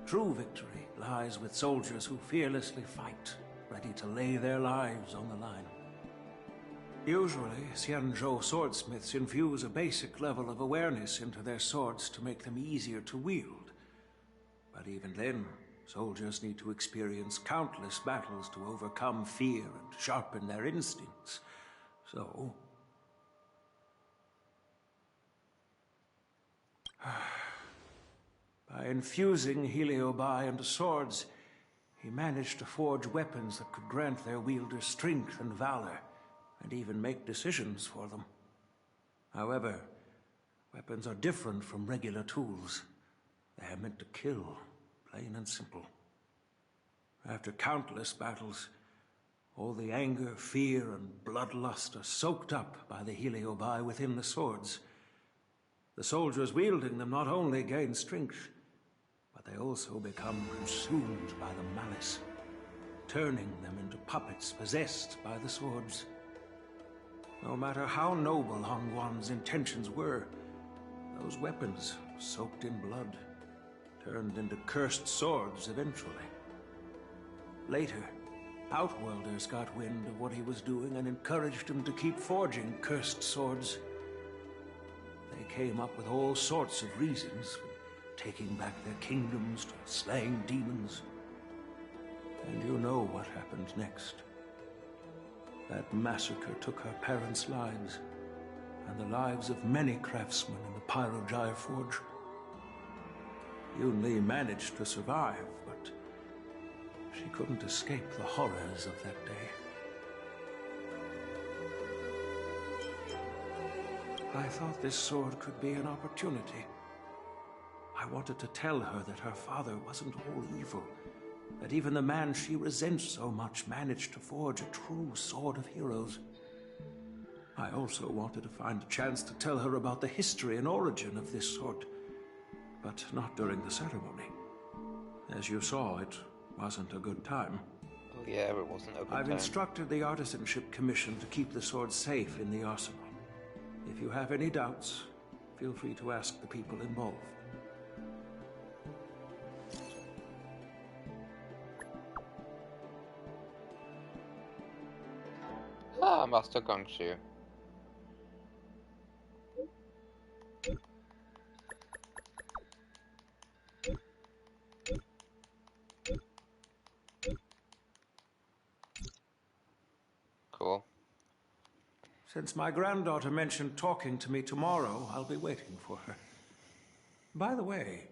true victory lies with soldiers who fearlessly fight, ready to lay their lives on the line. Usually, Xianzhou swordsmiths infuse a basic level of awareness into their swords to make them easier to wield. But even then, soldiers need to experience countless battles to overcome fear and sharpen their instincts. So, by infusing Heliobi into swords, he managed to forge weapons that could grant their wielders strength and valor, and even make decisions for them. However, weapons are different from regular tools. They are meant to kill, plain and simple. After countless battles, all the anger, fear, and bloodlust are soaked up by the Heliobi within the swords. The soldiers wielding them not only gain strength, but they also become consumed by the malice, turning them into puppets possessed by the swords. No matter how noble Hongwan's intentions were, those weapons, soaked in blood, turned into cursed swords eventually. Later, Outworlders got wind of what he was doing and encouraged him to keep forging cursed swords. They came up with all sorts of reasons, from taking back their kingdoms to slaying demons. And you know what happened next. That massacre took her parents' lives, and the lives of many craftsmen in the Pyrogire Forge. Yunli managed to survive, but she couldn't escape the horrors of that day. I thought this sword could be an opportunity. I wanted to tell her that her father wasn't all evil, that even the man she resents so much managed to forge a true sword of heroes. I also wanted to find a chance to tell her about the history and origin of this sword, but not during the ceremony. As you saw, it wasn't a good time. Oh yeah, it wasn't a good I've time. instructed the Artisanship Commission to keep the sword safe in the arsenal. If you have any doubts, feel free to ask the people involved. Ah, Master Gongshu. Cool. Since my granddaughter mentioned talking to me tomorrow, I'll be waiting for her. By the way,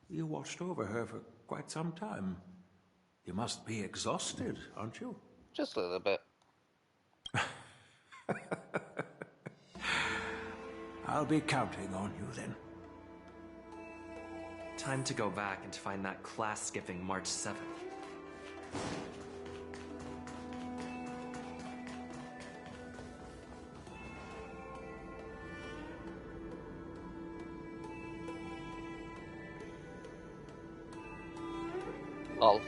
you watched over her for quite some time. You must be exhausted, aren't you? Just a little bit. I'll be counting on you then. Time to go back and find that class-skipping March 7th. Lol.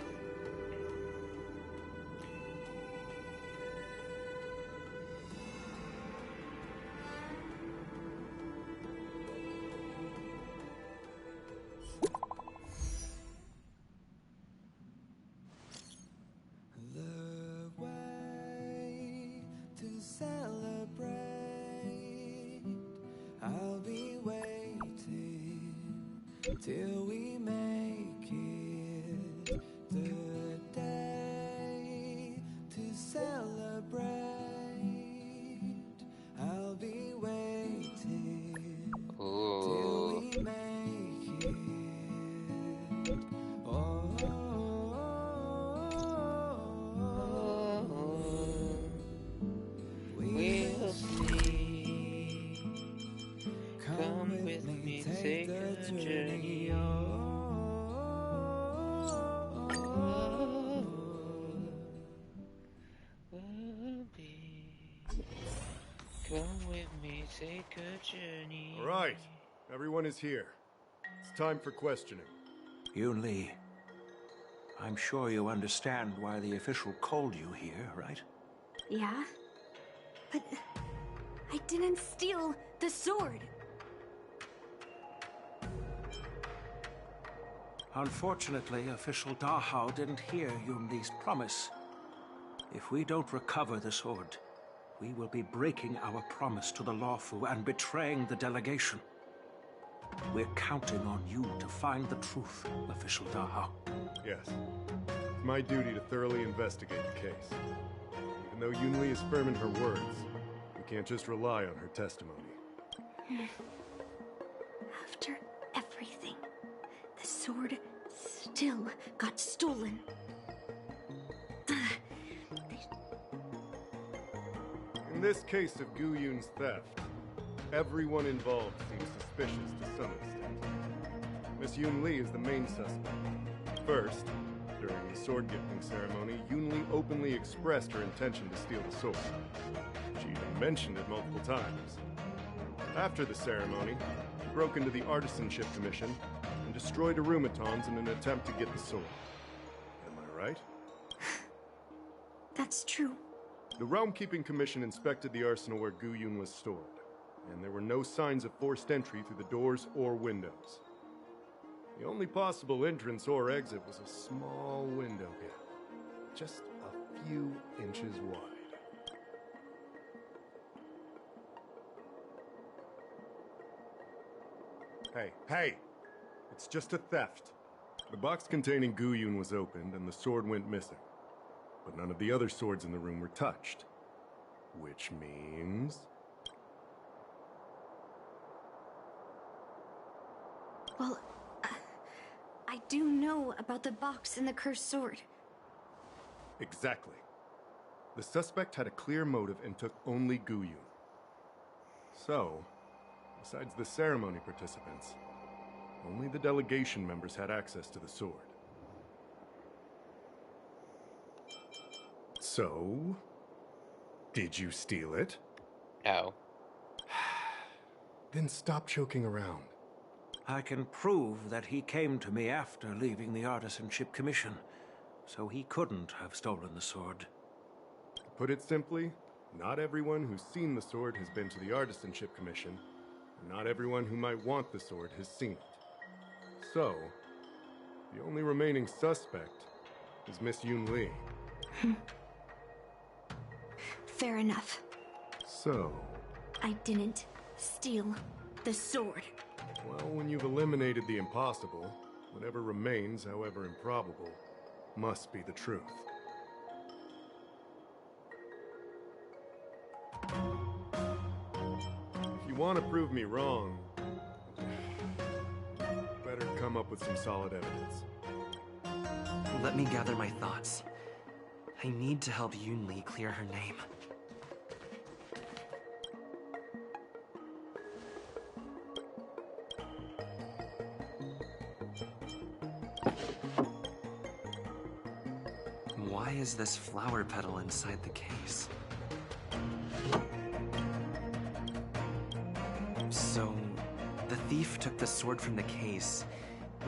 Till we make it the day to celebrate. I'll be waiting till we make it. Oh, we'll see. Come with me, take a journey. Come with me, take a journey. All right, everyone is here. It's time for questioning. Yunli, I'm sure you understand why the official called you here, right? Yeah? But I didn't steal the sword. Unfortunately, official Dahao didn't hear Yunli's promise. If we don't recover the sword, we will be breaking our promise to the Loufu and betraying the delegation. We're counting on you to find the truth, official Dahao. Yes. It's my duty to thoroughly investigate the case. Even though Yunli is firm in her words, we can't just rely on her testimony. After everything, the sword still got stolen. In this case of Gu Yun's theft, everyone involved seems suspicious to some extent. Miss Yun Li is the main suspect. First, during the sword gifting ceremony, Yun Li openly expressed her intention to steal the sword. She even mentioned it multiple times. After the ceremony, she broke into the Artisanship Commission and destroyed Arumatons in an attempt to get the sword. Am I right? That's true. The Realm Keeping Commission inspected the arsenal where Gu Yun was stored, and there were no signs of forced entry through the doors or windows. The only possible entrance or exit was a small window gap, just a few inches wide. Hey! It's just a theft. The box containing Gu Yun was opened and the sword went missing. But none of the other swords in the room were touched. Which means... Well, I do know about the box and the cursed sword. Exactly. The suspect had a clear motive and took only Gu Yun. So, besides the ceremony participants, only the delegation members had access to the sword. So, did you steal it? No. Then stop joking around. I can prove that he came to me after leaving the Artisanship Commission, so he couldn't have stolen the sword. To put it simply, not everyone who's seen the sword has been to the Artisanship Commission, and not everyone who might want the sword has seen it. So, the only remaining suspect is Miss Yun Li. Fair enough. So... I didn't steal the sword. Well, when you've eliminated the impossible, whatever remains, however improbable, must be the truth. If you want to prove me wrong, better come up with some solid evidence. Let me gather my thoughts. I need to help Yun Li clear her name. Why is this flower petal inside the case? So, the thief took the sword from the case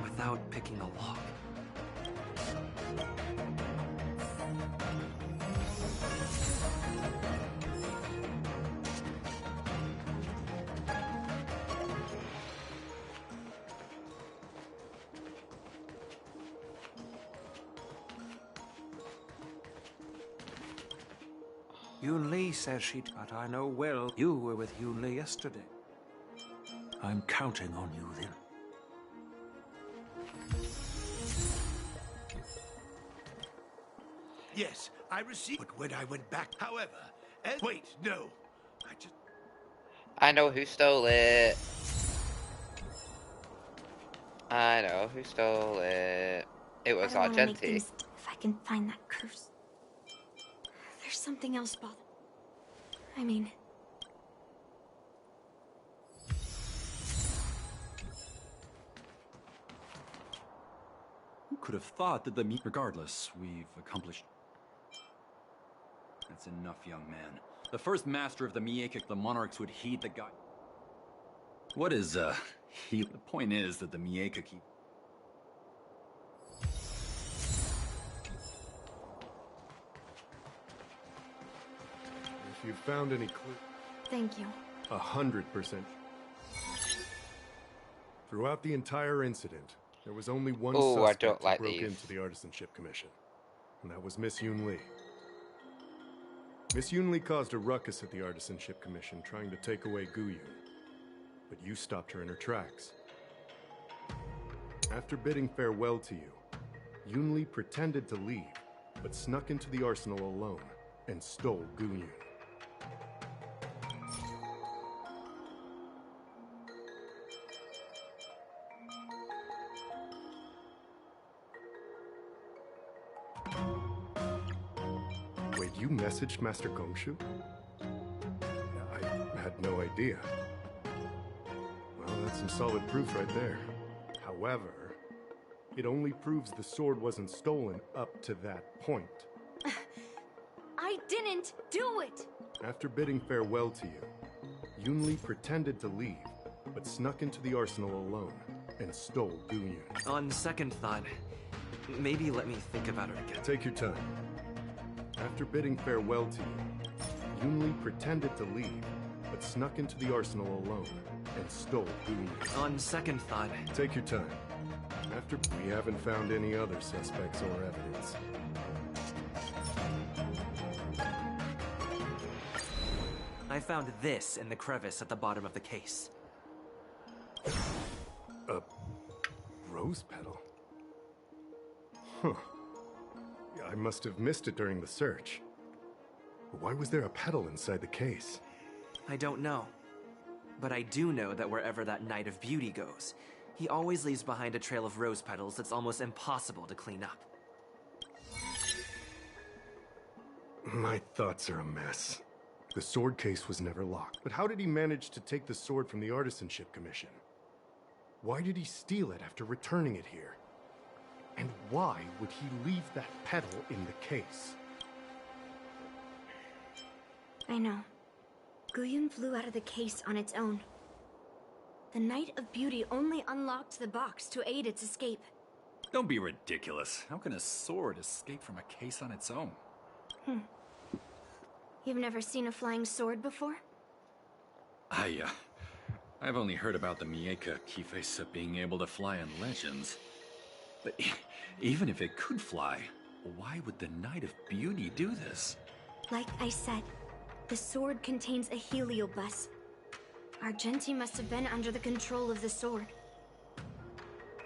without picking the lock. Yun Li says but I know well you were with Yun Li yesterday. I'm counting on you then. Yes, I received. But when I went back, however, wait, no, I know who stole it. I know who stole it. It was I don't wanna make Argenti. things if I can find that curse. There's something else bothering. I mean, Who could have thought that regardless, we've accomplished... That's enough, young man. The first master of the Miekik, the monarchs, would heed the guide. What is, The point is that the Miekik keep... If you found any clue... thank you. 100%. Throughout the entire incident, there was only one suspect who broke into the Artisanship Commission, and that was Miss Yun Li. Miss Yun Li caused a ruckus at the Artisanship Commission trying to take away Gu Yun, but you stopped her in her tracks. After bidding farewell to you, Yun Li pretended to leave, but snuck into the arsenal alone and stole Gu Yun. You messaged Master Gongshu? I had no idea. Well, that's some solid proof right there. However, it only proves the sword wasn't stolen up to that point. I didn't do it! After bidding farewell to you, Yunli pretended to leave, but snuck into the arsenal alone and stole Guyun. On second thought, maybe let me think about it again. Take your time. After bidding farewell to you, Yunli pretended to leave, but snuck into the arsenal alone and stole Guyun. On second thought... Take your time. After we haven't found any other suspects or evidence. I found this in the crevice at the bottom of the case. A rose petal? Huh. I must have missed it during the search. Why was there a petal inside the case? I don't know. But I do know that wherever that Knight of Beauty goes, he always leaves behind a trail of rose petals that's almost impossible to clean up. My thoughts are a mess. The sword case was never locked, but how did he manage to take the sword from the Artisanship Commission? Why did he steal it after returning it here? And why would he leave that petal in the case? I know. Guyun flew out of the case on its own. The Knight of Beauty only unlocked the box to aid its escape. Don't be ridiculous. How can a sword escape from a case on its own? You've never seen a flying sword before? I've only heard about the Mieka Kifesa being able to fly in legends. But even if it could fly, why would the Knight of Beauty do this? Like I said, the sword contains a heliobus. Argenti must have been under the control of the sword.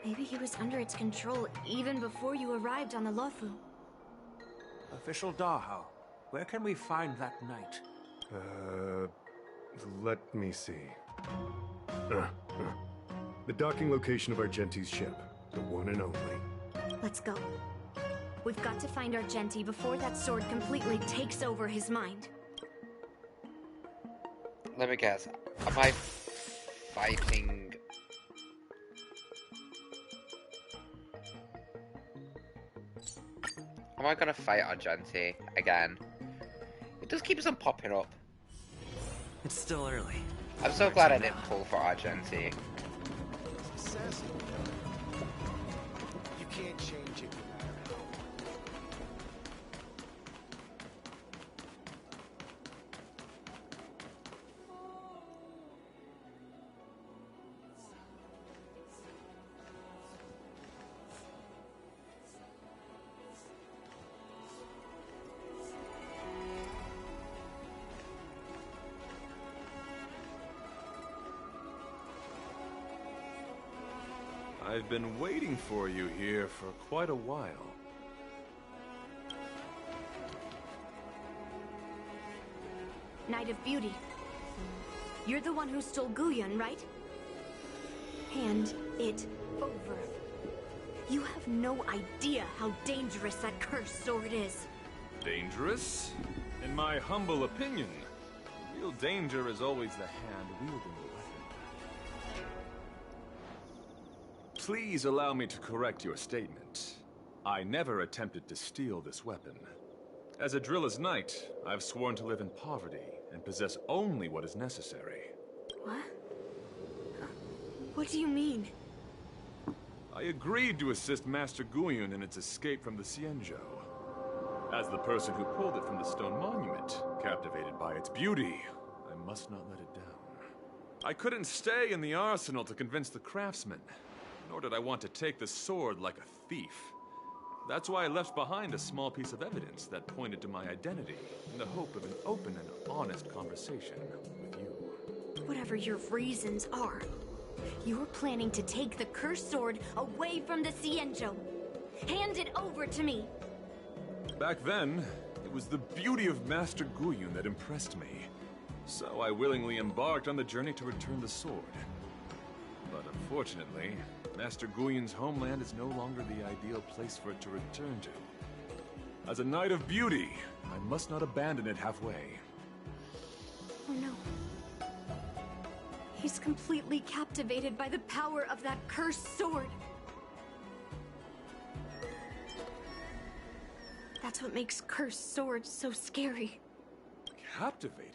Maybe he was under its control even before you arrived on the Loufu. Official Dahao, where can we find that knight? Let me see. The docking location of Argenti's ship. The one and only. Let's go. We've got to find Argenti before that sword completely takes over his mind. Let me guess. Am I fighting... Am I gonna fight Argenti again? It just keeps on popping up. It's still early. I'm so glad I didn't pull for Argenti. You can't change it. I've been waiting for you here for quite a while. Knight of Beauty. You're the one who stole Guyun, right? Hand it over. You have no idea how dangerous that cursed sword is. Dangerous? In my humble opinion, real danger is always the hand wielding the weapon. Please allow me to correct your statement. I never attempted to steal this weapon. As a Drilla's knight, I've sworn to live in poverty and possess only what is necessary. What? What do you mean? I agreed to assist Master Guyun in its escape from the Xianzhou. As the person who pulled it from the stone monument, captivated by its beauty, I must not let it down. I couldn't stay in the arsenal to convince the craftsman, nor did I want to take the sword like a thief. That's why I left behind a small piece of evidence that pointed to my identity, in the hope of an open and honest conversation with you. Whatever your reasons are, you're planning to take the cursed sword away from the Xianzhou. Hand it over to me! Back then, it was the beauty of Master Guyun that impressed me. So I willingly embarked on the journey to return the sword. But unfortunately, Master Guyun's homeland is no longer the ideal place for it to return to. As a Knight of Beauty, I must not abandon it halfway. Oh no. He's completely captivated by the power of that cursed sword. That's what makes cursed swords so scary. Captivated?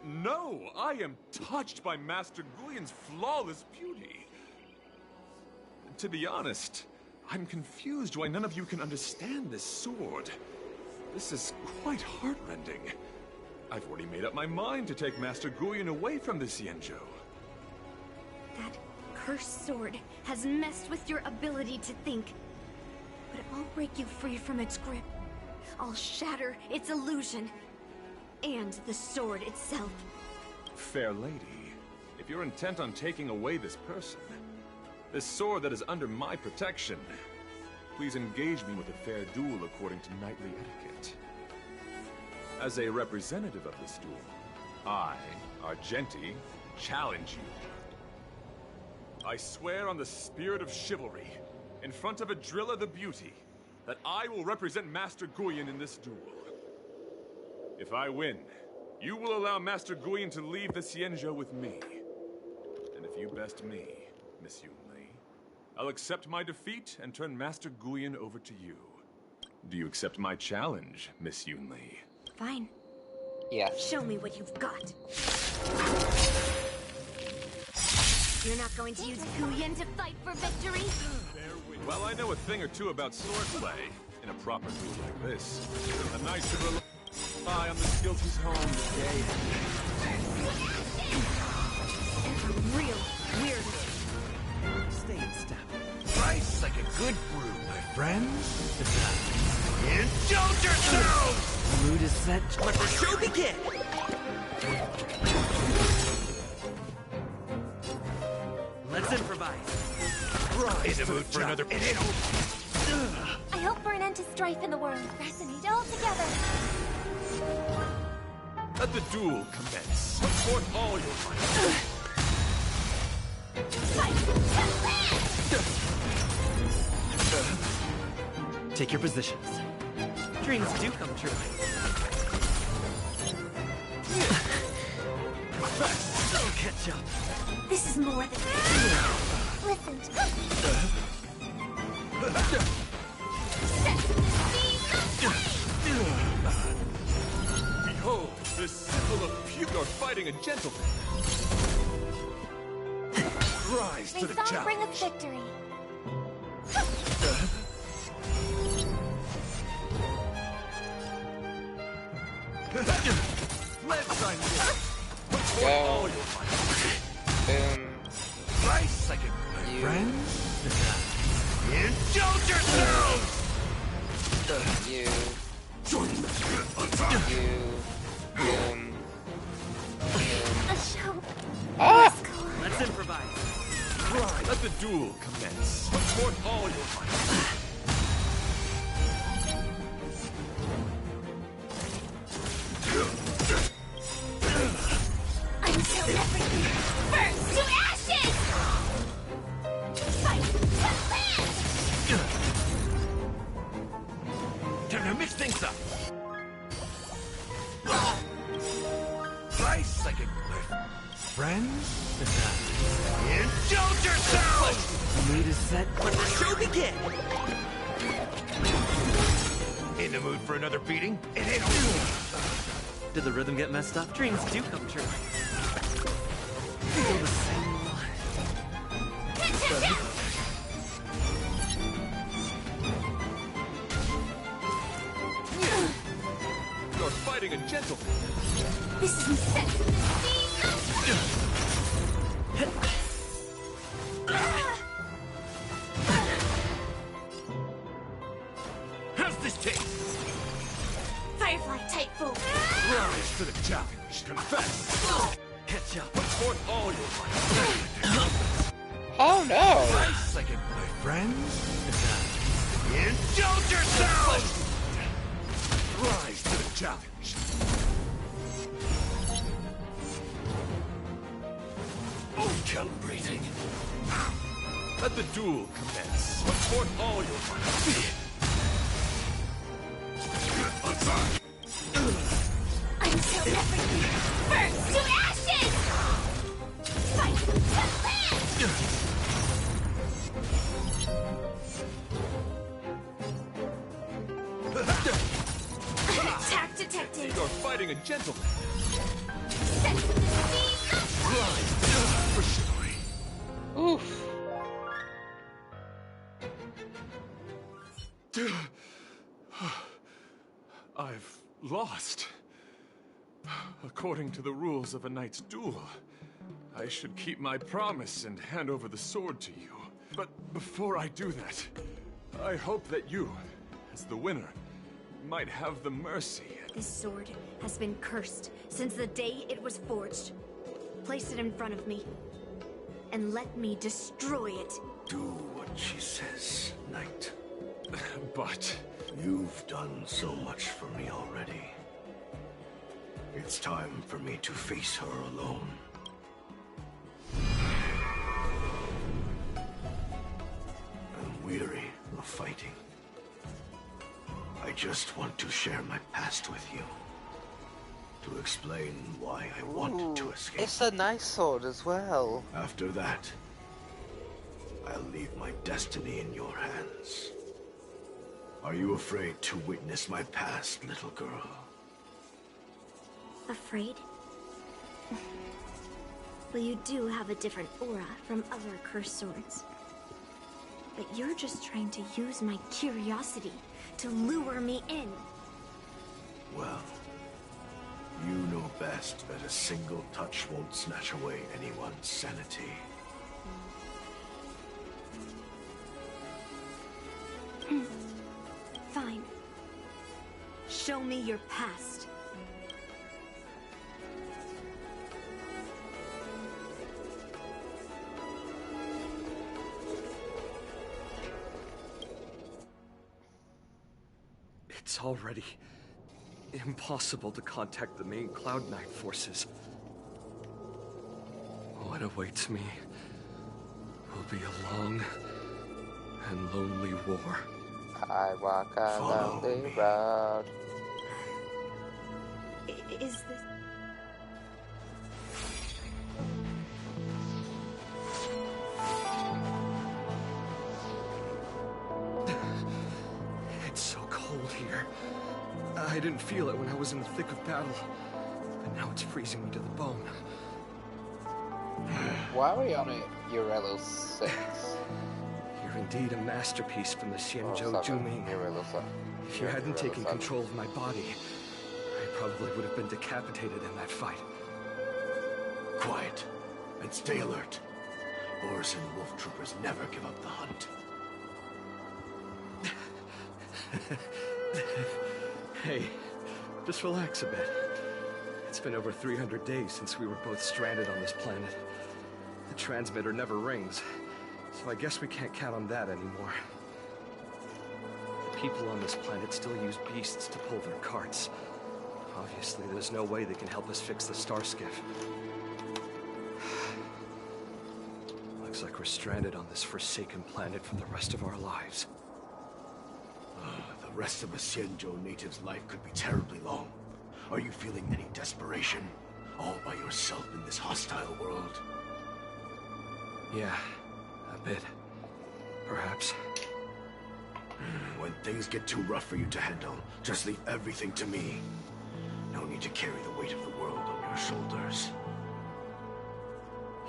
No, I am touched by Master Guyon's flawless beauty. To be honest, I'm confused why none of you can understand this sword. This is quite heartrending. I've already made up my mind to take Master Guyon away from the Xianzhou. That cursed sword has messed with your ability to think. But I'll break you free from its grip. I'll shatter its illusion. And the sword itself. Fair lady, if you're intent on taking away this person, this sword that is under my protection, please engage me with a fair duel according to knightly etiquette. As a representative of this duel, I, Argenti, challenge you. I swear on the spirit of chivalry, in front of Adrilla the Beauty, that I will represent Master Guyon in this duel. If I win, you will allow Master Guyon to leave the Xianzhou with me. And if you best me, Miss Yunli, I'll accept my defeat and turn Master Guyon over to you. Do you accept my challenge, Miss Yunli? Fine. Yeah. Show me what you've got. You're not going to use Guyon to fight for victory? Well, I know a thing or two about swordplay. In a proper duel like this, a knight should rely on the skills he's honed day A real weird. Stay in step. Price like a good brew, my friends. Indulge yourselves! The mood is set. Let the show begin! Let's improvise. Rise in the mood for another... I hope for an end to strife in the world. Resonate all together. Let the duel commence. Put forth all your might. Take your positions. Dreams do come true. I'll catch up. This is more than... Listen. Behold, the symbol of pure fighting a gentleman. Rise to the May song challenge. bring us victory. Let's sign this. Go. All your might. Boom. Price like a my friends. Indulge yourselves! You. Boom. A show. Ah! Let's improvise. Right. Let the duel commence. Put forth all your might. Until everything burns to ashes! Fight to Time to mix things up. Price like a my friends. Indulge yourselves! The mood is set. Let the show begin. In the mood for another beating? It ain't over. Did the rhythm get messed up? Dreams do come true. Feel the same. You're fighting a gentleman. This isn't set. How's this taste? Firefly type fool. Rise to the challenge. Confess. Catch up. Put forth all your might. Oh no! Price like a my friends. Indulge yourselves! Rise to the challenge. Oh, calibrating. Let the duel commence. Put forth all your might. Until everything burns to ashes! Fight to live! Attack detected! You're fighting a gentleman. Sense the speed of Blind for Xueyi. Oof. I've lost. According to the rules of a knight's duel, I should keep my promise and hand over the sword to you. But before I do that, I hope that you, as the winner, might have the mercy. This sword has been cursed since the day it was forged. Place it in front of me, and let me destroy it. Do what she says, Knight. But... You've done so much for me already. It's time for me to face her alone. I'm weary of fighting. I just want to share my past with you. To explain why I want to escape. It's a nice sword as well. After that, I'll leave my destiny in your hands. Are you afraid to witness my past, little girl? Afraid? Well, you do have a different aura from other cursed swords. But you're just trying to use my curiosity to lure me in. Well, you know best that a single touch won't snatch away anyone's sanity. Fine. Show me your past. It's already impossible to contact the main Cloud Knight forces. What awaits me will be a long and lonely war. I walk a lonely road. Is this... It's so cold here. I didn't feel it when I was in the thick of battle, but now it's freezing me to the bone. Why are we on it? You're level 6. You're indeed a masterpiece from the Xianzhou Juming. If you hadn't taken control of my body, I probably would have been decapitated in that fight. Quiet, and stay alert. Boris and Wolf Troopers never give up the hunt. Hey, just relax a bit. It's been over 300 days since we were both stranded on this planet. The transmitter never rings, so I guess we can't count on that anymore. The people on this planet still use beasts to pull their carts. Obviously, there's no way they can help us fix the star skiff. Looks like we're stranded on this forsaken planet for the rest of our lives. The rest of a Xianzhou native's life could be terribly long. Are you feeling any desperation? All by yourself in this hostile world? Yeah, a bit. Perhaps. When things get too rough for you to handle, just leave everything to me. No need to carry the weight of the world on your shoulders.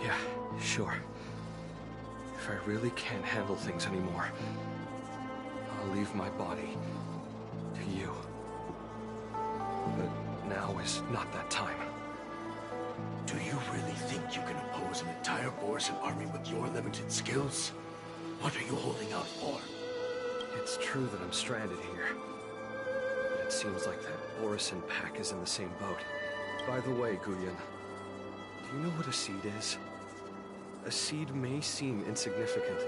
Yeah, sure. If I really can't handle things anymore, I'll leave my body to you. But now is not that time. Do you really think you can oppose an entire Borisan army with your limited skills? What are you holding out for? It's true that I'm stranded here. But it seems like that Borisan pack is in the same boat. By the way, Guyan, do you know what a seed is? A seed may seem insignificant,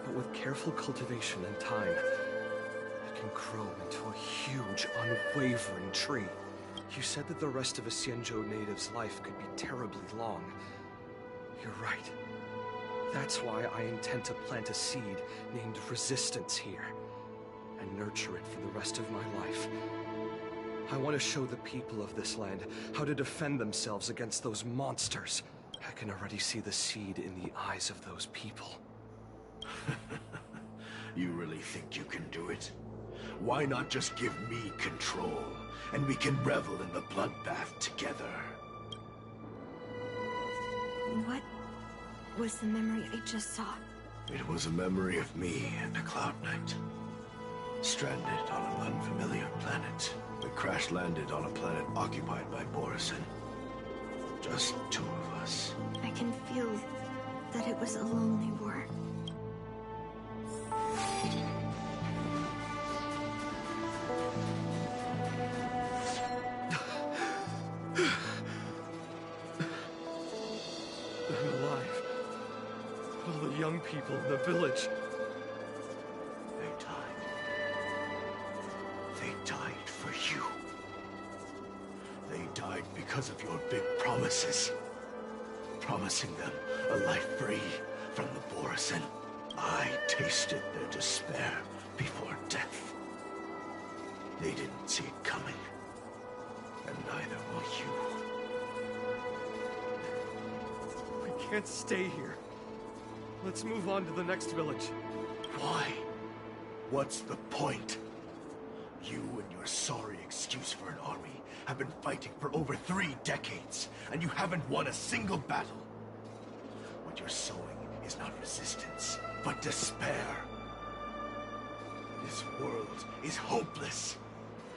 but with careful cultivation and time, it can grow into a huge, unwavering tree. You said that the rest of a Xianzhou native's life could be terribly long. You're right. That's why I intend to plant a seed named Resistance here. and nurture it for the rest of my life. I want to show the people of this land how to defend themselves against those monsters. I can already see the seed in the eyes of those people. You really think you can do it? Why not just give me control, and we can revel in the bloodbath together? What was the memory I just saw? It was a memory of me and a Cloud Knight. Stranded on an unfamiliar planet. We crash-landed on a planet occupied by Borison. Just two of us. I can feel that it was a lonely war. I'm alive. All the young people in the village. They died for you. They died because of your big promises. Promising them a life free from the Borison. I tasted their despair before death. They didn't see it coming. And neither will you. We can't stay here. Let's move on to the next village. Why? What's the point? You and your sorry excuse for an army have been fighting for over 3 decades, and you haven't won a single battle. What you're sowing is not resistance, but despair. This world is hopeless.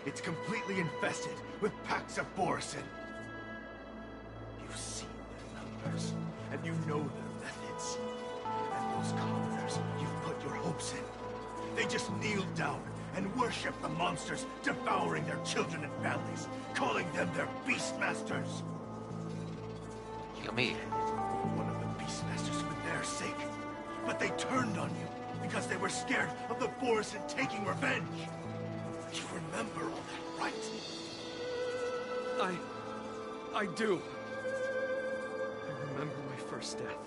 It's completely infested with packs of Borison. You've seen their numbers, and you know their methods. And those commoners you've put your hopes in, they just kneel down and worship the monsters devouring their children and families, calling them their beastmasters. Yummy. One of the beastmasters for their sake. But they turned on you because they were scared of the Borison taking revenge. You remember all that, right? I do. I remember my first death.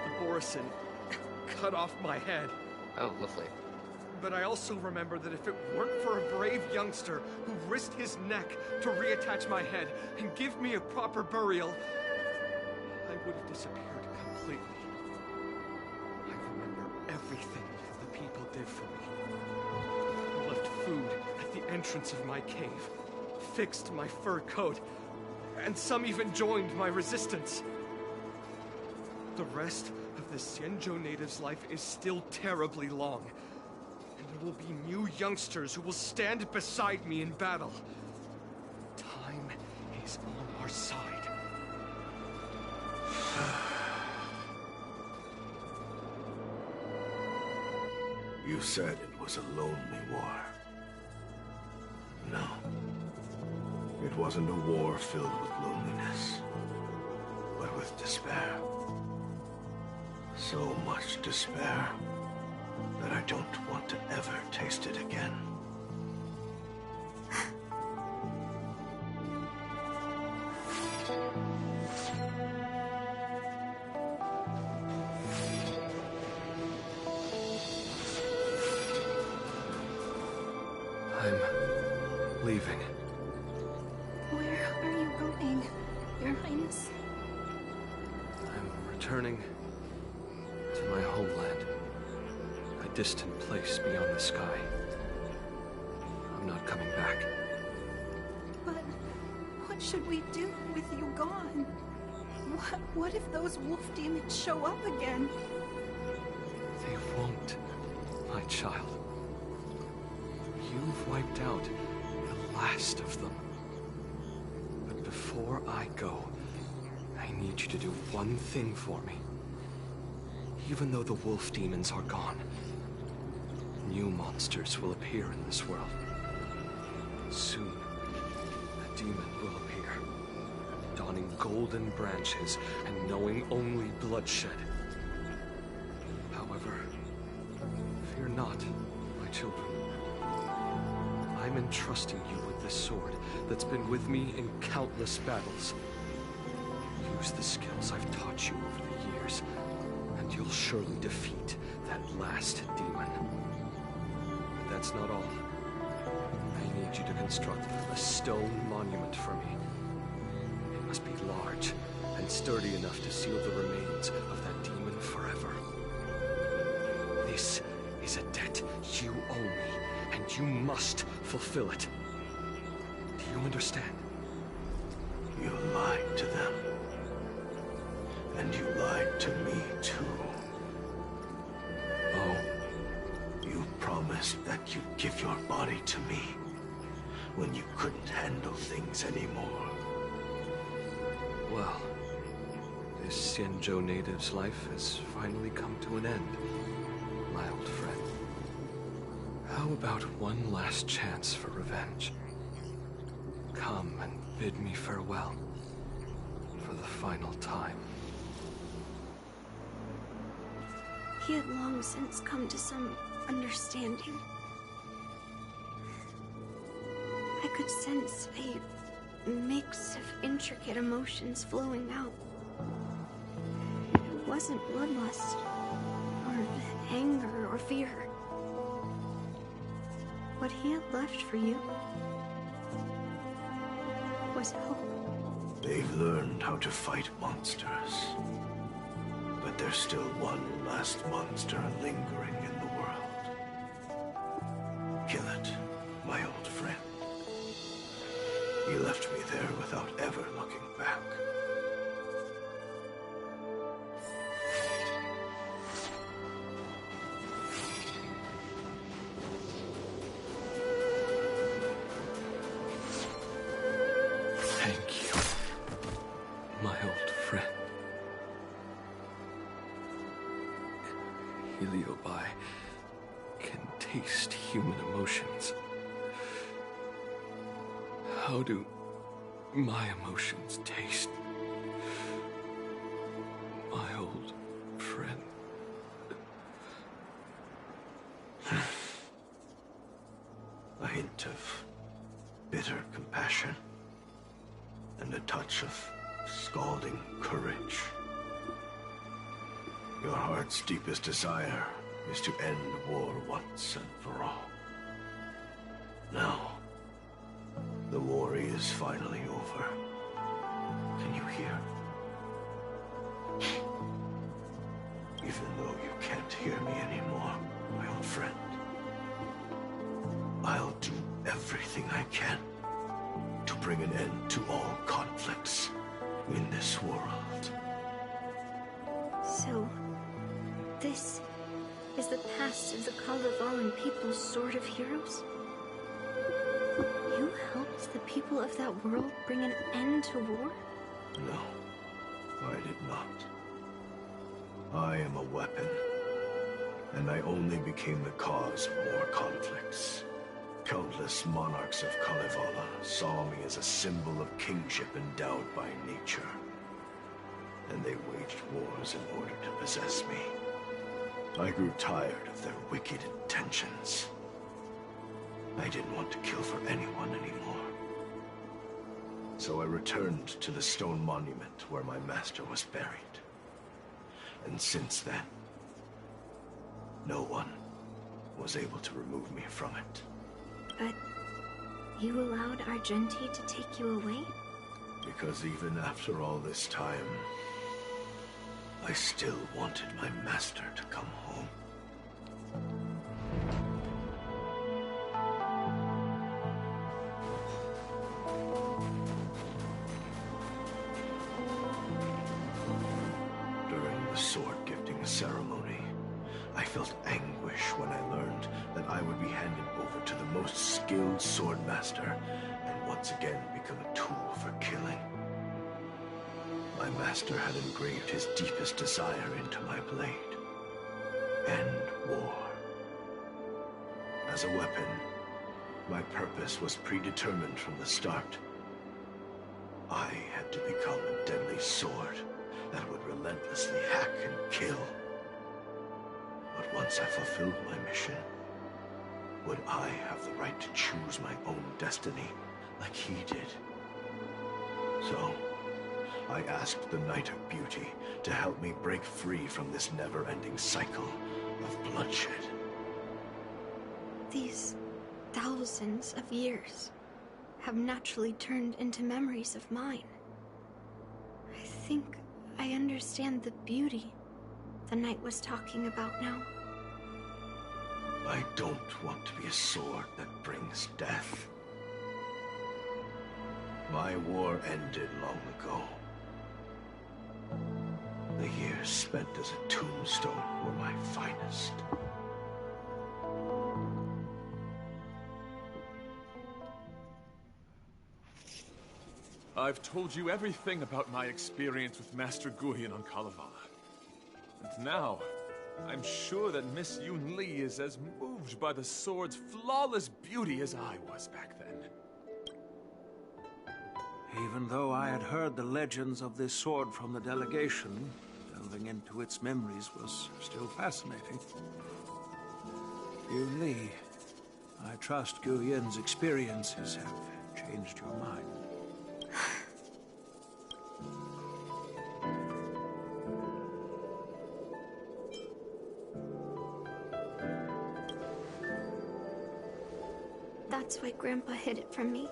The Borison cut off my head. Oh, lovely. But I also remember that if it weren't for a brave youngster who risked his neck to reattach my head and give me a proper burial, I would have disappeared completely. I remember everything the people did for me. I left food at the entrance of my cave, fixed my fur coat, and some even joined my resistance. The rest of the Xianzhou natives' life is still terribly long. There will be new youngsters who will stand beside me in battle. Time is on our side. You said it was a lonely war. No. It wasn't a war filled with loneliness, but with despair. So much despair that I don't want to ever taste it again. I'm leaving. Where are you going, Your Highness? I'm returning to my homeland. A distant place beyond the sky. I'm not coming back. But what should we do with you gone? What if those wolf demons show up again? They won't, my child. You've wiped out the last of them. But before I go, I need you to do one thing for me. Even though the wolf demons are gone, new monsters will appear in this world. Soon, a demon will appear, donning golden branches and knowing only bloodshed. However, fear not, my children. I'm entrusting you with this sword that's been with me in countless battles. Use the skills I've taught you over the years, and you'll surely defeat that last demon. But that's That's not all. I need you to construct a stone monument for me. It must be large and sturdy enough to seal the remains of that demon forever. This is a debt you owe me, and you must fulfill it. Do you understand? You lied to them. And you lied to me, too. Oh, you promised that you'd give your body to me when you couldn't handle things anymore. Well, this Xianzhou native's life has finally come to an end, my old friend. How about one last chance for revenge? Come and bid me farewell for the final time. He had long since come to some understanding. I could sense a mix of intricate emotions flowing out. It wasn't bloodlust, or anger, or fear. What he had left for you was hope. They've learned how to fight monsters. But there's still one last monster lingering in the world. Kill it, my old friend. He left me there without ever looking back. Thank you, my old friend. Heliobi can taste human emotions. How do my emotions taste, my old friend? A hint of bitter compassion and a touch of scalding courage. Your heart's deepest desire is to end war once and for all. Now, the war is finally over. Can you hear? Even though you can't hear me anymore, my old friend, I'll do everything I can to bring an end to all conflicts in this world. So, this is the past of the Kalevalan people's Sword of Heroes? You helped the people of that world bring an end to war? No, I did not. I am a weapon, and I only became the cause of more conflicts. Countless monarchs of Kalevala saw me as a symbol of kingship endowed by nature, and they waged wars in order to possess me. I grew tired of their wicked intentions. I didn't want to kill for anyone anymore. So I returned to the stone monument where my master was buried. And since then, no one was able to remove me from it. But you allowed Argenti to take you away? Because even after all this time, I still wanted my master to come home. During the sword-gifting ceremony, I felt anguish when I learned that I would be handed over to the most skilled swordmaster and once again become a tool for killing. My master had engraved his deepest desire into my blade. End war. As a weapon, my purpose was predetermined from the start. I had to become a deadly sword that would relentlessly hack and kill. But once I fulfilled my mission, would I have the right to choose my own destiny like he did? So, I asked the Knight of Beauty to help me break free from this never-ending cycle of bloodshed. These thousands of years have naturally turned into memories of mine. I think I understand the beauty the knight was talking about now. I don't want to be a sword that brings death. My war ended long ago. The years spent as a tombstone were my finest. I've told you everything about my experience with Master Guyan on Kalevala. And now, I'm sure that Miss Yun Li is as moved by the sword's flawless beauty as I was back then. Even though I had heard the legends of this sword from the delegation, delving into its memories was still fascinating. Yun Li, I trust Guyan's experiences have changed your mind. That's why Grandpa hid it from me.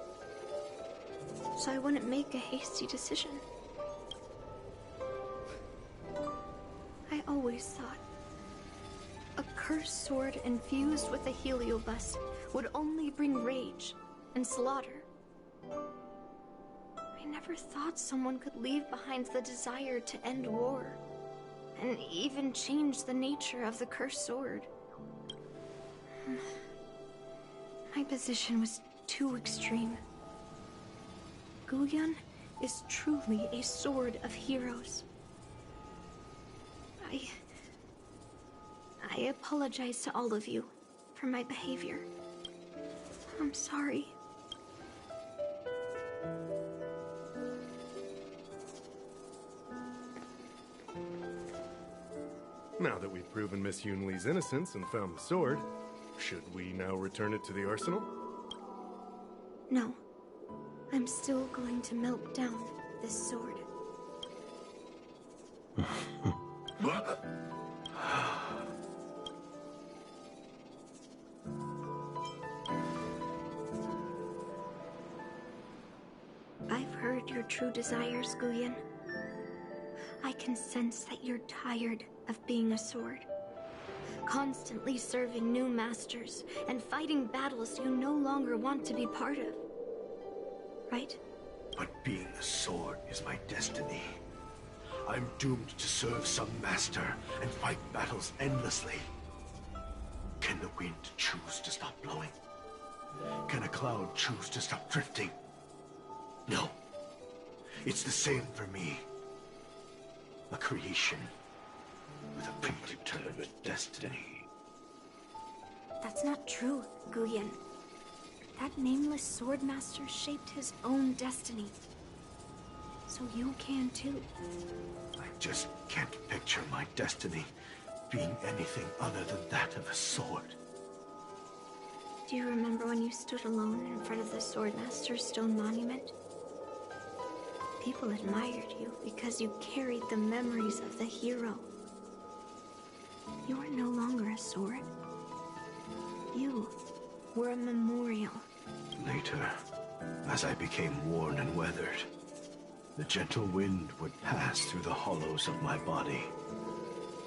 So I wouldn't make a hasty decision. I always thought a cursed sword infused with a heliobus would only bring rage and slaughter. I never thought someone could leave behind the desire to end war, and even change the nature of the cursed sword. My position was too extreme. Guyan is truly a sword of heroes. I apologize to all of you for my behavior. I'm sorry. Now that we've proven Miss Yun Li's innocence and found the sword, should we now return it to the arsenal? No. I'm still going to melt down this sword. I've heard your true desires, Guyan. I can sense that you're tired of being a sword. Constantly serving new masters and fighting battles you no longer want to be part of. Right? But being a sword is my destiny. I'm doomed to serve some master and fight battles endlessly. Can the wind choose to stop blowing? Can a cloud choose to stop drifting? No. It's the same for me. A creation with a predetermined destiny. That's not true, Guyan. That nameless swordmaster shaped his own destiny. So you can too. I just can't picture my destiny being anything other than that of a sword. Do you remember when you stood alone in front of the swordmaster's stone monument? People admired you because you carried the memories of the hero. You were no longer a sword. You were a memorial. Later, as I became worn and weathered, the gentle wind would pass through the hollows of my body,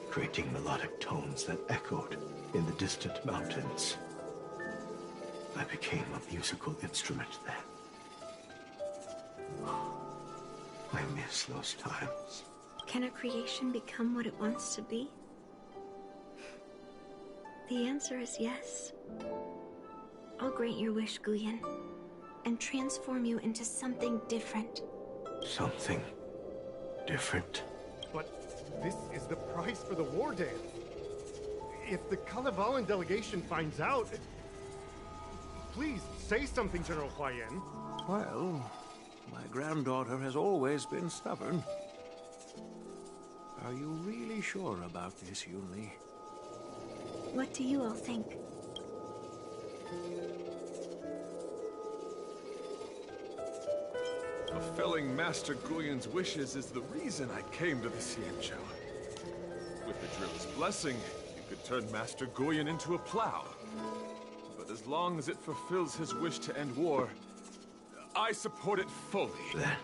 creating melodic tones that echoed in the distant mountains. I became a musical instrument then. I miss those times. Can a creation become what it wants to be? The answer is yes. I'll grant your wish, Guyan, and transform you into something different. Something different? But this is the price for the war dance. If the Kalevalan delegation finds out... Please, say something, General Huayan. Well, my granddaughter has always been stubborn. Are you really sure about this, Yun Li? What do you all think? Fulfilling Master Guyan's wishes is the reason I came to the Xianzhou. With the drill's blessing, you could turn Master Guyan into a plow. but as long as it fulfills his wish to end war, I support it fully. Then,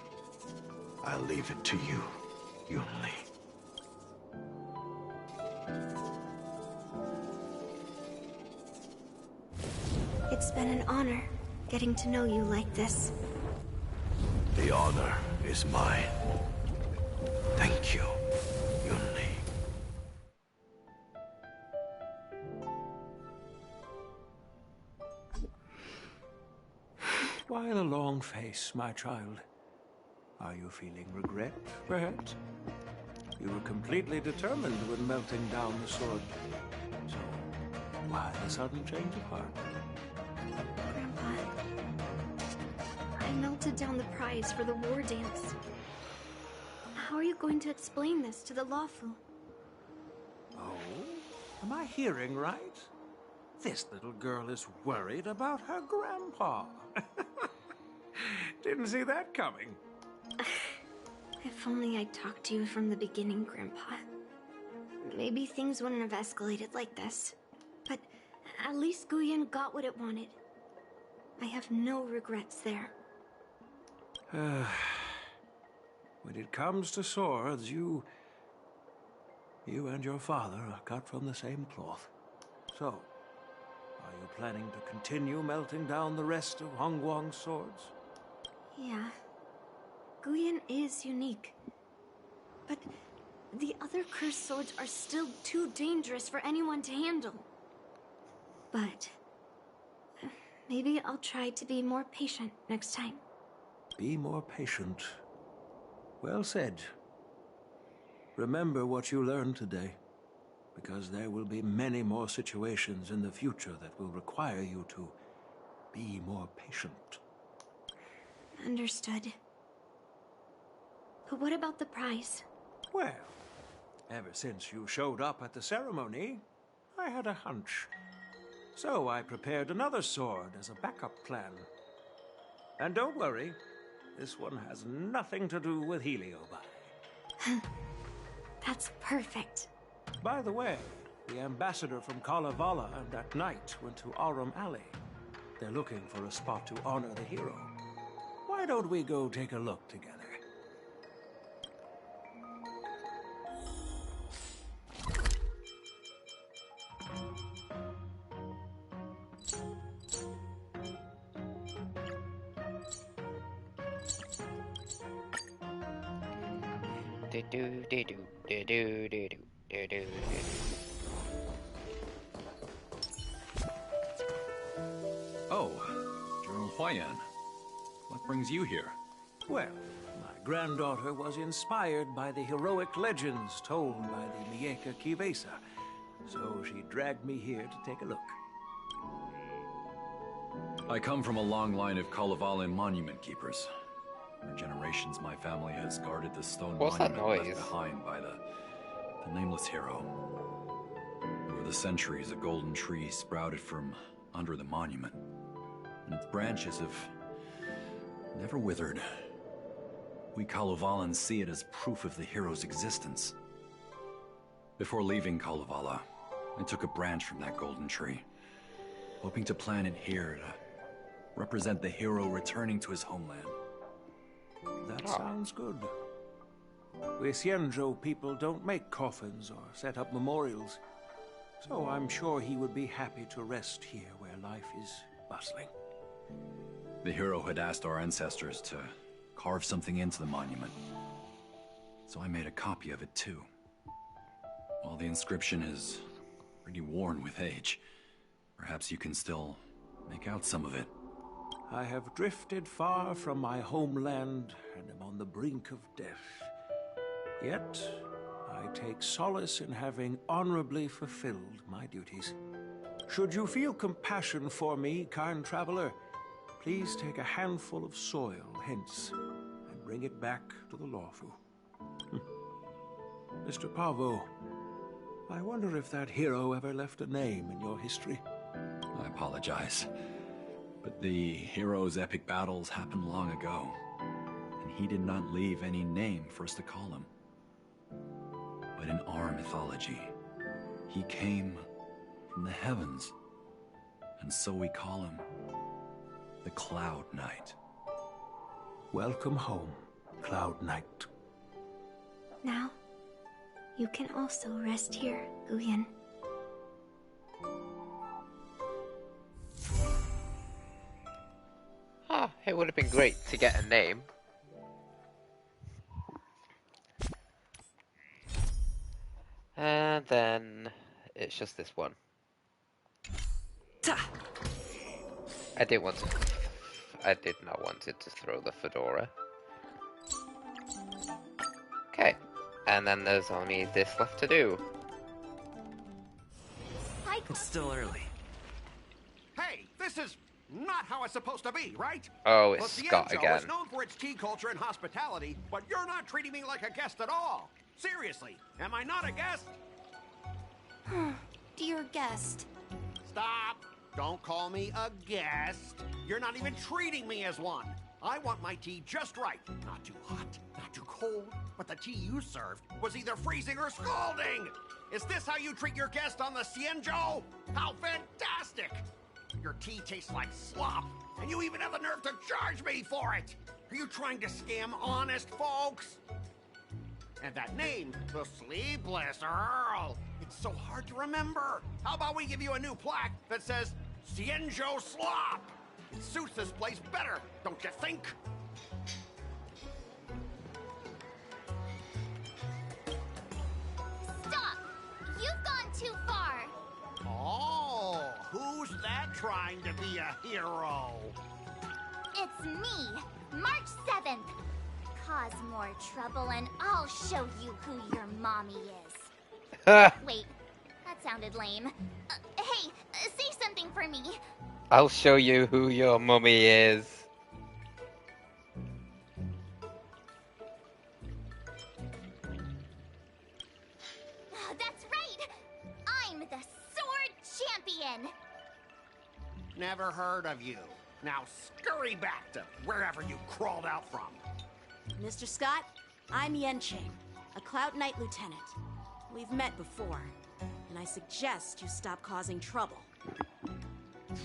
I'll leave it to you, Yunli. It's been an honor getting to know you like this. The honor is mine. Thank you, Yunli. Why the long face, my child? Are you feeling regret, perhaps? You were completely determined when melting down the sword. So, why the sudden change of heart? Grandpa, I melted down the prize for the war dance. How are you going to explain this to the Loufu? Oh? Am I hearing right? This little girl is worried about her grandpa. Didn't see that coming. If only I'd talked to you from the beginning, Grandpa. Maybe things wouldn't have escalated like this. But at least Guyan got what it wanted. I have no regrets there. When it comes to swords, you and your father are cut from the same cloth. So, are you planning to continue melting down the rest of Hongguang's swords? Yeah. Guyan is unique. But the other cursed swords are still too dangerous for anyone to handle. But maybe I'll try to be more patient next time. Be more patient. Well said. Remember what you learned today, because there will be many more situations in the future that will require you to be more patient. Understood. But what about the prize? Well, ever since you showed up at the ceremony, I had a hunch. So I prepared another sword as a backup plan. And don't worry, this one has nothing to do with Heliobody. That's perfect. By the way, the ambassador from Kalevala and that knight went to Arum Alley. They're looking for a spot to honor the hero. Why don't we go take a look together? Oh, General Huayan. What brings you here? Well, my granddaughter was inspired by the heroic legends told by the Mieka Kivesa, so she dragged me here to take a look. I come from a long line of Kalevala monument keepers. For generations, my family has guarded the stone monument left behind by the nameless hero. Over the centuries, a golden tree sprouted from under the monument, and its branches have never withered. We Kalevalans see it as proof of the hero's existence. Before leaving Kalevala, I took a branch from that golden tree, hoping to plant it here to represent the hero returning to his homeland. That sounds good. We Xianzhou people don't make coffins or set up memorials, so I'm sure he would be happy to rest here where life is bustling. The hero had asked our ancestors to carve something into the monument, so I made a copy of it too. While the inscription is pretty worn with age, perhaps you can still make out some of it. I have drifted far from my homeland and am on the brink of death. Yet, I take solace in having honorably fulfilled my duties. Should you feel compassion for me, kind traveler, please take a handful of soil hence and bring it back to the Loufu. Mr. Pavo, I wonder if that hero ever left a name in your history. I apologize, but the hero's epic battles happened long ago, and he did not leave any name for us to call him. But in our mythology, he came from the heavens and so we call him the Cloud Knight. Welcome home, Cloud Knight. Now, you can also rest here, Guyan. Ah, it would have been great to get a name. And then it's just this one. I did not want it to throw the fedora. Okay, and then there's only this left to do. It's still early. Hey, this is not how it's supposed to be, right? Oh, it's Well, Scott Xianzhou again. is known for its tea culture and hospitality, but you're not treating me like a guest at all. Seriously, am I not a guest? Dear guest. Stop! Don't call me a guest. You're not even treating me as one. I want my tea just right. Not too hot, not too cold, but the tea you served was either freezing or scalding. Is this how you treat your guest on the Xianzhou? How fantastic! Your tea tastes like slop, and you even have the nerve to charge me for it. Are you trying to scam honest folks? And that name, the Sleepless Earl, it's so hard to remember. How about we give you a new plaque that says Xianzhou Slop? It suits this place better, don't you think? Stop! You've gone too far. Oh, who's that trying to be a hero? It's me, March 7th. Cause more trouble and I'll show you who your mommy is. Wait, that sounded lame. Hey, say something for me. I'll show you who your mummy is. That's right! I'm the Sword Champion! Never heard of you. Now scurry back to wherever you crawled out from. Mr. Scott, I'm Yenching, a Cloud Knight Lieutenant. We've met before, and I suggest you stop causing trouble.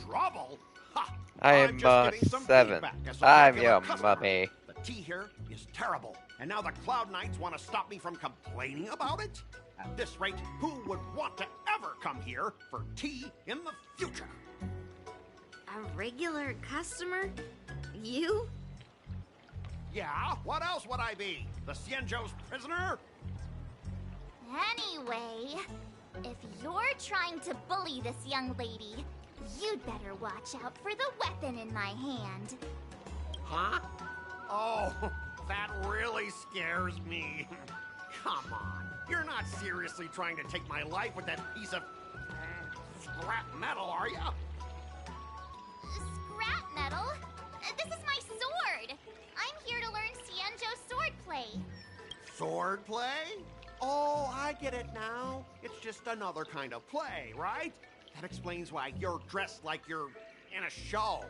Trouble? Ha! I I'm am just March getting some 7th. feedback as a I'm regular your customer. mummy. The tea here is terrible, and now the Cloud Knights want to stop me from complaining about it? At this rate, who would want to ever come here for tea in the future? A regular customer? You? Yeah, what else would I be? The Xianzhou's prisoner? Anyway, if you're trying to bully this young lady, you'd better watch out for the weapon in my hand. Huh? Oh, that really scares me. Come on, you're not seriously trying to take my life with that piece of scrap metal, are you? Scrap metal? This is my sword! I'm here to learn Xianzhou swordplay. Swordplay? Oh, I get it now. It's just another kind of play, right? That explains why you're dressed like you're in a show.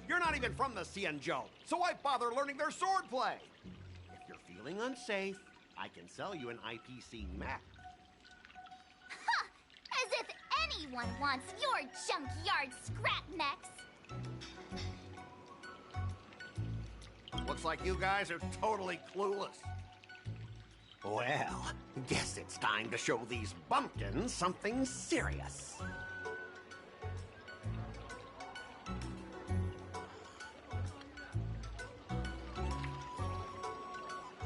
You're not even from the Xianzhou, so why bother learning their swordplay? If you're feeling unsafe, I can sell you an IPC mech. Ha! As if anyone wants your junkyard scrap mechs! Looks like you guys are totally clueless. Well, guess it's time to show these bumpkins something serious.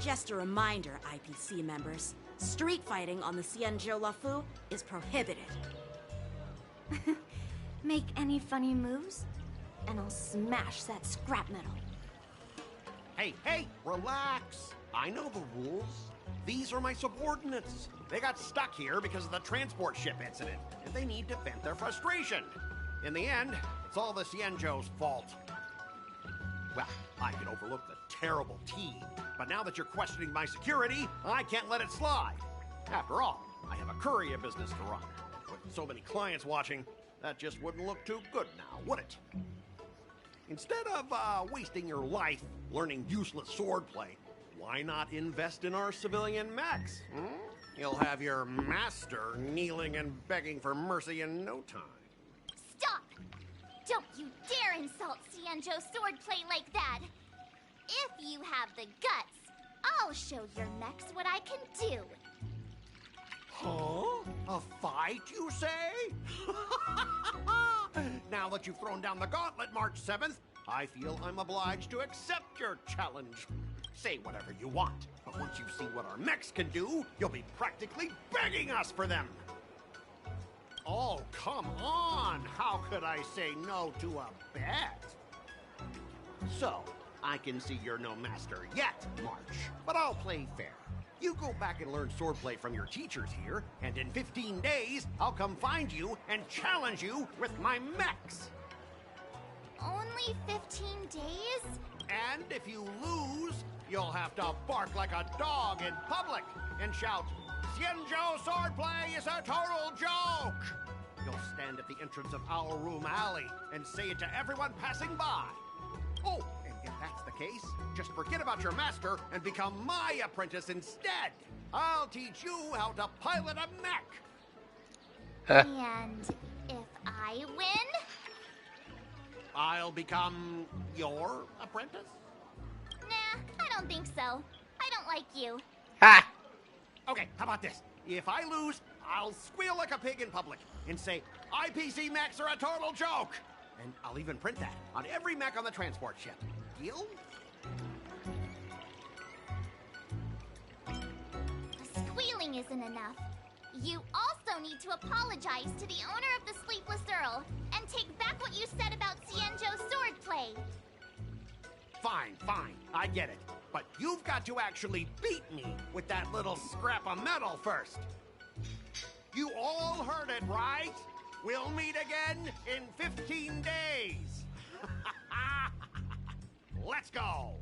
Just a reminder, IPC members, street fighting on the Xianzhou Loufu is prohibited. Make any funny moves, and I'll smash that scrap metal. Hey, relax. I know the rules. These are my subordinates. They got stuck here because of the transport ship incident, and they need to vent their frustration. In the end, it's all the Xianzhou's fault. Well, I can overlook the terrible tea, but now that you're questioning my security, I can't let it slide. After all, I have a courier business to run. With so many clients watching, that just wouldn't look too good now, would it? Instead of wasting your life learning useless swordplay, why not invest in our civilian mechs? You'll have your master kneeling and begging for mercy in no time. Stop! Don't you dare insult Xianzhou swordplay like that! If you have the guts, I'll show your mechs what I can do. Huh? A fight, you say? Now that you've thrown down the gauntlet, March 7th, I feel I'm obliged to accept your challenge. Say whatever you want, but once you've seen what our mechs can do, you'll be practically begging us for them. Oh, come on! How could I say no to a bet? So, I can see you're no master yet, March, but I'll play fair. You go back and learn swordplay from your teachers here, and in 15 days, I'll come find you and challenge you with my mechs. Only 15 days? And if you lose, you'll have to bark like a dog in public and shout, "Xianzhou swordplay is a total joke!" You'll stand at the entrance of Owl Room Alley and say it to everyone passing by. Oh, and if that's the case, just forget about your master and become my apprentice instead. I'll teach you how to pilot a mech. And if I win? I'll become your apprentice? Nah, I don't think so. I don't like you. Ha! Okay, how about this? If I lose, I'll squeal like a pig in public and say, IPC mechs are a total joke! And I'll even print that on every mech on the transport ship. Deal? Squealing isn't enough. You also need to apologize to the owner of the Sleepless Earl and take back what you said about Xianzhou swordplay. Fine, fine, I get it. But you've got to actually beat me with that little scrap of metal first. You all heard it, right? We'll meet again in 15 days. Let's go.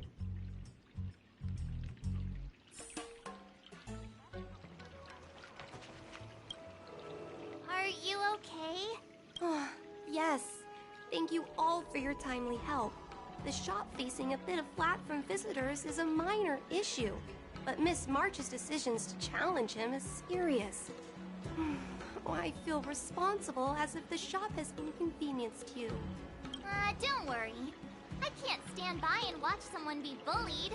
Are you okay? Yes. Thank you all for your timely help. The shop facing a bit of flack from visitors is a minor issue, but Miss March's decisions to challenge him is serious. I feel responsible as if the shop has inconvenienced you. Don't worry. I can't stand by and watch someone be bullied.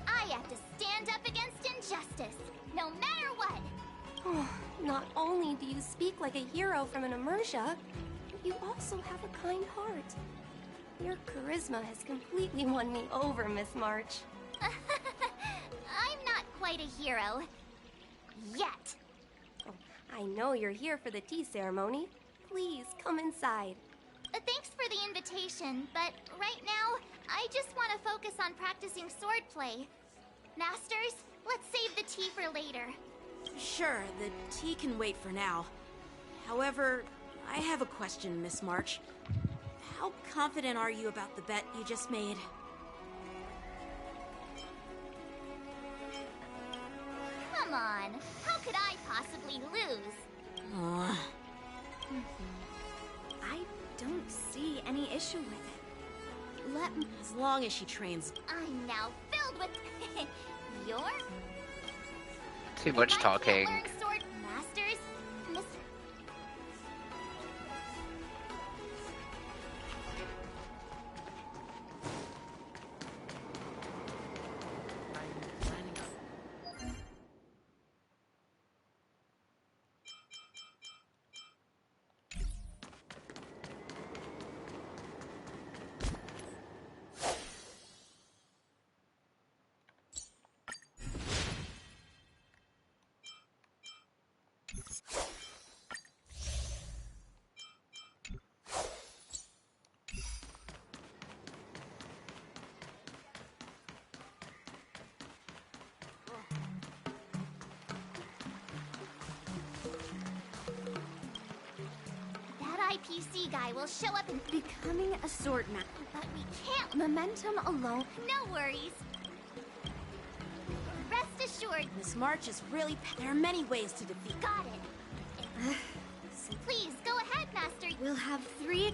I have to stand up against injustice, no matter what. Not only do you speak like a hero from an immersia, but you also have a kind heart. Your charisma has completely won me over, Miss March. I'm not quite a hero. Yet. I know you're here for the tea ceremony. Please, come inside. Thanks for the invitation, but right now, I just want to focus on practicing swordplay. Masters, let's save the tea for later. Sure, the tea can wait for now. However, I have a question, Miss March. How confident are you about the bet you just made? Come on, how could I possibly lose? I don't see any issue with it. Let me, as long as she trains. I'm now filled with your Too much talking. Learn sword masters, Miss. IPC guy will show up and becoming a sword master. But we can't. Momentum alone. No worries. Rest assured. Miss March is really. There are many ways to defeat. Got it. Please go ahead, Master. We'll have 3.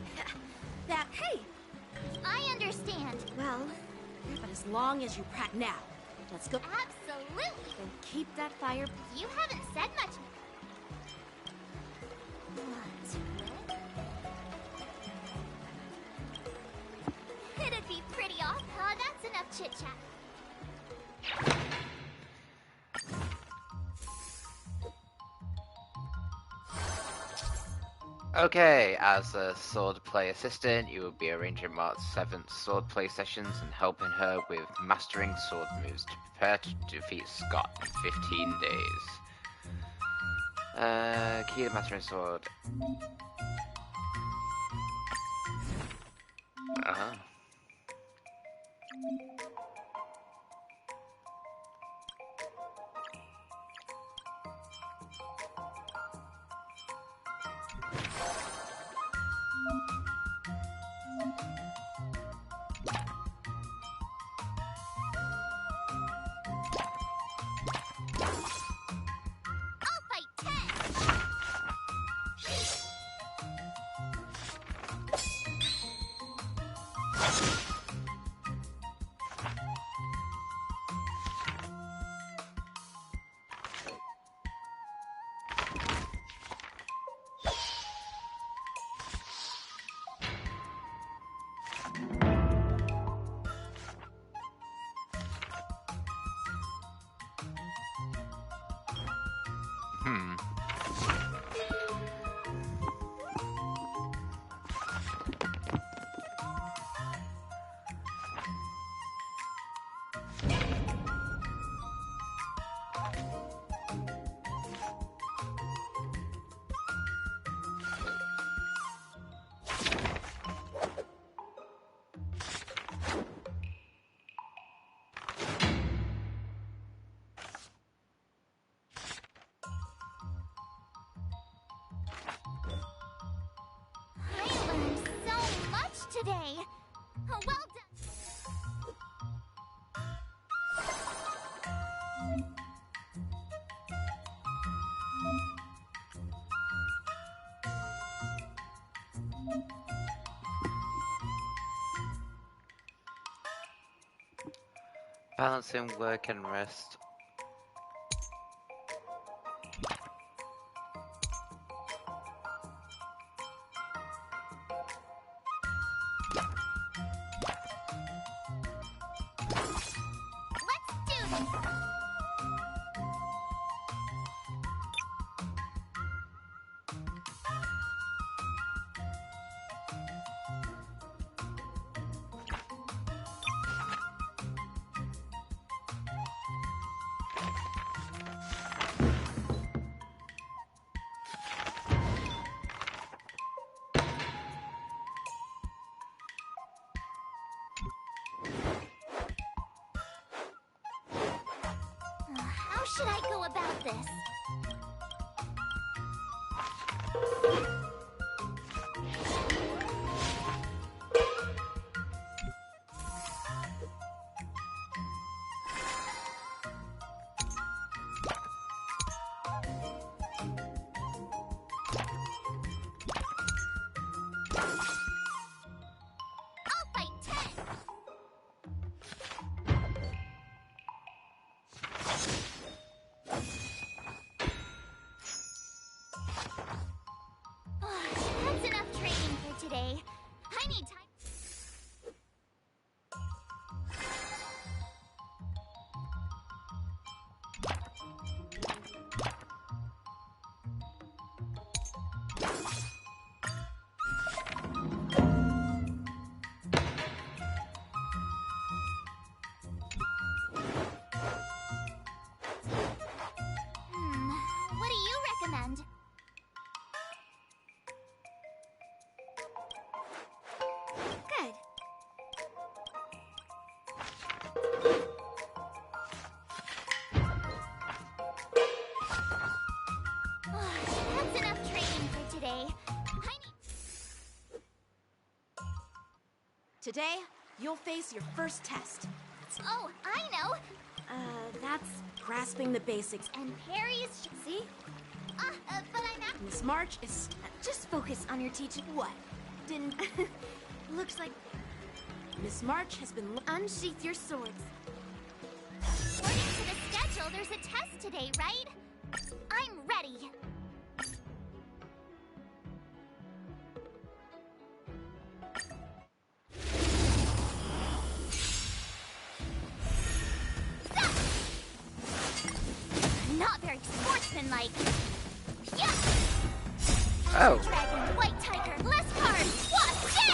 Hey, I understand. Well, but as long as you practice now, let's go. Absolutely. Then keep that fire. You haven't said much. chit-chat. Okay, as a swordplay assistant, you will be arranging Mark's 7th swordplay sessions and helping her with mastering sword moves to prepare to defeat Scott in 15 days. Key to mastering sword. Uh-huh. Today. Well done. Balancing work and rest. How should I go about this? That's enough training for today. I need time. What do you recommend? Good. That's enough training for today. Today, you'll face your first test. Oh, I know. That's grasping the basics. And Harry's... See? But I'm not... Miss March is... Just focus on your teaching. What? Didn't... Looks like... Miss March has been... Unsheath your swords. According to the schedule, there's a test today, right? I'm ready. like. Yeah. Oh. Dragon, white tiger, less cards. Watch this.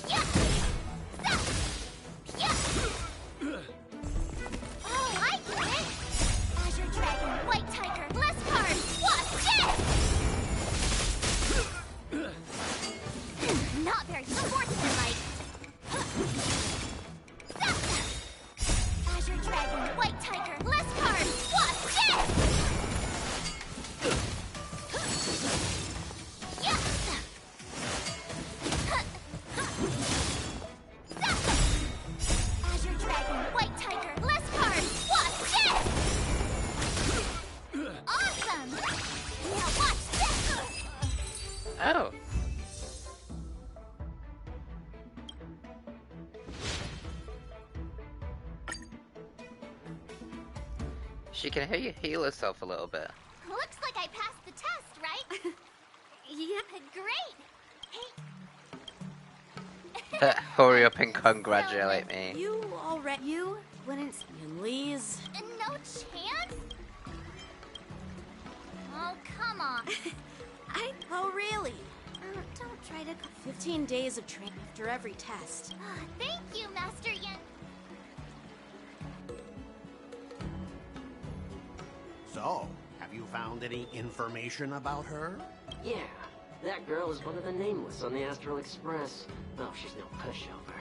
Yeah. Yeah. Oh, I get it. Azure dragon, white tiger, less cards. Watch this. Not very sportsmanlike. Azure dragon, white tiger, less cards. Watch this. Yeah. Azure dragon, white tiger, less cards. Watch this. Awesome. Now watch this. Oh. She can heal herself a little bit. Looks like I passed the test, right? Yeah, great. Hey, Hurry up and congratulate me. You already... You wouldn't... Lee's... No chance? Oh, come on. Oh, really? Don't try to... 15 days of training after every test. Thank you, Master Yen. So, have you found any information about her? Yeah, that girl is one of the nameless on the Astral Express. Oh, she's no pushover.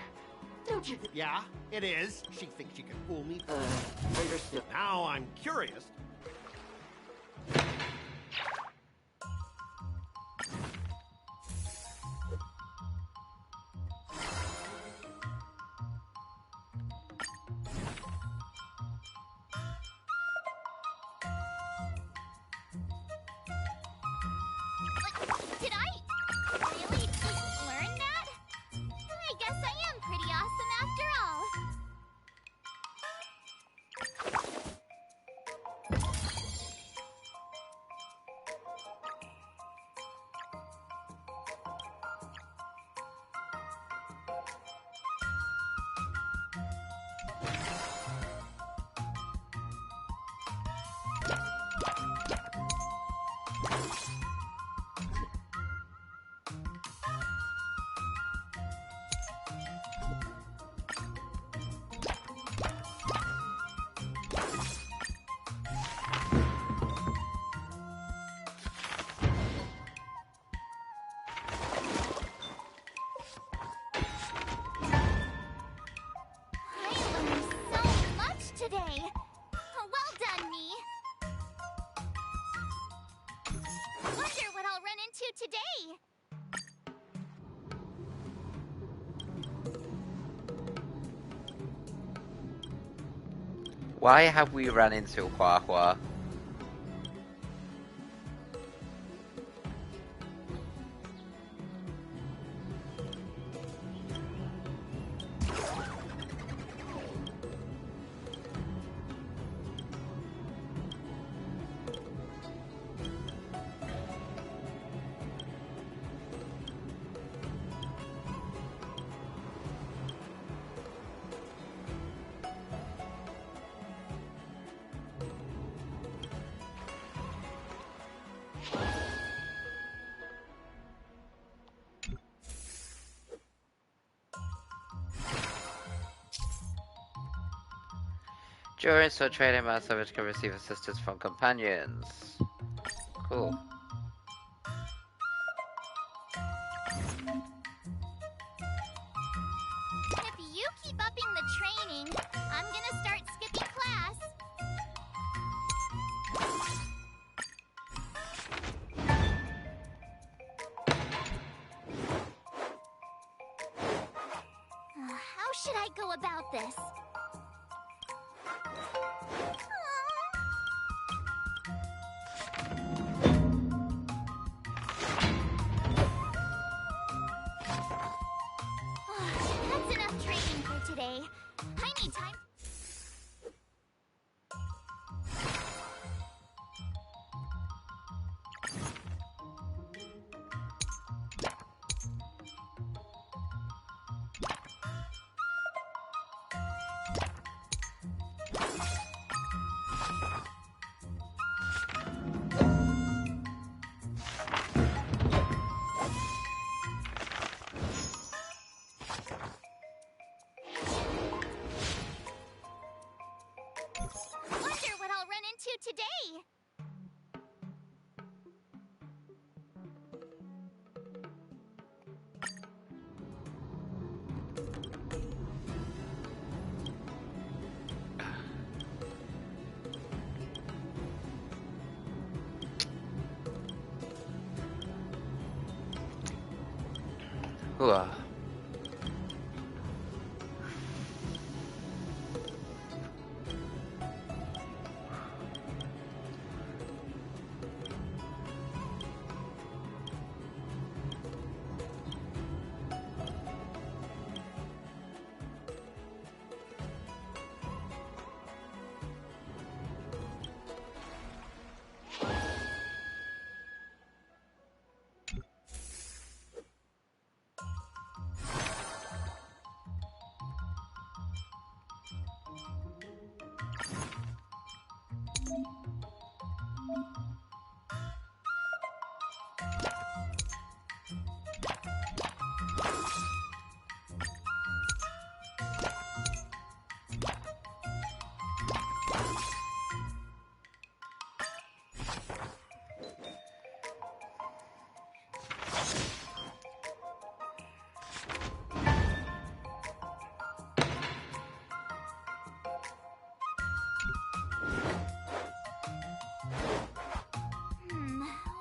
Don't you think? Yeah, it is. She thinks she can fool me. Understood. Now I'm curious. Did I really learn that? I guess I am pretty awesome after all. Today. Well done, me. Wonder what I'll run into today. Why have we run into Hua? During so training, Master can receive assistance from companions. Cool. If you keep upping the training, I'm gonna start skipping class. How should I go about this? That's enough training for today. I need time. Ooh.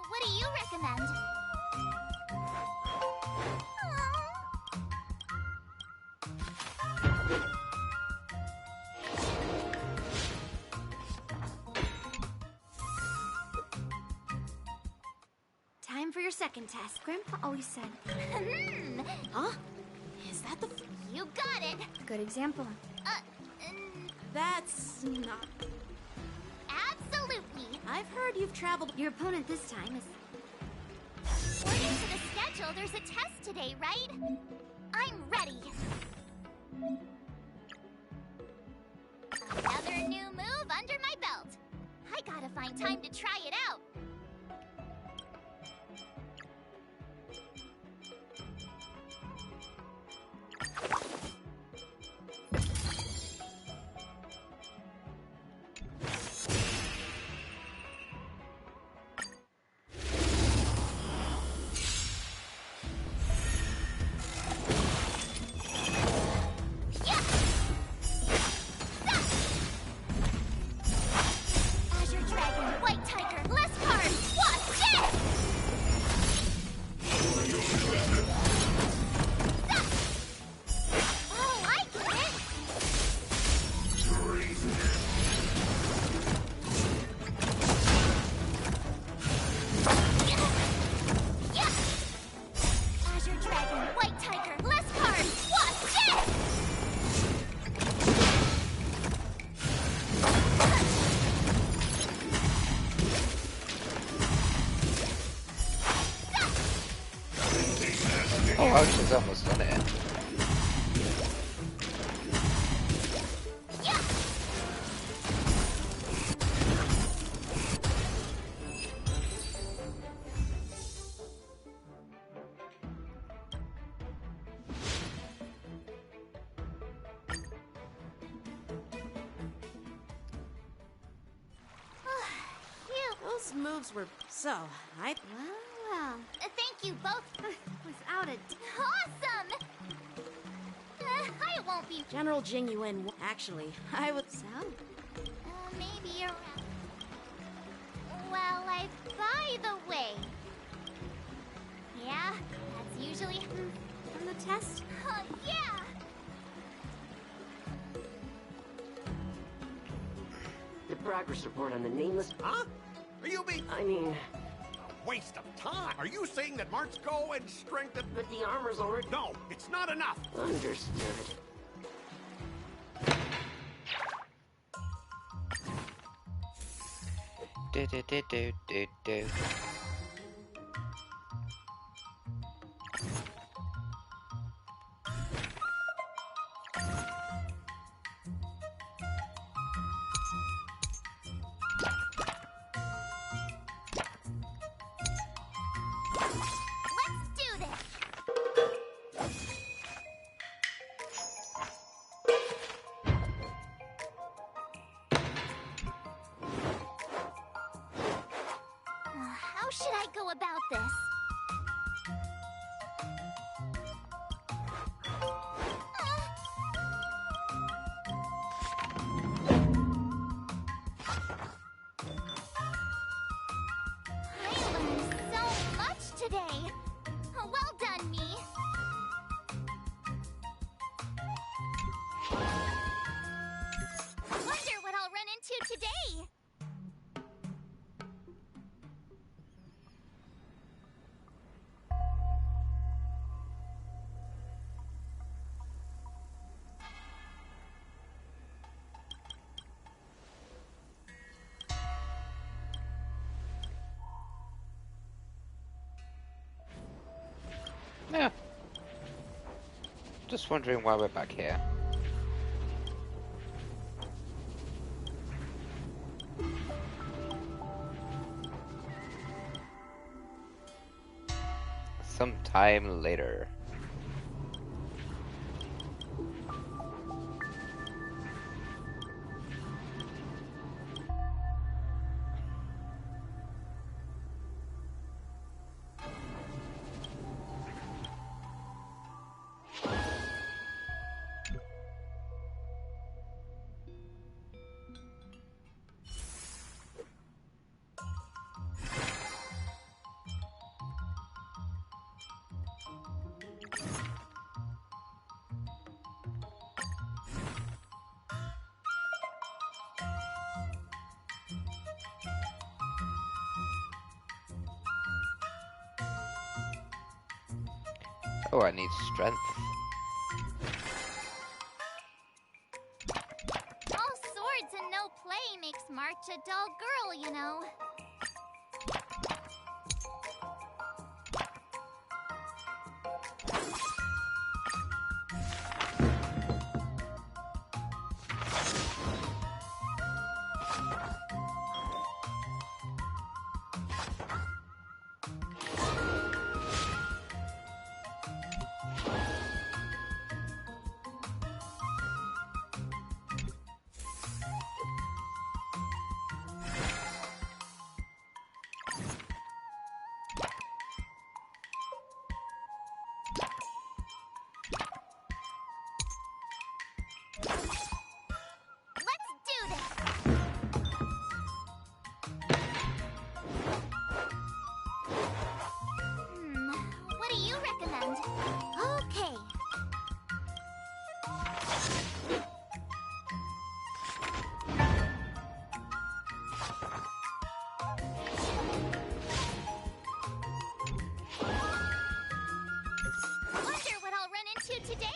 What do you recommend? Time for your second test. Grandpa always said. Huh? Is that the... You got it! Good example. That's not... Absolutely! I've heard you've traveled... Your opponent this time is... According to the schedule, there's a test today, right? I'm ready! Another new move under my belt! I gotta find time to try it out! Oh, she's almost done it. Those moves were so... Well. Thank you both. Without it. Awesome! I won't be... General Jingyuan... Actually, I would... So? Maybe around... Well, by the way... Yeah, that's usually... From the test? Yeah! The progress report on the nameless... Huh? Are you being... I mean... A waste of time. Are you saying that Mart's go and strengthen... But the armor's already... No, it's not enough. Understood. Do. How should I go about this? I learned so much today. Well done, me. Just wondering why we're back here. Some time later. Oh, I need strength. All swords and no play makes March a dull girl, you know. What do you recommend? Okay. Wonder what I'll run into today.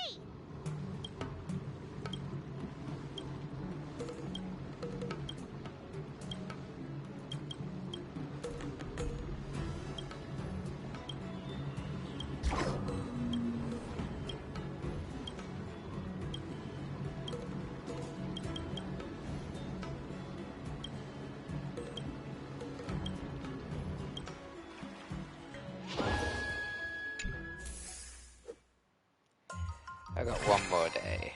I got one more day.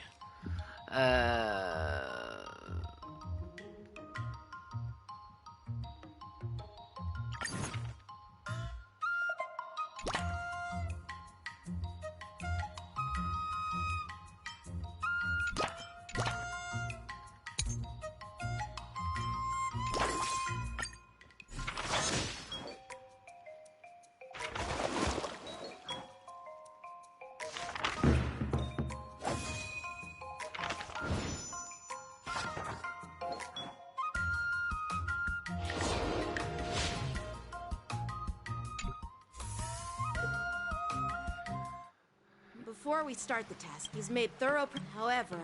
Before we start the test, he's made thorough. However,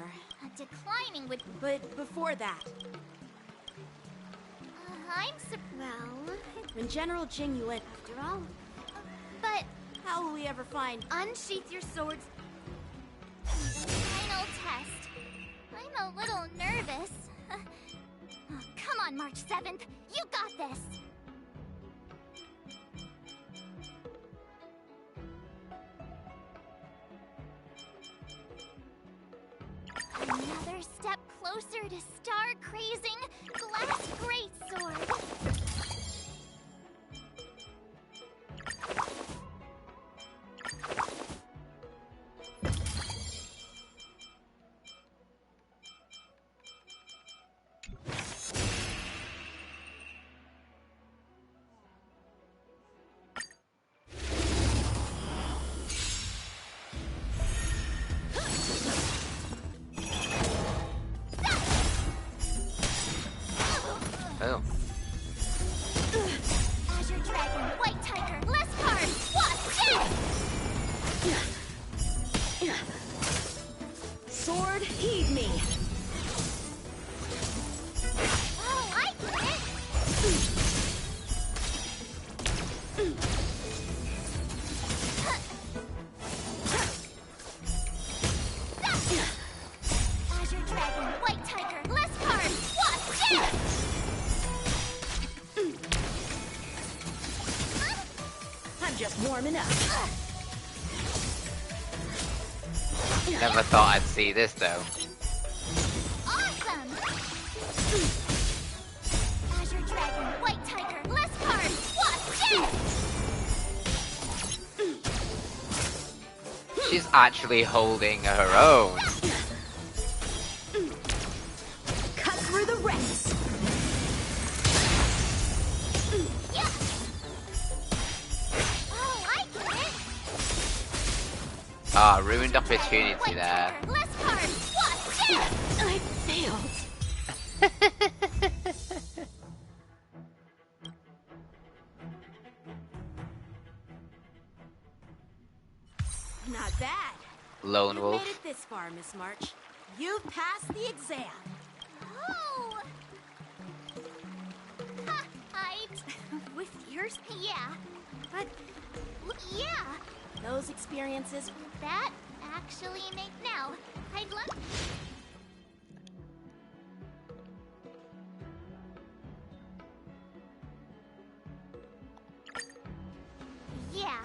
declining would. But before that, Well, when General Jing Yuan, after all. But how will we ever find? Unsheath your swords. Final test. I'm a little nervous. Oh, come on, March 7th. You got this. Another step closer to star-crazing glass greatsword. Oh. I'm just warming up. Never thought I'd see this though. Awesome! Azure Dragon, White Tiger, less cards! Watch this! She's actually holding her own. Cut through the ranks. Ah, ruined opportunity there. Less cards! Watch this! I failed. Not bad. Lone You've wolf. made it this far, Miss March. You've passed the exam. Oh! Ha! With yours? Yeah. But Yeah! those experiences... That actually make now. I'd love... Yeah.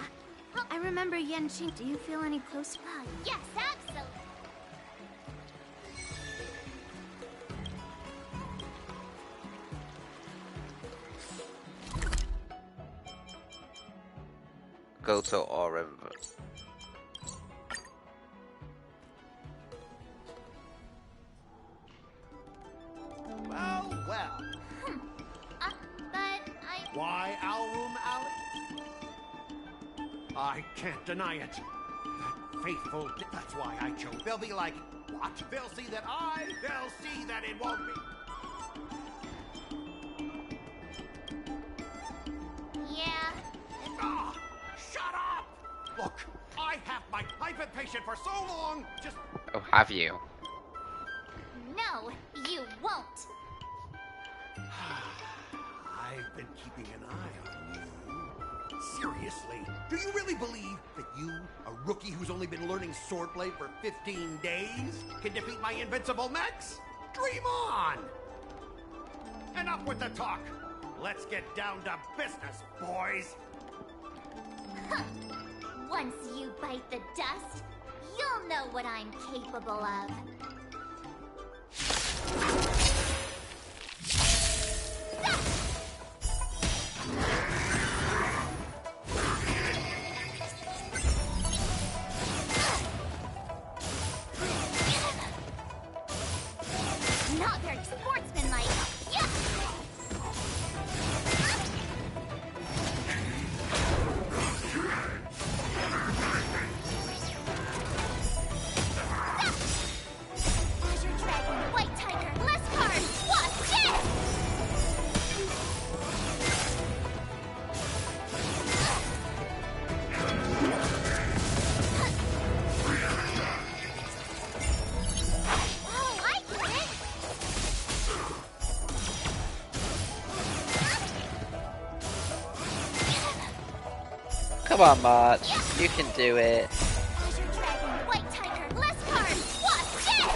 I remember Yanqing. Do you feel any closer? Yes, absolutely. Go to Orim. Well, well. But I... Why Alroom Alley? I can't deny it. That faithful... That's why I chose. They'll be like, what? They'll see that they'll see that it won't be. Yeah. Ah! Shut up! Look, I've been patient for so long, just... Oh, have you? No, you won't. I've been keeping an eye on you. Seriously, do you really believe that you, a rookie who's only been learning swordplay for 15 days, can defeat my invincible mechs? Dream on! Enough with the talk. Let's get down to business, boys. Huh. Once you bite the dust, you'll know what I'm capable of. Not very sportsmanlike. Yeah. Azure Dragon, White Tiger, less cards. Watch this! Oh, I get it! Come on, March. You can do it. Azure Dragon, White Tiger, less cards. Watch this!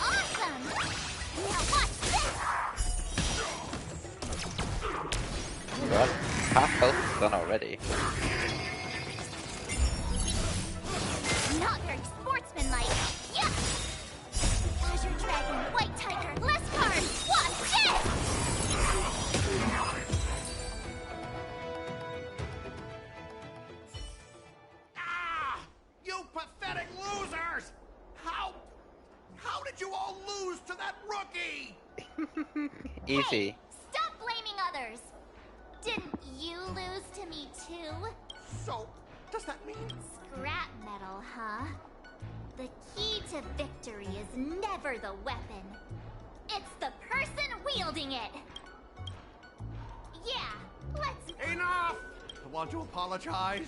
Awesome! Now watch this! God, half health is done already. Not very sportsmanlike. Yeah! Azure Dragon, White Tiger, less cards. Watch this! Ah! You pathetic losers! How did you all lose to that rookie? Easy. Hey, stop blaming others. Didn't you lose to me too? So, does that mean... Scrap metal, huh? The key to victory is never the weapon. It's the person wielding it. Yeah, let's... Enough! I want to apologize.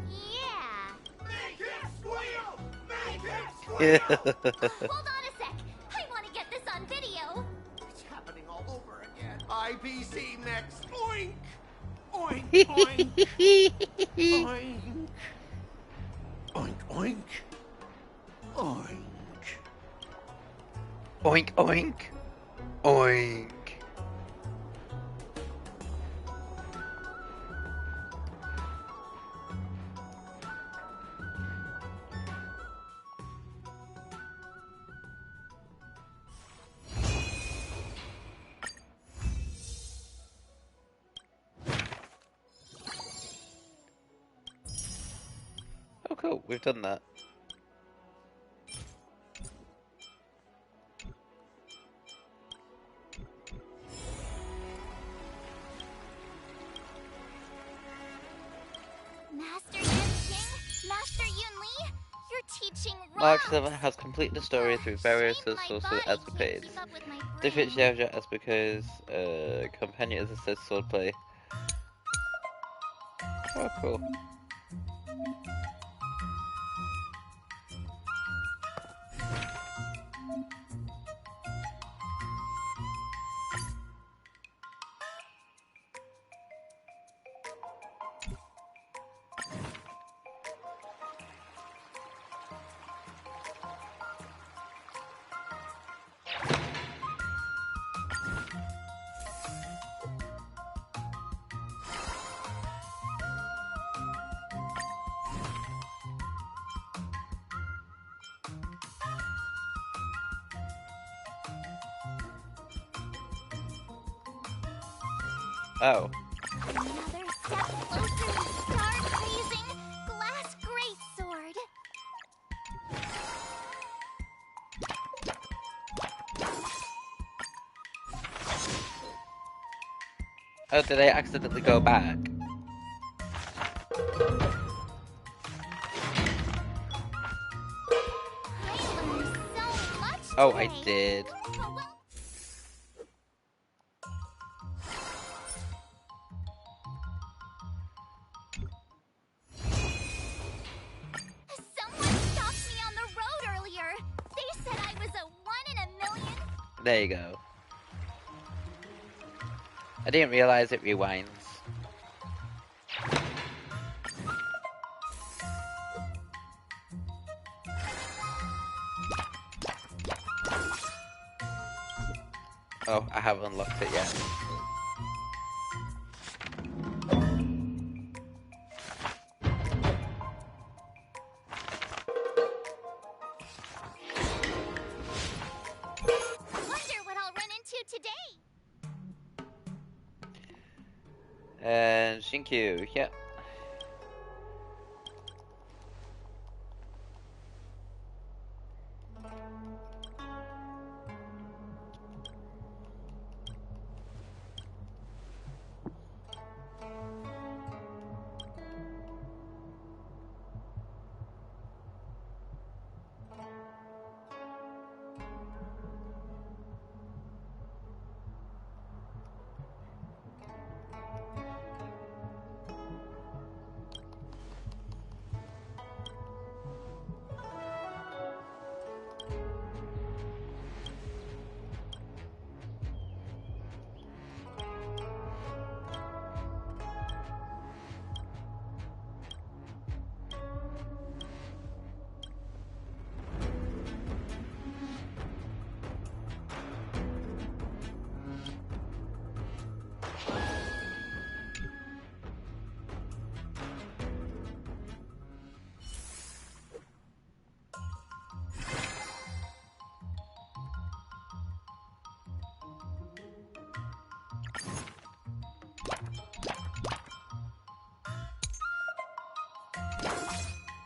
Yeah. Make him squeal! Make him Hold on a sec. I want to get this on video. It's happening all over again. IPC next. Oink! Oink, oink! Oink! Oink, oink! Oink! Oink, oink. Oink. Oh cool, we've done that. Master Yanqing, Master Yunli, you're teaching March rocks. 7 has completed the story through various sources as the page. Defeat Xiaoxia as because companion is assist swordplay. Oh cool. Oh. Another step closer to star-blazing glass greatsword. Oh, did I accidentally go back? Oh, I did. Someone stopped me on the road earlier. They said I was a 1 in a million. There you go. I didn't realize it rewinds. Oh, I haven't unlocked it yet. Wonder what I'll run into today. And Shinkyu, yep.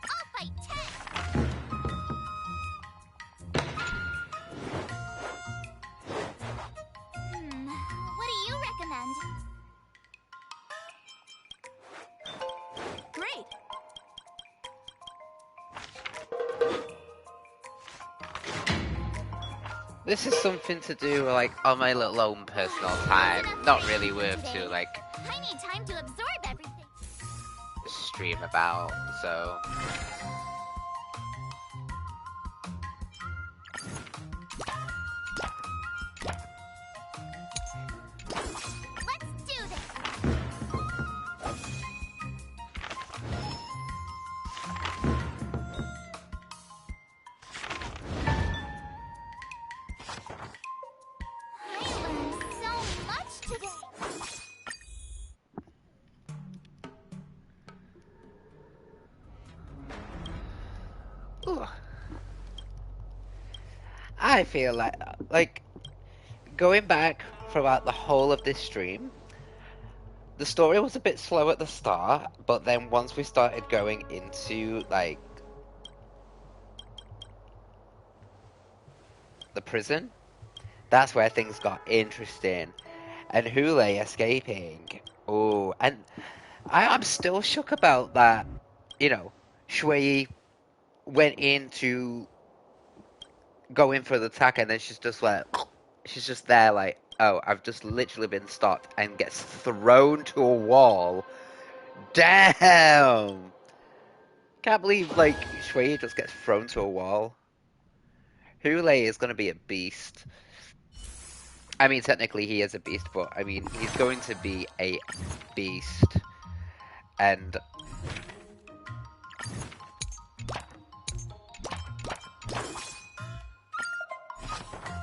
I'll fight 10. What do you recommend? Great. This is something to do like on my little own personal time. Not really worth to like I need time to absorb everything. stream about, so Let's do this. I learned so much today. Ooh. I feel like going back throughout the whole of this stream, the story was a bit slow at the start, but then once we started going into like the prison, that's where things got interesting. And Xueyi escaping. Oh, and I'm still shook about that. You know, Xueyi went in to go in for the attack, and then she's just like, she's just there like, oh, I've just literally been stopped, and gets thrown to a wall. Damn! Can't believe, like, Xueyi just gets thrown to a wall. Xueyi is gonna be a beast. I mean, technically he is a beast, but, I mean, he's going to be a beast. And...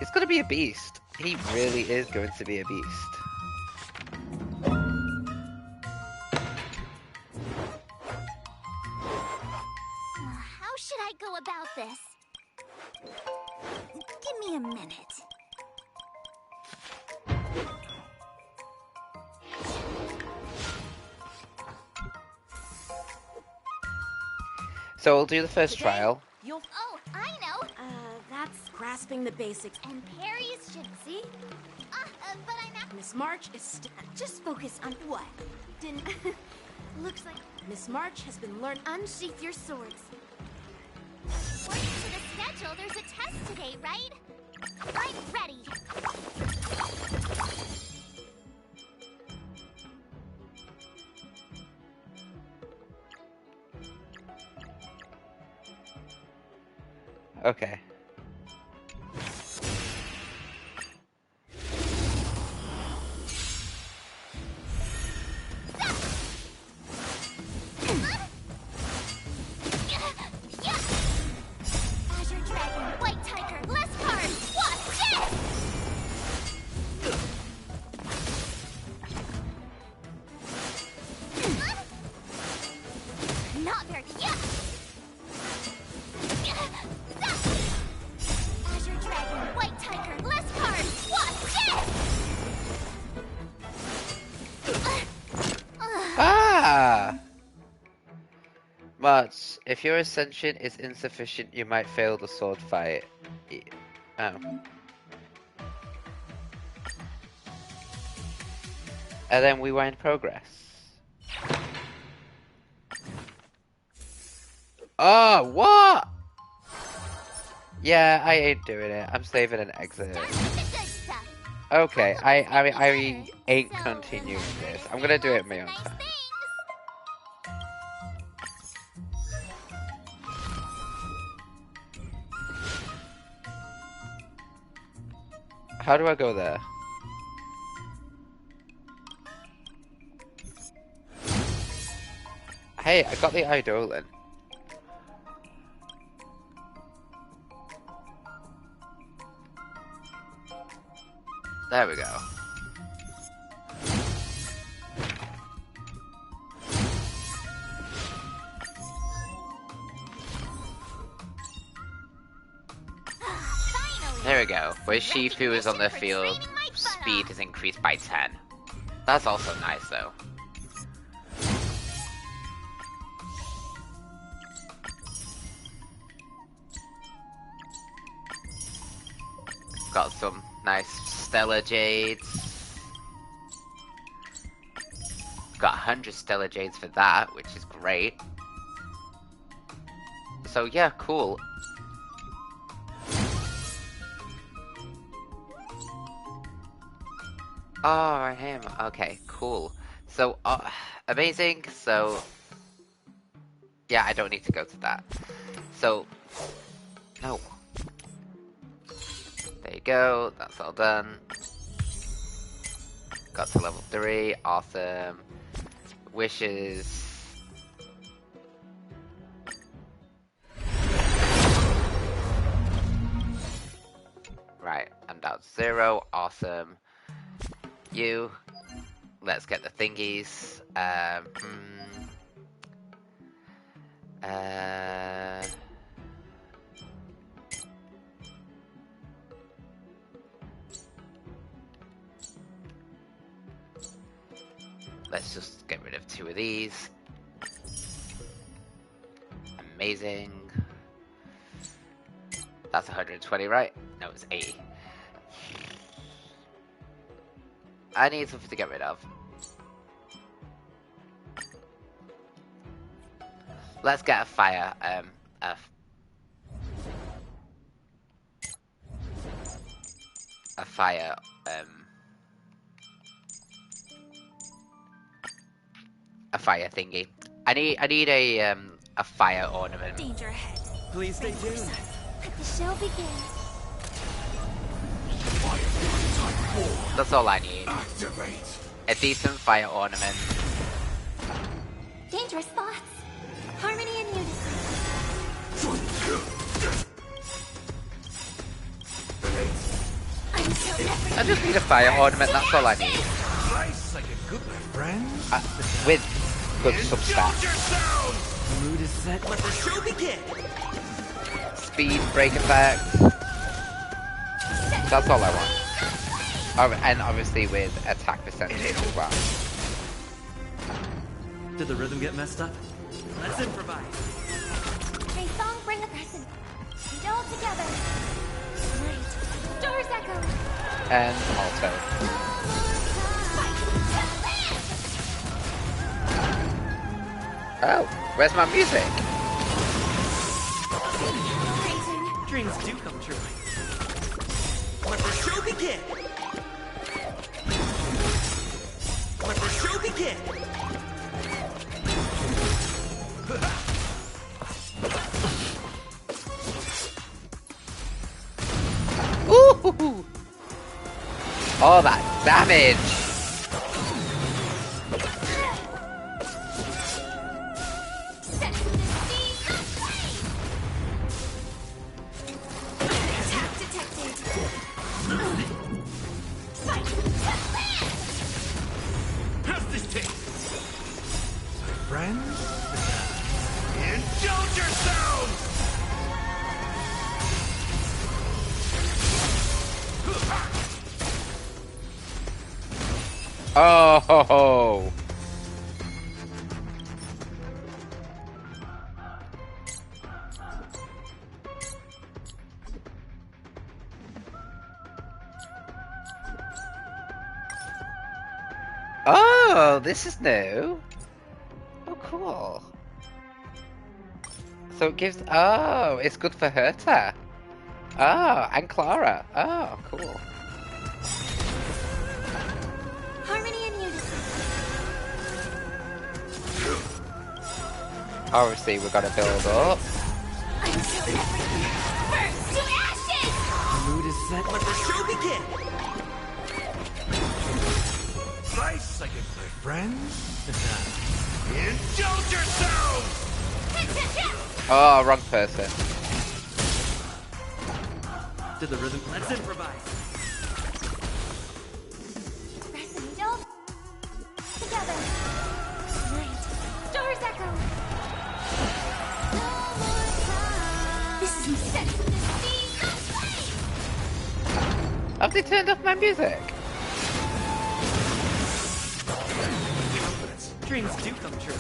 it's gonna be a beast. He really is going to be a beast. How should I go about this? Give me a minute. So we'll do the first trial. You'll... Oh, I know. That's grasping the basics. And parries should... See? But I'm not... Miss March is just focus on what? Didn't... Looks like Miss March has been learned. Unsheath your swords. According to the schedule, there's a test today, right? I'm ready. Okay. Azure Dragon, White Tiger, less cards. Watch it! Not very... Azure Dragon, White Tiger, less cards. Watch it! Ah! But if your ascension is insufficient, you might fail the sword fight. Oh. And then we wind progress. Oh, what? Yeah, I ain't doing it. I'm saving an exit. Okay, I ain't continuing this. I'm gonna do it my own time. How do I go there? Hey, I got the Eidolon. There we go. There we go. Where Shifu is on the field, speed is increased by 10. That's also nice though. Got some nice Stellar Jades. Got 100 Stellar Jades for that, which is great. So yeah, cool. Oh, him. Okay, cool. So, amazing. So, yeah, I don't need to go to that. So, no. There you go. That's all done. Got to level 3. Awesome. Wishes. Right. And down 0. Awesome. You. Let's get the thingies. Let's just get rid of 2 of these. Amazing. That's 120, right? No, it's 80. I need something to get rid of. Let's get a fire, a fire, a fire thingy. I need a fire ornament. Danger ahead. Please stay tuned. Let the show begin. That's all I need. A decent fire ornament. Dangerous thoughts. Harmony and unison. I just need a fire ornament, that's all I need. Like a good friend. With good substats. Mood is set. Let the show begin. Speed, break effect. That's all I want. Oh, and obviously with attack percentage as well. Did the rhythm get messed up? Let's improvise. Hey, song, bring a present. And all together. Right. Stars echo. And alto. Oh, where's my music? Dreams do come true. Let the show begin. Let the show begin. Ooh! All that damage! How's this taste? Friends? Indulge yourselves! Oh ho ho! Oh, this is new. Oh, cool. So it gives. Oh, it's good for Herta. Oh, and Clara. Oh, cool. Harmony and unison. Obviously, we're gonna build up. Until everything burns to ashes! Mood is set. Let the show begin. Nice, I can play friends. Indulge yourselves! Oh, wrong person. Did the rhythm? Let's improvise. Rest and indulge. Together. Night. Stars echo. This is set. Have they turned off my music? Dreams do come true.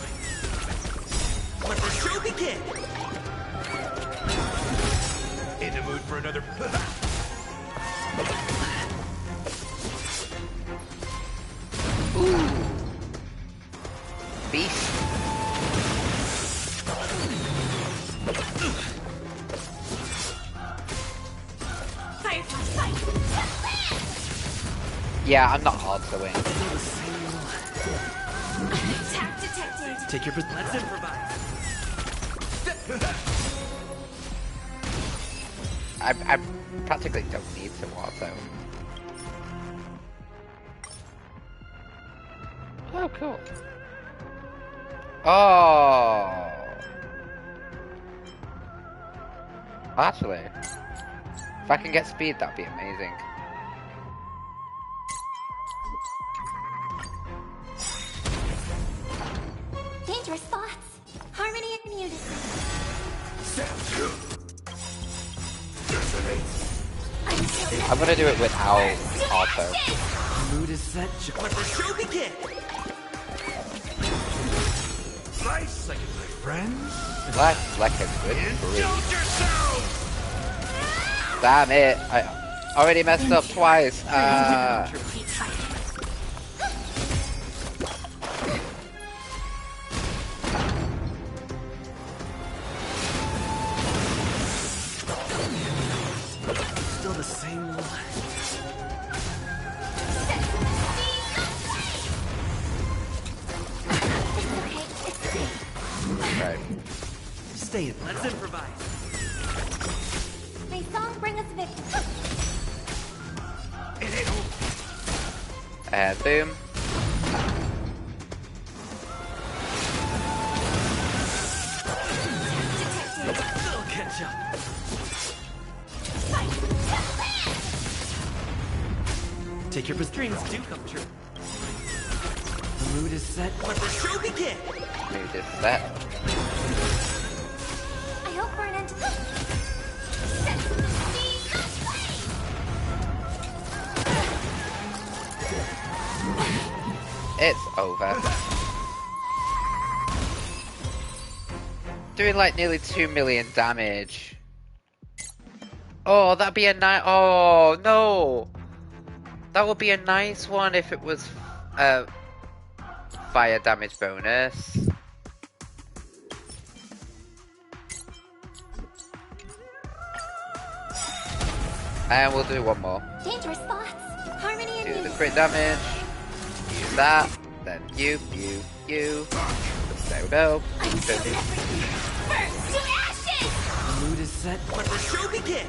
Let the show begin. In the mood for another. Ooh. Beast. Yeah, I'm not hard to win. Attack detected. Take your. Let's improvise. I practically don't need to auto. Oh, cool. Oh. Actually, if I can get speed, that'd be amazing. Dangerous thoughts. Harmony and unison. I'm gonna do it without auto. Mood is set. Let the show begin. Nice like my friends. Like a good brew. Damn it! I already messed up twice. Still the same one. Right. Stay. Let's improvise. May song bring us victory. And boom. I'll catch up. Take your dreams do come true. The mood is set. Let the show begin. Mood is set. I hope for an end to It's over. Doing like nearly 2 million damage. Oh, that'd be a nice. Oh no, that would be a nice one if it was fire damage bonus. And we'll do one more. dangerous thoughts. Harmony and Do the unison. crit damage. Use that. Then you. There we go. Burst to ashes! The mood is set. Let the show begin.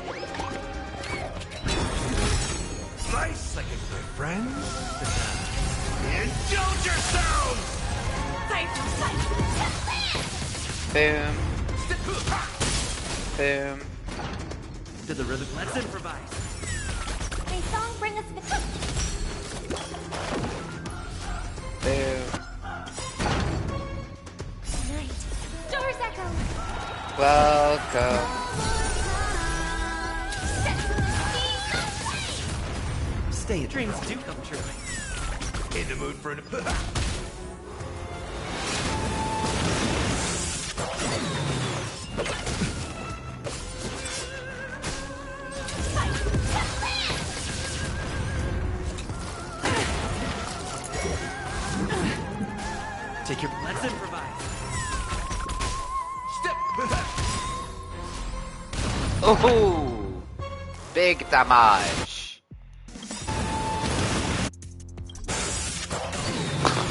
Nice like my friends. Indulge yourselves! Boom. Boom. To the rhythm. Let's improvise. May song bring us victory. Boom. Tonight, stars echo. Welcome. Stay. Dreams do come true. In the mood for an... Take your. Let's improvise. Step! Ooh, big damage.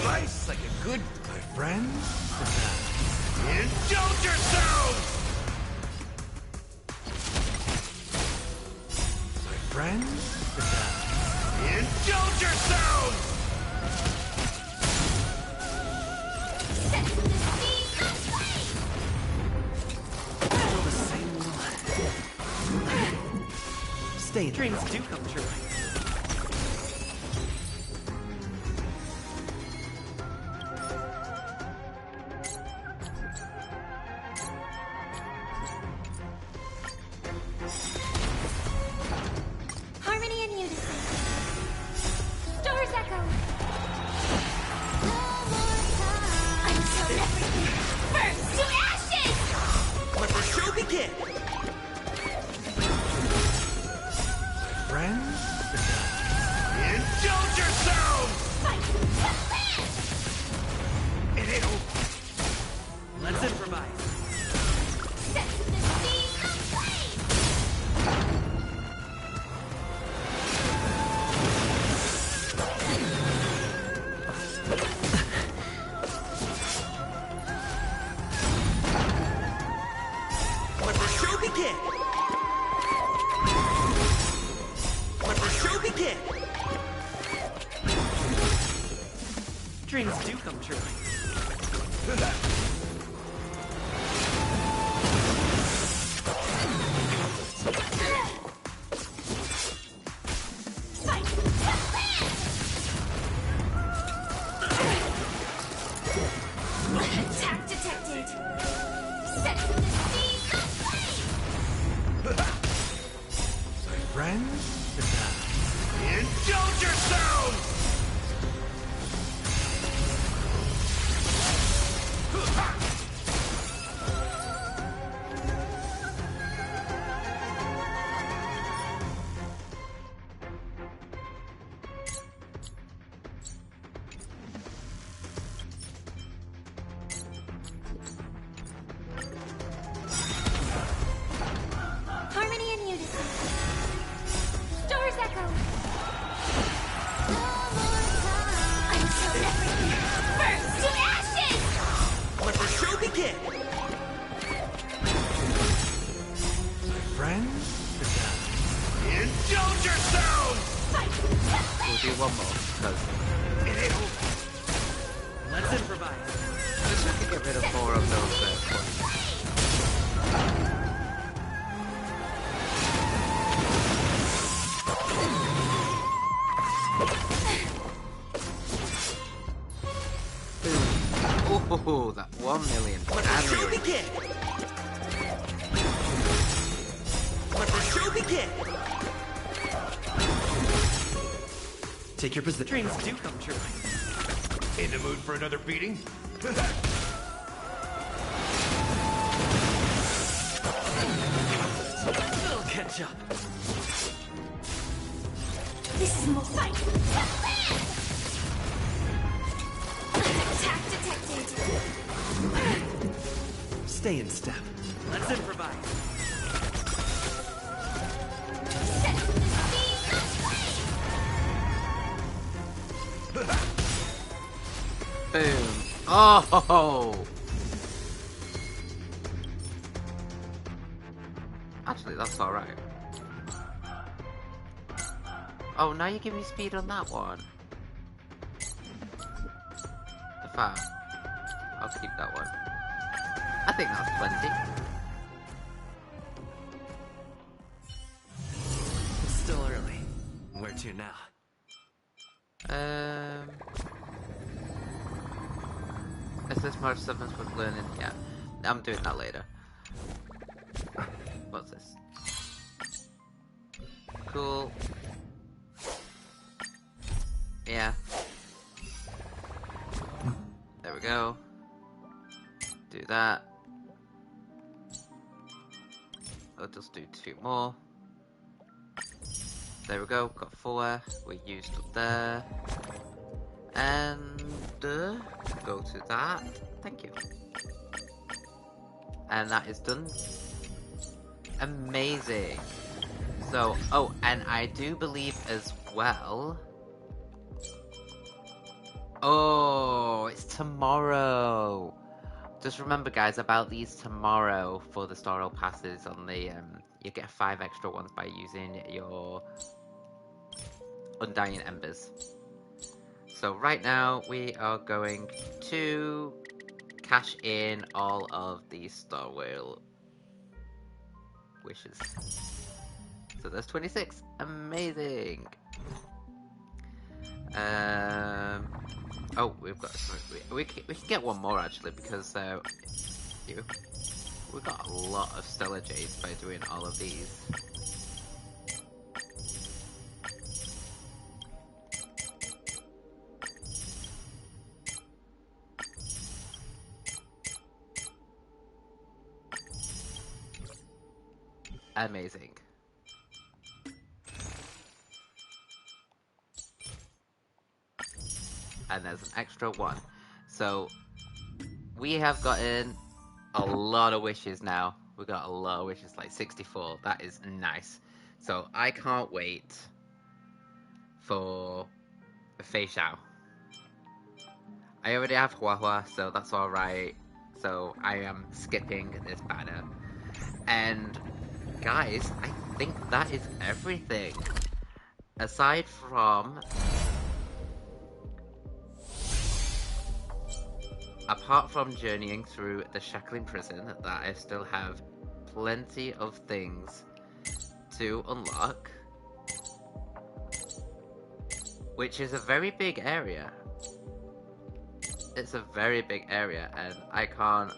Nice like a good... my friends. Indulge yourselves! My friends. Indulge yourselves! Still the same one. Stay. Dreams do come true. Harmony and unison. Stars echo. Until everything burns to ashes! Let the show begin. Friends? Indulge yourselves! Let's improvise. Set the scene ablaze! Let the show begin. Let the show begin. Dreams do come true. do one more, because Let's improvise. just so I can get rid of more of those points. Oh, that 1 million damage. Let the show begin! Take your position. Dreams do come true. In the mood for another beating? It'll catch up. This is more fight. Attack detected. Stay in step. Let's improvise. Boom. Oh! Actually, that's alright. Oh, now you give me speed on that one. The fire. I'll keep that one. I think that's plenty. It's still early. Where to now? Assist March 7th with learning. Yeah, I'm doing that later. What's this? Cool. Yeah. There we go. Do that. I'll just do 2 more. There we go, got 4. We used up there. And go to that. Thank you. And that is done. Amazing. So, oh, and I do believe as well. Oh, it's tomorrow. Just remember, guys, about these tomorrow for the Star Rail passes on the you get 5 extra ones by using your Undying Embers. So right now we are going to cash in all of these Star Rail wishes. So there's 26. Amazing. Oh, we've got we can get one more actually because we got a lot of Stellar Jades by doing all of these. Amazing. And there's an extra 1. So we have gotten a lot of wishes now. We got a lot of wishes, like 64. That is nice. So I can't wait for Fei Xiao. I already have Hua Hua, so that's alright. So I am skipping this banner. And guys, I think that is everything. Aside from... apart from journeying through the shackling prison, that I still have plenty of things to unlock. Which is a very big area. It's a very big area, and I can't...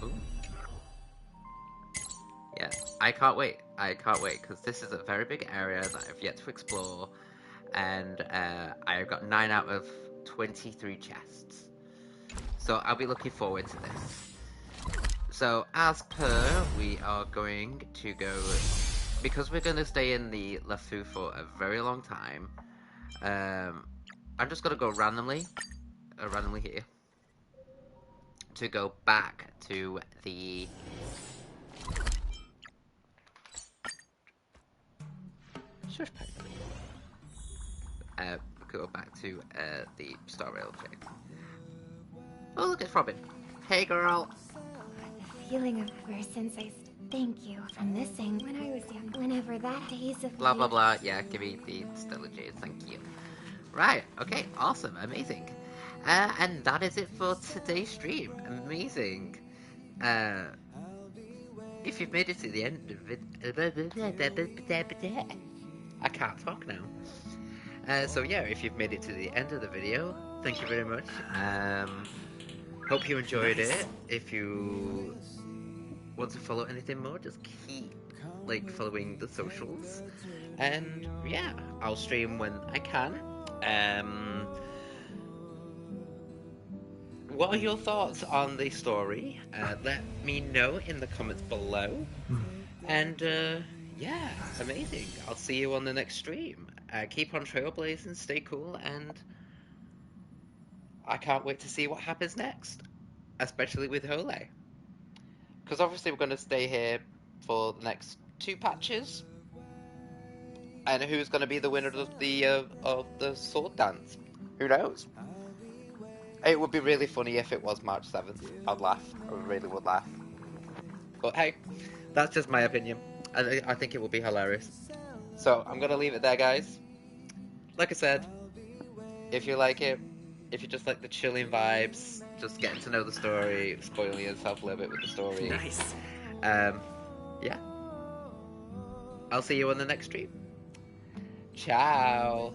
Ooh. Yeah, I can't wait. I can't wait, because this is a very big area that I've yet to explore, and I've got 9 out of 23 chests. So I'll be looking forward to this. So as per, we are going to go... because we're going to stay in the Loufu for a very long time, I'm just going to go randomly here, to go back to the... go back to the Star Rail chain. Oh, look, it's Robin. Hey, girl. Feeling of ever since I thank you for missing when I was young. Whenever that days of Blah blah blah. Yeah, give me the Stellar Jade. Thank you. Right. Okay. Awesome. Amazing. And that is it for today's stream. Amazing. If you've made it to the end of it, I can't talk now. So yeah, if you've made it to the end of the video, thank you very much. Hope you enjoyed it. If you want to follow anything more, just keep following the socials. And yeah, I'll stream when I can. What are your thoughts on the story? Let me know in the comments below. And yeah, amazing. I'll see you on the next stream. Keep on trailblazing, stay cool, and I can't wait to see what happens next, especially with Hole. Because obviously we're going to stay here for the next 2 patches. And who's going to be the winner of the sword dance? Who knows? It would be really funny if it was March 7th. I'd laugh. I really would laugh. But hey, that's just my opinion. I think it would be hilarious. So I'm going to leave it there, guys. Like I said, if you like it, if you just like the chilling vibes, just getting to know the story, spoiling yourself a little bit with the story. Nice. Yeah. I'll see you on the next stream. Ciao.